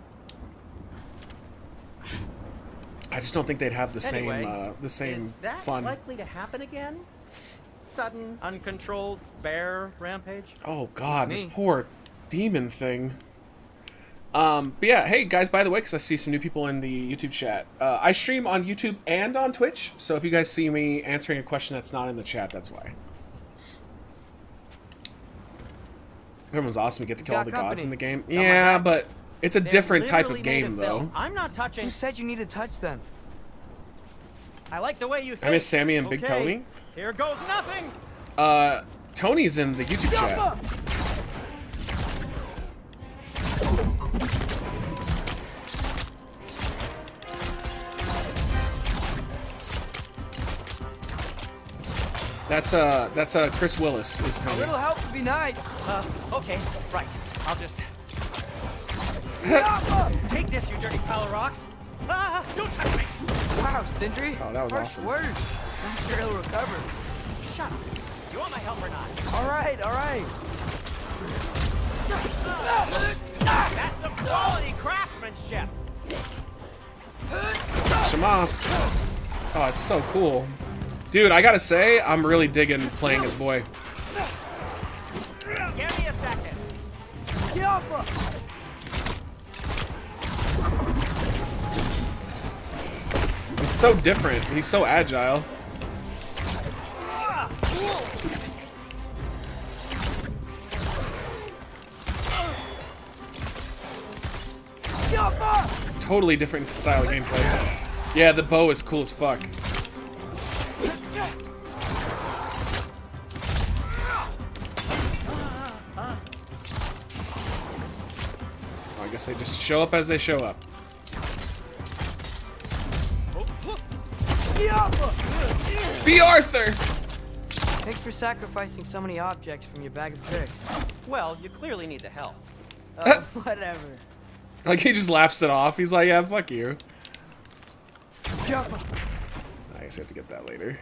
I just don't think they'd have the same is that fun. Likely to happen again? Sudden, uncontrolled bear rampage? Oh God, this poor demon thing. But yeah, hey guys, by the way, because I see some new people in the YouTube chat, I stream on YouTube and on Twitch, so if you guys see me answering a question that's not in the chat, that's why. Everyone's awesome. You get to kill all the gods in the game. Yeah, but it's a different type of game, though. I'm not touching. Who said you need to touch them? I like the way you think. I miss Sammy and Big Tony. Here goes nothing. Tony's in the YouTube chat. That's Chris Willis is Tony. A little help would be nice. Okay, right. I'll just take this, you dirty pile of rocks. Ah, don't touch me. Wow, Sindri. Oh, that was awesome. Words. I'm sure he'll recover. Shut up. You want my help or not? All right, all right. That's some quality craftsmanship. Shema. Oh, it's so cool. Dude, I gotta say, I'm really digging playing as boy. Give me a second. It's so different. He's so agile. Totally different style of gameplay. Yeah, the bow is cool as fuck. I guess they just show up as they show up. Be Arthur! Thanks for sacrificing so many objects from your bag of tricks. Well, you clearly need the help. Whatever. Like, he just laughs it off. He's like, yeah, fuck you. I guess I have to get that later.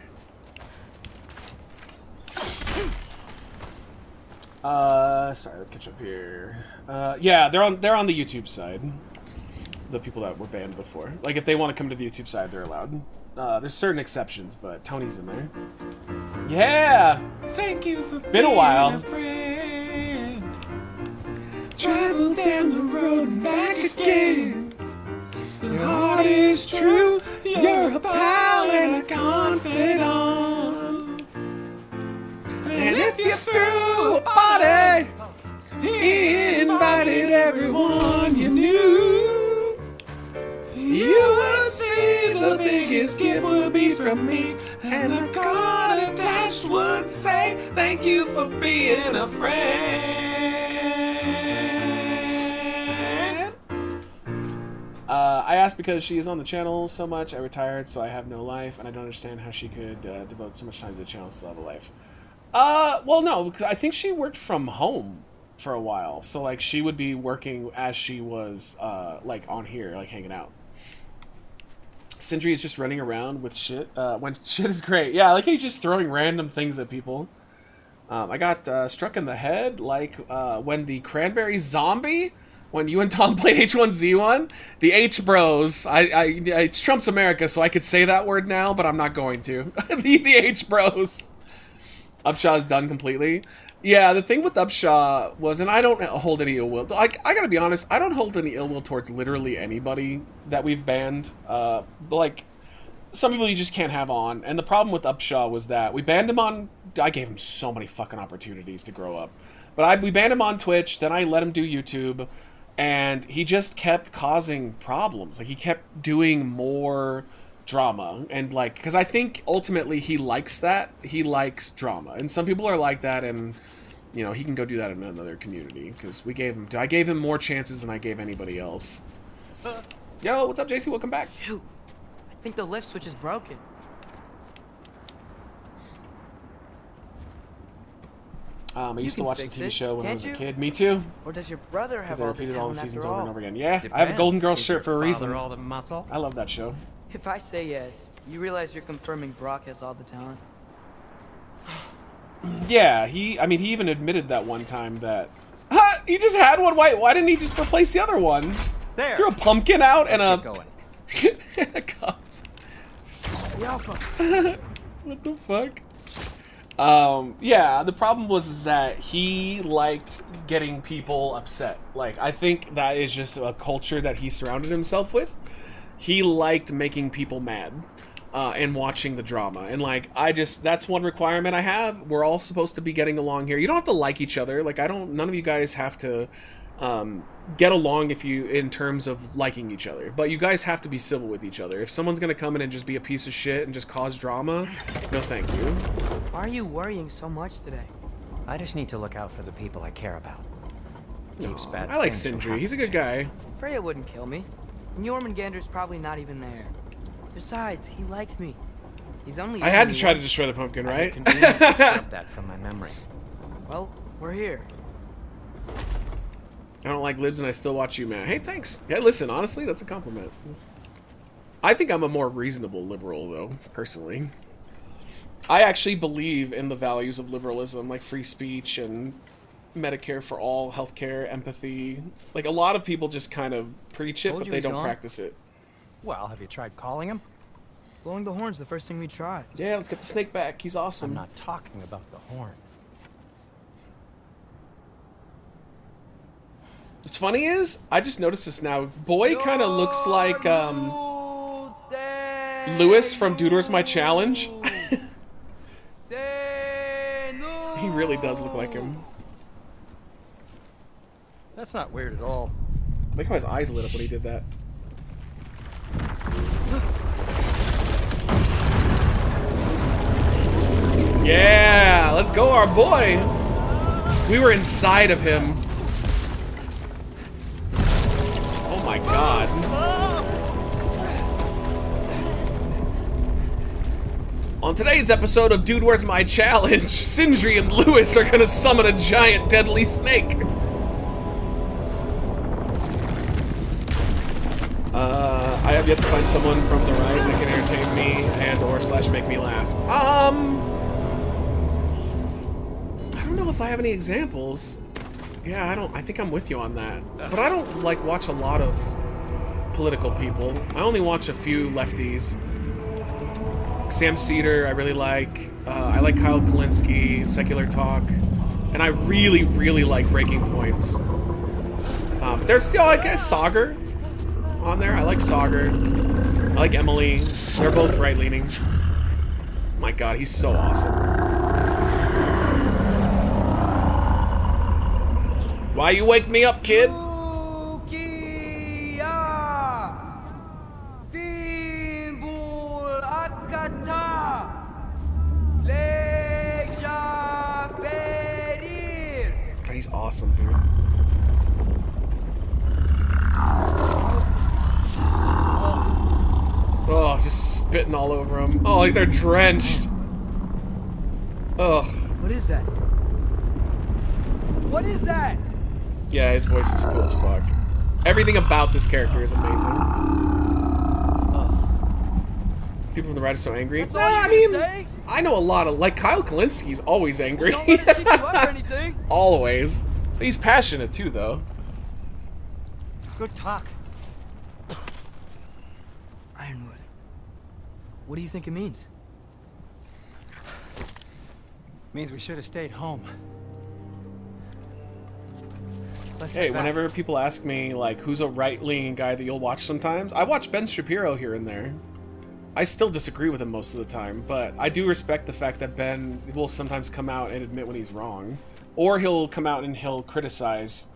Sorry, let's catch up here. Yeah, they're on the YouTube side. The people that were banned before. Like, if they want to come to the YouTube side, they're allowed. There's certain exceptions, but Tony's in there. Yeah! Thank you for been a while. A friend. Travel down the road and back again. Your heart is true. You're a pal and a confidant. And if you threw a party, he invited everyone you knew. You would see the biggest gift would be from me, and the card attached would say, thank you for being a friend. I asked because she is on the channel so much. I retired, so I have no life, and I don't understand how she could devote so much time to the channel and still have a life. Well, no, because I think she worked from home for a while, so like she would be working as she was like on here, like hanging out. Sindri is just running around with shit when shit is great. Yeah, like he's just throwing random things at people. I got struck in the head like when the cranberry zombie, when you and Tom played H1Z1, the H bros. It's Trump's America, so I could say that word now, but I'm not going to. the H bros. Upshaw's done completely. Yeah, the thing with Upshaw was, and I don't hold any ill will. I gotta be honest, I don't hold any ill will towards literally anybody that we've banned. But like, some people you just can't have on. And the problem with Upshaw was that we banned him on... I gave him so many fucking opportunities to grow up. But we banned him on Twitch, then I let him do YouTube, and he just kept causing problems. Like, he kept doing more drama, and like, because I think ultimately he likes that. He likes drama, and some people are like that, and you know, he can go do that in another community, because I gave him more chances than I gave anybody else. Yo, what's up, JC? Welcome back. Shoot, I think the lift switch is broken. I used to watch the TV show when I was a Can't kid. Me too. Or does your brother have They all the repeated all the talent seasons after over and all? over again. Yeah, I have a Golden Girls shirt for a reason. All the muscle? I love that show. If I say yes, you realize you're confirming Brock has all the talent? Yeah, I mean, he even admitted that one time that he just had one. Why didn't he just replace the other one? There. Threw a pumpkin out and a cup. What the fuck? Yeah, the problem was that he liked getting people upset. Like, I think that is just a culture that he surrounded himself with. He liked making people mad and watching the drama. And like, that's one requirement I have. We're all supposed to be getting along here. You don't have to like each other. Like, none of you guys have to get along in terms of liking each other. But you guys have to be civil with each other. If someone's gonna come in and just be a piece of shit and just cause drama, no thank you. Why are you worrying so much today? I just need to look out for the people I care about. Keeps bad I like things from Sindri. He's a good guy. Freya wouldn't kill me. And Jormungandr's probably not even there. Besides, he likes me. He's only... I had to try to destroy the pumpkin, right? I can scrub that from my memory. Well, we're here. I don't like libs and I still watch you, man. Hey, thanks. Yeah, listen, honestly, that's a compliment. I think I'm a more reasonable liberal, though, personally. I actually believe in the values of liberalism, like free speech and Medicare for all, healthcare, empathy. Like, a lot of people just kind of preach it, but they don't practice it. Well, have you tried calling him? Blowing the horn's the first thing we tried. Yeah, let's get the snake back. He's awesome. I'm not talking about the horn. What's funny is, I just noticed this now. Boy kind of looks like Lewis from Dude, Where's My Challenge? He really does look like him. That's not weird at all. Look how his eyes lit up when he did that. Yeah, let's go, our boy. We were inside of him. Oh my god. On today's episode of Dude, Where's My Challenge, Sindri and Lewis are gonna summon a giant deadly snake. I have yet to find someone from the right that can entertain me and or / make me laugh. I don't know if I have any examples. Yeah, I think I'm with you on that. But I don't, like, watch a lot of political people. I only watch a few lefties. Sam Cedar, I really like. I like Kyle Kalinske, Secular Talk. And I really, really like Breaking Points. But there's, you know, I guess Sagar on there. I like Sagar. I like Emily. They're both right-leaning. My god, he's so awesome. Why you wake me up, kid? He's awesome, dude. Oh, just spitting all over them. Oh, like they're drenched. Ugh. What is that? What is that? Yeah, his voice is cool as fuck. Everything about this character is amazing. People from the right are so angry. That's all I mean, I know a lot of, like, Kyle Kalinski's always angry. Don't let us keep you up or anything. Always. He's passionate too, though. Good talk. Ironwood. What do you think it means? Means we should have stayed home. Hey, whenever people ask me, like, who's a right-leaning guy that you'll watch sometimes, I watch Ben Shapiro here and there. I still disagree with him most of the time, but I do respect the fact that Ben will sometimes come out and admit when he's wrong. Or he'll come out and he'll criticize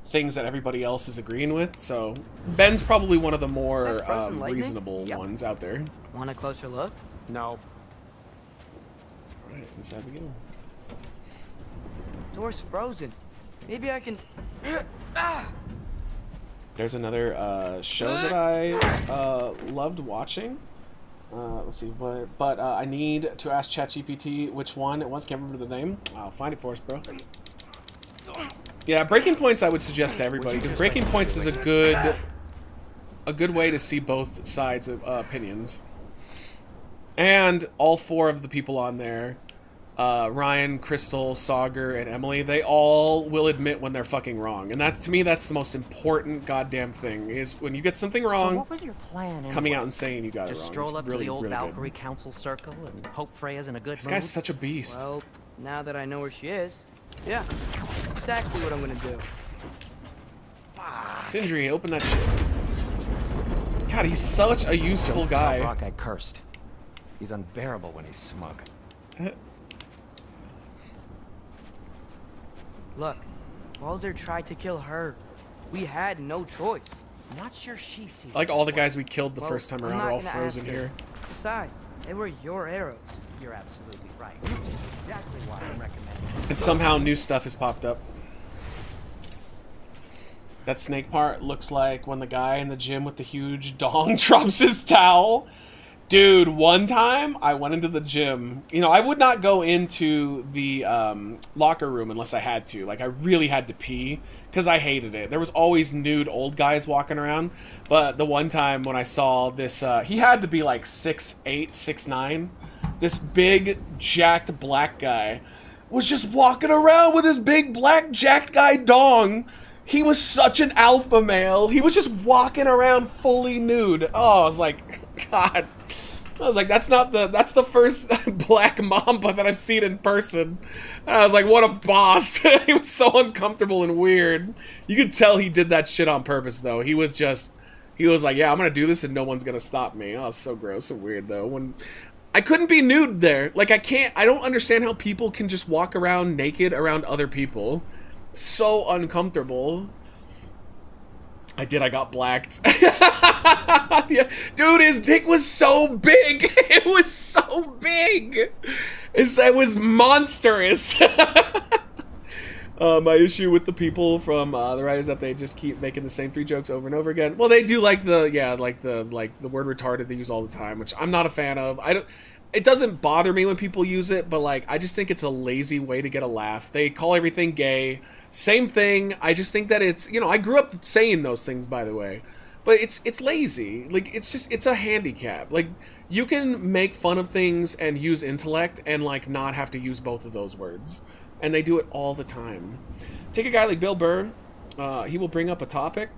things that everybody else is agreeing with, so Ben's probably one of the more reasonable ones out there. Want a closer look? No. Alright, inside we go. Door's frozen. Maybe I can... There's another show that I loved watching. Let's see, but I need to ask ChatGPT which one it was. Can't remember the name. I'll find it for us, bro. Yeah, Breaking Points I would suggest to everybody, because Breaking Points is a good way to see both sides of opinions. And all four of the people on there, Ryan, Crystal, Sagar, and Emily, they all will admit when they're fucking wrong. And that's, to me, that's the most important goddamn thing, is when you get something wrong, So what was your plan, coming anyway? out and saying you got it Just wrong. stroll It's up really, to the old really Valkyrie good. Council circle and hope Freya's in a good This mood? guy's such a beast. Well, now that I know where she is, yeah, exactly what I'm gonna do. Sindri, open that shit. God, he's such a useful Don't tell guy. Brock I cursed. He's unbearable when he's smug. Look, Baldur tried to kill her. We had no choice. Not sure she sees. Like all the guys we killed the Well, first time I'm around not are all gonna frozen ask her. here. Besides, they were your arrows. You're absolutely right. Which is exactly why I'm recommending. And somehow new stuff has popped up. That snake part looks like when the guy in the gym with the huge dong drops his towel. Dude, one time I went into the gym. You know, I would not go into the locker room unless I had to. Like, I really had to pee because I hated it. There was always nude old guys walking around. But the one time when I saw this, he had to be like 6'8", 6'9". This big, jacked black guy was just walking around with his big, black, jacked guy dong. He was such an alpha male. He was just walking around fully nude. Oh, I was like, God. I was like, that's the first black mamba that I've seen in person. And I was like, what a boss. He was so uncomfortable and weird. You could tell he did that shit on purpose, though. He was like, yeah, I'm gonna do this and no one's gonna stop me. Oh, it's so gross and weird, though. When I couldn't be nude there. Like, I don't understand how people can just walk around naked around other people. So uncomfortable. I got blacked. Yeah. Dude, his dick was so big. It was so big. It was monstrous. My issue with the people from the right is that they just keep making the same 3 jokes over and over again. Well, they do like the word retarded they use all the time, which I'm not a fan of. It doesn't bother me when people use it, but like I just think it's a lazy way to get a laugh. They call everything gay. Same thing. I just think that it's, you know, I grew up saying those things, by the way. But it's lazy. Like, it's a handicap. Like, you can make fun of things and use intellect and, like, not have to use both of those words. And they do it all the time. Take a guy like Bill Burr. He will bring up a topic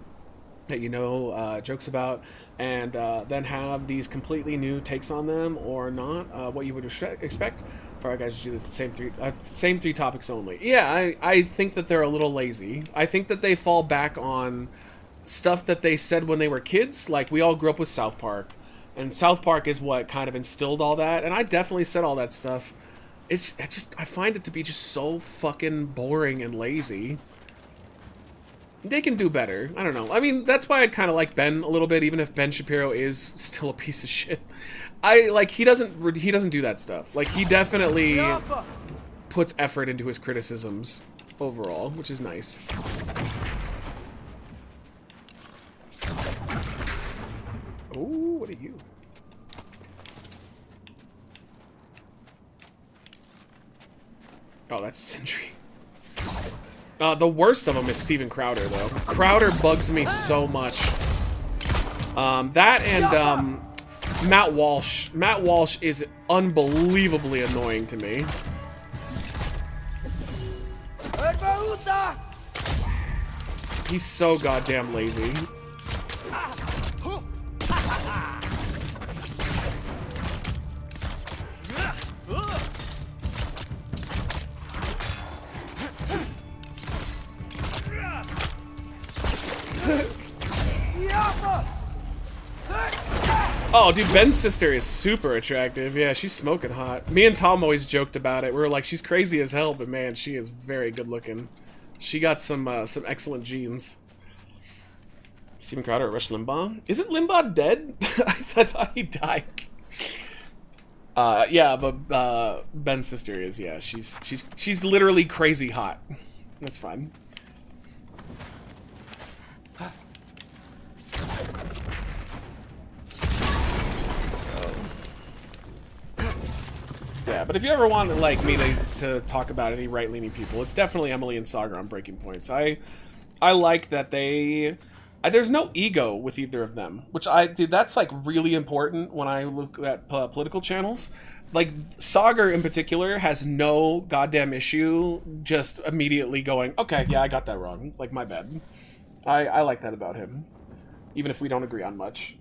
that jokes about, and then have these completely new takes on them or not, what you would expect for our guys to do the same three topics only. Yeah, I think that they're a little lazy. I think that they fall back on stuff that they said when they were kids. Like, we all grew up with South Park, and South Park is what kind of instilled all that, and I definitely said all that stuff. I find it to be just so fucking boring and lazy. They can do better. I don't know. I mean, that's why I kind of like Ben a little bit, even if Ben Shapiro is still a piece of shit. He doesn't do that stuff. Like, he definitely puts effort into his criticisms overall, which is nice. Oh, what are you? Oh, that's Sentry. The worst of them is Steven Crowder, though. Crowder bugs me so much. That and Matt Walsh. Matt Walsh is unbelievably annoying to me. He's so goddamn lazy. Oh, dude, Ben's sister is super attractive. Yeah, she's smoking hot. Me and Tom always joked about it. We were like, she's crazy as hell, but man, she is very good looking. She got some excellent genes. Steven Crowder or Rush Limbaugh? Isn't Limbaugh dead? I thought he died. Yeah, but Ben's sister is. Yeah, she's literally crazy hot. That's fine. Yeah, but if you ever want like me to talk about any right-leaning people, it's definitely Emily and Saga on Breaking Points. I like that there's no ego with either of them, which dude, that's like really important when I look at political channels. Like, Saga in particular has no goddamn issue just immediately going, okay, yeah, I got that wrong. Like, my bad. I like that about him, even if we don't agree on much.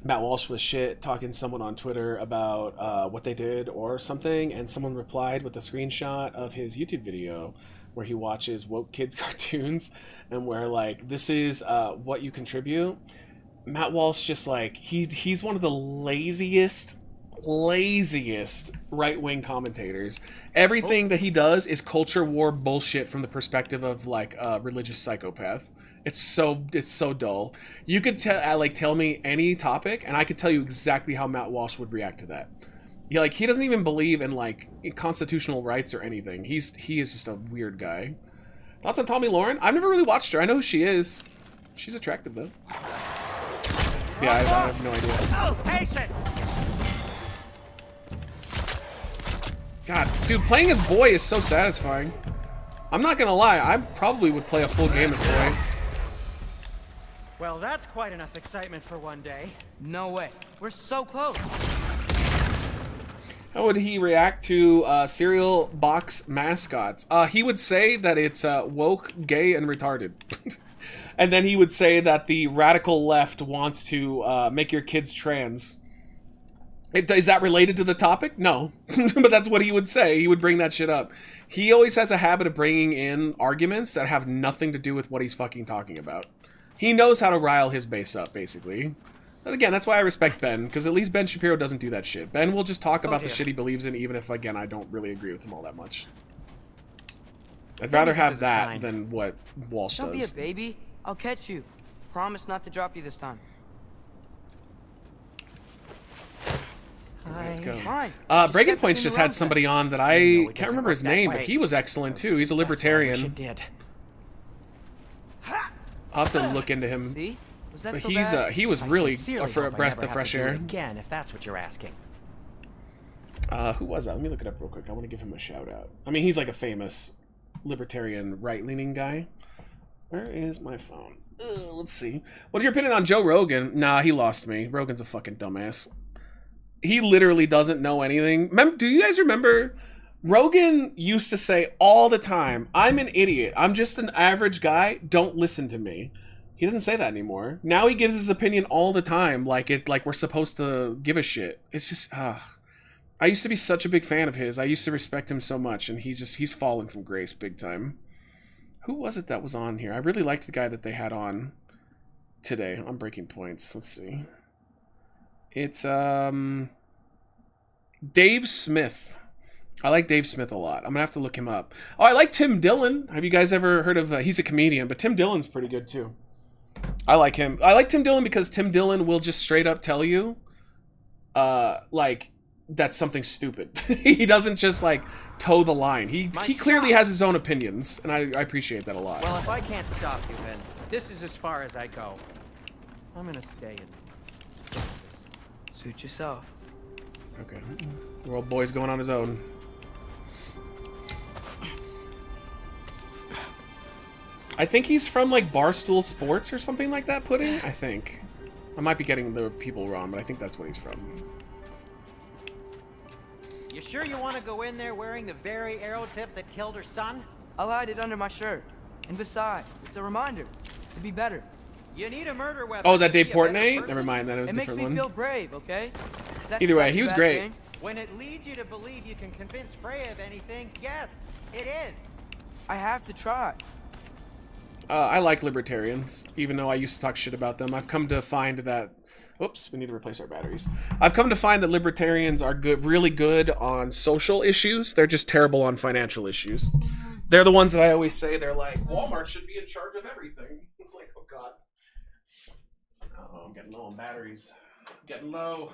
Matt Walsh was shit talking to someone on Twitter about what they did or something, and someone replied with a screenshot of his YouTube video where he watches woke kids cartoons, and where like, this is what you contribute. Matt Walsh just like, he's one of the laziest right-wing commentators. Everything that he does is culture war bullshit from the perspective of like a religious psychopath. It's so dull. You could tell me any topic, and I could tell you exactly how Matt Walsh would react to that. He doesn't even believe in like constitutional rights or anything. He is just a weird guy. Thoughts on Tommy Lauren? I've never really watched her. I know who she is. She's attractive though. Yeah, I have no idea. Oh, patience! God, dude, playing as Boy is so satisfying. I'm not gonna lie, I probably would play a full game as Boy. Well, that's quite enough excitement for one day. No way. We're so close. How would he react to cereal box mascots? He would say that it's woke, gay, and retarded. And then he would say that the radical left wants to make your kids trans. Is that related to the topic? No. But that's what he would say. He would bring that shit up. He always has a habit of bringing in arguments that have nothing to do with what he's fucking talking about. He knows how to rile his base up, basically. And again, that's why I respect Ben, because at least Ben Shapiro doesn't do that shit. Ben will just talk about the shit he believes in, even if, again, I don't really agree with him all that much. I'd rather have that than what Walsh does. Don't be a baby. I'll catch you. Promise not to drop you this time. Let's go. Fine. Breaking Points just had somebody on that I can't remember his name, but he was excellent too. He's a libertarian. I'll have to look into him. See? Was that But so he's bad? he was really for a breath of fresh air. Again, if that's what you're asking. Who was that? Let me look it up real quick. I want to give him a shout out. I mean, he's like a famous libertarian right-leaning guy. Where is my phone? Let's see. What's your opinion on Joe Rogan? Nah, he lost me. Rogan's a fucking dumbass. He literally doesn't know anything. Do you guys remember Rogan used to say all the time, I'm an idiot. I'm just an average guy. Don't listen to me. He doesn't say that anymore. Now he gives his opinion all the time, like we're supposed to give a shit. It's just, I used to be such a big fan of his. I used to respect him so much, and he's fallen from grace big time. Who was it that was on here? I really liked the guy that they had on today on Breaking Points. Let's see. It's Dave Smith. I like Dave Smith a lot. I'm gonna have to look him up. Oh, I like Tim Dillon. Have you guys ever heard of? He's a comedian, but Tim Dillon's pretty good too. I like him. I like Tim Dillon because Tim Dillon will just straight up tell you, like that's something stupid. He doesn't just like toe the line. He clearly has his own opinions, and I appreciate that a lot. Well, if I can't stop you, then this is as far as I go. I'm gonna stay in. Suit yourself. Okay. The old boy's going on his own. I think he's from like Barstool Sports or something like that, Pudding? I think. I might be getting the people wrong, but I think that's what he's from. You sure you want to go in there wearing the very arrow tip that killed her son? I'll hide it under my shirt. And besides, it's a reminder to be better. You need a murder weapon. Oh, is that Dave Portnoy? Never mind, that was a different one. It makes me feel brave, okay? Either way, he was great. Thing? When it leads you to believe you can convince Freya of anything, yes, it is. I have to try. I like libertarians, even though I used to talk shit about them. I've come to find that... Oops, we need to replace our batteries. I've come to find that libertarians are really good on social issues. They're just terrible on financial issues. They're the ones that I always say, they're like, Walmart should be in charge of everything. It's like, oh god. Oh, I'm getting low on batteries. Getting low.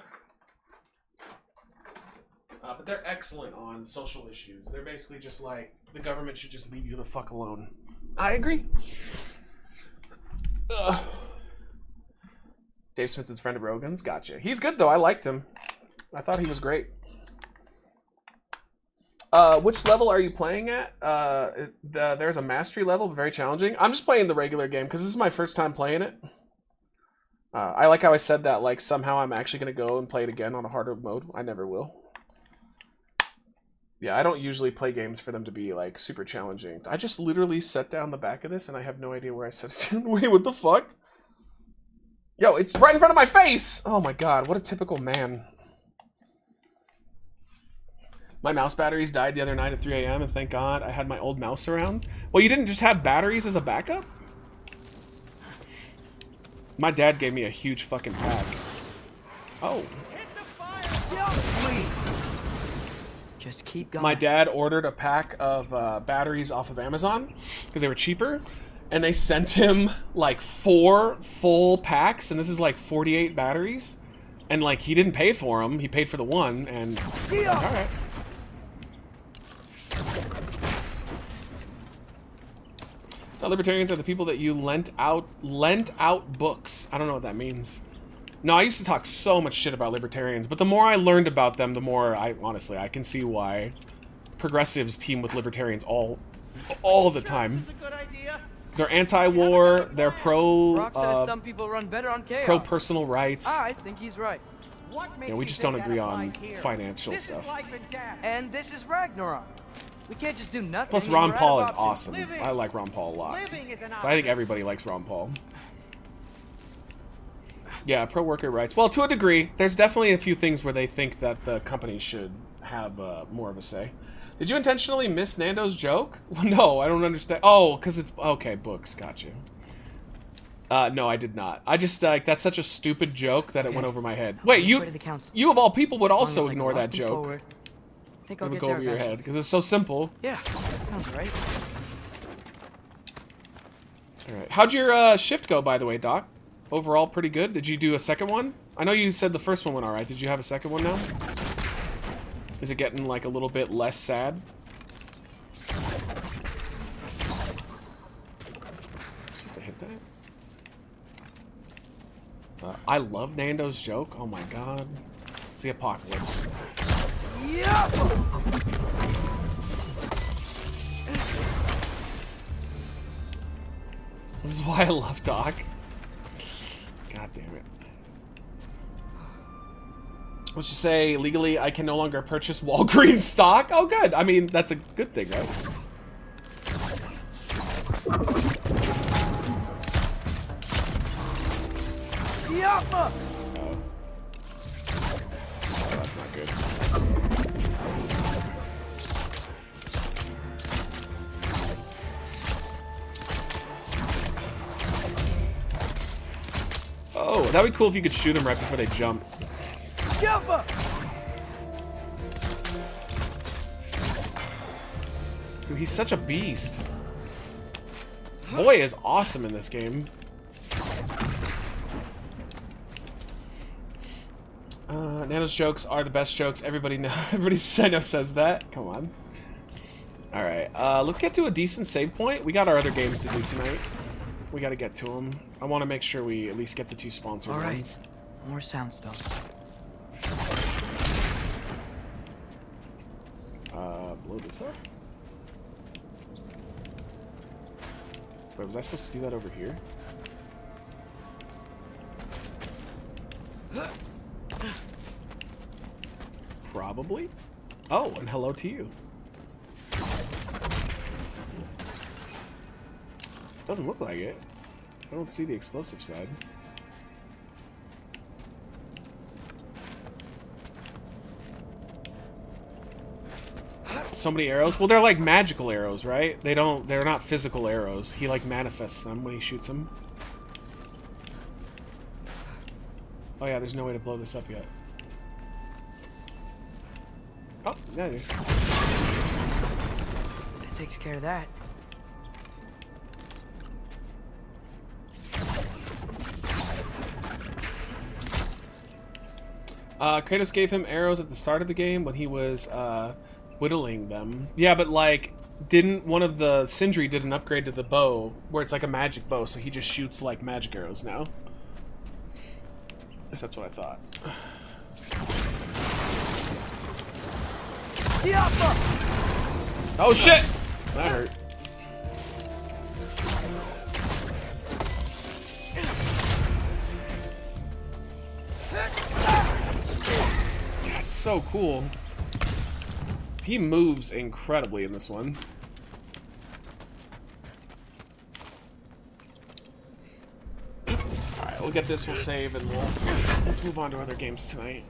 But they're excellent on social issues. They're basically just like, the government should just leave you the fuck alone. I agree. Dave Smith is a friend of Rogan's. Gotcha. He's good, though. I liked him. I thought he was great. Which level are you playing at? There's a mastery level, but very challenging. I'm just playing the regular game, because this is my first time playing it. I like how I said that, like, somehow I'm actually going to go and play it again on a harder mode. I never will. Yeah, I don't usually play games for them to be, like, super challenging. I just literally set down the back of this, and I have no idea where I set it down. Wait, what the fuck? Yo, it's right in front of my face! Oh my god, what a typical man. My mouse batteries died the other night at 3 a.m., and thank god I had my old mouse around. Well, you didn't just have batteries as a backup? My dad gave me a huge fucking pack. Oh. Just keep going. My dad ordered a pack of batteries off of Amazon because they were cheaper, and they sent him like 4 full packs, and this is like 48 batteries, and like he didn't pay for them, he paid for the one, and I was like, all right. The libertarians are the people that you lent out books. I don't know what that means. No, I used to talk so much shit about libertarians, but the more I learned about them, the more I can see why progressives team with libertarians all the time. They're anti-war, they're Rock says some people run better on chaos. pro-personal rights. I think he's right. Yeah, we just don't agree on financial stuff. And this is Ragnarok. We can't just do nothing. Plus, Ron Paul is awesome. I like Ron Paul a lot. But I think everybody likes Ron Paul. Yeah, pro-worker rights. Well, to a degree, there's definitely a few things where they think that the company should have more of a say. Did you intentionally miss Nando's joke? No, I don't understand. Oh, because it's... Okay, books. Got you. No, I did not. I just, that's such a stupid joke that it went over my head. Wait, you of all people would also ignore that joke. I think I'll get go there over your eventually. head, because it's so simple. Yeah, sounds right. Alright. How'd your shift go, by the way, Doc? Overall, pretty good. Did you do a second one? I know you said the first one went alright. Did you have a second one now? Is it getting, like, a little bit less sad? Supposed to hit that? I love Nando's joke. Oh my god. It's the apocalypse. Yeah! This is why I love Doc. God damn it. Let's just say legally I can no longer purchase Walgreens stock. Oh, good. I mean, that's a good thing, right? Yappa! Oh. Oh, that's not good. Oh, that'd be cool if you could shoot them right before they jump. Yappa! Dude, he's such a beast. Boy is awesome in this game. Nano's jokes are the best jokes. Everybody I know says that. Come on. All right, let's get to a decent save point. We got our other games to do tonight. We got to get to them. I want to make sure we at least get the 2 sponsored ones. More sound stuff. Blow this up. Wait, was I supposed to do that over here? Probably. Oh, and hello to you. Doesn't look like it. I don't see the explosive side. So many arrows. Well, they're like magical arrows, right? They're not physical arrows. He like manifests them when he shoots them. Oh yeah, there's no way to blow this up yet. Oh, yeah, there's. That takes care of that. Kratos gave him arrows at the start of the game when he was whittling them. Yeah, but like, didn't one of the Sindri did an upgrade to the bow where it's like a magic bow, so he just shoots like magic arrows now. At least that's what I thought. Oh shit! That hurt. That's so cool. He moves incredibly in this one. Alright, we'll get this, we'll save, and let's move on to other games tonight.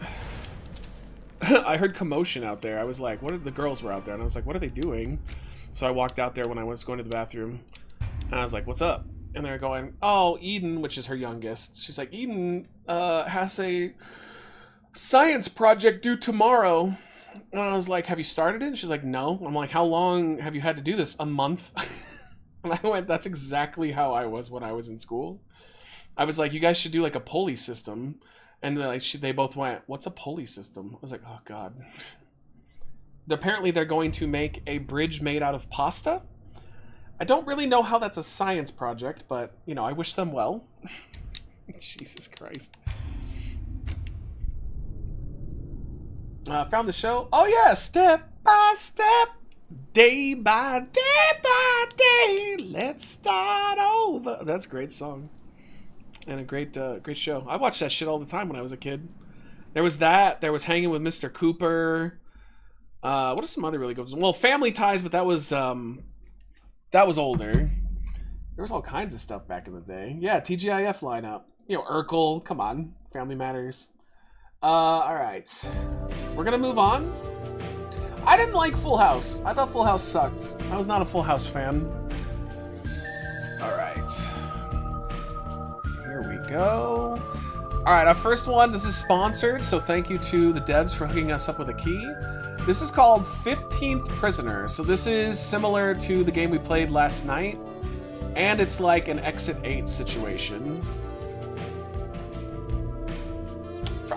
I heard commotion out there. I was like, what are the girls were out there? And I was like, what are they doing? So I walked out there when I was going to the bathroom. And I was like, what's up? And they're going, oh, Eden, which is her youngest. She's like, Eden has a science project due tomorrow. And I was like, have you started it? And she's like, no. I'm like, how long have you had to do this? A month. And I went, that's exactly how I was when I was in school. I was like, you guys should do like a pulley system. And like they both went, what's a pulley system? I was like, oh god. Apparently they're going to make a bridge made out of pasta. I don't really know how that's a science project, but, you know, I wish them well. Jesus Christ. Found the show? Oh yeah, step by step, day by day, let's start over. That's a great song. And a great show. I watched that shit all the time when I was a kid. There was that. There was Hanging with Mr. Cooper. What are some other really good ones? Well, Family Ties, but that was older. There was all kinds of stuff back in the day. Yeah, TGIF lineup. You know, Urkel. Come on. Family Matters. All right. We're gonna move on. I didn't like Full House. I thought Full House sucked. I was not a Full House fan. All right. Here we go. All right, our first one, this is sponsored, so thank you to the devs for hooking us up with a key. This is called 15th Prisoner. So this is similar to the game we played last night, and it's like an Exit 8 situation.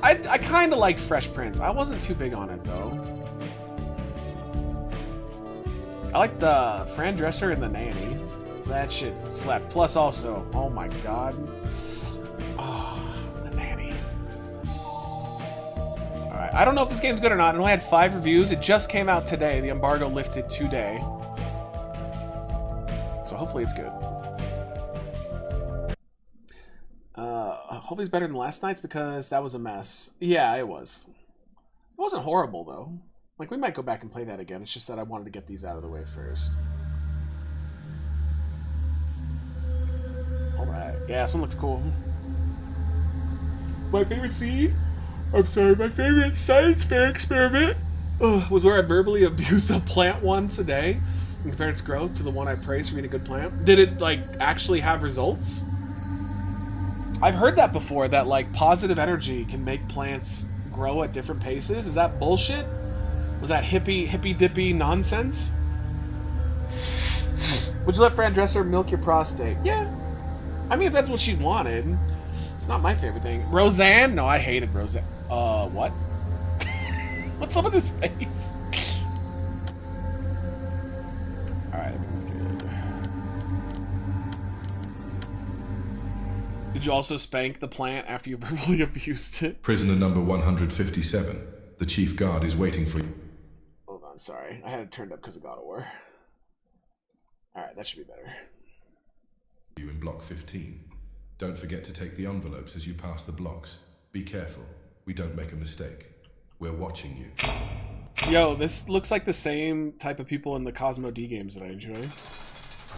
I kind of liked Fresh Prince. I wasn't too big on it, though. I like the Fran Dresser and the Nanny. That shit slapped. Plus also, oh my god. Oh, the Nanny. Alright, I don't know if this game's good or not. It only had 5 reviews. It just came out today. The embargo lifted today. So hopefully it's good. Hopefully it's better than last night's because that was a mess. Yeah, it was. wasn't horrible, though. Like, we might go back and play that again. It's just that I wanted to get these out of the way first. Alright. Yeah, this one looks cool. My favorite scene? I'm sorry, my favorite science fair experiment was where I verbally abused a plant once a day and compared its growth to the one I praised for being a good plant. Did it, like, actually have results? I've heard that before, that, like, positive energy can make plants grow at different paces. Is that bullshit? Was that hippy-dippy nonsense? Would you let Fran Dresser milk your prostate? Yeah. I mean, if that's what she wanted. It's not my favorite thing. Roseanne? No, I hated Roseanne. What? What's up with his face? Alright, let's get it. Did you also spank the plant after you verbally abused it? Prisoner number 157. The chief guard is waiting for you. Hold on, sorry. I had it turned up because of God of War. Alright, that should be better. You in block 15. Don't forget to take the envelopes as you pass the blocks. Be careful. We don't make a mistake. We're watching you. Yo, this looks like the same type of people in the Cosmo D games that I enjoy.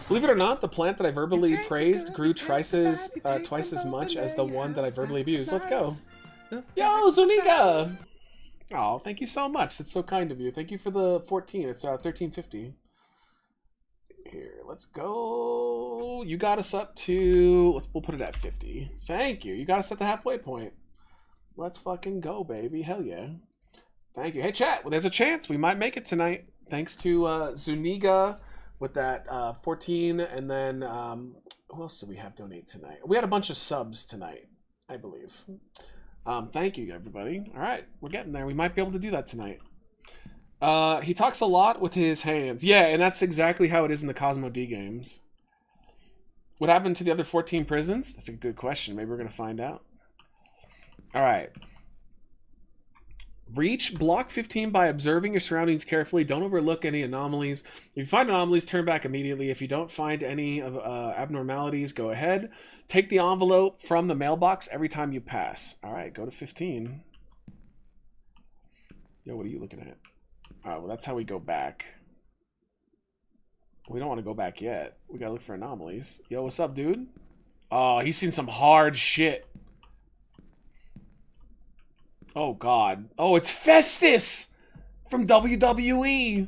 Believe it or not, the plant that I verbally praised grew twice as much as the one that I verbally abused. Let's go. Yo, Zuniga! Oh, thank you so much. That's so kind of you. Thank you for the 14. It's 1350. Here, let's go. You got us up to... we'll put it at 50. Thank you. You got us at the halfway point. Let's fucking go, baby. Hell yeah. Thank you. Hey, chat. Well, there's a chance we might make it tonight. Thanks to Zuniga with that 14. And then, who else did we have donate tonight? We had a bunch of subs tonight, I believe. Thank you, everybody. All right. We're getting there. We might be able to do that tonight. He talks a lot with his hands. Yeah, and that's exactly how it is in the Cosmo D games. What happened to the other 14 prisons? That's a good question. Maybe we're going to find out. All right. Reach block 15 by observing your surroundings carefully. Don't overlook any anomalies. If you find anomalies, turn back immediately. If you don't find any of abnormalities, go ahead. Take the envelope from the mailbox every time you pass. All right, go to 15. Yo, what are you looking at? All right, well, that's how we go back. We don't want to go back yet. We gotta look for anomalies. Yo, what's up, dude? Oh, he's seen some hard shit. Oh, God. Oh, it's Festus from WWE.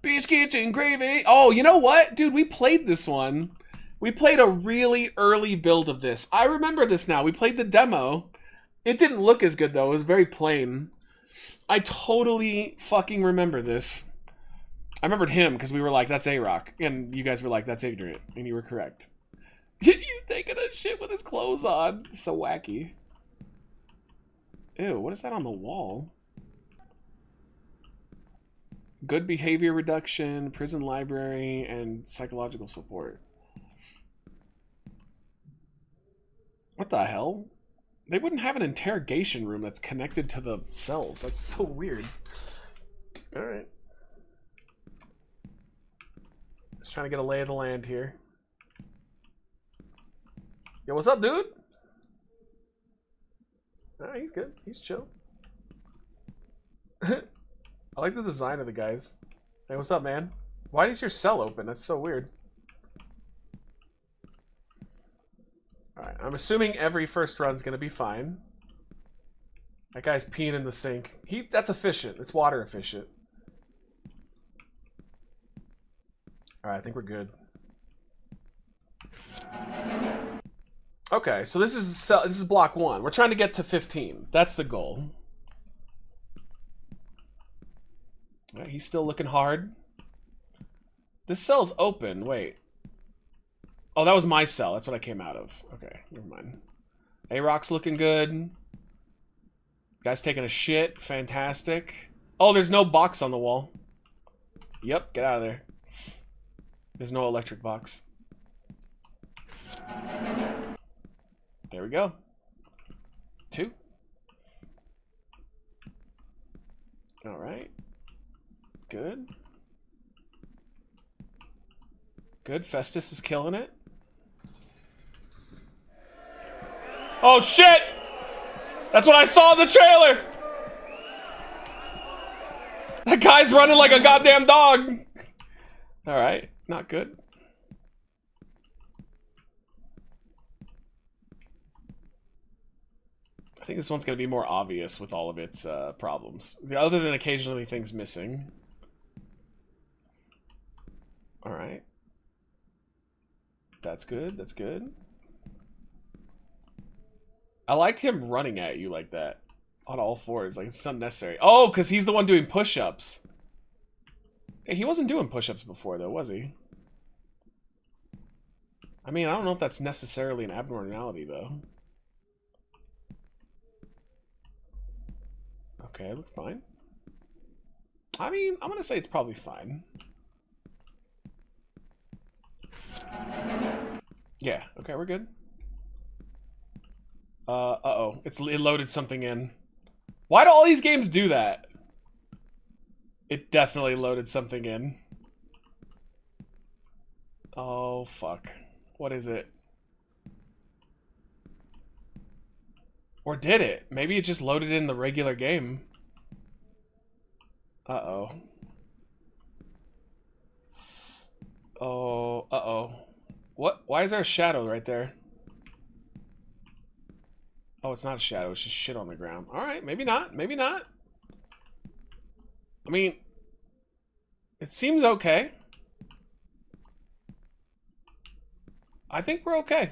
Biscuits and gravy. Oh, you know what? Dude, we played this one. We played a really early build of this. I remember this now. We played the demo. It didn't look as good, though. It was very plain. I totally fucking remember this. I remembered him because we were like, that's A-Rock. And you guys were like, that's ignorant. And you were correct. He's taking a shit with his clothes on. So wacky. Ew, what is that on the wall? Good behavior reduction, prison library, and psychological support. What the hell? They wouldn't have an interrogation room that's connected to the cells. That's so weird. Alright. Just trying to get a lay of the land here. Yo, what's up, dude? Alright, he's good. He's chill. I like the design of the guys. Hey, what's up, man? Why is your cell open? That's so weird. Alright, I'm assuming every first run's gonna be fine. That guy's peeing in the sink. That's efficient. It's water efficient. Alright, I think we're good. Okay, so this is block 1. We're trying to get to 15. That's the goal. All right, he's still looking hard. This cell's open. Wait. Oh, that was my cell. That's what I came out of. Okay, never mind. A-Rock's looking good. Guy's taking a shit. Fantastic. Oh, there's no box on the wall. Yep, get out of there. There's no electric box. There we go. 2. All right. Good. Good. Festus is killing it. Oh, shit! That's what I saw in the trailer! That guy's running like a goddamn dog. All right, not good. I think this one's gonna be more obvious with all of its problems, other than occasionally things missing. All right, that's good. That's good. I liked him running at you like that on all fours, like it's unnecessary. Oh, because he's the one doing push-ups. Hey, he wasn't doing push-ups before, though, was he? I mean, I don't know if that's necessarily an abnormality, though. Okay, looks fine. I mean, I'm gonna say it's probably fine. Yeah, okay, we're good. Uh-oh. It loaded something in. Why do all these games do that? It definitely loaded something in. Oh, fuck. What is it? Or did it? Maybe it just loaded in the regular game. Uh-oh. Oh, uh-oh. What? Why is there a shadow right there? Oh, it's not a shadow. It's just shit on the ground. All right, maybe not. Maybe not. I mean, it seems okay. I think we're okay.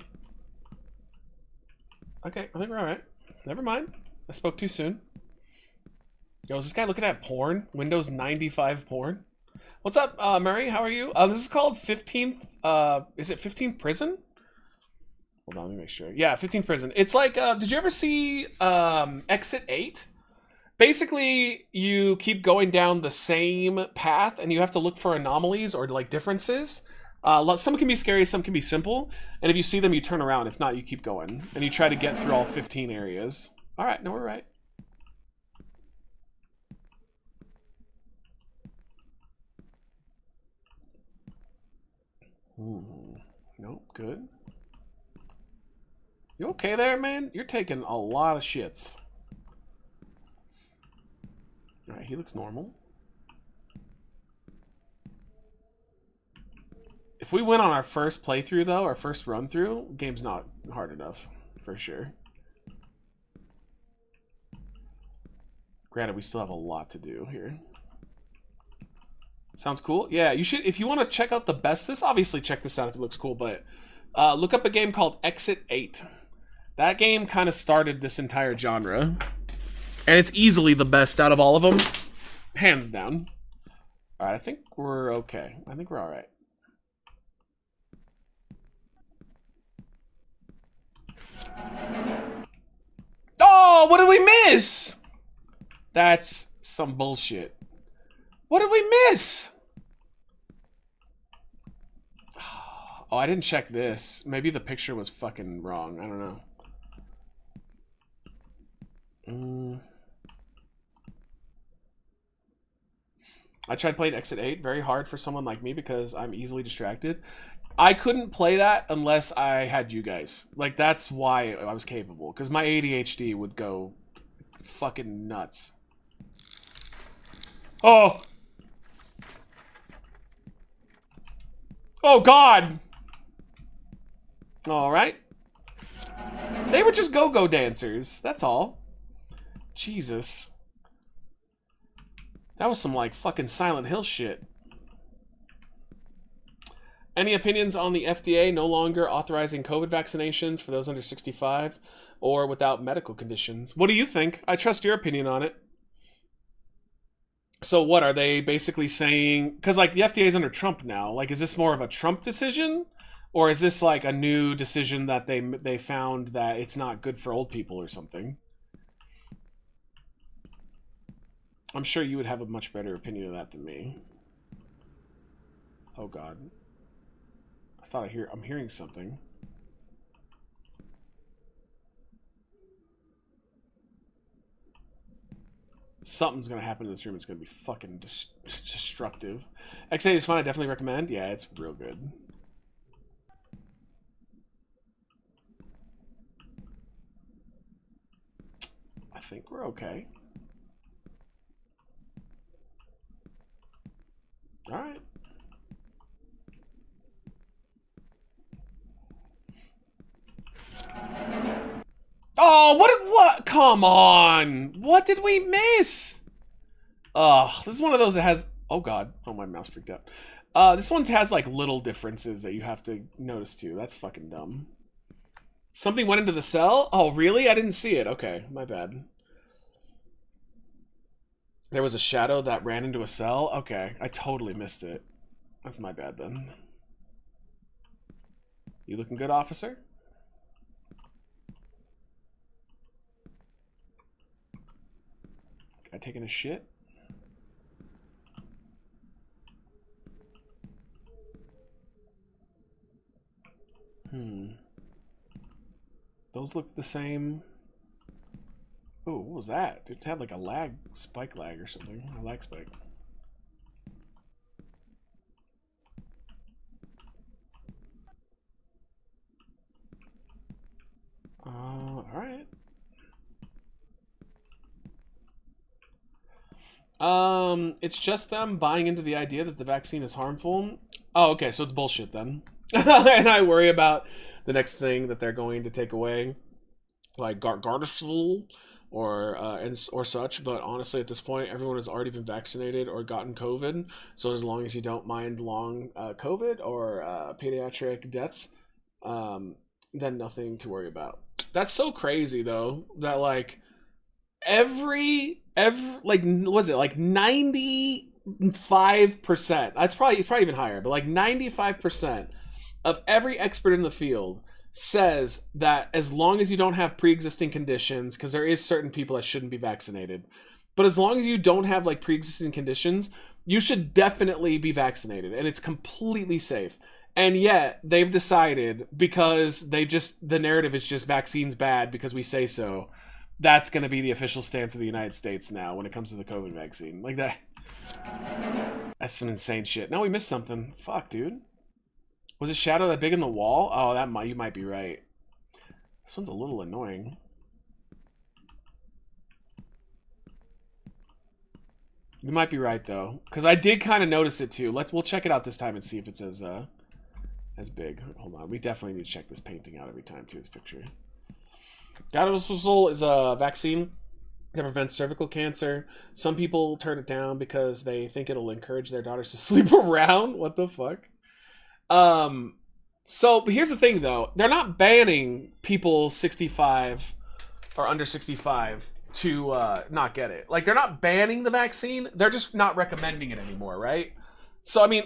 Okay, I think we're all right. Never mind. I spoke too soon. Yo, is this guy looking at porn? Windows 95 porn? What's up, Murray? How are you? This is called 15th, is it 15th Prison? Hold on, let me make sure. Yeah, 15th Prison. It's like, did you ever see Exit 8? Basically, you keep going down the same path, and you have to look for anomalies or, like, differences. Some can be scary, some can be simple. And if you see them, you turn around. If not, you keep going. And you try to get through all 15 areas. All right, no, we're right. Nope, good. You okay there, man? You're taking a lot of shits. Alright, he looks normal. If we went on our first playthrough, though, our first run-through, game's not hard enough, for sure. Granted, we still have a lot to do here. Sounds cool? Yeah, you should, if you want to check out the bestest, obviously check this out if it looks cool, but look up a game called Exit 8. That game kind of started this entire genre. And it's easily the best out of all of them. Hands down. Alright, I think we're okay. I think we're alright. Oh, what did we miss? That's some bullshit. What did we miss? Oh, I didn't check this. Maybe the picture was fucking wrong. I don't know. I tried playing Exit 8. Very hard for someone like me because I'm easily distracted. I couldn't play that unless I had you guys. Like, that's why I was capable. Because my ADHD would go fucking nuts. Oh! Oh, God! Alright. They were just go-go dancers. That's all. Jesus. That was some, like, fucking Silent Hill shit. Any opinions on the FDA no longer authorizing COVID vaccinations for those under 65 or without medical conditions? What do you think? I trust your opinion on it. So what, are they basically saying... Because, like, the FDA is under Trump now. Like, is this more of a Trump decision? Or is this, like, a new decision that they found that it's not good for old people or something? I'm sure you would have a much better opinion of that than me. Oh, God. I thought I'm hearing something. Something's gonna happen in this room. It's gonna be fucking destructive. X8 is fun. I definitely recommend. Yeah, it's real good. I think we're okay. All right. Oh, what? Come on. What did we miss? Ugh, this is one of those that has... Oh, God. Oh, my mouse freaked out. This one has, like, little differences that you have to notice, too. That's fucking dumb. Something went into the cell? Oh, really? I didn't see it. Okay, my bad. There was a shadow that ran into a cell? Okay, I totally missed it. That's my bad, then. You looking good, officer? Guy taking a shit? Those look the same. Oh, what was that? It had like a lag, spike lag or something. A lag spike. Alright. It's just them buying into the idea that the vaccine is harmful. Oh, okay, so it's bullshit then. And I worry about the next thing that they're going to take away, like Gardasil or such. But honestly, at this point, everyone has already been vaccinated or gotten COVID. So as long as you don't mind long COVID or pediatric deaths, then nothing to worry about. That's so crazy though, that like every like, what's it, like 95%, it's probably even higher, but like 95% of every expert in the field says that as long as you don't have pre-existing conditions, because there is certain people that shouldn't be vaccinated, but as long as you don't have like pre-existing conditions, you should definitely be vaccinated, and it's completely safe. And yet they've decided, because the narrative is just vaccines bad because we say so, that's going to be the official stance of the United States now when it comes to the COVID vaccine. Like that. That's some insane shit. No, we missed something. Fuck, dude. Was a shadow that big in the wall? Oh, you might be right. This one's a little annoying. You might be right though, because I did kind of notice it too. We'll check it out this time and see if it's as big. Hold on, we definitely need to check this painting out every time too. This picture. Gardasil is a vaccine that prevents cervical cancer. Some people turn it down because they think it'll encourage their daughters to sleep around. What the fuck? So but here's the thing though. They're not banning people 65 or under 65 to not get it. Like, they're not banning the vaccine. They're just not recommending it anymore, right? So, I mean,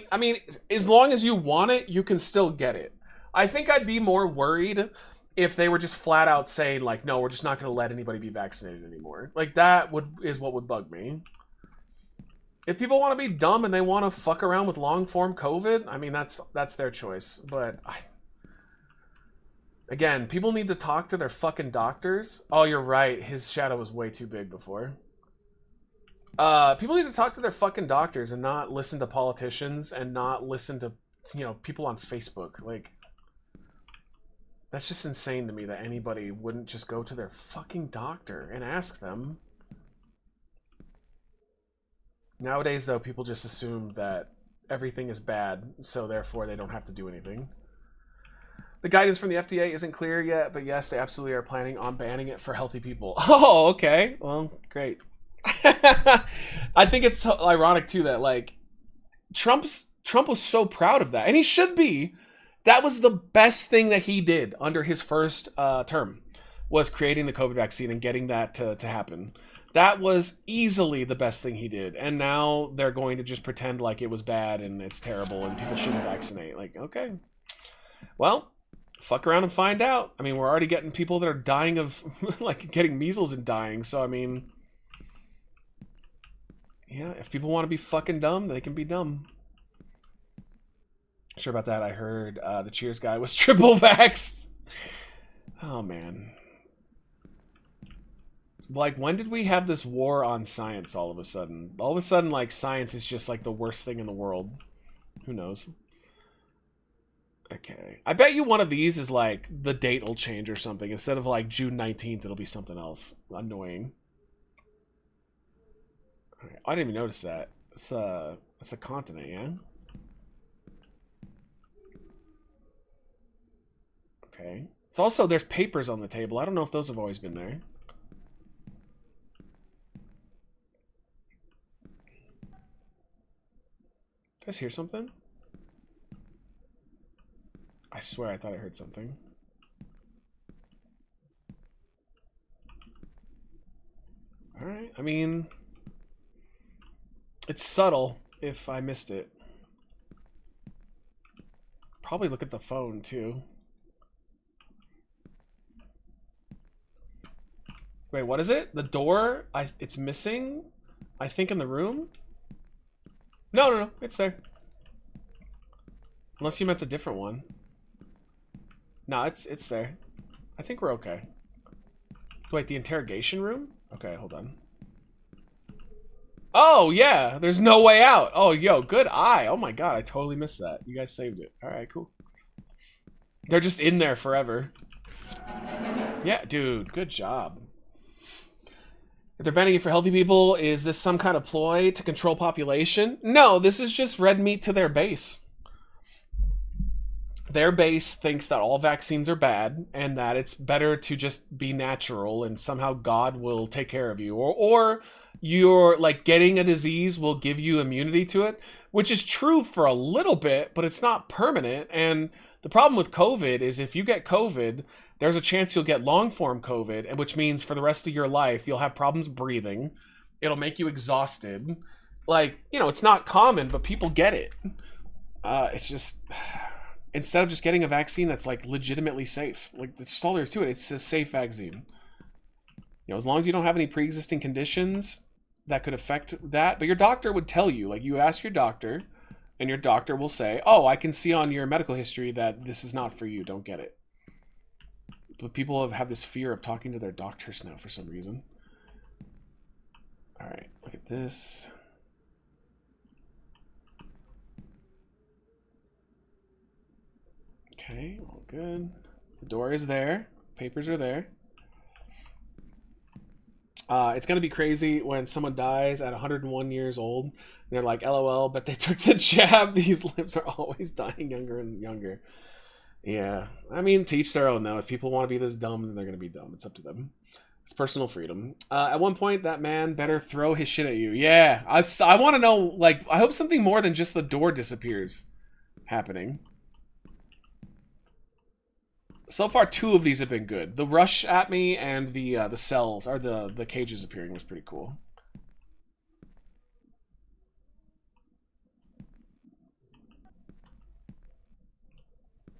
as long as you want it, you can still get it. I think I'd be more worried if they were just flat out saying, like, no, we're just not going to let anybody be vaccinated anymore. Like, that is what would bug me. If people want to be dumb and they want to fuck around with long-form COVID, I mean, that's their choice. But, again, people need to talk to their fucking doctors. Oh, you're right. His shadow was way too big before. People need to talk to their fucking doctors and not listen to politicians and not listen to, people on Facebook. Like, that's just insane to me that anybody wouldn't just go to their fucking doctor and ask them. Nowadays, though, people just assume that everything is bad, so therefore they don't have to do anything. The guidance from the FDA isn't clear yet, but yes, they absolutely are planning on banning it for healthy people. Oh, okay. Well, great. I think it's ironic, too, that, like, Trump was so proud of that, and he should be. That was the best thing that he did under his first term, was creating the COVID vaccine and getting that to happen. That was easily the best thing he did. And now they're going to just pretend like it was bad and it's terrible and people shouldn't vaccinate. Like, okay. Well, fuck around and find out. I mean, we're already getting people that are dying of, like, getting measles and dying. So, I mean, yeah, if people want to be fucking dumb, they can be dumb. Sure about that. I heard the Cheers guy was triple vaxxed. Oh, man. Like, when did we have this war on science all of a sudden? All of a sudden, like, science is just, like, the worst thing in the world. Who knows? Okay. I bet you one of these is, like, the date will change or something. Instead of, like, June 19th, it'll be something else. Annoying. Okay. I didn't even notice that. It's a continent, yeah? Okay. It's also, there's papers on the table. I don't know if those have always been there. Did I just hear something? I swear I thought I heard something. Alright, I mean... It's subtle if I missed it. Probably look at the phone, too. Wait, what is it? The door? It's missing? I think in the room? No, it's there. Unless you meant a different one. No, it's there. I think we're okay. Wait, the interrogation room? Okay, hold on. Oh, yeah, there's no way out. Oh, yo, good eye. Oh my god, I totally missed that. You guys saved it. Alright, cool. They're just in there forever. Yeah, dude, good job. If they're banning it for healthy people, is this some kind of ploy to control population? No, this is just red meat to their base. Their base thinks that all vaccines are bad and that it's better to just be natural and somehow God will take care of you. Or you're like getting a disease will give you immunity to it, which is true for a little bit, but it's not permanent. And the problem with COVID is if you get COVID, there's a chance you'll get long-form COVID, and which means for the rest of your life, you'll have problems breathing. It'll make you exhausted. Like, you know, it's not common, but people get it. It's just... Instead of just getting a vaccine that's, like, legitimately safe. Like, that's all there is to it. It's a safe vaccine. You know, as long as you don't have any pre-existing conditions that could affect that. But your doctor would tell you. Like, you ask your doctor, and your doctor will say, oh, I can see on your medical history that this is not for you. Don't get it. But people have this fear of talking to their doctors now for some reason. Alright, look at this. Okay, all good. The door is there. Papers are there. It's gonna be crazy when someone dies at 101 years old. And they're like, LOL, but they took the jab. These limbs are always dying younger and younger. Yeah, I mean, to each their own, though. If people want to be this dumb, then they're going to be dumb. It's up to them. It's personal freedom. At one point, that man better throw his shit at you. Yeah, I want to know, like, I hope something more than just the door disappears happening. So far, 2 of these have been good. The rush at me and the cells, or the cages appearing was pretty cool.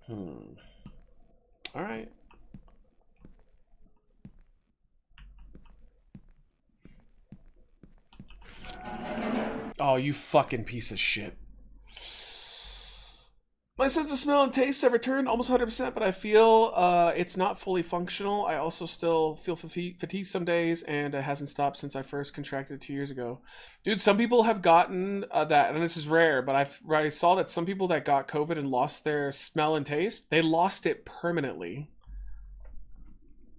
All right. Oh, you fucking piece of shit. My sense of smell and taste have returned almost 100%, but I feel it's not fully functional. I also still feel fatigue some days, and it hasn't stopped since I first contracted 2 years ago. Dude, some people have gotten that, and this is rare, but I saw that some people that got COVID and lost their smell and taste, they lost it permanently.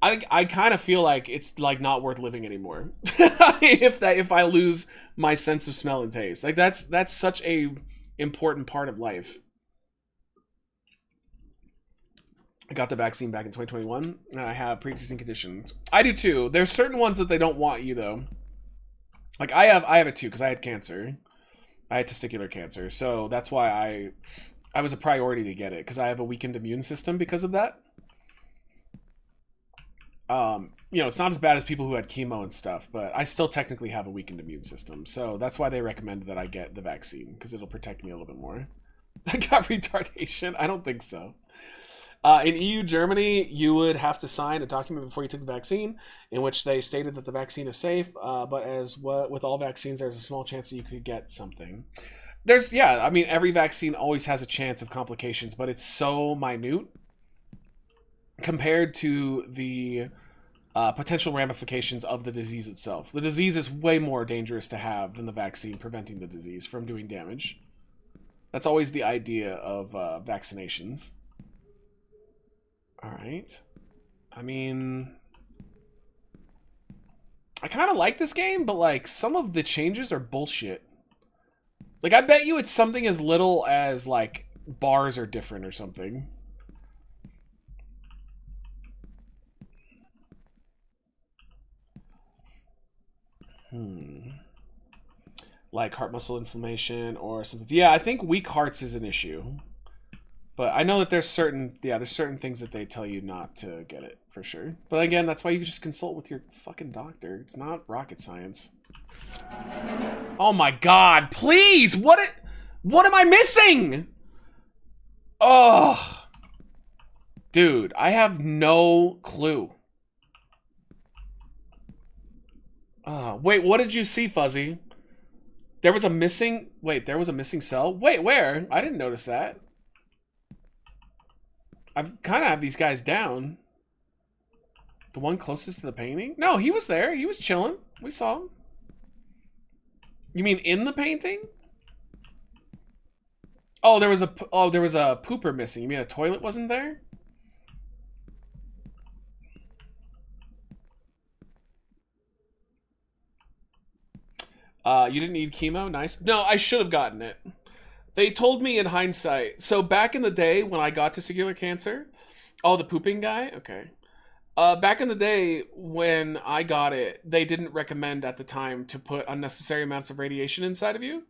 I kind of feel like it's like not worth living anymore if I lose my sense of smell and taste. Like that's such a important part of life. I got the vaccine back in 2021, and I have pre-existing conditions. I do too. There's certain ones that they don't want you though. Like I have it too because I had cancer. I had testicular cancer, so that's why I was a priority to get it because I have a weakened immune system because of that. You know, it's not as bad as people who had chemo and stuff, but I still technically have a weakened immune system, so that's why they recommend that I get the vaccine because it'll protect me a little bit more. I got retardation? I don't think so. In EU Germany, you would have to sign a document before you took the vaccine in which they stated that the vaccine is safe, but as with all vaccines, there's a small chance that you could get something. Yeah, I mean, every vaccine always has a chance of complications, but it's so minute compared to the potential ramifications of the disease itself. The disease is way more dangerous to have than the vaccine preventing the disease from doing damage. That's always the idea of vaccinations. Alright. I mean, I kind of like this game, but like some of the changes are bullshit. Like, I bet you it's something as little as, like, bars are different or something. Like heart muscle inflammation or something. Yeah, I think weak hearts is an issue. But I know that there's certain things that they tell you not to get it, for sure. But again, that's why you just consult with your fucking doctor. It's not rocket science. Oh my god, please! What am I missing? Oh. Dude, I have no clue. Wait, what did you see, Fuzzy? There was a missing... Wait, there was a missing cell? Wait, where? I didn't notice that. I've kind of have these guys down. The one closest to the painting? No, he was there. He was chilling. We saw him. You mean in the painting? Oh, there was a pooper missing. You mean a toilet wasn't there? You didn't need chemo? Nice. No, I should have gotten it. They told me in hindsight. So back in the day when I got testicular cancer... Oh, the pooping guy? Okay. Back in the day when I got it, they didn't recommend at the time to put unnecessary amounts of radiation inside of you.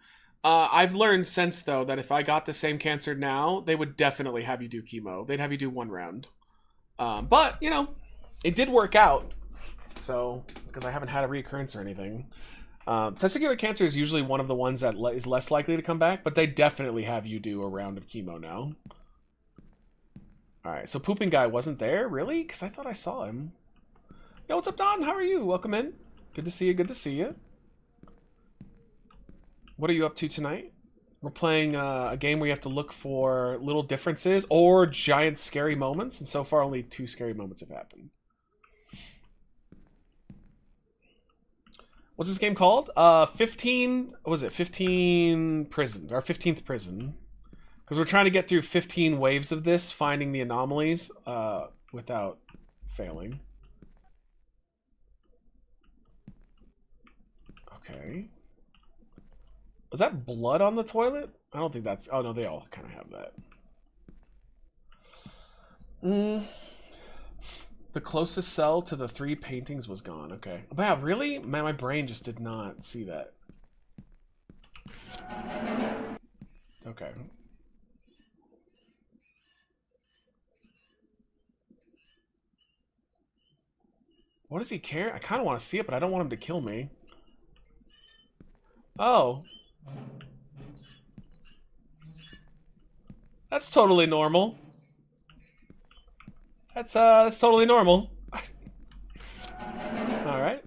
I've learned since, though, that if I got the same cancer now, they would definitely have you do chemo. They'd have you do 1 round. But, you know, it did work out. So, because I haven't had a reoccurrence or anything. Testicular cancer is usually one of the ones that is less likely to come back, but they definitely have you do a round of chemo now. Alright, so pooping guy wasn't there? Really? Because I thought I saw him. Yo, what's up, Don? How are you? Welcome in. Good to see you, good to see you. What are you up to tonight? We're playing a game where you have to look for little differences or giant scary moments, and so far only 2 scary moments have happened. What's this game called? 15... What was it? 15 prison. Our 15th prison. Because we're trying to get through 15 waves of this, finding the anomalies without failing. Okay. Was that blood on the toilet? I don't think that's... Oh, no, they all kind of have that. The closest cell to the 3 paintings was gone. Okay. Wow, really? Man, my brain just did not see that. Okay. What does he care? I kind of want to see it, but I don't want him to kill me. Oh. That's totally normal. That's totally normal. All right.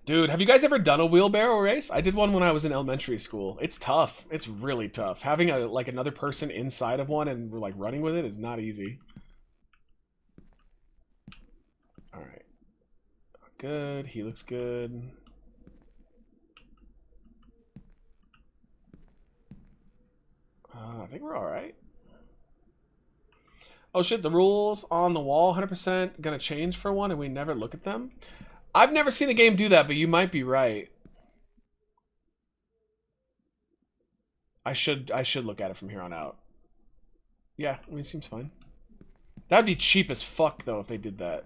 Dude, have you guys ever done a wheelbarrow race? I did one when I was in elementary school. It's tough. It's really tough. Having another person inside of one and like running with it is not easy. All right. Good. He looks good. I think we're all right. Oh shit, the rules on the wall 100% gonna change for one and we never look at them? I've never seen a game do that, but you might be right. I should look at it from here on out. Yeah, I mean, it seems fine. That'd be cheap as fuck, though, if they did that.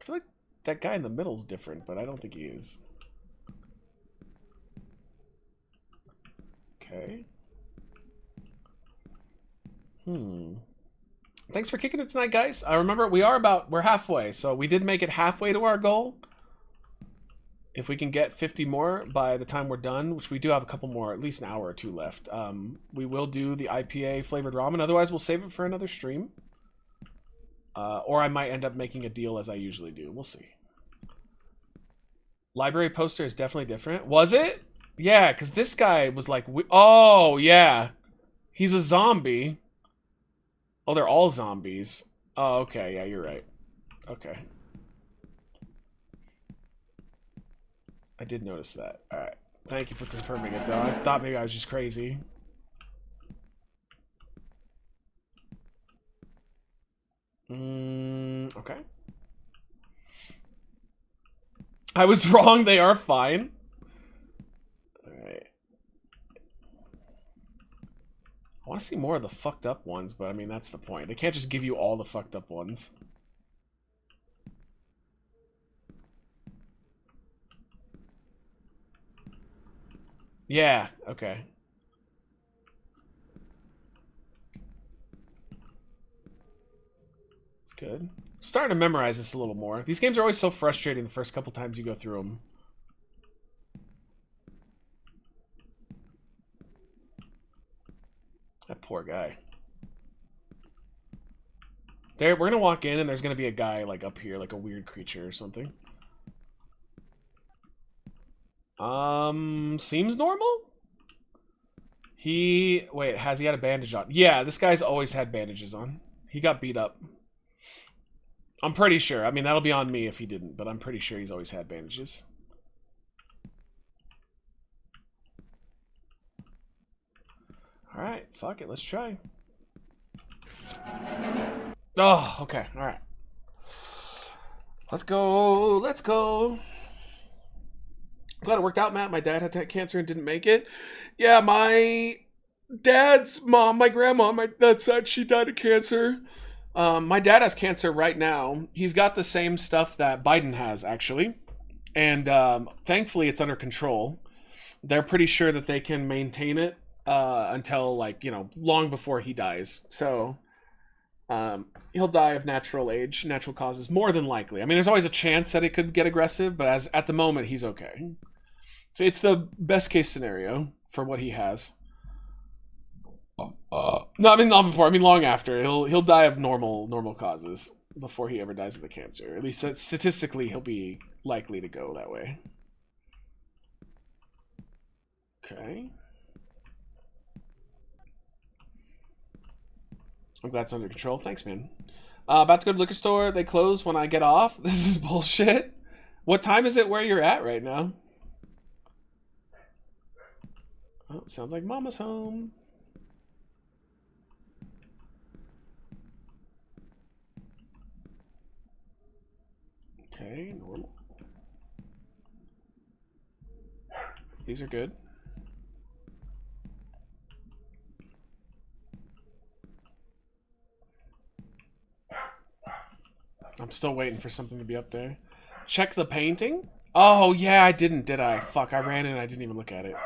I feel like that guy in the middle is different, but I don't think he is. Okay. Thanks for kicking it tonight, guys. I remember we're halfway, so we did make it halfway to our goal. If we can get 50 more by the time we're done, which we do have a couple more, at least an hour or 2 left, we will do the IPA flavored ramen. Otherwise, we'll save it for another stream. Or I might end up making a deal as I usually do. We'll see. Library poster is definitely different. Was it? Yeah, because this guy was like... Oh, yeah. He's a zombie. Oh, they're all zombies. Oh, okay. Yeah, you're right. Okay. I did notice that. Alright. Thank you for confirming it, though. I thought maybe I was just crazy. Okay. I was wrong. They are fine. Alright. I want to see more of the fucked up ones, but I mean, that's the point. They can't just give you all the fucked up ones. Yeah, okay. It's good. I'm starting to memorize this a little more. These games are always so frustrating the first couple times you go through them. That poor guy. We're gonna walk in and there's gonna be a guy like up here, like a weird creature or something. Seems normal? Wait, has he had a bandage on? Yeah, this guy's always had bandages on. He got beat up. I'm pretty sure. I mean, that'll be on me if he didn't, but I'm pretty sure he's always had bandages. Alright, fuck it, let's try. Oh, okay, alright. Let's go, let's go. Glad it worked out, Matt. My dad had cancer and didn't make it. Yeah, my dad's mom, my grandma, that side, she died of cancer. My dad has cancer right now. He's got the same stuff that Biden has, actually. And thankfully, it's under control. They're pretty sure that they can maintain it until, like, you know, long before he dies. So he'll die of natural causes, more than likely. I mean, there's always a chance that it could get aggressive, but at the moment, he's okay. So it's the best case scenario for what he has. No, I mean not before. I mean long after. He'll die of normal causes before he ever dies of the cancer. At least statistically, he'll be likely to go that way. Okay. I'm glad it's under control. Thanks, man. About to go to the liquor store. They close when I get off. This is bullshit. What time is it where you're at right now? Oh, sounds like Mama's home. Okay, normal. These are good. I'm still waiting for something to be up there. Check the painting? Oh, yeah, I didn't, did I? Fuck, I ran in and I didn't even look at it.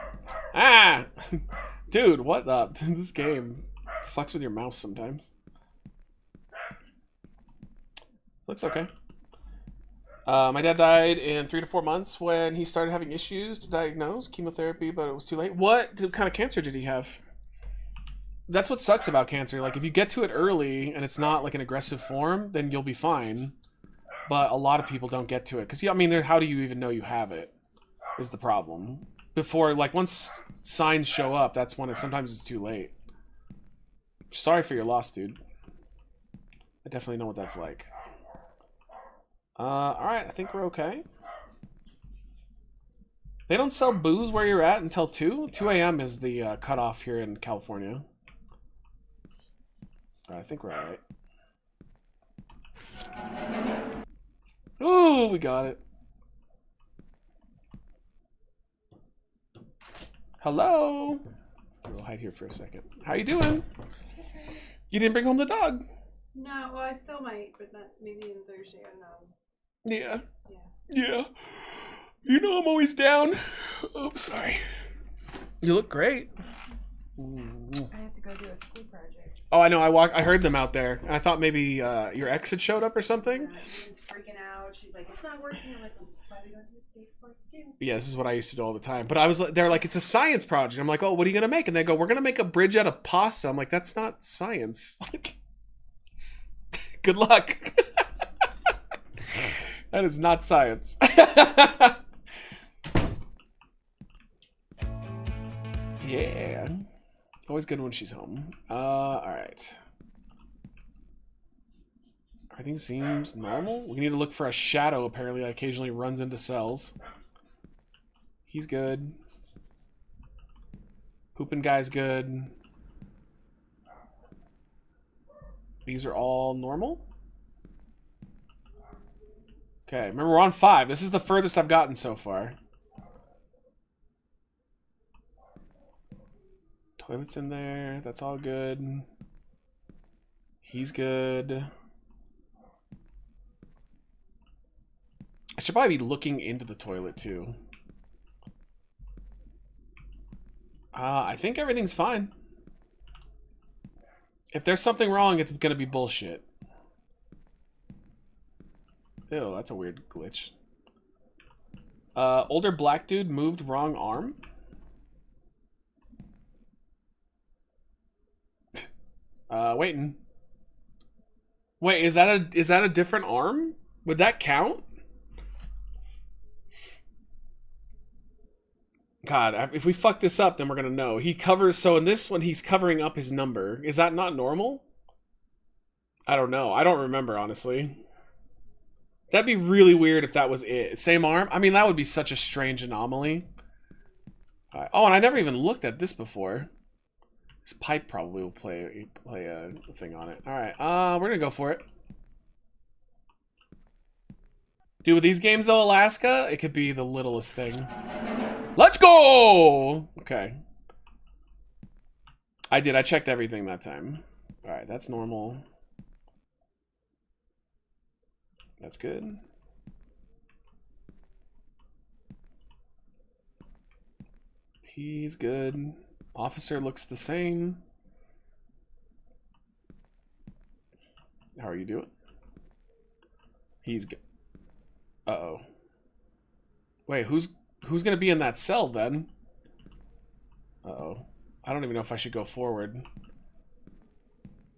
Ah! Dude, what the? This game fucks with your mouse sometimes. Looks okay. My dad died in 3 to 4 months when he started having issues to diagnose chemotherapy, but it was too late. What kind of cancer did he have? That's what sucks about cancer. Like, if you get to it early and it's not like an aggressive form, then you'll be fine. But a lot of people don't get to it. Because, I mean, how do you even know you have it is the problem. Before, like, once signs show up, that's when sometimes it's too late. Sorry for your loss, dude. I definitely know what that's like. Alright, I think we're okay. They don't sell booze where you're at until 2? 2 a.m. is the cutoff here in California. Alright, I think we're alright. Ooh, we got it. Hello. We'll hide here for a second. How you doing? You didn't bring home the dog. No, well, I still might, but not maybe on Thursday. I don't know. Yeah. Yeah. You know I'm always down. Oh, sorry. You look great. I have to go do a school project. Oh, I know. I heard them out there. And I thought maybe your ex had showed up or something. She was freaking out. She's like, "It's not working." I'm like, "Well, this is why we don't do big reports too." Yeah, this is what I used to do all the time. But they're like, it's a science project. I'm like, oh, what are you gonna make? And they go, we're gonna make a bridge out of pasta. I'm like, that's not science. Good luck. That is not science. Yeah. Always good when she's home. Alright. Everything seems normal. We need to look for a shadow, apparently, that occasionally runs into cells. He's good. Poopin' guy's good. These are all normal. Okay, remember we're on 5. This is the furthest I've gotten so far. Toilet's in there. That's all good. He's good. I should probably be looking into the toilet too. I think everything's fine. If there's something wrong, it's gonna be bullshit. Ew, that's a weird glitch. Older black dude moved wrong arm? Waiting. Wait, is that a different arm? Would that count? God, if we fuck this up, then we're gonna know. He covers, so in this one, he's covering up his number. Is that not normal? I don't know. I don't remember, honestly. That'd be really weird if that was it. Same arm? I mean, that would be such a strange anomaly. Oh, and I never even looked at this before. This pipe probably will play a thing on it. Alright, we're gonna go for it. Dude, with these games though, Alaska, it could be the littlest thing. Let's go! Okay. I checked everything that time. Alright, that's normal. That's good. He's good. Officer looks the same. How are you doing? He's good. Uh-oh. Wait, who's gonna be in that cell then? Uh-oh. I don't even know if I should go forward.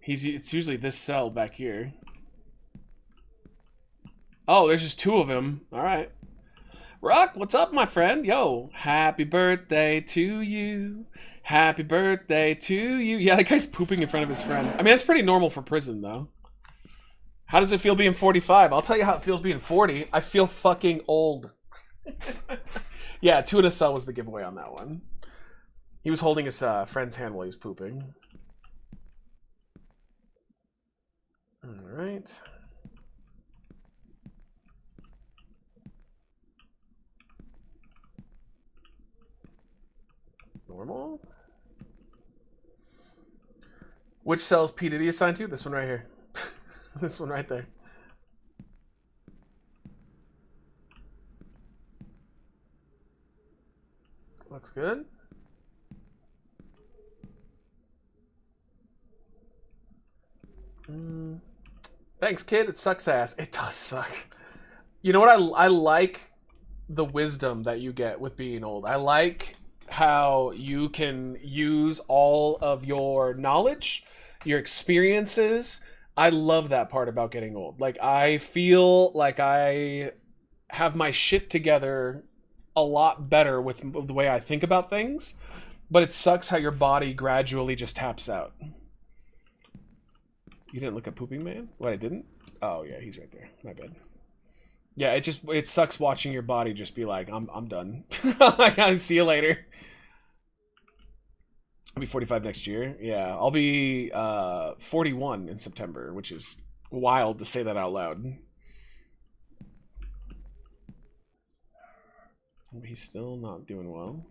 It's usually this cell back here. Oh, there's just 2 of him. Alright. Rock, what's up, my friend? Yo, happy birthday to you. Happy birthday to you. Yeah, that guy's pooping in front of his friend. I mean, that's pretty normal for prison, though. How does it feel being 45? I'll tell you how it feels being 40. I feel fucking old. Yeah, 2 in a cell was the giveaway on that one. He was holding his friend's hand while he was pooping. Alright. Normal. Which cell is P. Diddy assigned to? This one right here. This one right there. Looks good. Thanks, kid. It sucks ass. It does suck. You know what? I like the wisdom that you get with being old. I like how you can use all of your knowledge, your experiences. I love that part about getting old. Like, I feel like I have my shit together a lot better with the way I think about things, but it sucks how your body gradually just taps out. You didn't look at Pooping Man? What, I didn't? Oh, yeah, he's right there. My bad. Yeah, it sucks watching your body just be like, I'm done. I gotta see you later. I'll be 45 next year. Yeah, I'll be 41 in September, which is wild to say that out loud. He's still not doing well.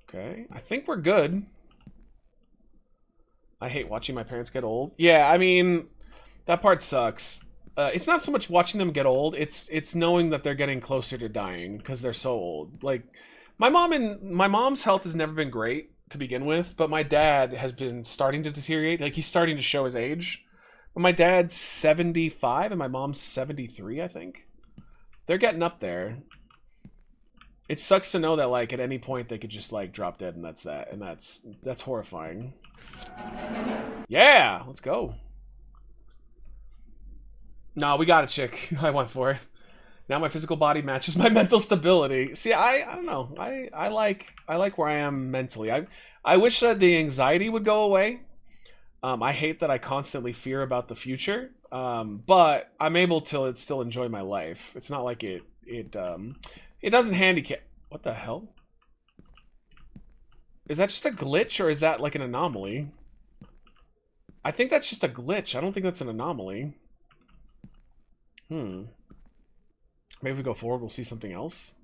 Okay, I think we're good. I hate watching my parents get old. Yeah, I mean, that part sucks. It's not so much watching them get old, it's knowing that they're getting closer to dying because they're so old. Like, my mom's health has never been great to begin with, but my dad has been starting to deteriorate. Like, he's starting to show his age. But my dad's 75 and my mom's 73, I think. They're getting up there. It sucks to know that, like, at any point they could just, like, drop dead and that's that. And that's horrifying. Yeah, let's go. No, we got it, chick. I went for it. Now my physical body matches my mental stability. See, I don't know. I like where I am mentally. I wish that the anxiety would go away. I hate that I constantly fear about the future. But I'm able to still enjoy my life. It's not like it doesn't handicap. What the hell? Is that just a glitch or is that like an anomaly? I think that's just a glitch. I don't think that's an anomaly. Maybe if we go forward, we'll see something else.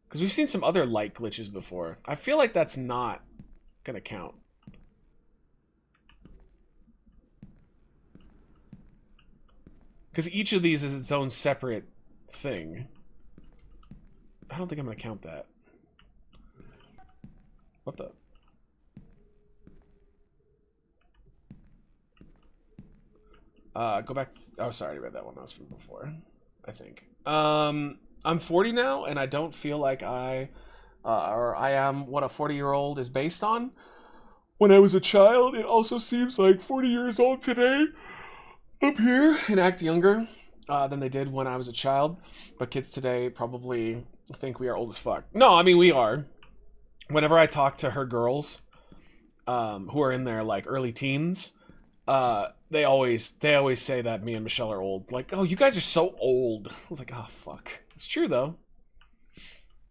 Because we've seen some other light glitches before. I feel like that's not gonna count. Because each of these is its own separate thing. I don't think I'm gonna count that. What the? Go back. Oh, sorry, I read that one. That was from before, I think. I'm 40 now, and I don't feel like I am what a 40-year-old is based on. When I was a child, it also seems like 40 years old today up here and act younger than they did when I was a child. But kids today probably think we are old as fuck. No, I mean, we are. Whenever I talk to her girls who are in their like early teens, they always say that me and Michelle are old. Like, oh, you guys are so old. I was like, oh, fuck. It's true, though.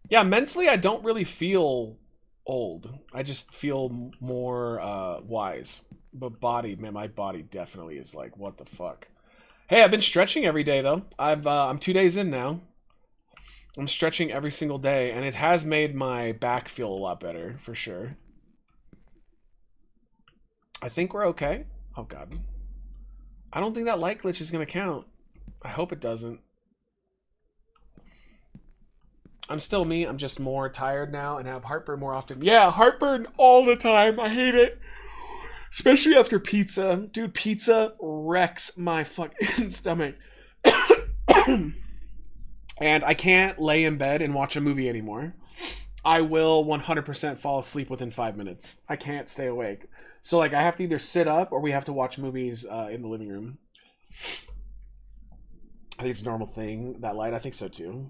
Yeah, mentally, I don't really feel old. I just feel more wise. But body, man, my body definitely is like, what the fuck? Hey, I've been stretching every day, though. I'm 2 days in now. I'm stretching every single day, and it has made my back feel a lot better, for sure. I think we're okay. Oh, God. I don't think that light glitch is going to count. I hope it doesn't. I'm still me. I'm just more tired now and have heartburn more often. Yeah, heartburn all the time. I hate it. Especially after pizza. Dude, pizza wrecks my fucking stomach. And I can't lay in bed and watch a movie anymore. I will 100% fall asleep within 5 minutes. I can't stay awake. So, like, I have to either sit up or we have to watch movies in the living room. I think it's a normal thing, that light. I think so, too.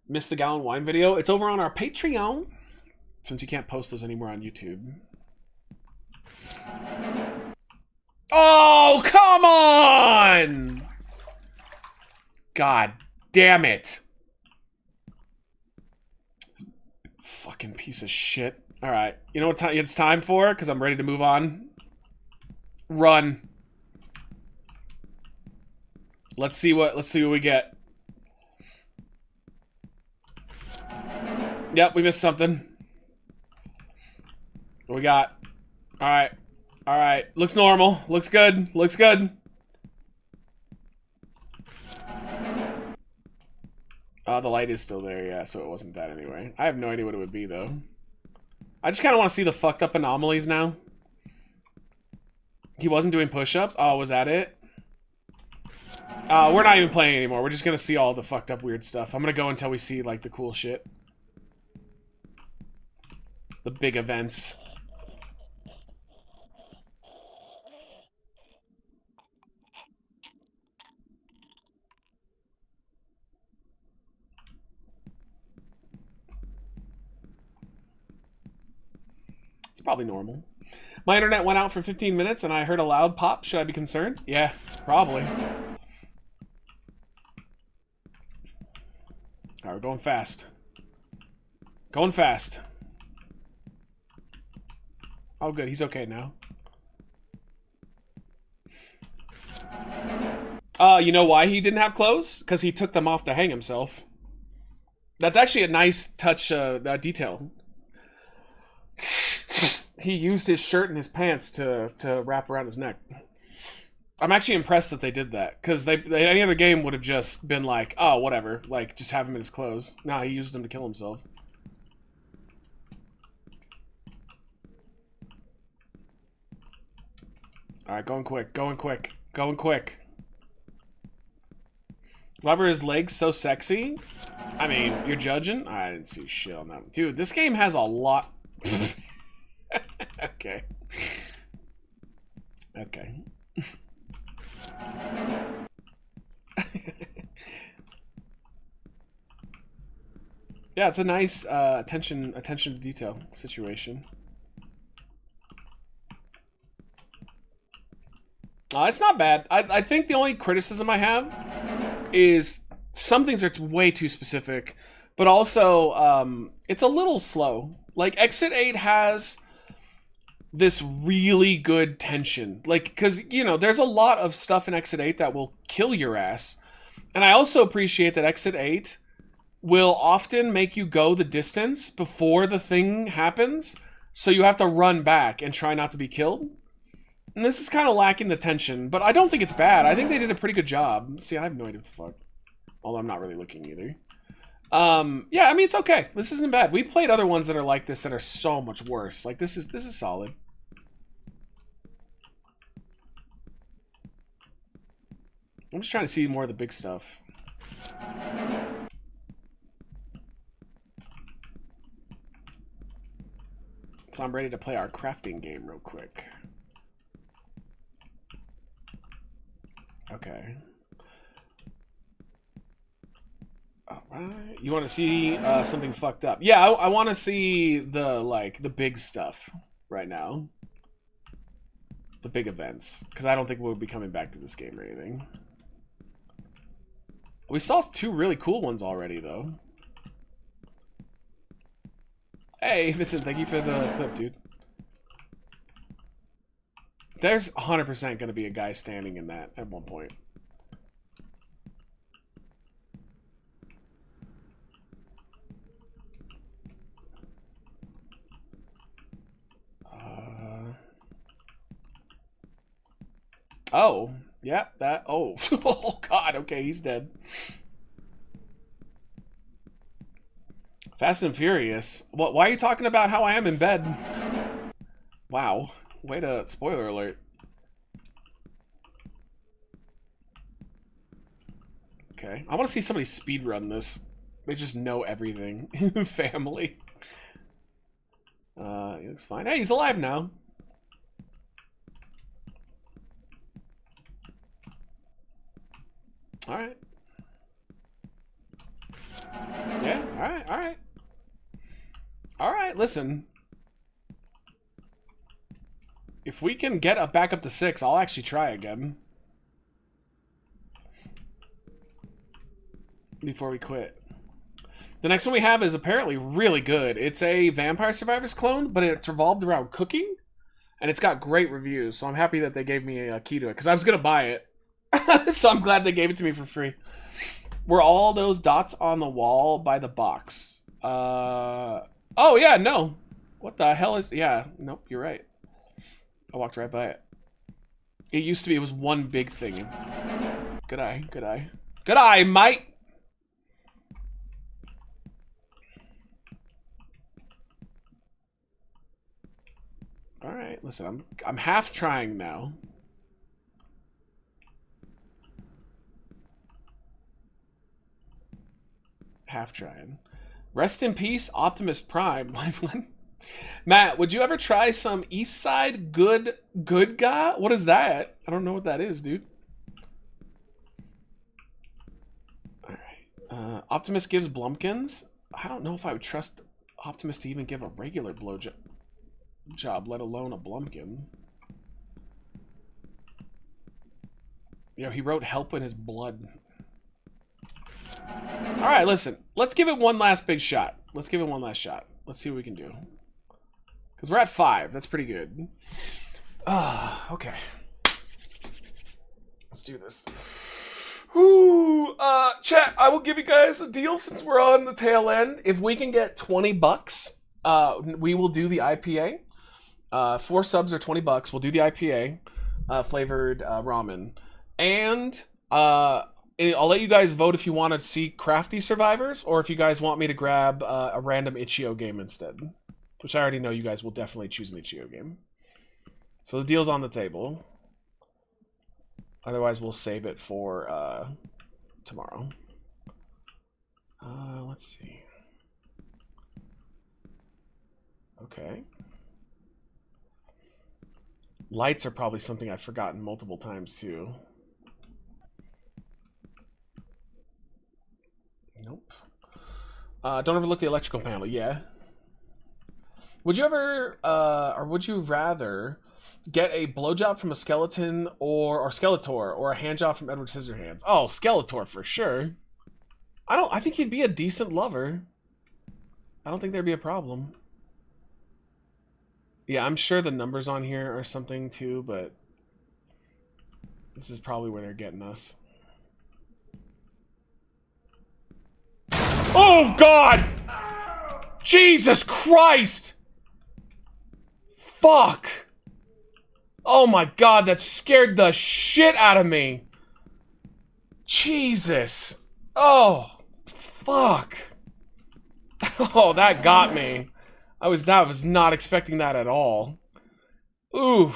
Missed the gallon wine video. It's over on our Patreon, since you can't post those anymore on YouTube. Oh, come on! God damn it. Fucking piece of shit. Alright, you know what it's time for? Because I'm ready to move on. Run. Let's see what we get. Yep, we missed something. What we got? Alright. Alright. Looks normal. Looks good. Looks good. The light is still there, yeah, so it wasn't that anyway. I have no idea what it would be, though. I just kind of want to see the fucked up anomalies now. He wasn't doing push-ups? Oh, was that it? We're not even playing anymore. We're just gonna see all the fucked up weird stuff. I'm gonna go until we see, like, the cool shit. The big events. It's probably normal. My internet went out for 15 minutes and I heard a loud pop. Should I be concerned? Yeah, probably. Alright, we're going fast. Going fast. Oh, good. He's okay now. You know why he didn't have clothes? Because he took them off to hang himself. That's actually a nice touch, detail. He used his shirt and his pants to wrap around his neck. I'm actually impressed that they did that. Because any other game would have just been like, oh, whatever. Like, just have him in his clothes. No, he used them to kill himself. Alright, going quick, going quick, going quick. Why were his legs so sexy? I mean, you're judging? I didn't see shit on that. Dude, this game has a lot... Okay. Okay. Yeah, it's a nice attention to detail situation. It's not bad. I think the only criticism I have is some things are way too specific, but also it's a little slow. Like Exit 8 has this really good tension. Like, because, you know, there's a lot of stuff in Exit 8 that will kill your ass. And I also appreciate that Exit 8 will often make you go the distance before the thing happens, so you have to run back and try not to be killed. And this is kind of lacking the tension, but I don't think it's bad. I think they did a pretty good job. See, I have no idea what the fuck. Although I'm not really looking either. Yeah, I mean, it's okay. This isn't bad. We played other ones that are like this that are so much worse. Like, this is solid. I'm just trying to see more of the big stuff. So I'm ready to play our crafting game real quick. Okay. Alright. You want to see something fucked up? Yeah, I want to see the big stuff right now. The big events. Because I don't think we'll be coming back to this game or anything. We saw 2 really cool ones already, though. Hey, Vincent, thank you for the clip, dude. There's 100% going to be a guy standing in that at one point. Oh, yeah, that. Oh, oh God. Okay, he's dead. Fast and Furious. What? Why are you talking about how I am in bed? Wow. Way to spoiler alert. Okay, I want to see somebody speedrun this. They just know everything. Family. He looks fine. Hey, he's alive now. All right. Yeah. All right. All right. All right. Listen. If we can get back up to 6, I'll actually try again. Before we quit. The next one we have is apparently really good. It's a Vampire Survivors clone, but it's revolved around cooking. And it's got great reviews, so I'm happy that they gave me a key to it. Because I was going to buy it. So I'm glad they gave it to me for free. Were all those dots on the wall by the box? Oh, yeah, no. What the hell is... Yeah, nope, you're right. I walked right by it. It used to be, it was one big thing. Good eye, good eye. Good eye, mate! Alright, listen, I'm half trying now. Half trying. Rest in peace, Optimus Prime. Matt, would you ever try some East Side Good Guy? What is that? I don't know what that is, dude. Alright. Optimus gives Blumpkins? I don't know if I would trust Optimus to even give a regular blowjob, let alone a Blumpkin. You know, he wrote help in his blood. Alright, listen. Let's give it one last big shot. Let's give it one last shot. Let's see what we can do. Because we're at 5. That's pretty good. Okay. Let's do this. Ooh, chat, I will give you guys a deal since we're on the tail end. If we can get $20, we will do the IPA. 4 subs are $20. We'll do the IPA flavored ramen. And I'll let you guys vote if you want to see Crafty Survivors or if you guys want me to grab a random Itch.io game instead. Which I already know you guys will definitely choose an Itch.io game. So the deal's on the table. Otherwise, we'll save it for tomorrow. Let's see. Okay. Lights are probably something I've forgotten multiple times, too. Nope. Don't overlook the electrical panel. Yeah. Would you ever, or would you rather get a blowjob from a skeleton or Skeletor, or a handjob from Edward Scissorhands? Oh, Skeletor for sure. I think he'd be a decent lover. I don't think there'd be a problem. Yeah, I'm sure the numbers on here are something too, but this is probably where they're getting us. Oh, God! Jesus Christ! Fuck! Oh my God, that scared the shit out of me. Jesus. Oh, fuck. Oh, that got me. I was not expecting that at all. Ooh.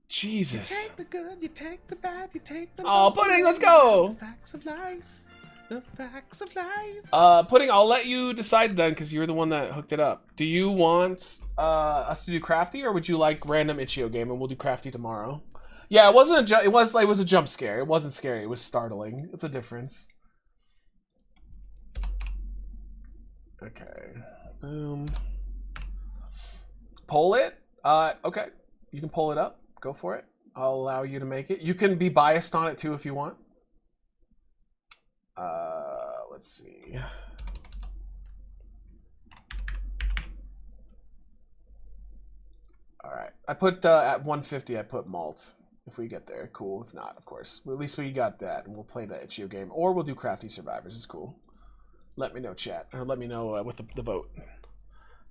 Jesus. You take the good, you take the bad, you take the Oh, Pudding, let's go. The facts of life. The facts of life. Pudding, I'll let you decide then, because you're the one that hooked it up. Do you want us to do Crafty, or would you like random Itch.io game, and we'll do Crafty tomorrow? Yeah, it wasn't it was a jump scare. It wasn't scary. It was startling. It's a difference. Okay. Boom. Pull it. Okay. You can pull it up. Go for it. I'll allow you to make it. You can be biased on it too if you want. Let's see. All right. I put at 150. I put malt. If we get there, cool. If not, of course. Well, at least we got that, and we'll play the Itch.io game, or we'll do Crafty Survivors. It's cool. Let me know, chat, or let me know with the vote.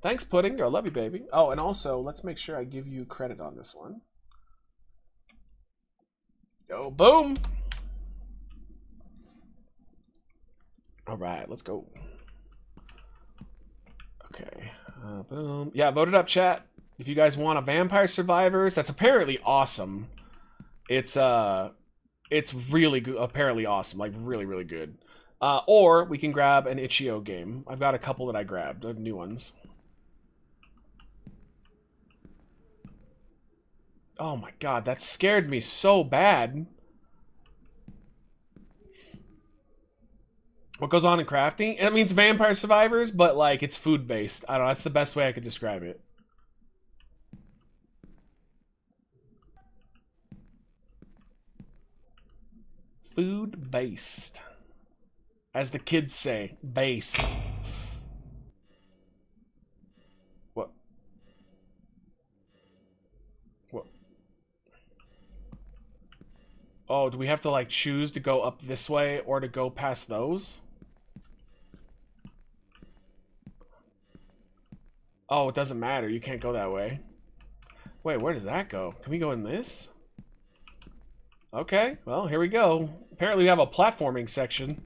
Thanks, Pudding. I love you, baby. Oh, and also, let's make sure I give you credit on this one. Go, boom. All right, let's go. Okay, boom. Yeah, vote it up, chat. If you guys want a Vampire Survivors, that's apparently awesome. It's really good. Apparently awesome, like really, really good. Or we can grab an Itch.io game. I've got a couple that I grabbed, new ones. Oh my God, that scared me so bad. What goes on in Crafty? It means Vampire Survivors, but like it's food based. I don't know. That's the best way I could describe it. Food based. As the kids say, based. What? What? Oh, do we have to like choose to go up this way or to go past those? Oh, it doesn't matter. You can't go that way. Wait, where does that go? Can we go in this? Okay, well, here we go. Apparently we have a platforming section.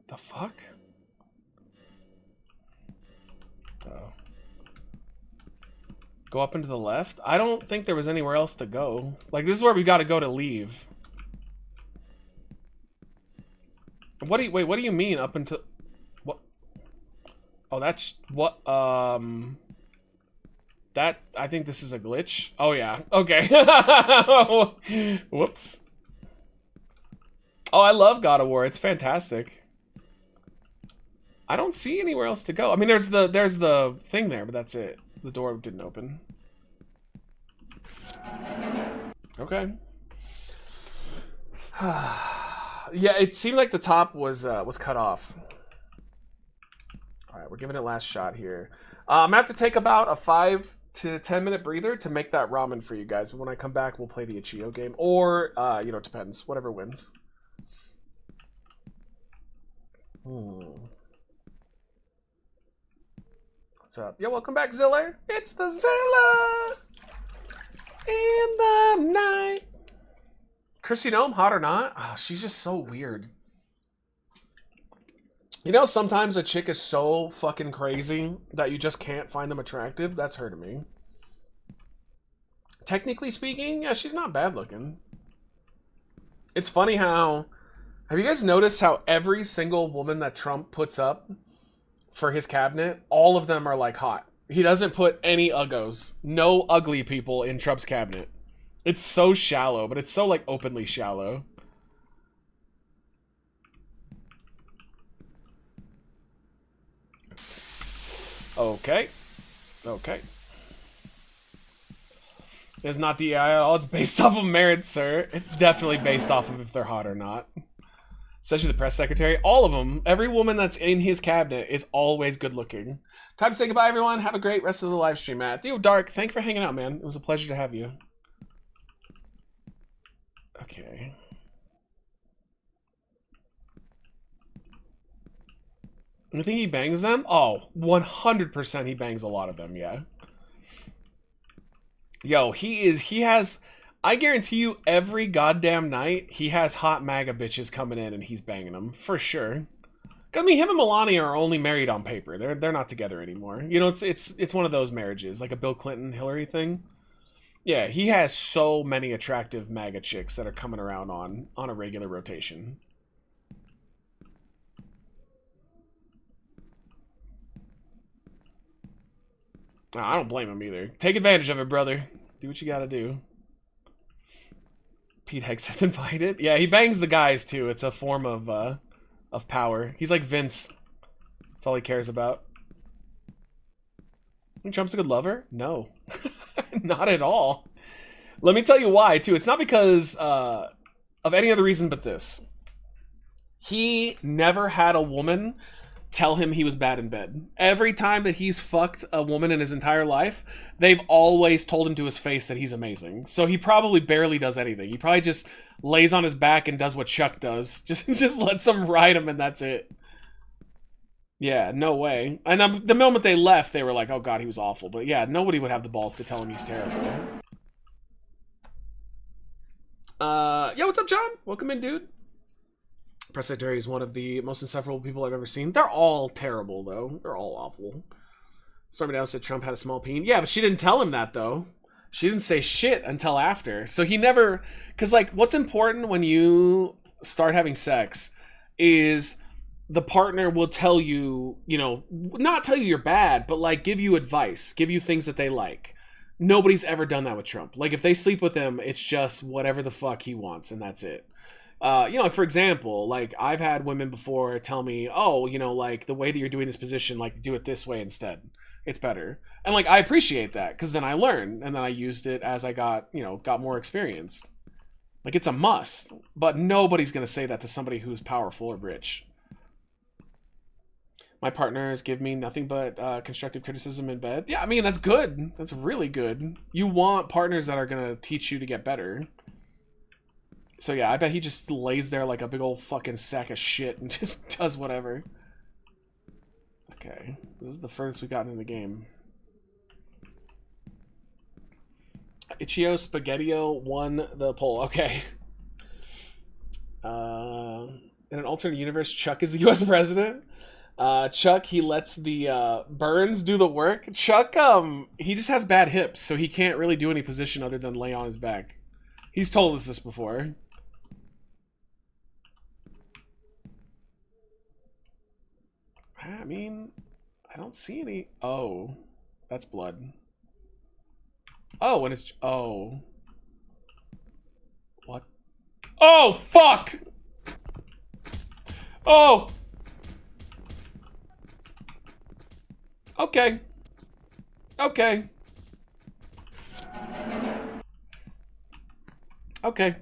The fuck? Oh. Go up and to the left? I don't think there was anywhere else to go. Like, this is where we gotta go to leave. What do you, wait, what do you mean up until, what? Oh, that's, what, that, I think this is a glitch. Oh, yeah, okay. Whoops. Oh, I love God of War, it's fantastic. I don't see anywhere else to go. I mean, there's the thing there, but that's it. The door didn't open. Okay. Yeah, it seemed like the top was cut off. All right, we're giving it last shot here. I'm gonna have to take about a 5 to 10 minute breather to make that ramen for you guys. But when I come back, we'll play the Itch.io game, or you know, it depends. Whatever wins. What's up? Yo, welcome back, Ziller. It's the Zilla in the night. Chrissy Gnome, hot or not? Oh, she's just so weird. You know, sometimes a chick is so fucking crazy that you just can't find them attractive. That's her to me. Technically speaking, yeah, she's not bad looking. It's funny how... Have you guys noticed how every single woman that Trump puts up for his cabinet, all of them are like hot? He doesn't put any uggos. No ugly people in Trump's cabinet. It's so shallow, but it's so like openly shallow. Okay. Okay. It's not DEI at all. It's based off of merit, sir. It's definitely based off of if they're hot or not. Especially the press secretary. All of them. Every woman that's in his cabinet is always good looking. Time to say goodbye, everyone. Have a great rest of the live stream, Matt. Theo Dark, thank you for hanging out, man. It was a pleasure to have you. Okay. You think he bangs them? Oh, 100% he bangs a lot of them, yeah. Yo, he has, I guarantee you every goddamn night, he has hot MAGA bitches coming in and he's banging them, for sure. I mean, him and Melania are only married on paper. They're not together anymore. You know, it's one of those marriages, like a Bill Clinton-Hillary thing. Yeah, he has so many attractive MAGA chicks that are coming around on a regular rotation. I don't blame him either. Take advantage of it, brother. Do what you gotta do. Pete Hegseth invited? Yeah, he bangs the guys too. It's a form of power. He's like Vince. That's all he cares about. Think Trump's a good lover? No. Not at all. Let me tell you why, too. It's not because of any other reason but this. He never had a woman tell him he was bad in bed. Every time that he's fucked a woman in his entire life, they've always told him to his face that he's amazing. So he probably barely does anything. He probably just lays on his back and does what Chuck does. Just lets him ride him and that's it. Yeah, no way. And the moment they left, they were like, oh god, he was awful. But yeah, nobody would have the balls to tell him he's terrible. Yo, what's up, John? Welcome in, dude. Press secretary is one of the most insufferable people I've ever seen. They're all terrible, though. They're all awful. Stormy Downs said Trump had a small peen. Yeah, but she didn't tell him that, though. She didn't say shit until after. So he never... Because, like, what's important when you start having sex is the partner will tell you, you know, not tell you you're bad, but, like, give you advice. Give you things that they like. Nobody's ever done that with Trump. Like, if they sleep with him, it's just whatever the fuck he wants, and that's it. You know, like, for example, like, I've had women before tell me, oh, you know, like, the way that you're doing this position, like, do it this way instead. It's better. And, like, I appreciate that, because then I learned, and then I used it as I got, you know, got more experienced. Like, it's a must, but nobody's going to say that to somebody who's powerful or rich. My partners give me nothing but constructive criticism in bed. Yeah, I mean, that's good. That's really good. You want partners that are going to teach you to get better. So yeah, I bet he just lays there like a big old fucking sack of shit and just does whatever. Okay, this is the furthest we gotten in the game. Ichio Spaghettio won the poll. Okay. In an alternate universe, Chuck is the U.S. president. Chuck, he lets the Burns do the work. Chuck, he just has bad hips, so he can't really do any position other than lay on his back. He's told us this before. I mean, I don't see any... Oh, that's blood. Oh, and it's... Oh. What? Oh, fuck! Oh! Okay. Okay. Okay.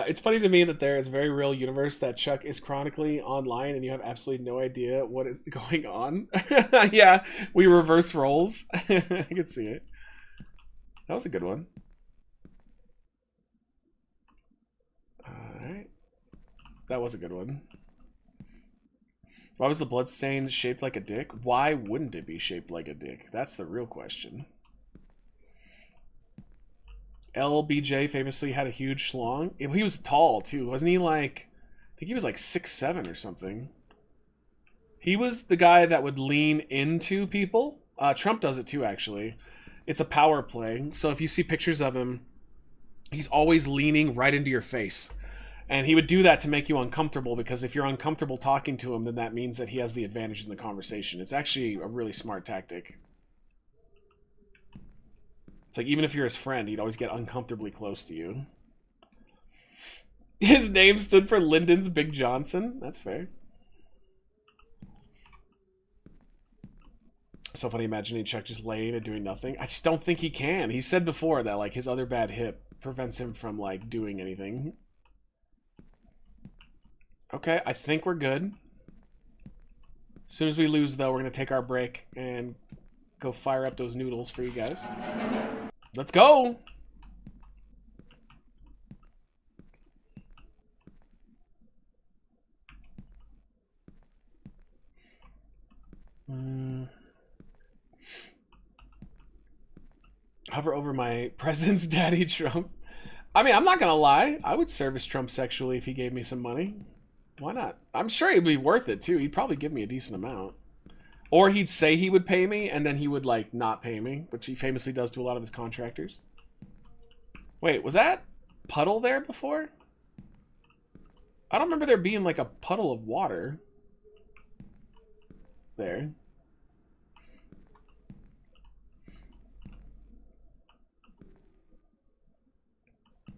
It's funny to me that there is a very real universe that Chuck is chronically online and you have absolutely no idea what is going on. Yeah, we reverse roles. I can see it. That was a good one. Alright. That was a good one. Why was the blood stain shaped like a dick? Why wouldn't it be shaped like a dick? That's the real question. LBJ famously had a huge schlong. He was tall, too. Wasn't he like... I think he was like 6'7" or something. He was the guy that would lean into people. Trump does it too, actually. It's a power play. So if you see pictures of him, he's always leaning right into your face. And he would do that to make you uncomfortable, because if you're uncomfortable talking to him, then that means that he has the advantage in the conversation. It's actually a really smart tactic. It's like, even if you're his friend, he'd always get uncomfortably close to you. His name stood for Lyndon's Big Johnson. That's fair. So funny imagining Chuck just laying and doing nothing. I just don't think he can. He said before that like his other bad hip prevents him from like doing anything. Okay, I think we're good. As soon as we lose though, we're gonna take our break and go fire up those noodles for you guys. Let's go! Hover over my president's daddy Trump. I mean, I'm not gonna lie. I would service Trump sexually if he gave me some money. Why not? I'm sure it'd be worth it too. He'd probably give me a decent amount. Or he'd say he would pay me and then he would like not pay me, which he famously does to a lot of his contractors. Wait, was that puddle there before? I don't remember there being like a puddle of water there.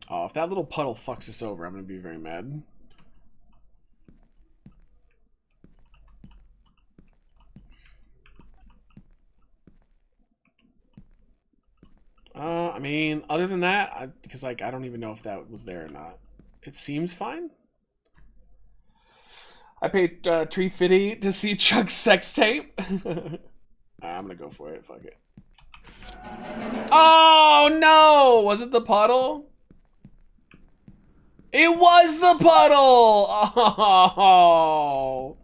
Oh, if that little puddle fucks us over, I'm gonna be very mad. I mean, other than that, because like I don't even know if that was there or not. It seems fine. I paid $350 to see Chuck's sex tape. I'm gonna go for it. Fuck it. Oh no! Was it the puddle? It was the puddle! Oh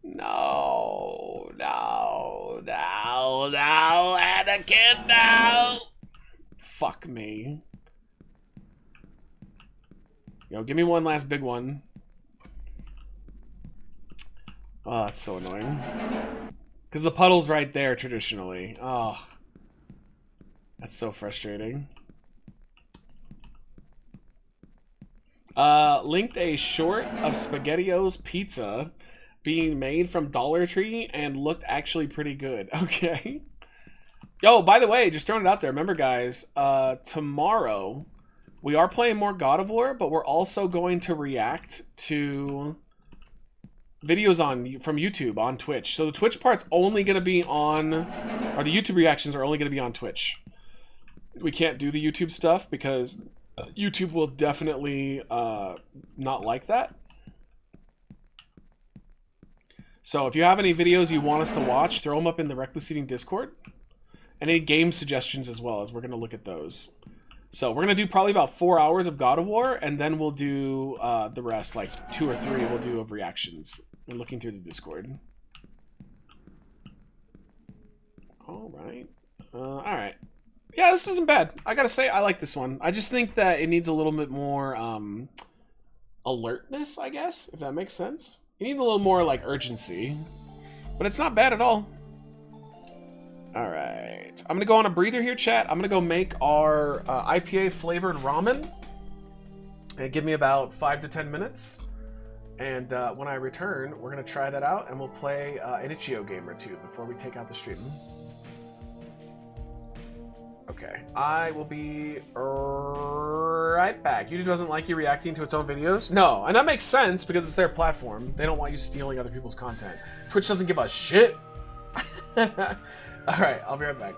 no, no, no, no, Anakin, no! Fuck me. Yo, give me one last big one. Oh, that's so annoying. Because the puddle's right there traditionally. Oh. That's so frustrating. Linked a short of SpaghettiOs pizza being made from Dollar Tree and looked actually pretty good. Okay. Yo, by the way, just throwing it out there. Remember, guys, tomorrow we are playing more God of War, but we're also going to react to videos from YouTube on Twitch. So the Twitch part's only going to be on, or the YouTube reactions are only going to be on Twitch. We can't do the YouTube stuff because YouTube will definitely not like that. So if you have any videos you want us to watch, throw them up in the Reckless Eating Discord. And any game suggestions as well, as we're going to look at those. So we're going to do probably about 4 hours of God of War, and then we'll do the rest, like 2 or 3 we'll do of reactions. We're looking through the Discord. Alright. Alright. Yeah, this isn't bad. I gotta say, I like this one. I just think that it needs a little bit more alertness, I guess, if that makes sense. You need a little more, like, urgency. But it's not bad at all. Alright. I'm gonna go on a breather here, chat. I'm gonna go make our IPA-flavored ramen. And give me about 5 to 10 minutes. And when I return, we're gonna try that out, and we'll play an Itch.io game or two before we take out the stream. Okay, I will be right back. YouTube doesn't like you reacting to its own videos? No, and that makes sense because it's their platform. They don't want you stealing other people's content. Twitch doesn't give a shit. Alright, I'll be right back.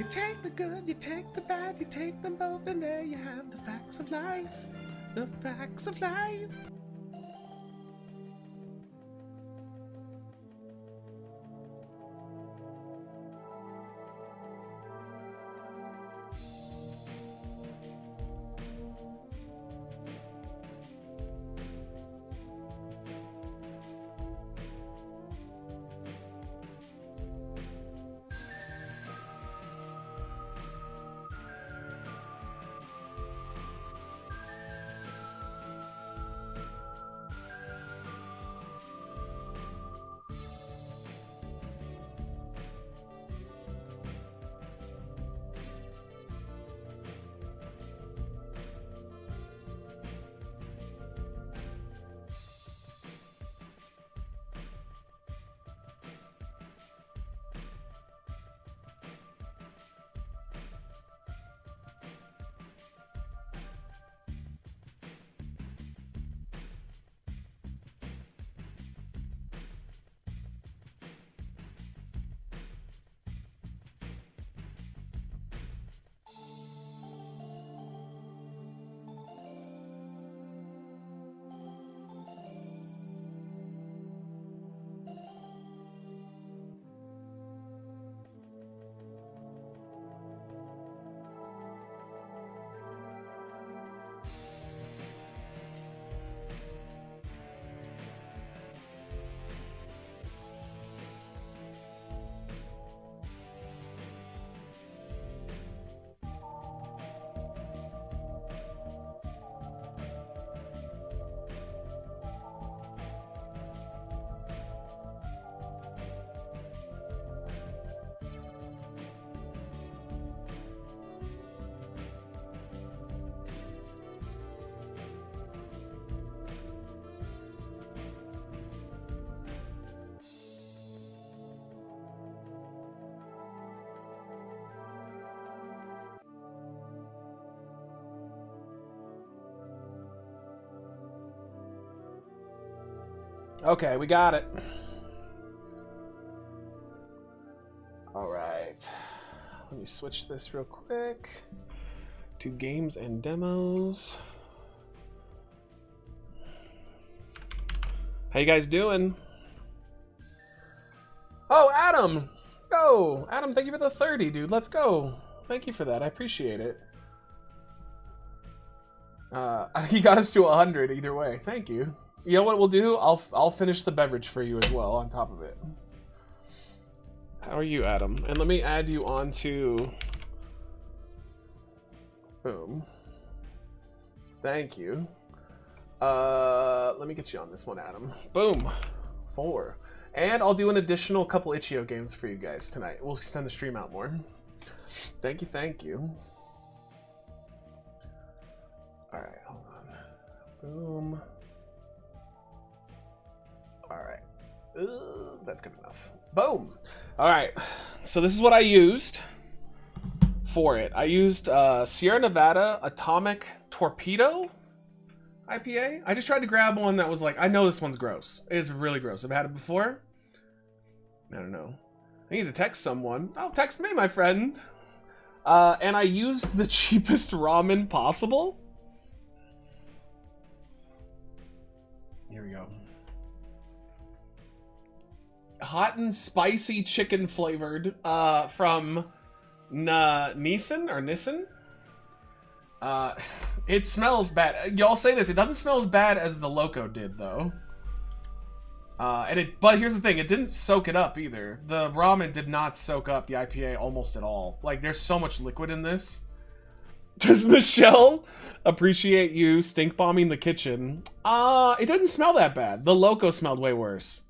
You take the good, you take the bad, you take them both, and there you have the facts of life. The facts of life. Okay, we got it. All right. Let me switch this real quick to games and demos. How you guys doing? Oh, Adam! Go! Adam, thank you for the 30, dude. Let's go. Thank you for that. I appreciate it. He got us to 100 either way. Thank you. You know what we'll do? I'll finish the beverage for you as well on top of it. How are you, Adam? And let me add you onto... Boom. Thank you. Let me get you on this one, Adam. Boom. 4. And I'll do an additional couple itch.io games for you guys tonight. We'll extend the stream out more. Thank you, thank you. Alright, hold on. Boom. Alright. That's good enough. Boom! Alright, so this is what I used for it. I used Sierra Nevada Atomic Torpedo IPA. I just tried to grab one that was like, I know this one's gross. It is really gross. I've had it before. I don't know. I need to text someone. Oh, text me, my friend. And I used the cheapest ramen possible. Here we go. Hot and spicy chicken flavored from Nissan. It smells bad. Y'all say this. It doesn't smell as bad as the Loco did, though. But here's the thing. It didn't soak it up either. The ramen did not soak up the IPA almost at all. Like, there's so much liquid in this. Does Michelle appreciate you stink bombing the kitchen? It didn't smell that bad. The Loco smelled way worse.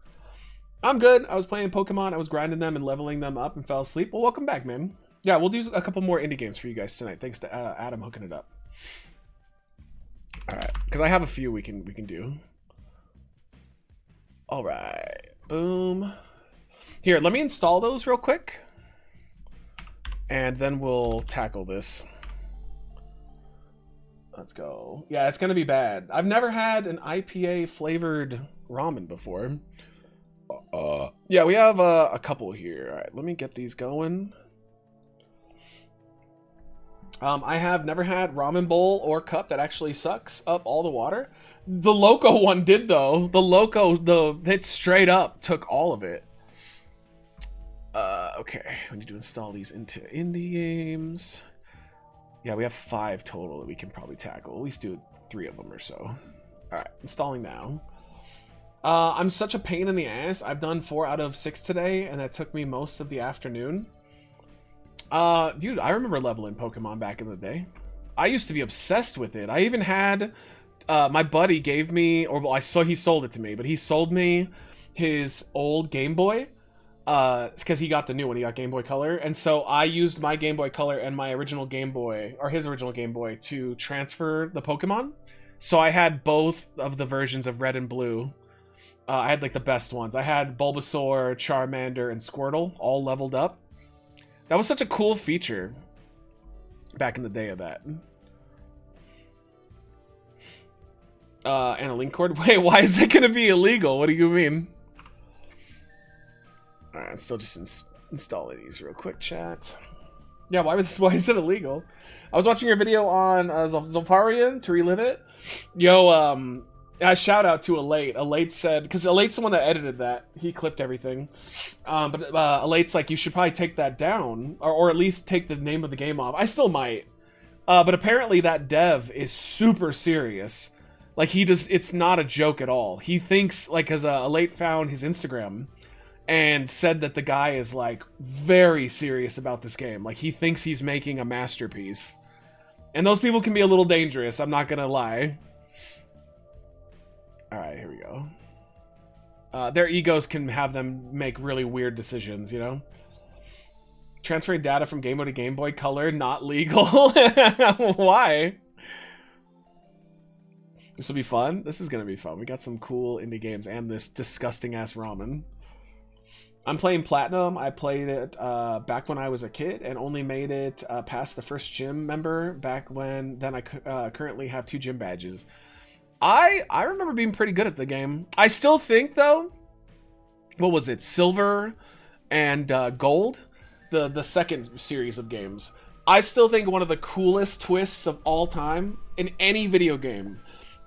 I'm good. I was playing Pokemon. I was grinding them and leveling them up and fell asleep. Well, welcome back, man. Yeah, we'll do a couple more indie games for you guys tonight. Thanks to Adam hooking it up. All right, because I have a few we can do. All right, boom. Here, let me install those real quick, and then we'll tackle this. Let's go. Yeah, it's gonna be bad. I've never had an IPA flavored ramen before. Yeah, we have a couple here. All right, let me get these going. I have never had ramen bowl or cup that actually sucks up all the water. The Loco one did though. The Loco, it straight up took all of it. Okay, we need to install these into indie games. Yeah, we have 5 total that we can probably tackle. At least do 3 of them or so. All right, installing now. I'm such a pain in the ass. I've done 4 out of 6 today, and that took me most of the afternoon. Dude, I remember leveling Pokemon back in the day. I used to be obsessed with it. I even had, my buddy gave me, or well, he sold it to me, but he sold me his old Game Boy. It's because he got the new one. He got Game Boy Color, and so I used my Game Boy Color and my original Game Boy, or his original Game Boy, to transfer the Pokemon. So I had both of the versions of Red and Blue. I had like the best ones. I had Bulbasaur, Charmander, and Squirtle all leveled up. That was such a cool feature back in the day of that. And a link cord? Wait, why is it going to be illegal? What do you mean? Alright, I'm still just installing these real quick, chat. Yeah, why is it illegal? I was watching your video on Zolfarian to relive it. Yo, shout out to Elate. Elate said, because Elate's the one that edited that. He clipped everything. But Elate's like, you should probably take that down, or at least take the name of the game off. I still might. But apparently that dev is super serious. Like, it's not a joke at all. He thinks, like, because Elate found his Instagram and said that the guy is, like, very serious about this game. Like, he thinks he's making a masterpiece. And those people can be a little dangerous, I'm not gonna lie. Alright, here we go. Their egos can have them make really weird decisions, you know? Transferring data from Game Boy to Game Boy Color, not legal. Why? This will be fun. This is gonna be fun. We got some cool indie games and this disgusting-ass ramen. I'm playing Platinum. I played it back when I was a kid and only made it past the first gym member back when. Then I currently have 2 gym badges. I remember being pretty good at the game. I still think, though, what was it? Silver and Gold? The second series of games. I still think one of the coolest twists of all time in any video game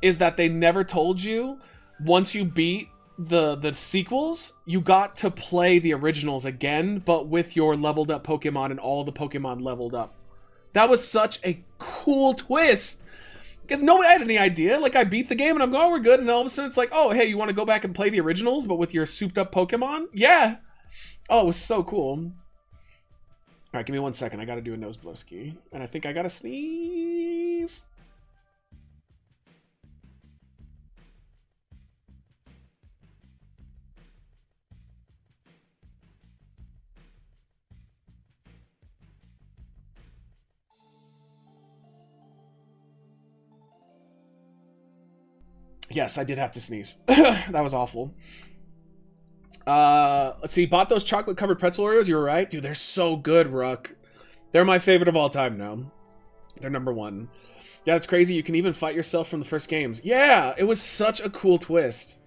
is that they never told you once you beat the sequels, you got to play the originals again, but with your leveled up Pokemon and all the Pokemon leveled up. That was such a cool twist. Because no one had any idea. Like, I beat the game and I'm going, oh, we're good. And all of a sudden it's like, oh, hey, you want to go back and play the originals, but with your souped up Pokemon? Yeah. Oh, it was so cool. All right, give me 1 second. I got to do a nose blowski. And I think I got to sneeze. Yes, I did have to sneeze. That was awful. Let's see. Bought those chocolate-covered pretzel Oreos. You were right. Dude, they're so good, Ruck. They're my favorite of all time now. They're #1. Yeah, it's crazy. You can even fight yourself from the first games. Yeah, it was such a cool twist.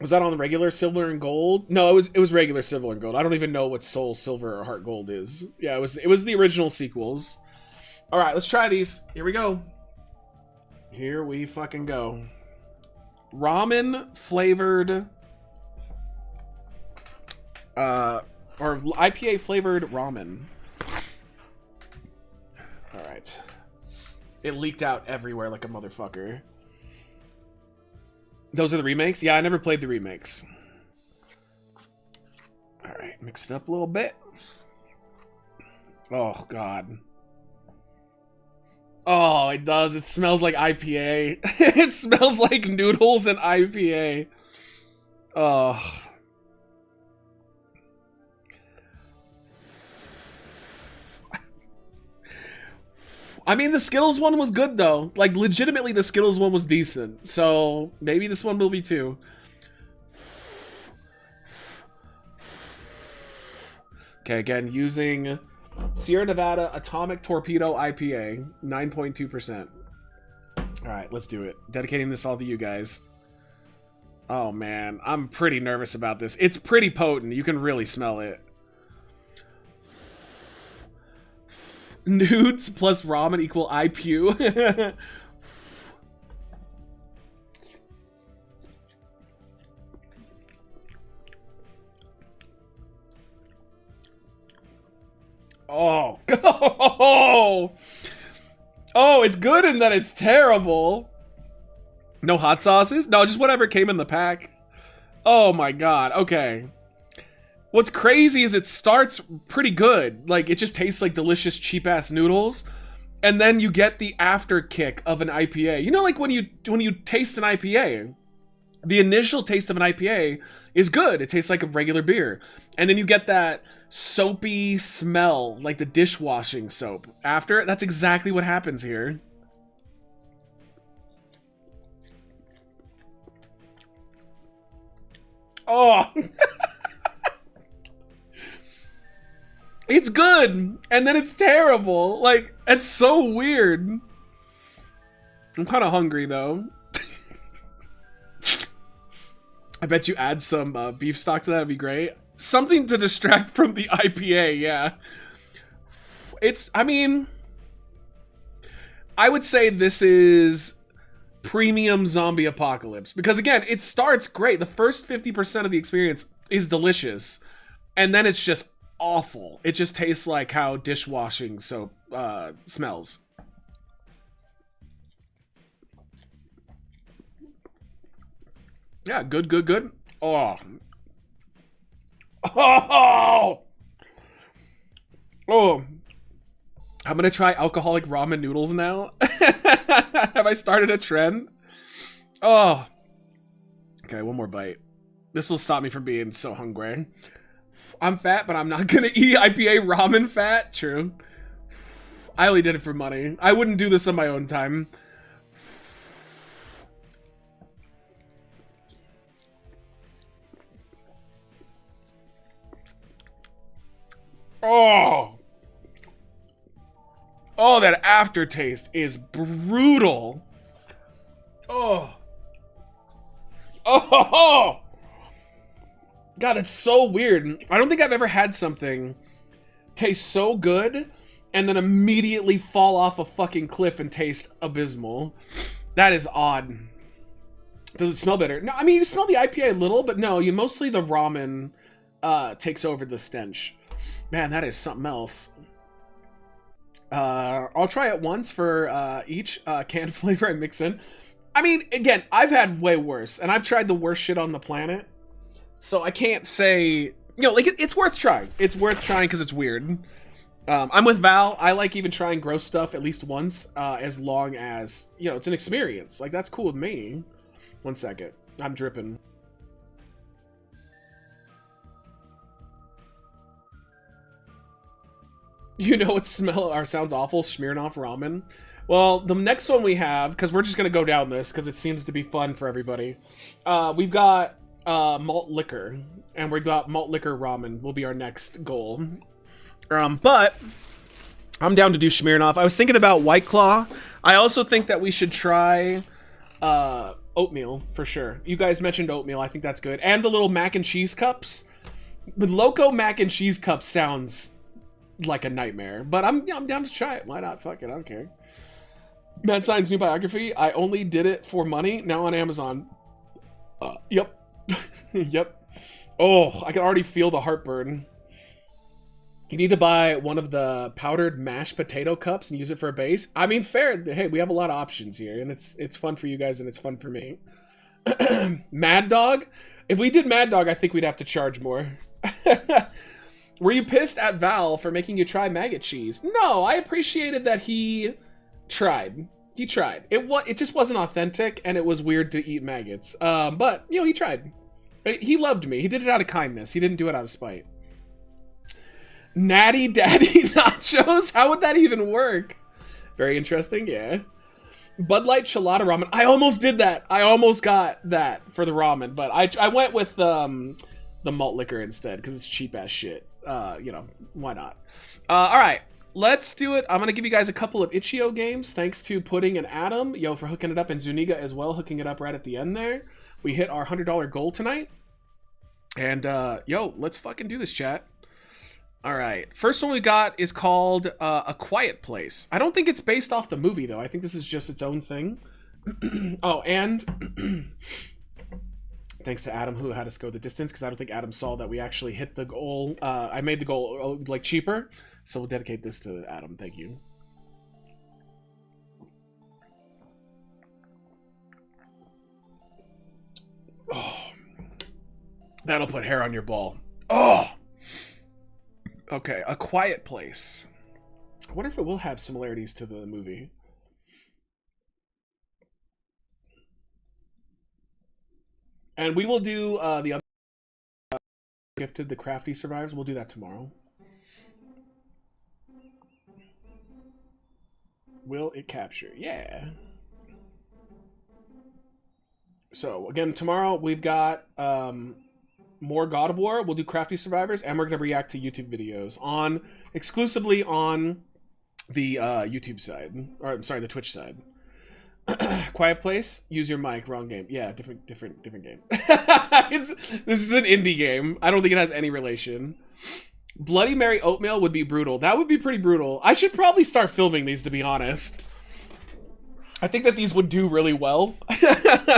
Was that on the regular Silver and Gold? No, it was regular Silver and Gold. I don't even know what Soul Silver or Heart Gold is. Yeah, it was the original sequels. All right, let's try these. Here we go. Here we fucking go. Ramen flavored, or IPA flavored ramen. All right. It leaked out everywhere like a motherfucker. Those are the remakes? Yeah, I never played the remakes. All right, mix it up a little bit. Oh, God. Oh, it does. It smells like IPA. It smells like noodles and IPA. Oh. I mean, the Skittles one was good, though. Like, legitimately, the Skittles one was decent. So, maybe this one will be, too. Okay, again, using Sierra Nevada Atomic Torpedo IPA, 9.2%. Alright, let's do it. Dedicating this all to you guys. Oh, man. I'm pretty nervous about this. It's pretty potent. You can really smell it. Nudes plus ramen equal IPU. Oh. Oh, it's good and then it's terrible. No hot sauces? No, just whatever came in the pack. Oh my god, okay. What's crazy is it starts pretty good. Like, it just tastes like delicious, cheap-ass noodles. And then you get the after kick of an IPA. You know, like when you taste an IPA, the initial taste of an IPA is good. It tastes like a regular beer. And then you get that soapy smell, like the dishwashing soap after. That's exactly what happens here. Oh. It's good, and then it's terrible. Like, it's so weird. I'm kind of hungry, though. I bet you add some beef stock to that would be great. Something to distract from the IPA, yeah. I mean, I would say this is premium zombie apocalypse. Because, again, it starts great. The first 50% of the experience is delicious. And then it's just awful. It just tastes like how dishwashing soap smells. Yeah, good, good, good. Oh. Oh! Oh. I'm gonna try alcoholic ramen noodles now. Have I started a trend? Oh. Okay, one more bite. This will stop me from being so hungry. I'm fat, but I'm not gonna eat IPA ramen fat. True. I only did it for money. I wouldn't do this on my own time. Oh. Oh, that aftertaste is brutal. Oh. Oh. God, it's so weird. I don't think I've ever had something taste so good and then immediately fall off a fucking cliff and taste abysmal. That is odd. Does it smell better? No, I mean, you smell the IPA a little, but no, you mostly the ramen takes over the stench. Man, that is something else. I'll try it once for each canned flavor I mix in. I mean, again, I've had way worse, and I've tried the worst shit on the planet. So I can't say, you know, like, it's worth trying. It's worth trying because it's weird. I'm with Val. I like even trying gross stuff at least once, as long as, you know, it's an experience. Like, that's cool with me. 1 second. I'm dripping. You know what sounds awful? Smirnoff ramen. Well, the next one we have, because we're just going to go down this because it seems to be fun for everybody. We've got malt liquor, and we've got malt liquor ramen will be our next goal. But I'm down to do Smirnoff. I was thinking about White Claw. I also think that we should try oatmeal for sure. You guys mentioned oatmeal. I think that's good. And the little mac and cheese cups. But Loco mac and cheese cup sounds like a nightmare, but I'm down to try it. Why not? Fuck it, I don't care. Mad Science new biography. I only did it for money. Now on Amazon. Yep. Yep. Oh, I can already feel the heartburn. You need to buy one of the powdered mashed potato cups and use it for a base. I mean, fair. Hey, we have a lot of options here, and it's fun for you guys, and it's fun for me. Mad Dog. If we did Mad Dog, I think we'd have to charge more. Were you pissed at Val for making you try maggot cheese? No, I appreciated that he tried. He tried. It just wasn't authentic, and it was weird to eat maggots. But, you know, he tried. He loved me. He did it out of kindness. He didn't do it out of spite. Natty Daddy Nachos? How would that even work? Very interesting, yeah. Bud Light Chelada Ramen. I almost did that. I almost got that for the ramen, but I went with the malt liquor instead, because it's cheap-ass shit. You know, why not? Alright, let's do it. I'm gonna give you guys a couple of Itch.io games, thanks to Pudding and Adam, yo, for hooking it up, and Zuniga as well, hooking it up right at the end there. We hit our $100 goal tonight. And, yo, let's fucking do this, chat. All right. First one we got is called A Quiet Place. I don't think it's based off the movie, though. I think this is just its own thing. Oh, and thanks to Adam, who had us go the distance, because I don't think Adam saw that we actually hit the goal. I made the goal, like, cheaper. So we'll dedicate this to Adam. Thank you. Oh. That'll put hair on your ball. Oh! Okay, A Quiet Place. I wonder if it will have similarities to the movie. And we will do the other gifted, the Crafty Survivors. We'll do that tomorrow. Will it capture? Yeah. So, again, tomorrow we've got more God of War. We'll do Crafty Survivors, and we're going to react to YouTube videos exclusively on the YouTube side. Or, I'm sorry, the Twitch side. Quiet Place, use your mic. Wrong game. Yeah, different game. This is an indie game. I don't think it has any relation. Bloody Mary Oatmeal would be brutal. That would be pretty brutal. I should probably start filming these, to be honest. I think that these would do really well.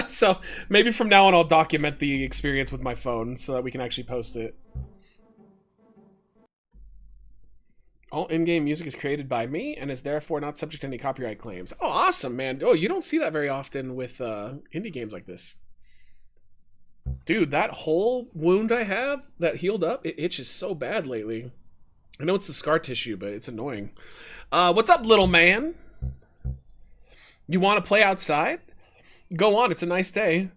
So maybe from now on I'll document the experience with my phone so that we can actually post it. All in-game music is created by me and is therefore not subject to any copyright claims. Oh, awesome, man. Oh, you don't see that very often with indie games like this. Dude, that whole wound I have that healed up, it itches so bad lately. I know it's the scar tissue, but it's annoying. What's up, little man? You want to play outside? Go on, it's a nice day.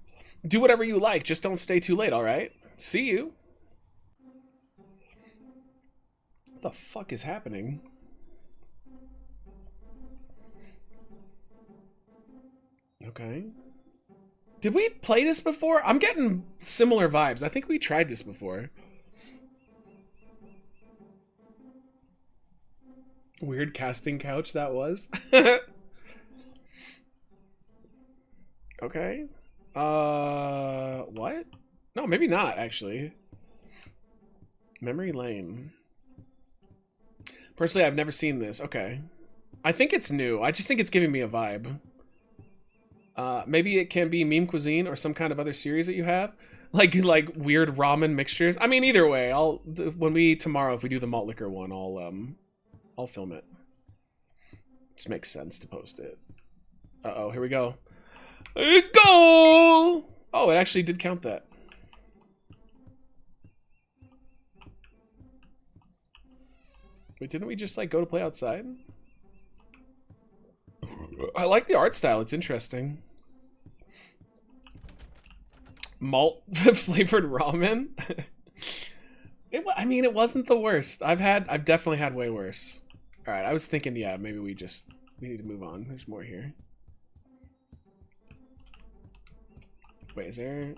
Do whatever you like, just don't stay too late, alright? See you. What the fuck is happening? Okay. Did we play this before? I'm getting similar vibes. I think we tried this before. Weird casting couch that was. Okay. What? No, maybe not, actually. Memory Lane. Personally, I've never seen this. Okay. I think it's new. I just think it's giving me a vibe. Maybe it can be meme cuisine or some kind of other series that you have. Like weird ramen mixtures. I mean, either way, tomorrow, if we do the malt liquor one, I'll film it. Just makes sense to post it. Uh-oh, here we go. Go! Oh, it actually did count that. Wait, didn't we just like go to play outside? I like the art style. It's interesting. Malt flavored ramen. I mean, it wasn't the worst. I've definitely had way worse. All right, I was thinking, yeah, maybe we need to move on. There's more here. Wait, is there...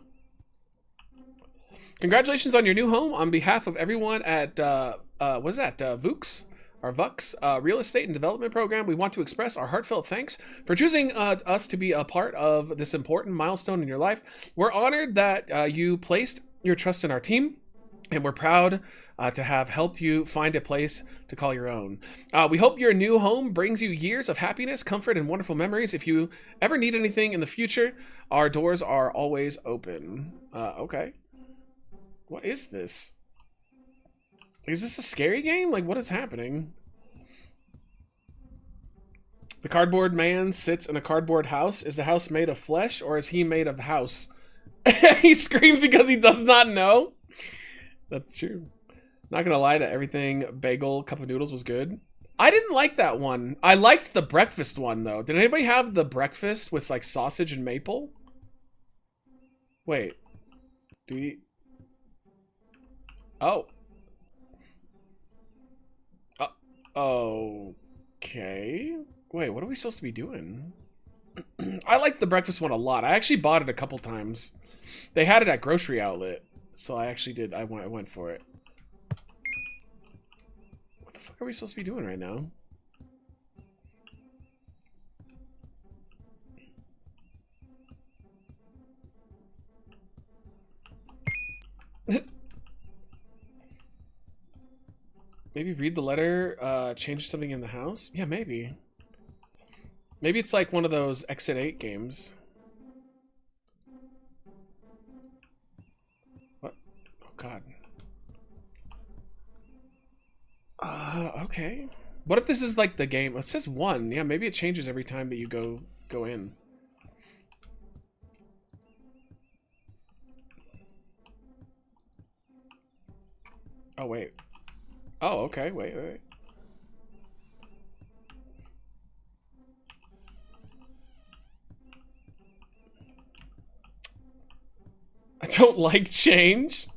Congratulations on your new home. On behalf of everyone at, what is that, VUX? Our VUX Real Estate and Development Program, we want to express our heartfelt thanks for choosing us to be a part of this important milestone in your life. We're honored that you placed your trust in our team, and we're proud to have helped you find a place to call your own. We hope your new home brings you years of happiness, comfort, and wonderful memories. If you ever need anything in the future, our doors are always open. Okay. What is this? Is this a scary game? Like, what is happening? The cardboard man sits in a cardboard house. Is the house made of flesh, or is he made of house? He screams because he does not know. That's true. Not gonna lie to everything. Bagel, cup of noodles was good. I didn't like that one. I liked the breakfast one, though. Did anybody have the breakfast with, like, sausage and maple? Wait. Do we... Oh. Okay. Wait, what are we supposed to be doing? I like the breakfast one a lot. I actually bought it a couple times. They had it at Grocery Outlet, so I actually did. I went for it. What the fuck are we supposed to be doing right now? Maybe read the letter, change something in the house? Yeah, maybe. Maybe it's like one of those Exit 8 games. What? Oh, God. Okay. What if this is like the game? It says 1. Yeah, maybe it changes every time that you go in. Oh, wait. Oh, okay. Wait. I don't like change.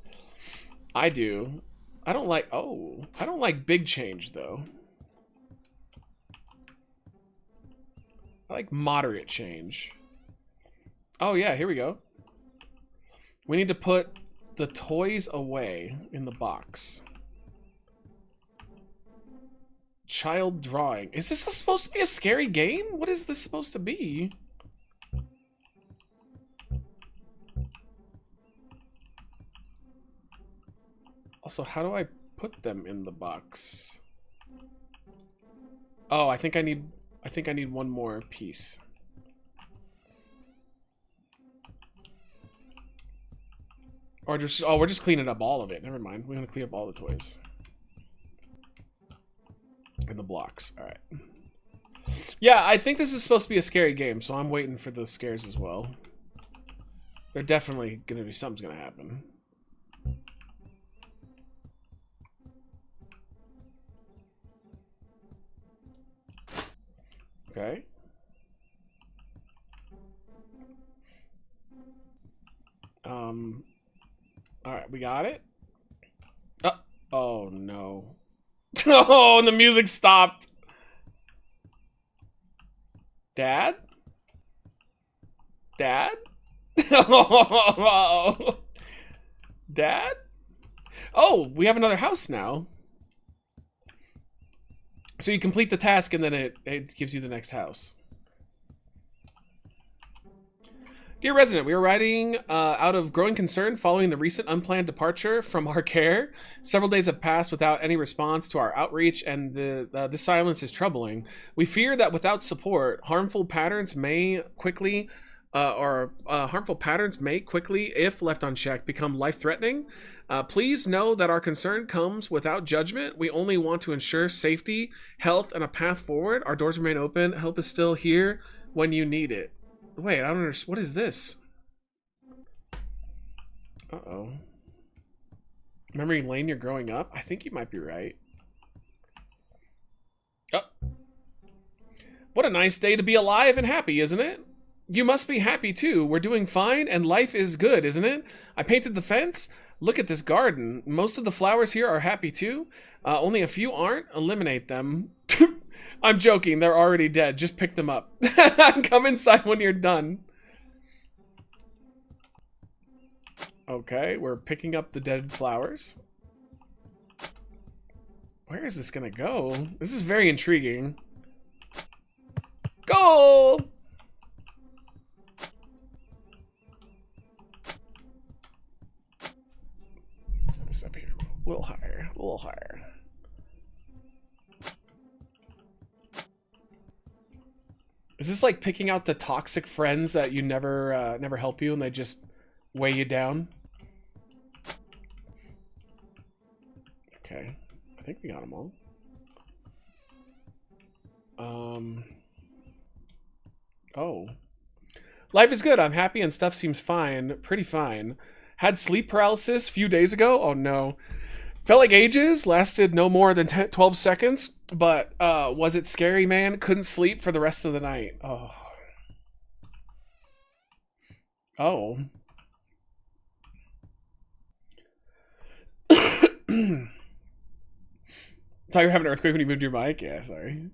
I do. I don't like big change, though. I like moderate change. Oh, yeah, here we go. We need to put the toys away in the box. Child drawing. Is this supposed to be a scary game? What is this supposed to be? Also, how do I put them in the box? Oh, I think I need one more piece. Or just, oh, we're just cleaning up all of it. Never mind. We're gonna clean up all the toys. And the blocks. Alright. Yeah, I think this is supposed to be a scary game, so I'm waiting for the scares as well. They're definitely gonna be, something's gonna happen. Okay. Alright, we got it. Oh no. Oh, and the music stopped. Dad? Dad? Oh. Dad? Oh, we have another house now. So you complete the task and then it gives you the next house. Dear resident, we are writing out of growing concern following the recent unplanned departure from our care. Several days have passed without any response to our outreach, and the silence is troubling. We fear that without support, harmful patterns may quickly, if left unchecked, become life-threatening. Please know that our concern comes without judgment. We only want to ensure safety, health, and a path forward. Our doors remain open. Help is still here when you need it. Wait, I don't understand. What is this? Uh-oh. Memory lane, you're growing up? I think you might be right. Oh. What a nice day to be alive and happy, isn't it? You must be happy too. We're doing fine and life is good, isn't it? I painted the fence. Look at this garden. Most of the flowers here are happy too. Only a few aren't. Eliminate them. I'm joking. They're already dead. Just pick them up. Come inside when you're done. Okay, we're picking up the dead flowers. Where is this gonna go? This is very intriguing. Goal! Let's put this up here. A little higher. A little higher. Is this like picking out the toxic friends that you never help you and they just weigh you down? Okay, I think we got them all. Oh. Life is good. I'm happy and stuff seems fine. Pretty fine. Had sleep paralysis a few days ago. Oh no. Felt like ages, lasted no more than 12 seconds, but was it scary, man? Couldn't sleep for the rest of the night. Oh. Oh. Thought you were having an earthquake when you moved your mic? Yeah, sorry.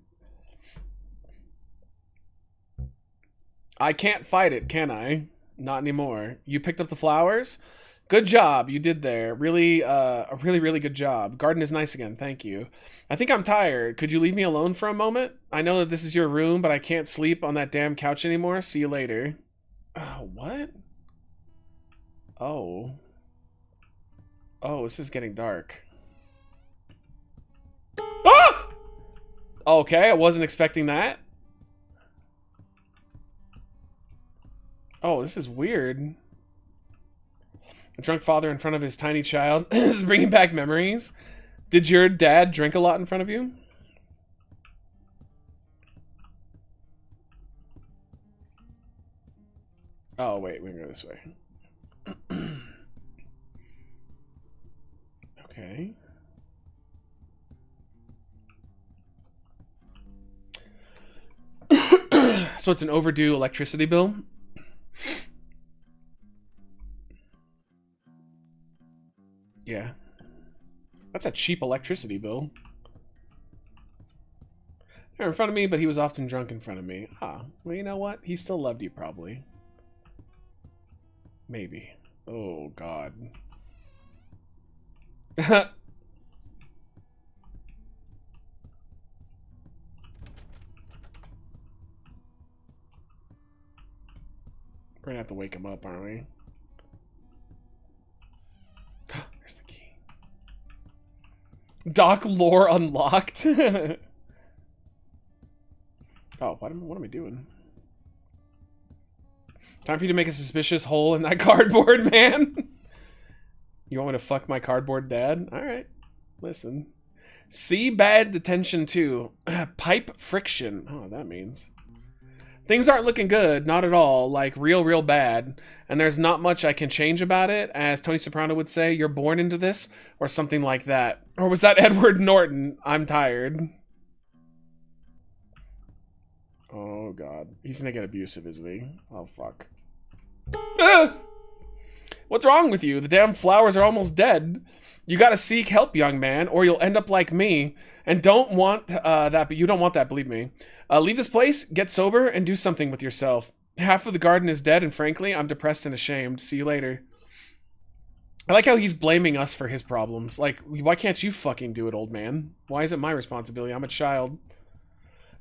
I can't fight it, can I? Not anymore. You picked up the flowers? Good job, you did there. Really, a really good job. Garden is nice again, thank you. I think I'm tired. Could you leave me alone for a moment? I know that this is your room, but I can't sleep on that damn couch anymore. See you later. What? Oh. Oh, this is getting dark. Ah! Okay, I wasn't expecting that. Oh, this is weird. A drunk father in front of his tiny child. This is bringing back memories. Did your dad drink a lot in front of you? Oh, wait, we can go this way. Okay. So it's an overdue electricity bill? Yeah. That's a cheap electricity bill. Never in front of me, but he was often drunk in front of me. Ah, well, you know what? He still loved you, probably. Maybe. Oh, God. We're gonna have to wake him up, aren't we? There's the key. Doc lore unlocked. Oh, what am I doing? Time for you to make a suspicious hole in that cardboard, man. You want me to fuck my cardboard dad? Alright. Listen. See bad detention too. Pipe friction. Oh, that means. Things aren't looking good, not at all, like real bad, and there's not much I can change about it. As Tony Soprano would say, you're born into this, or something like that. Or was that Edward Norton? I'm tired. Oh, God. He's gonna get abusive, isn't he? Oh, fuck. Ah! What's wrong with you? The damn flowers are almost dead. You gotta seek help, young man, or you'll end up like me. And don't want that, but you don't want that, believe me. Leave this place, get sober, and do something with yourself. Half of the garden is dead, and frankly, I'm depressed and ashamed. See you later. I like how he's blaming us for his problems. Like, why can't you fucking do it, old man? Why is it my responsibility? I'm a child.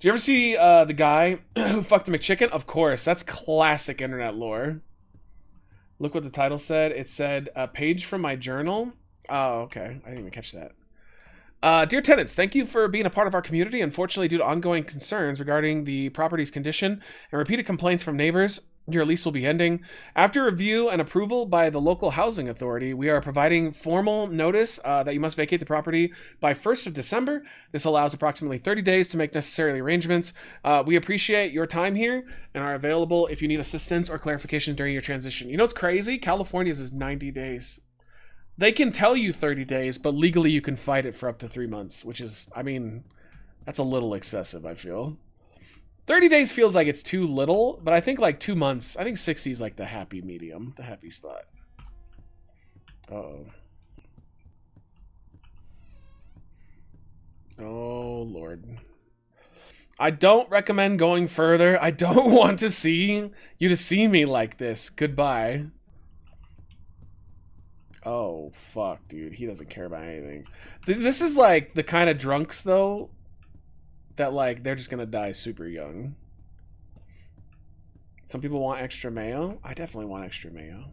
Do you ever see the guy who fucked a McChicken? Of course, that's classic internet lore. Look what the title said. It said, a page from my journal. Oh, okay. I didn't even catch that. Dear tenants, thank you for being a part of our community. Unfortunately, due to ongoing concerns regarding the property's condition and repeated complaints from neighbors, your lease will be ending. After review and approval by the local housing authority, we are providing formal notice that you must vacate the property by 1st of December. This allows approximately 30 days to make necessary arrangements. We appreciate your time here and are available if you need assistance or clarification during your transition. You know what's crazy? California's is 90 days. They can tell you 30 days, but legally you can fight it for up to 3 months, which is, I mean, that's a little excessive, I feel. 30 days feels like it's too little, but I think like 2 months, I think 60 is like the happy medium, the happy spot. Uh-oh. Oh, Lord. I don't recommend going further. I don't want to see you to see me like this. Goodbye. Oh, fuck, dude. He doesn't care about anything. This is like the kind of drunks, though, that like they're just gonna die super young. Some people want extra mayo. I definitely want extra mayo.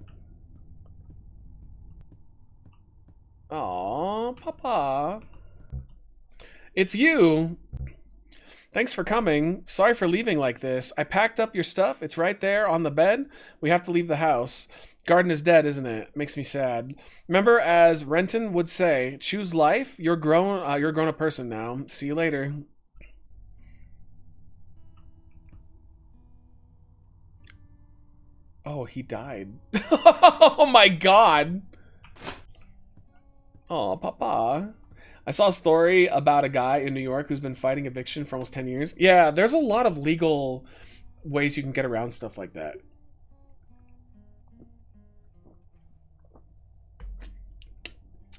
Aw, Papa. It's you. Thanks for coming. Sorry for leaving like this. I packed up your stuff. It's right there on the bed. We have to leave the house. Garden is dead, isn't it? Makes me sad. Remember, as Renton would say, choose life. You're grown. You're a grown-up person now. See you later. Oh, he died. Oh my God. Oh, Papa. I saw a story about a guy in New York who's been fighting eviction for almost 10 years. Yeah, there's a lot of legal ways you can get around stuff like that.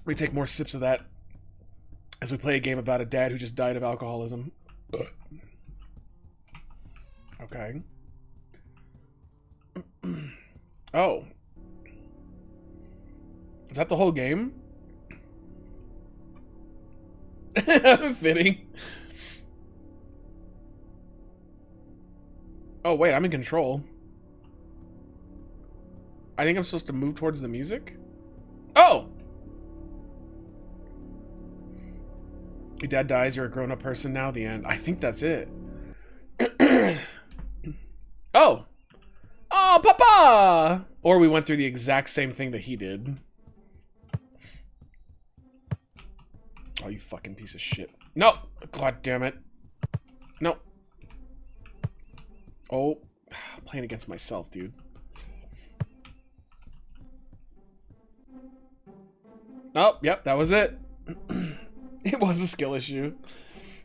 We take more sips of that as we play a game about a dad who just died of alcoholism. Okay. Oh. Is that the whole game? Fitting. Oh, wait, I'm in control. I think I'm supposed to move towards the music? Oh! Your dad dies, you're a grown-up person now, the end. I think that's it. Oh! Oh, Papa! Or we went through the exact same thing that he did. Oh, you fucking piece of shit. No! God damn it. No. Oh. I'm playing against myself, dude. Oh, yep, that was it. It was a skill issue.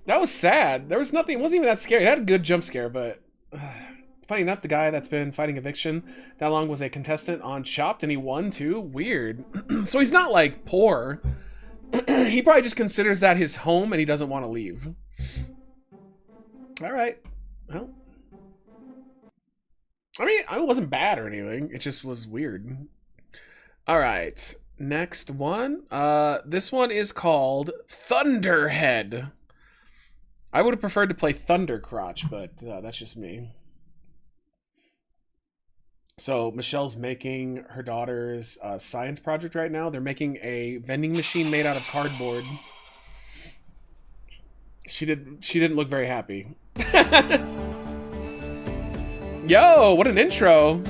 That was sad. There was nothing, it wasn't even that scary. It had a good jump scare, but... funny enough, the guy that's been fighting eviction that long was a contestant on Chopped, and he won, too. Weird. So he's not, like, poor. He probably just considers that his home, and he doesn't want to leave. Alright. Well... I mean, it wasn't bad or anything. It just was weird. Alright. Next one. This one is called Thunderhead. I would have preferred to play Thundercrotch, but that's just me. So Michelle's making her daughter's science project right now. They're making a vending machine made out of cardboard. She didn't look very happy. Yo, what an intro.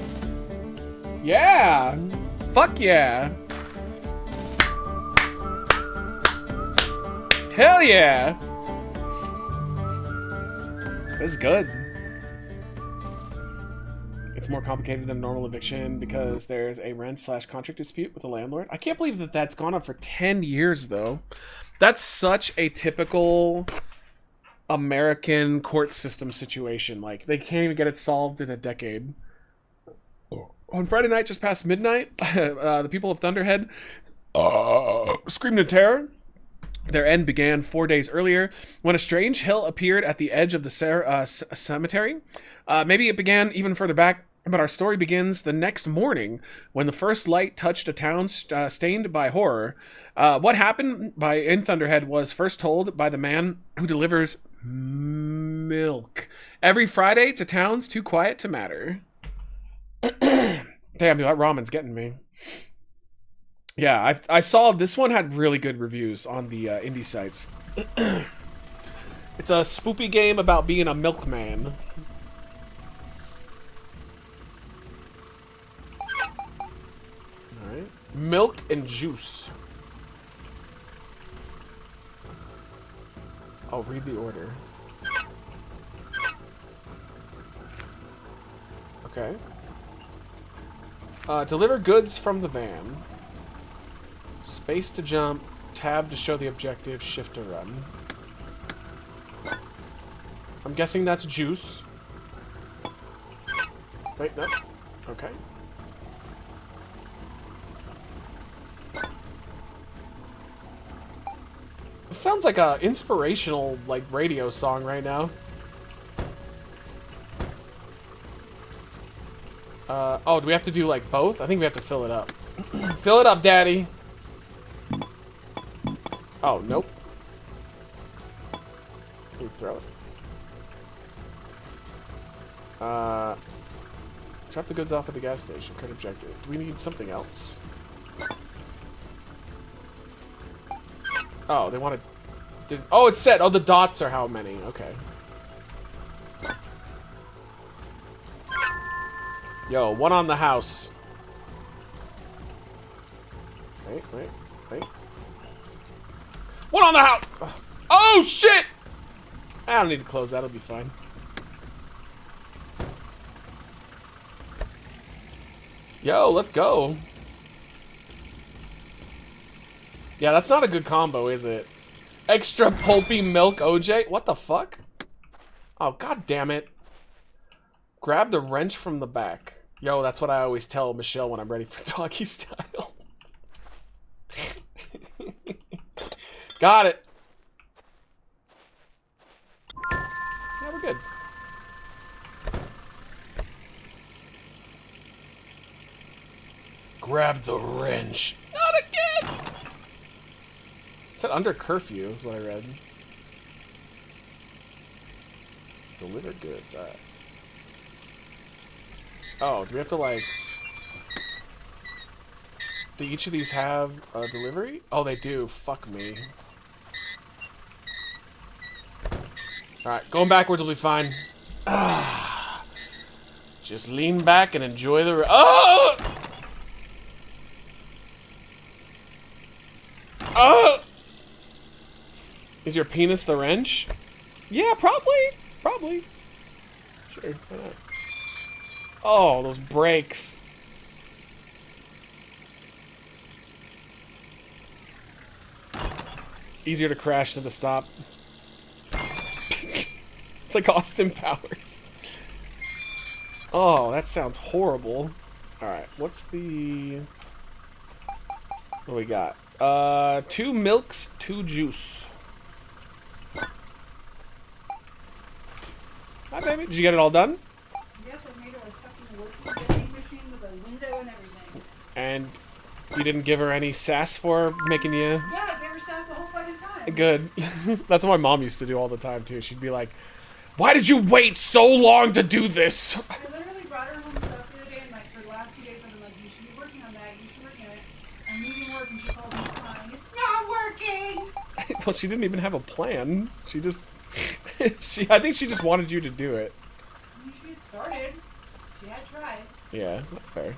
Yeah. Fuck yeah. Hell yeah. This is good. It's more complicated than normal eviction because there's a rent/contract dispute with the landlord. I can't believe that that's gone on for 10 years, though. That's such a typical American court system situation. Like, they can't even get it solved in a decade. On Friday night, just past midnight, the people of Thunderhead screamed in terror. Their end began 4 days earlier when a strange hill appeared at the edge of the cemetery. Maybe it began even further back, but our story begins the next morning when the first light touched a town stained by horror. What happened in Thunderhead was first told by the man who delivers milk every Friday to towns too quiet to matter. Damn, dude, that ramen's getting me. Yeah, I saw this one had really good reviews on the indie sites. It's a spoopy game about being a milkman. Alright. Milk and juice. I'll read the order. Okay. Deliver goods from the van. Space to jump, tab to show the objective, shift to run. I'm guessing that's juice. Wait, no. Okay. This sounds like a inspirational, like, radio song right now. Oh, do we have to do, like, both? I think we have to fill it up. Fill it up, daddy! Oh, nope. You throw it. Drop the goods off at the gas station. Current objective. Do we need something else? Oh, they wanted... Oh, it said. Oh, the dots are how many. Okay. Yo, one on the house. Wait. One on the house! Oh, shit! I don't need to close that. It'll be fine. Yo, let's go. Yeah, that's not a good combo, is it? Extra pulpy milk OJ? What the fuck? Oh, god damn it. Grab the wrench from the back. Yo, that's what I always tell Michelle when I'm ready for doggy style. Got it. Yeah, we're good. Grab the wrench. Not again! It said under curfew, is what I read. Deliver goods, alright. Oh, do we have to, like... Do each of these have a delivery? Oh, they do. Fuck me. Alright, going backwards will be fine. Ah, just lean back and enjoy the... Oh! Oh! Is your penis the wrench? Yeah, probably. Probably. Sure, why not? Oh, those brakes. Easier to crash than to stop. It's like Austin Powers. Oh, that sounds horrible. Alright, what's the... What do we got? 2 milks, 2 juice. Hi, baby. Did you get it all done? Yes, I made her a fucking working vending machine with a window and everything. And you didn't give her any sass for making you... Yeah, I gave her sass the whole fucking time. Good. That's what my mom used to do all the time, too. She'd be like, why did you wait so long to do this? I literally brought her home stuff the other day, and like for the last 2 days, I've been like, you should be working on that, you should be working on it. I'm leaving work, and she calls me crying, it's not working! Well, she didn't even have a plan. She just... I think she just wanted you to do it. She had started. She had tried. Yeah, that's fair.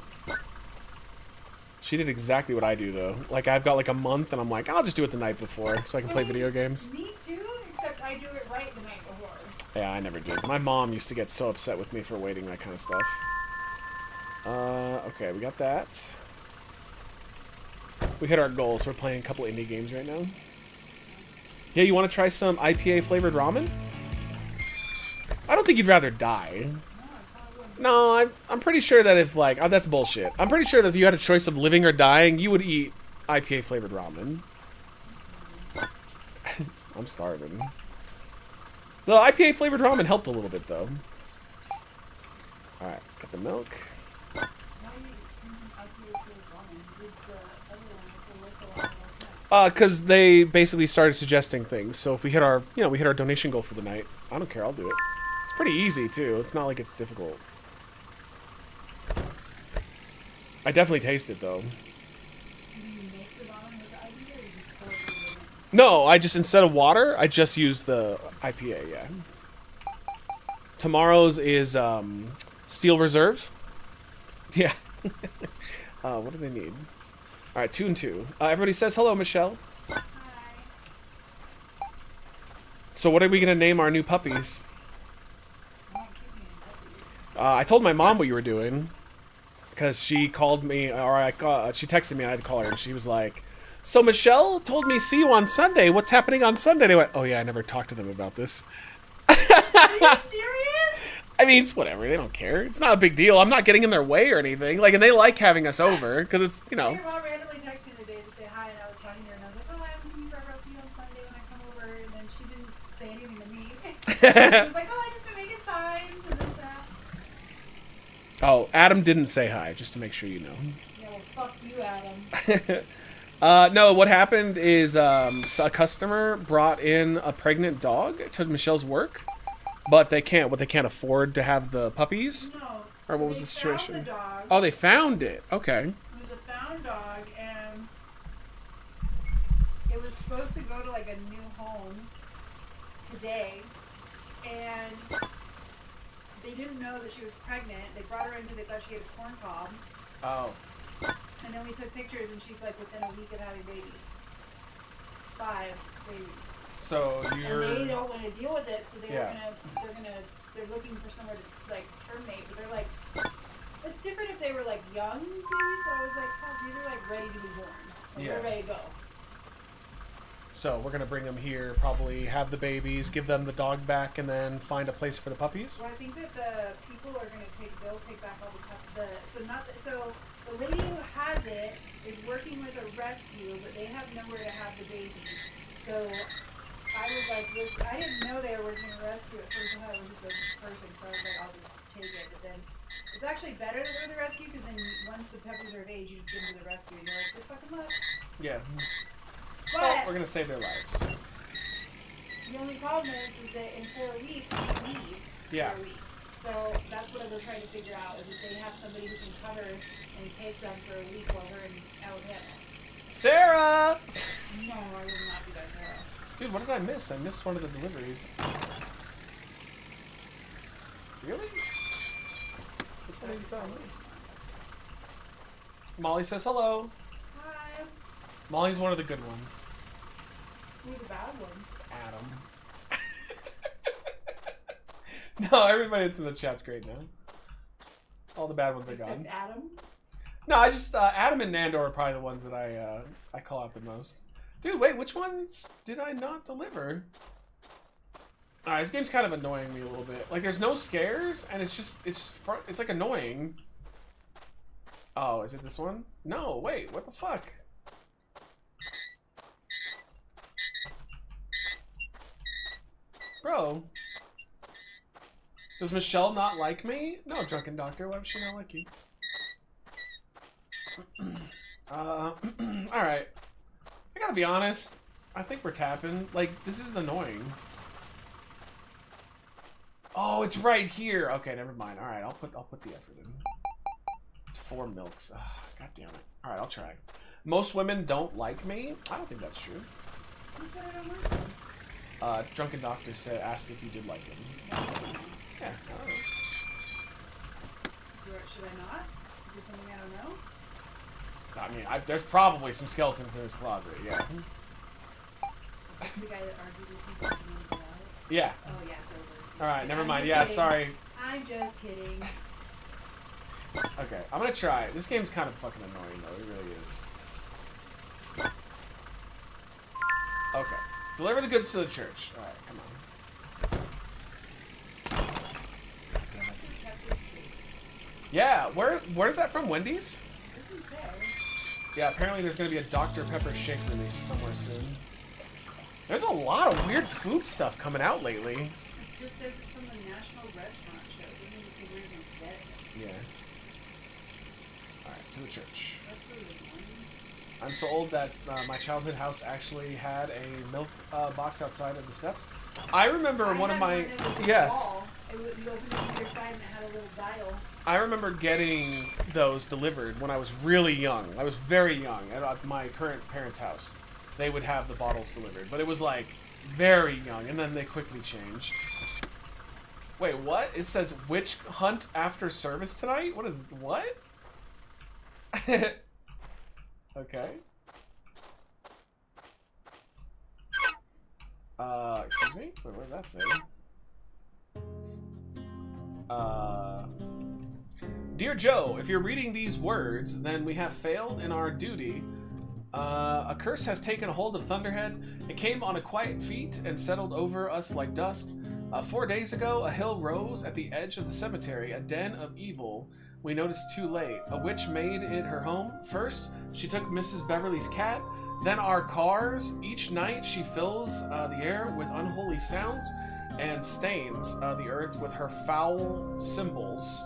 She did exactly what I do, though. Like, I've got like a month, and I'm like, I'll just do it the night before, so I can play video games. Me too, except I do it right the night before. Yeah, I never did. My mom used to get so upset with me for waiting that kind of stuff. Okay, we got that. We hit our goal, so we're playing a couple indie games right now. Yeah, you want to try some IPA flavored ramen? I don't think you'd rather die. No, I'm pretty sure that if, like... Oh, that's bullshit. I'm pretty sure that if you had a choice of living or dying, you would eat IPA flavored ramen. I'm starving. The IPA flavored ramen helped a little bit, though. Alright, got the milk. Because they basically started suggesting things. So if we hit our, we hit our donation goal for the night, I don't care, I'll do it. It's pretty easy, too. It's not like it's difficult. I definitely taste it, though. No, I just, instead of water, I just use the IPA, yeah. Tomorrow's is, Steel Reserve. Yeah. What do they need? Alright, 2 and 2. Everybody says hello, Michelle. Hi. So what are we going to name our new puppies? I told my mom what you were doing. Because she called me, or she texted me, and I had to call her, and she was like, so Michelle told me see you on Sunday. What's happening on Sunday? And I went, oh yeah, I never talked to them about this. Are you serious? I mean, it's whatever. They don't care. It's not a big deal. I'm not getting in their way or anything. Like, and they like having us over because it's, Your mom randomly texted me today to say hi, and I was talking to her, and I was like, oh, I haven't seen you forever. I'll see you on Sunday when I come over. And then she didn't say anything to me. She was like, oh, I just been making signs and this, that. Oh, Adam didn't say hi, just to make sure you know. Yeah, well, fuck you, Adam. No, what happened is a customer brought in a pregnant dog to Michelle's work. But they can't afford to have the puppies? No. Or what was the situation? Found the dog. Oh, they found it. Okay. It was a found dog, and it was supposed to go to like a new home today, and they didn't know that she was pregnant. They brought her in because they thought she had a corn cob. Oh. And then we took pictures, and she's like within a week of having babies. 5 babies. So you're. And they don't want to deal with it, so they're looking for somewhere to like terminate. But they're like, it's different if they were like young babies. But I was like, oh, these are like ready to be born. Like, they're ready to go. So we're gonna bring them here, probably have the babies, give them the dog back, and then find a place for the puppies. Well, I think that the people are gonna they'll take back all so the lady who has it is working with a rescue, but they have nowhere to have the baby. So I was like, I didn't know they were working a rescue at first. I thought it was just a person, so I was like, I'll just take it. But then it's actually better that they're the rescue, because then once the puppies are of age, you just give them to the rescue, and you're like, go fuck them up. Yeah. But well, we're gonna save their lives. The only problem is that in 4 weeks, we leave for a week. So that's what we're trying to figure out, is if they have somebody who can cover and take them for a week while we're in Alabama. Sarah! No, I will not do that, Sarah. Dude, what did I miss? I missed one of the deliveries. Really? Which one of these done this? Molly says hello. Hi. Molly's one of the good ones. Who are the bad ones? Adam. No, everybody that's in the chat's great now. All the bad ones are gone. Except Adam? No, I just Adam and Nandor are probably the ones that I call out the most. Dude, wait, which ones did I not deliver? This game's kind of annoying me a little bit. Like, there's no scares, and it's like annoying. Oh, is it this one? No, wait, what the fuck? Bro. Does Michelle not like me? No, Drunken Doctor, why would she not like you? Alright. I gotta be honest. I think we're tapping. Like, this is annoying. Oh, it's right here. Okay, never mind. All right, I'll put the effort in. It's 4 milks. Ugh, God damn it. All right, I'll try. Most women don't like me. I don't think that's true. Who said I don't like him? Drunken Doctor asked if you did like him. Yeah, I don't know. Should I not? Is there something I don't know? I mean, there's probably some skeletons in his closet. Yeah. The guy that argued with me about it? Yeah. Oh yeah, it's over. Alright, never mind. I'm Yeah, just sorry. kidding. I'm just kidding. Okay, I'm gonna try. This game's kind of fucking annoying, though. It really is. Okay. Deliver the goods to the church. Alright, come on. Damn it. Yeah, where's that from? Wendy's? Yeah, apparently there's gonna be a Dr. Pepper shake release somewhere soon. There's a lot of weird food stuff coming out lately. It just says it's from the National Restaurant Show. It doesn't even say where you're going to get it. Yeah. Alright, to the church. That's really annoying. I'm so old that my childhood house actually had a milk box outside of the steps. I remember one of my... Yeah. You opened it on your side and it had a little dial. I remember getting those delivered when I was really young. I was very young at my current parents' house. They would have the bottles delivered, but it was like very young, and then they quickly changed. Wait, what? It says witch hunt after service tonight? What is what? Okay. Excuse me? Wait, what does that say? Dear Joe, if you're reading these words, then we have failed in our duty. A curse has taken a hold of Thunderhead. It came on a quiet feet and settled over us like dust. 4 days ago, a hill rose at the edge of the cemetery, a den of evil. We noticed too late. A witch made it her home. First, she took Mrs. Beverly's cat, then our cars. Each night, she fills the air with unholy sounds and stains the earth with her foul symbols.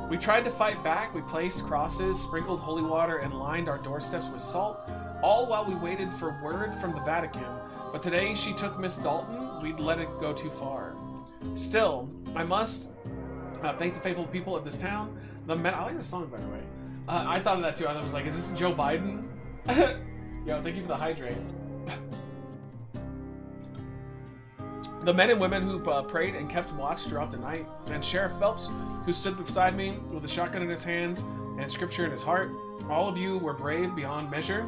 We tried to fight back. We placed crosses, sprinkled holy water, and lined our doorsteps with salt, all while we waited for word from the Vatican. But today she took Miss Dalton. We'd let it go too far. Still, I must thank the faithful people of this town. I like this song, by the way. I thought of that too. I was like, is this Joe Biden? Yo, thank you for the hydrate. The men and women who prayed and kept watch throughout the night, and Sheriff Phelps, who stood beside me with a shotgun in his hands and scripture in his heart. All of you were brave beyond measure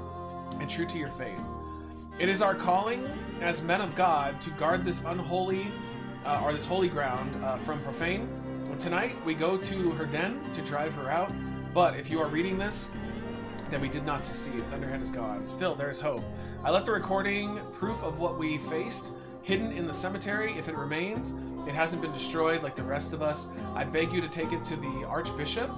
and true to your faith. It is our calling as men of God to guard this unholy, or this holy ground from profane. Tonight we go to her den to drive her out, but if you are reading this, then we did not succeed. Thunderhead is gone. Still, there is hope. I left the recording, proof of what we faced, hidden in the cemetery. If it remains, it hasn't been destroyed like the rest of us. I beg you to take it to the Archbishop.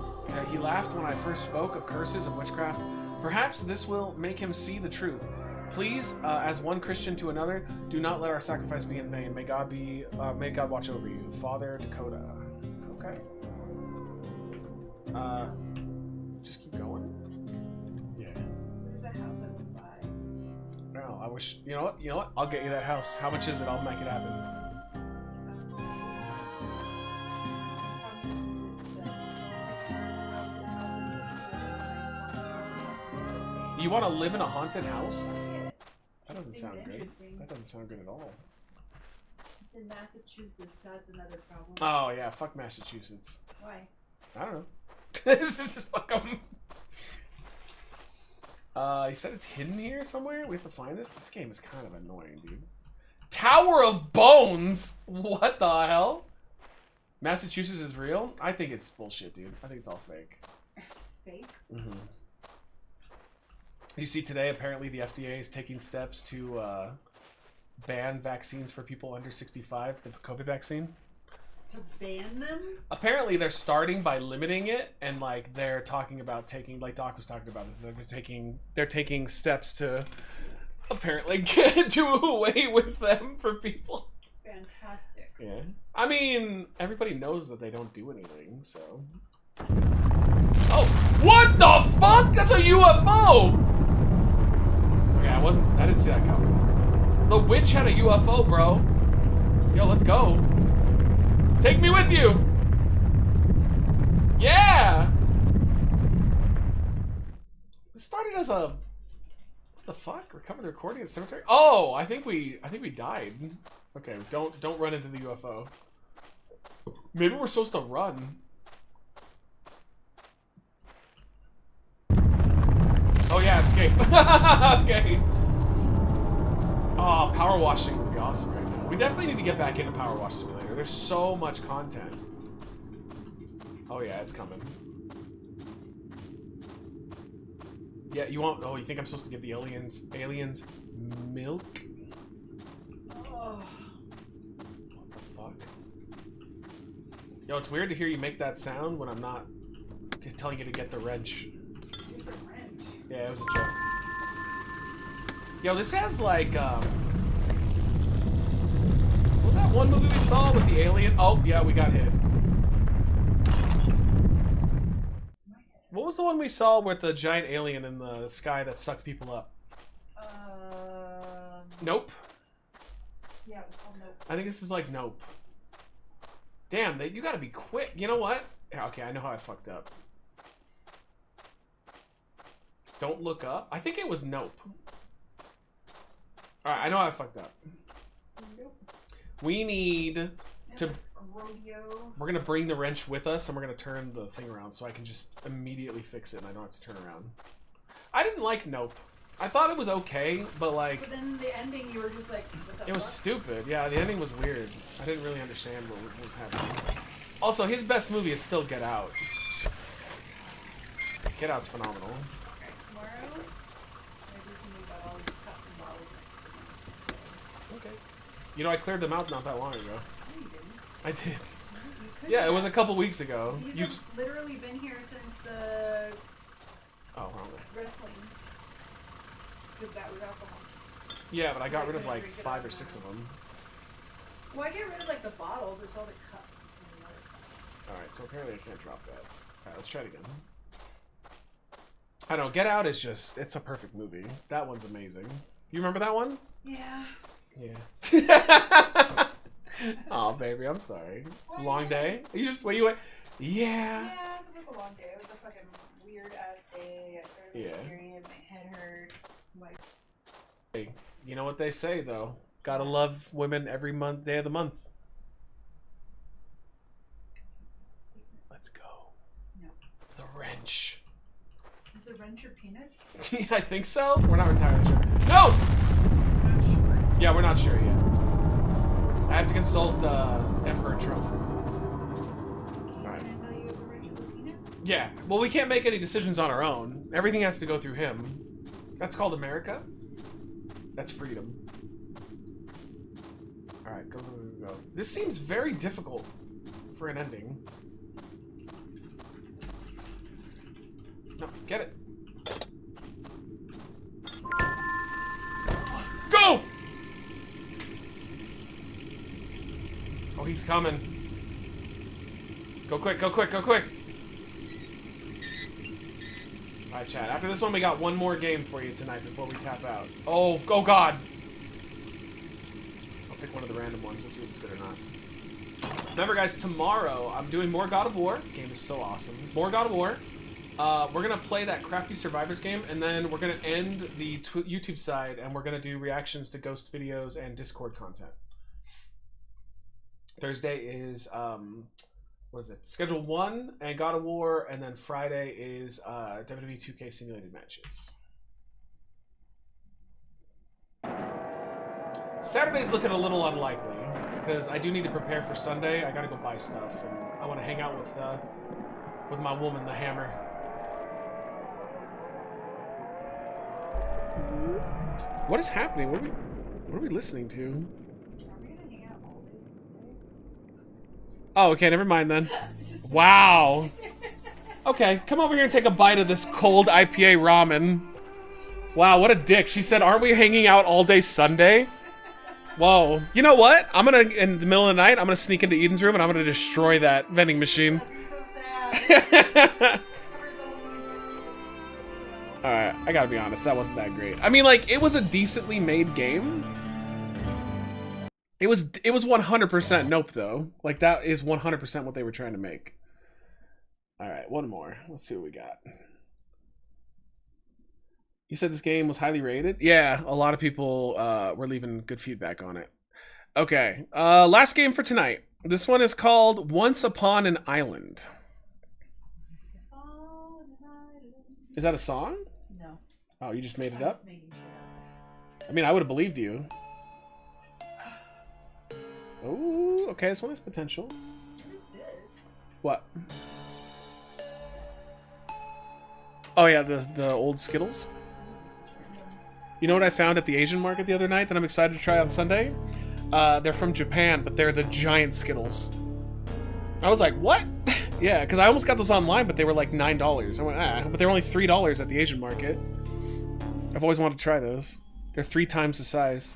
He laughed when I first spoke of curses and witchcraft. Perhaps this will make him see the truth. Please, as one Christian to another, do not let our sacrifice be in vain. May God watch over you. Father Dakota. Okay. Just keep going. Yeah. There's a house I would buy. No, I wish. You know what? I'll get you that house. How much is it? I'll make it happen. You want to live in a haunted house? That doesn't sound good. That doesn't sound good at all. It's in Massachusetts. That's another problem. Oh yeah, fuck Massachusetts. Why? I don't know. This is just fuck 'em. He said it's hidden here somewhere. We have to find this. This game is kind of annoying, dude. Tower of Bones. What the hell? Massachusetts is real? I think it's bullshit, dude. I think it's all fake. Fake? Mm-hmm. You see today, apparently the FDA is taking steps to ban vaccines for people under 65, the COVID vaccine. To ban them? Apparently they're starting by limiting it, and like they're talking about taking, like Doc was talking about this, they're taking steps to apparently do away with them for people. Fantastic. Yeah. I mean, everybody knows that they don't do anything, so. Oh, what the fuck? That's a UFO! Okay, I didn't see that coming. The witch had a UFO, bro. Yo, let's go. Take me with you! Yeah! It started as a... What the fuck? Recover the recording at the cemetery? Oh, I think we died. Okay, don't run into the UFO. Maybe we're supposed to run. Oh yeah, escape. Okay. Oh, power washing would be awesome right now. We definitely need to get back into Power Wash Simulator. There's so much content. Oh yeah, it's coming. Yeah, you want? Oh, you think I'm supposed to give the aliens milk? Oh. What the fuck? Yo, it's weird to hear you make that sound when I'm not telling you to get the wrench. Get the wrench? Yeah, it was a joke. Yo, this has like, what was that one movie we saw with the alien? Oh, yeah, we got hit. What was the one we saw with the giant alien in the sky that sucked people up? Nope. Yeah, it was called Nope. I think this is like Nope. Damn, you gotta be quick. You know what? Yeah, okay, I know how I fucked up. Don't look up. I think it was Nope. Alright, I know how I fucked up. Nope. We need to... Rodeo. We're gonna bring the wrench with us, and we're gonna turn the thing around so I can just immediately fix it and I don't have to turn around. I didn't like Nope. I thought it was okay, but like... But then the ending, you were just like, what the It was fuck? stupid. Yeah, the ending was weird. I didn't really understand what was happening. Also, his best movie is still Get Out. Get Out's phenomenal. Alright, tomorrow, I do something about all the cups and bottles next to me. Okay. You know, I cleared them out not that long ago. No, you didn't. I did. You couldn't Yeah, it have. was a couple weeks ago. These You have just... literally been here since the Oh, wrong way. wrestling. Because that was alcohol. Yeah, but I got rid of couldn't like drink it 5 all or the 6 of time. them. Well, I get rid of like the bottles. There's all the cups. And the other cups. Alright, so apparently I can't drop that. Alright, let's try it again. I don't know, Get Out is just... It's a perfect movie. That one's amazing. You remember that one? Yeah. Yeah. Oh, baby, I'm sorry. Long day? You just... What you went... Yeah. Yeah, it was a long day. It was a fucking weird ass day. I started Yeah. my period. My head hurts. Like. Hey, you know what they say, though. Gotta love women every day of the month. Let's go. No. The wrench. Is a wrench your penis? I think so. We're not entirely sure. No! Not sure. Yeah, we're not sure yet. I have to consult Emperor Trump. Alright. Can I tell you the wrench your penis? Yeah. Well, we can't make any decisions on our own. Everything has to go through him. That's called America? That's freedom. Alright, go, go, go, go. This seems very difficult for an ending. No, get it. Go! Oh, he's coming. Go quick, go quick, go quick. Alright, chat. After this one, we got one more game for you tonight before we tap out. Oh, oh God. I'll pick one of the random ones. We'll see if it's good or not. Remember, guys, tomorrow I'm doing more God of War. The game is so awesome. More God of War. We're going to play that Crafty Survivors game, and then we're going to end the YouTube side, and we're going to do reactions to Ghost videos and Discord content. Thursday is what is it? Schedule 1 and God of War, and then Friday is WWE 2K simulated matches. Saturday's looking a little unlikely because I do need to prepare for Sunday. I gotta go buy stuff, and I want to hang out with my woman, the Hammer. What is happening? What are we listening to? Oh, okay, never mind then. Wow. Okay, come over here and take a bite of this cold IPA ramen. Wow, what a dick. She said, aren't we hanging out all day Sunday? Whoa. You know what? I'm gonna, in the middle of the night, I'm gonna sneak into Eden's room and I'm gonna destroy that vending machine. Alright, I gotta be honest, that wasn't that great. I mean, like, it was a decently made game. It was 100% Nope, though. Like, that is 100% what they were trying to make. Alright, one more. Let's see what we got. You said this game was highly rated? Yeah, a lot of people were leaving good feedback on it. Okay, last game for tonight. This one is called Once Upon an Island. Is that a song? No. Oh, you just made it up? Just making shit up. I mean, I would have believed you. Oh, okay, this one has potential. What is this? What? Oh yeah, the old Skittles. You know what I found at the Asian market the other night that I'm excited to try on Sunday? They're from Japan, but they're the giant Skittles. I was like, what? Yeah, because I almost got those online, but they were like $9. I went, but they're only $3 at the Asian market. I've always wanted to try those. They're 3 times the size.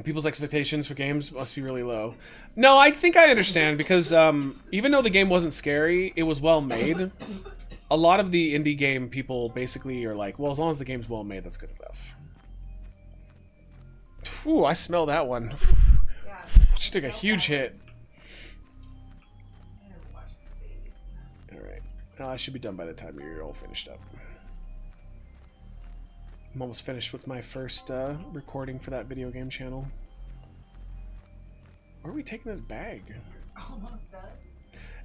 People's expectations for games must be really low. No, I think I understand, because even though the game wasn't scary, it was well made. A lot of the indie game people basically are like, well, as long as the game's well made, that's good enough. Ooh, I smell that one. She took a huge hit. Alright. I should be done by the time you're all finished up. I'm almost finished with my first recording for that video game channel. Where are we taking this bag? Almost done.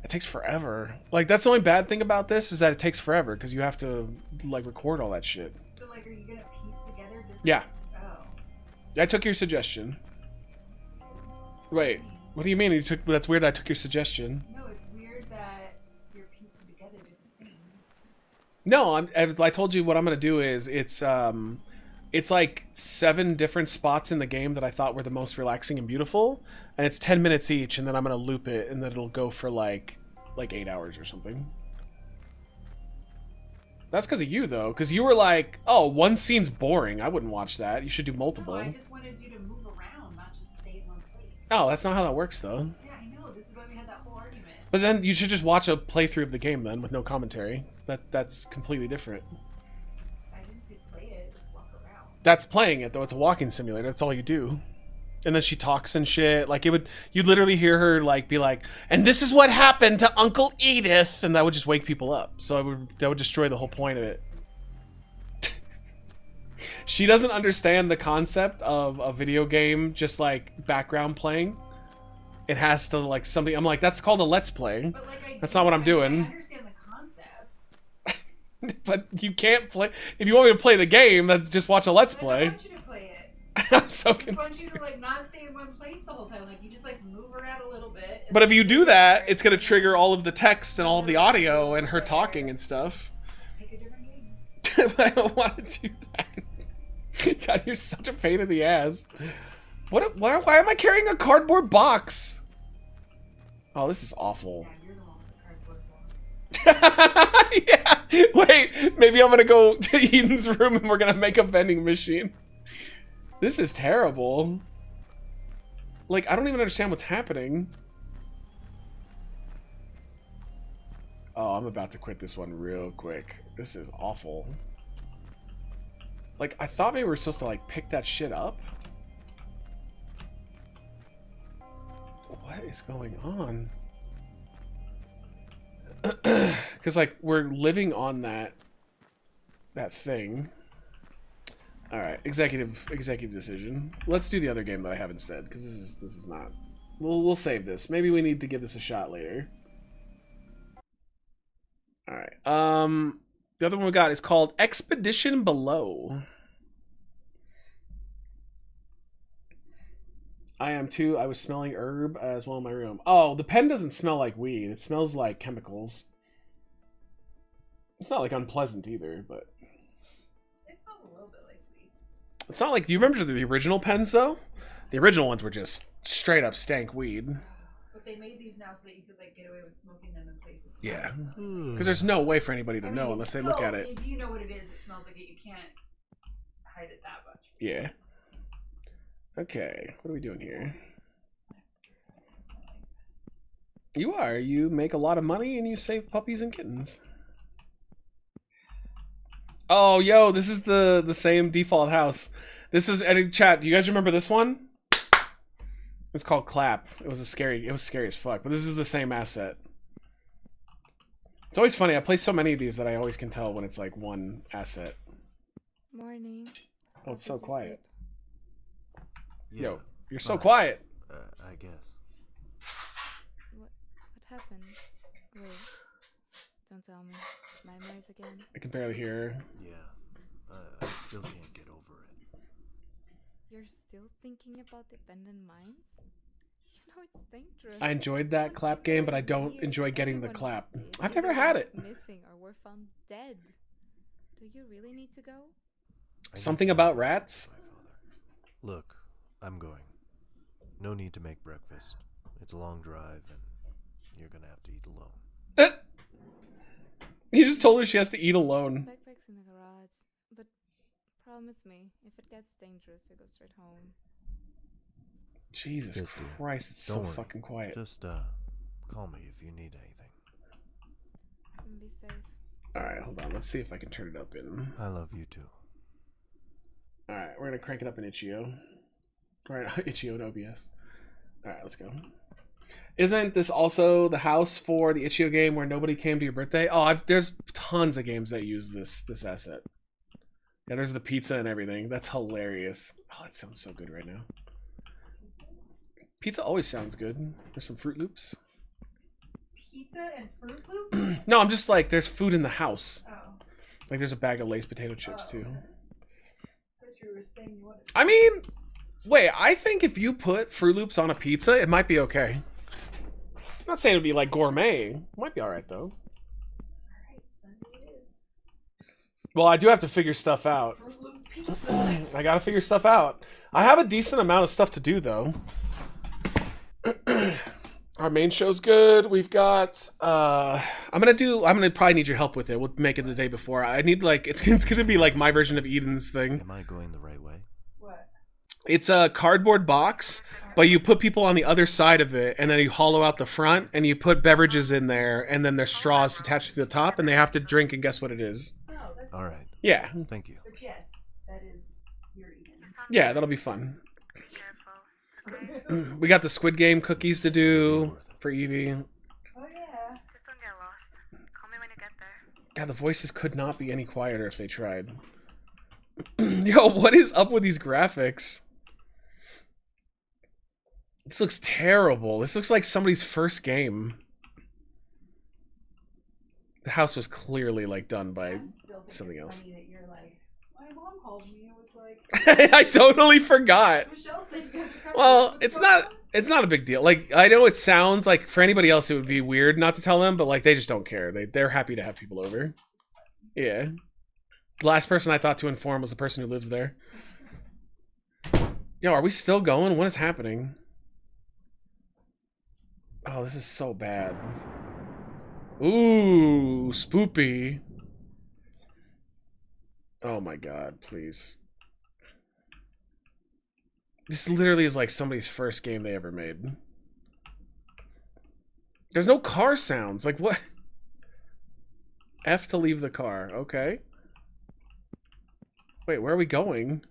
It takes forever. Like, that's the only bad thing about this is that it takes forever because you have to like record all that shit. But like, are you gonna piece together different... Yeah. Oh. I took your suggestion. Wait, what do you mean? You took? That's weird. I took your suggestion. No, it's weird that you're piecing together different things. No, as I told you, what I'm gonna do is it's like 7 different spots in the game that I thought were the most relaxing and beautiful, and it's 10 minutes each, and then I'm gonna loop it, and then it'll go for like 8 hours or something. That's because of you, though, because you were like, "Oh, one scene's boring. I wouldn't watch that. You should do multiple." No, I just wanted you to move around, not just stay in one place. Oh, that's not how that works, though. Yeah, I know. This is why we had that whole argument. But then you should just watch a playthrough of the game then, with no commentary. That's completely different. I didn't say play it. Just walk around. That's playing it, though. It's a walking simulator. That's all you do. And then she talks and shit. Like, you'd literally hear her, like, be like, and this is what happened to Uncle Edith, and that would just wake people up. So that would destroy the whole point of it. She doesn't understand the concept of a video game just, like, background playing. It has to, like, something... I'm like, that's called a Let's Play. But, like, that's not what I'm doing. I understand the concept. But you can't play... If you want me to play the game, then just watch a Let's Play. I want you to play it. I'm so I just want you to, like, not stay in one place the whole time. Like, you just, like, move around a little bit. But if you do that, it's going to trigger all of the text and all of the audio and her talking and stuff. Pick a different game. I don't want to do that. God, you're such a pain in the ass. Why am I carrying a cardboard box? Oh, this is awful. Yeah. Wait, maybe I'm gonna go to Eden's room and we're gonna make a vending machine. This is terrible. Like, I don't even understand what's happening. Oh, I'm about to quit this one real quick. This is awful. Like, I thought maybe we were supposed to, like, pick that shit up. What is going on? Because, like, we're living on that thing. All right, executive decision. Let's do the other game that I have instead, because this is not. We'll save this. Maybe we need to give this a shot later. All right. The other one we got is called Expedition Below. I am too. I was smelling herb as well in my room. Oh, the pen doesn't smell like weed. It smells like chemicals. It's not like unpleasant either, but It smells a little bit like weed. it's not like. Do you remember the original pens though? The original ones were just straight up stank weed. But they made these now so that you could like get away with smoking them in places. Yeah, because there's no way for anybody to know unless they look at it. If you know what it is, it smells like it. You can't hide it that much. Yeah. Okay, what are we doing here? You are. You make a lot of money and you save puppies and kittens. Oh, yo, this is the same default house. This is, and chat, do you guys remember this one? It's called Clap. It was scary as fuck, but this is the same asset. It's always funny. I play so many of these that I always can tell when it's like one asset. Morning. Oh, it's so quiet. Yeah, Yo, you're so quiet. I guess. What happened? Wait. Don't tell me. Nightmares again? I can barely hear her. Yeah, I still can't get over it. You're still thinking about the abandoned mines? You know it's dangerous. I enjoyed that clap game, but I don't enjoy getting the clap. I've never had it. Missing or were found dead. Do you really need to go? Something about rats? Look, I'm going. No need to make breakfast. It's a long drive, and you're gonna have to eat alone. He just told her she has to eat alone. Backpack's in the garage, but promise me, if it gets dangerous, you go straight home. Jesus Yes, dear. Christ, it's Don't so worry. fucking quiet. Just call me if you need anything. And be safe. Alright, hold on. Let's see if I can turn it up in. I love you too. Alright, we're gonna crank it up in Itch.io. Alright, Itch.io and OBS. Alright, let's go. Isn't this also the house for the Itch.io game where nobody came to your birthday? Oh, there's tons of games that use this asset. Yeah, there's the pizza and everything. That's hilarious. Oh, that sounds so good right now. Pizza always sounds good. There's some Fruit Loops. Pizza and Fruit Loops? No, I'm just like, there's food in the house. Oh. Like, there's a bag of Lay's potato chips, too. But you were saying you wanted I mean, wait, I think if you put Fruit Loops on a pizza, it might be okay. I'm not saying it'd be like gourmet. It might be alright, though. Alright, Sunday it is. Well, I do have to figure stuff out. Fruit Loop pizza. I gotta figure stuff out. I have a decent amount of stuff to do, though. Our main show's good. We've got I'm gonna probably need your help with it. We'll make it the day before. I need like it's gonna be like my version of Eden's thing. Am I going the right way? What? It's a cardboard box, but you put people on the other side of it, and then you hollow out the front, and you put beverages in there, and then there's straws attached to the top, and they have to drink and guess what it is. Oh, that's All right. Yeah. Thank you. But yes, that is your Eden. Yeah, that'll be fun. We got the Squid Game cookies to do for Evie. Oh yeah. Just don't get lost. Call me when you get there. God, the voices could not be any quieter if they tried. Yo, what is up with these graphics? This looks terrible. This looks like somebody's first game. The house was clearly like done by something else. Funny that you're like, my mom called me and was like, I totally forgot. Michelle said you guys are coming. Well, it's not a big deal. Like, I know it sounds like for anybody else it would be weird not to tell them, but like they just don't care. They're happy to have people over. Yeah. The last person I thought to inform was the person who lives there. Yo, are we still going? What is happening? Oh, this is so bad. Ooh, spoopy. Oh my god, please. This literally is like somebody's first game they ever made. There's no car sounds. Like, what? F to leave the car. Okay. Wait, where are we going?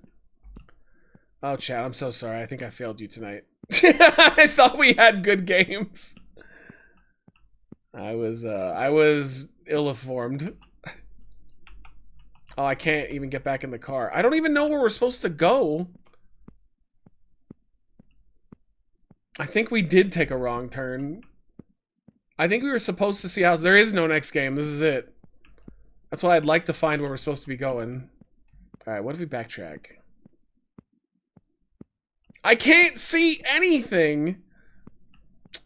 Oh, chat, I'm so sorry. I think I failed you tonight. I thought we had good games. I was ill-informed. Oh, I can't even get back in the car. I don't even know where we're supposed to go. I think we did take a wrong turn. I think we were supposed to see how... There is no next game. This is it. That's why I'd like to find where we're supposed to be going. Alright, what if we backtrack? I can't see anything!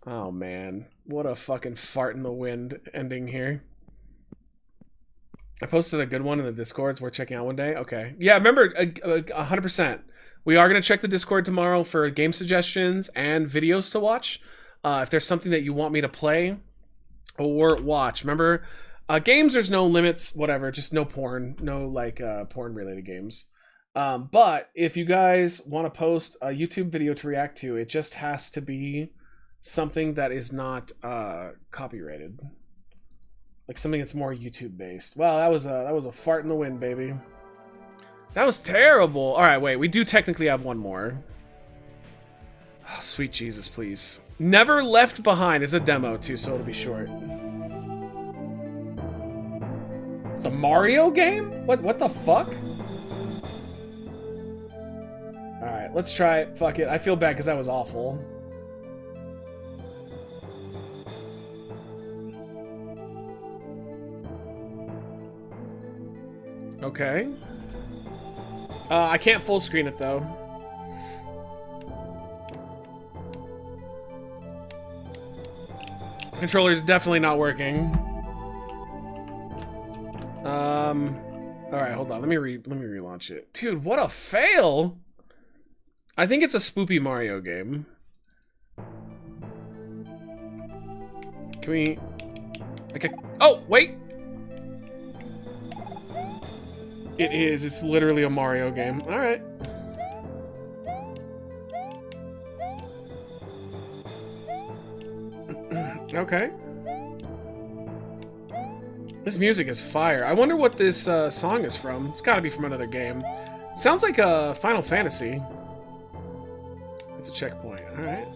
Oh, man. What a fucking fart in the wind ending here. I posted a good one in the Discords we're checking out one day. Okay. Yeah, remember, 100%. We are going to check the Discord tomorrow for game suggestions and videos to watch. If there's something that you want me to play or watch. Remember, games, there's no limits, whatever. Just no porn. No, like, porn-related games. But if you guys want to post a YouTube video to react to, it just has to be something that is not copyrighted. Like something that's more YouTube based. Wow, that was a fart in the wind, baby. That was terrible. All right, wait. We do technically have one more. Oh, sweet Jesus, please. Never Left Behind. It's a demo too, so it'll be short. It's a Mario game? What the fuck? All right, let's try it. Fuck it. I feel bad because that was awful. Okay. I can't full screen it though. Controller's definitely not working. All right, hold on. Let me relaunch it. Dude, what a fail! I think it's a spoopy Mario game. Can we? Okay. Oh, wait. It is. It's literally a Mario game. All right. Okay. This music is fire. I wonder what this song is from. It's got to be from another game. It sounds like a Final Fantasy. It's a checkpoint. All right.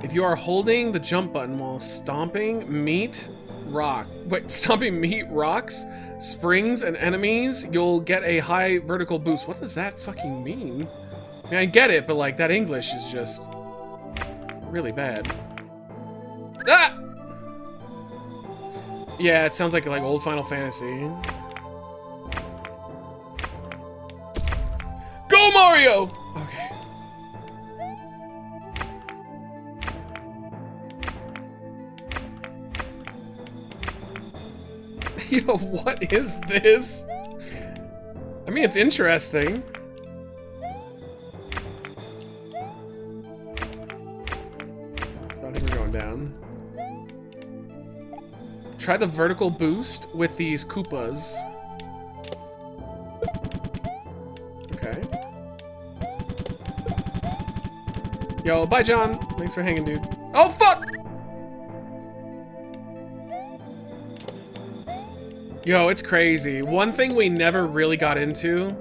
If you are holding the jump button while stomping meat rocks, springs, and enemies, you'll get a high vertical boost. What does that fucking mean? I mean, I get it, but like that English is just really bad. Ah! Yeah, it sounds like old Final Fantasy. Go Mario! Okay. Yo, what is this? I mean, it's interesting. I think we're going down. Try the vertical boost with these Koopas. Okay. Yo, bye, John. Thanks for hanging, dude. Oh, fuck! Yo, it's crazy. One thing we never really got into,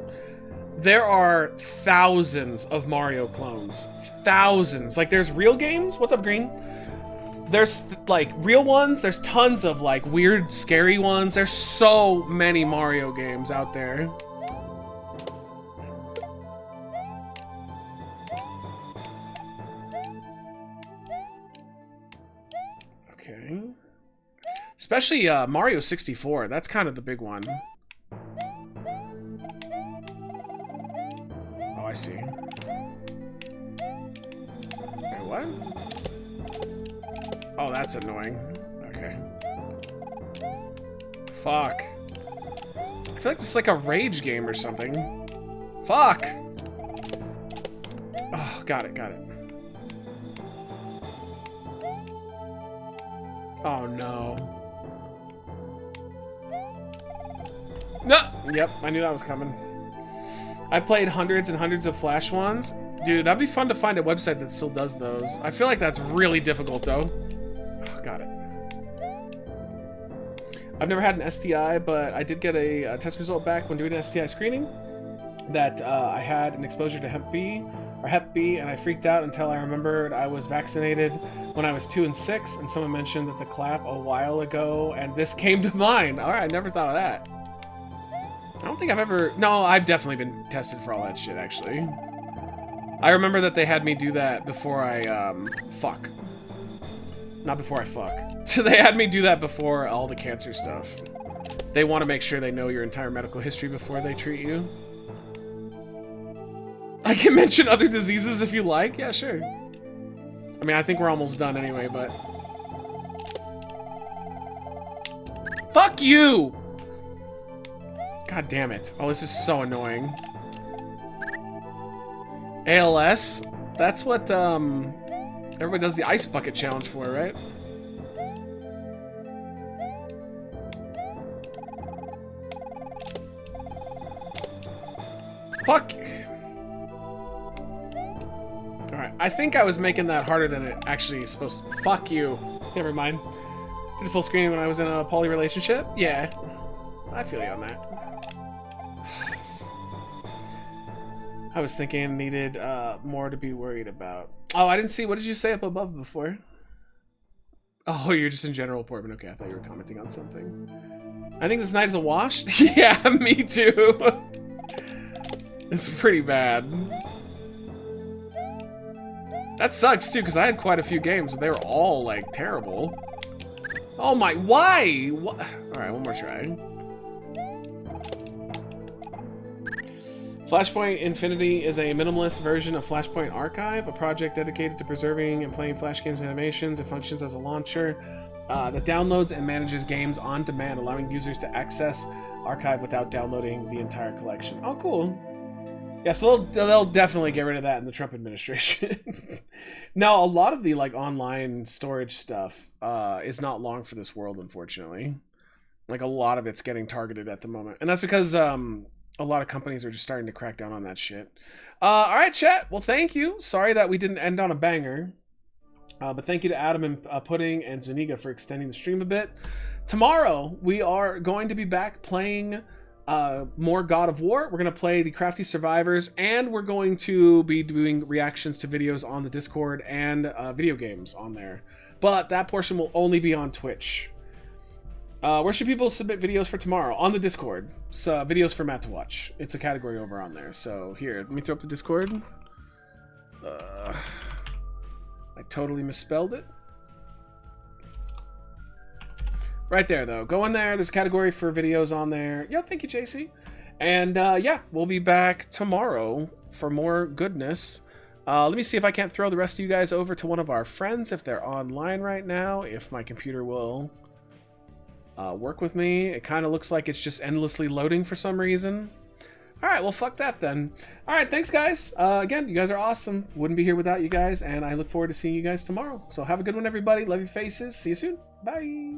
there are thousands of Mario clones. Thousands. Like, there's real games. What's up, Green? There's, like, real ones. There's tons of, like, weird, scary ones. There's so many Mario games out there. Okay. Especially Mario 64. That's kind of the big one. Oh, I see. Wait, what? Oh, that's annoying. Okay. Fuck. I feel like this is like a rage game or something. Fuck! Oh, got it, got it. Oh, no. No! Yep, I knew that was coming. I played hundreds and hundreds of Flash ones. Dude, that'd be fun to find a website that still does those. I feel like that's really difficult, though. Oh, got it. I've never had an STI, but I did get a test result back when doing an STI screening. that I had an exposure to Hep B, and I freaked out until I remembered I was vaccinated when I was 2 and 6, and someone mentioned that the clap a while ago, and this came to mind. Alright, I never thought of that. I don't think I've ever... No, I've definitely been tested for all that shit, actually. I remember that they had me do that before I, fuck. Not before I fuck. So they had me do that before all the cancer stuff. They want to make sure they know your entire medical history before they treat you. I can mention other diseases if you like. Yeah, sure. I mean, I think we're almost done anyway, but... Fuck you! God damn it. Oh, this is so annoying. ALS? That's what, everybody does the ice bucket challenge for, right? Fuck! Alright, I think I was making that harder than it actually is supposed to. Fuck you. Never mind. Did a full screening when I was in a poly relationship? Yeah. I feel you on that. I was thinking it needed more to be worried about. Oh, I didn't see. What did you say up above before? Oh, you're just in general Portman. Okay, I thought you were commenting on something. I think this night is a wash. Yeah, me too. It's pretty bad. That sucks too, because I had quite a few games. They were all like terrible. Oh my! Why? What? All right, one more try. Flashpoint Infinity is a minimalist version of Flashpoint Archive, a project dedicated to preserving and playing Flash games and animations. It functions as a launcher that downloads and manages games on demand, allowing users to access Archive without downloading the entire collection. Oh, cool. Yeah, so they'll definitely get rid of that in the Trump administration. Now, a lot of the like online storage stuff is not long for this world, unfortunately. Like a lot of it's getting targeted at the moment, and that's because a lot of companies are just starting to crack down on that shit. All right, chat. Well, thank you. Sorry that we didn't end on a banger. But thank you to Adam and Pudding and Zuniga for extending the stream a bit. Tomorrow, we are going to be back playing more God of War. We're going to play the Crafty Survivors, and we're going to be doing reactions to videos on the Discord and video games on there. But that portion will only be on Twitch. Where should people submit videos for tomorrow? On the Discord. So, videos for Matt to watch. It's a category over on there. So, here, let me throw up the Discord. I totally misspelled it. Right there, though. Go in there. There's a category for videos on there. Yeah, thank you, JC. And, yeah, we'll be back tomorrow for more goodness. Let me see if I can't throw the rest of you guys over to one of our friends if they're online right now. If my computer will... work with me. It kind of looks like it's just endlessly loading for some reason. Alright, well fuck that then. Alright, thanks guys. Again, you guys are awesome. Wouldn't be here without you guys, and I look forward to seeing you guys tomorrow. So have a good one, everybody. Love your faces. See you soon. Bye.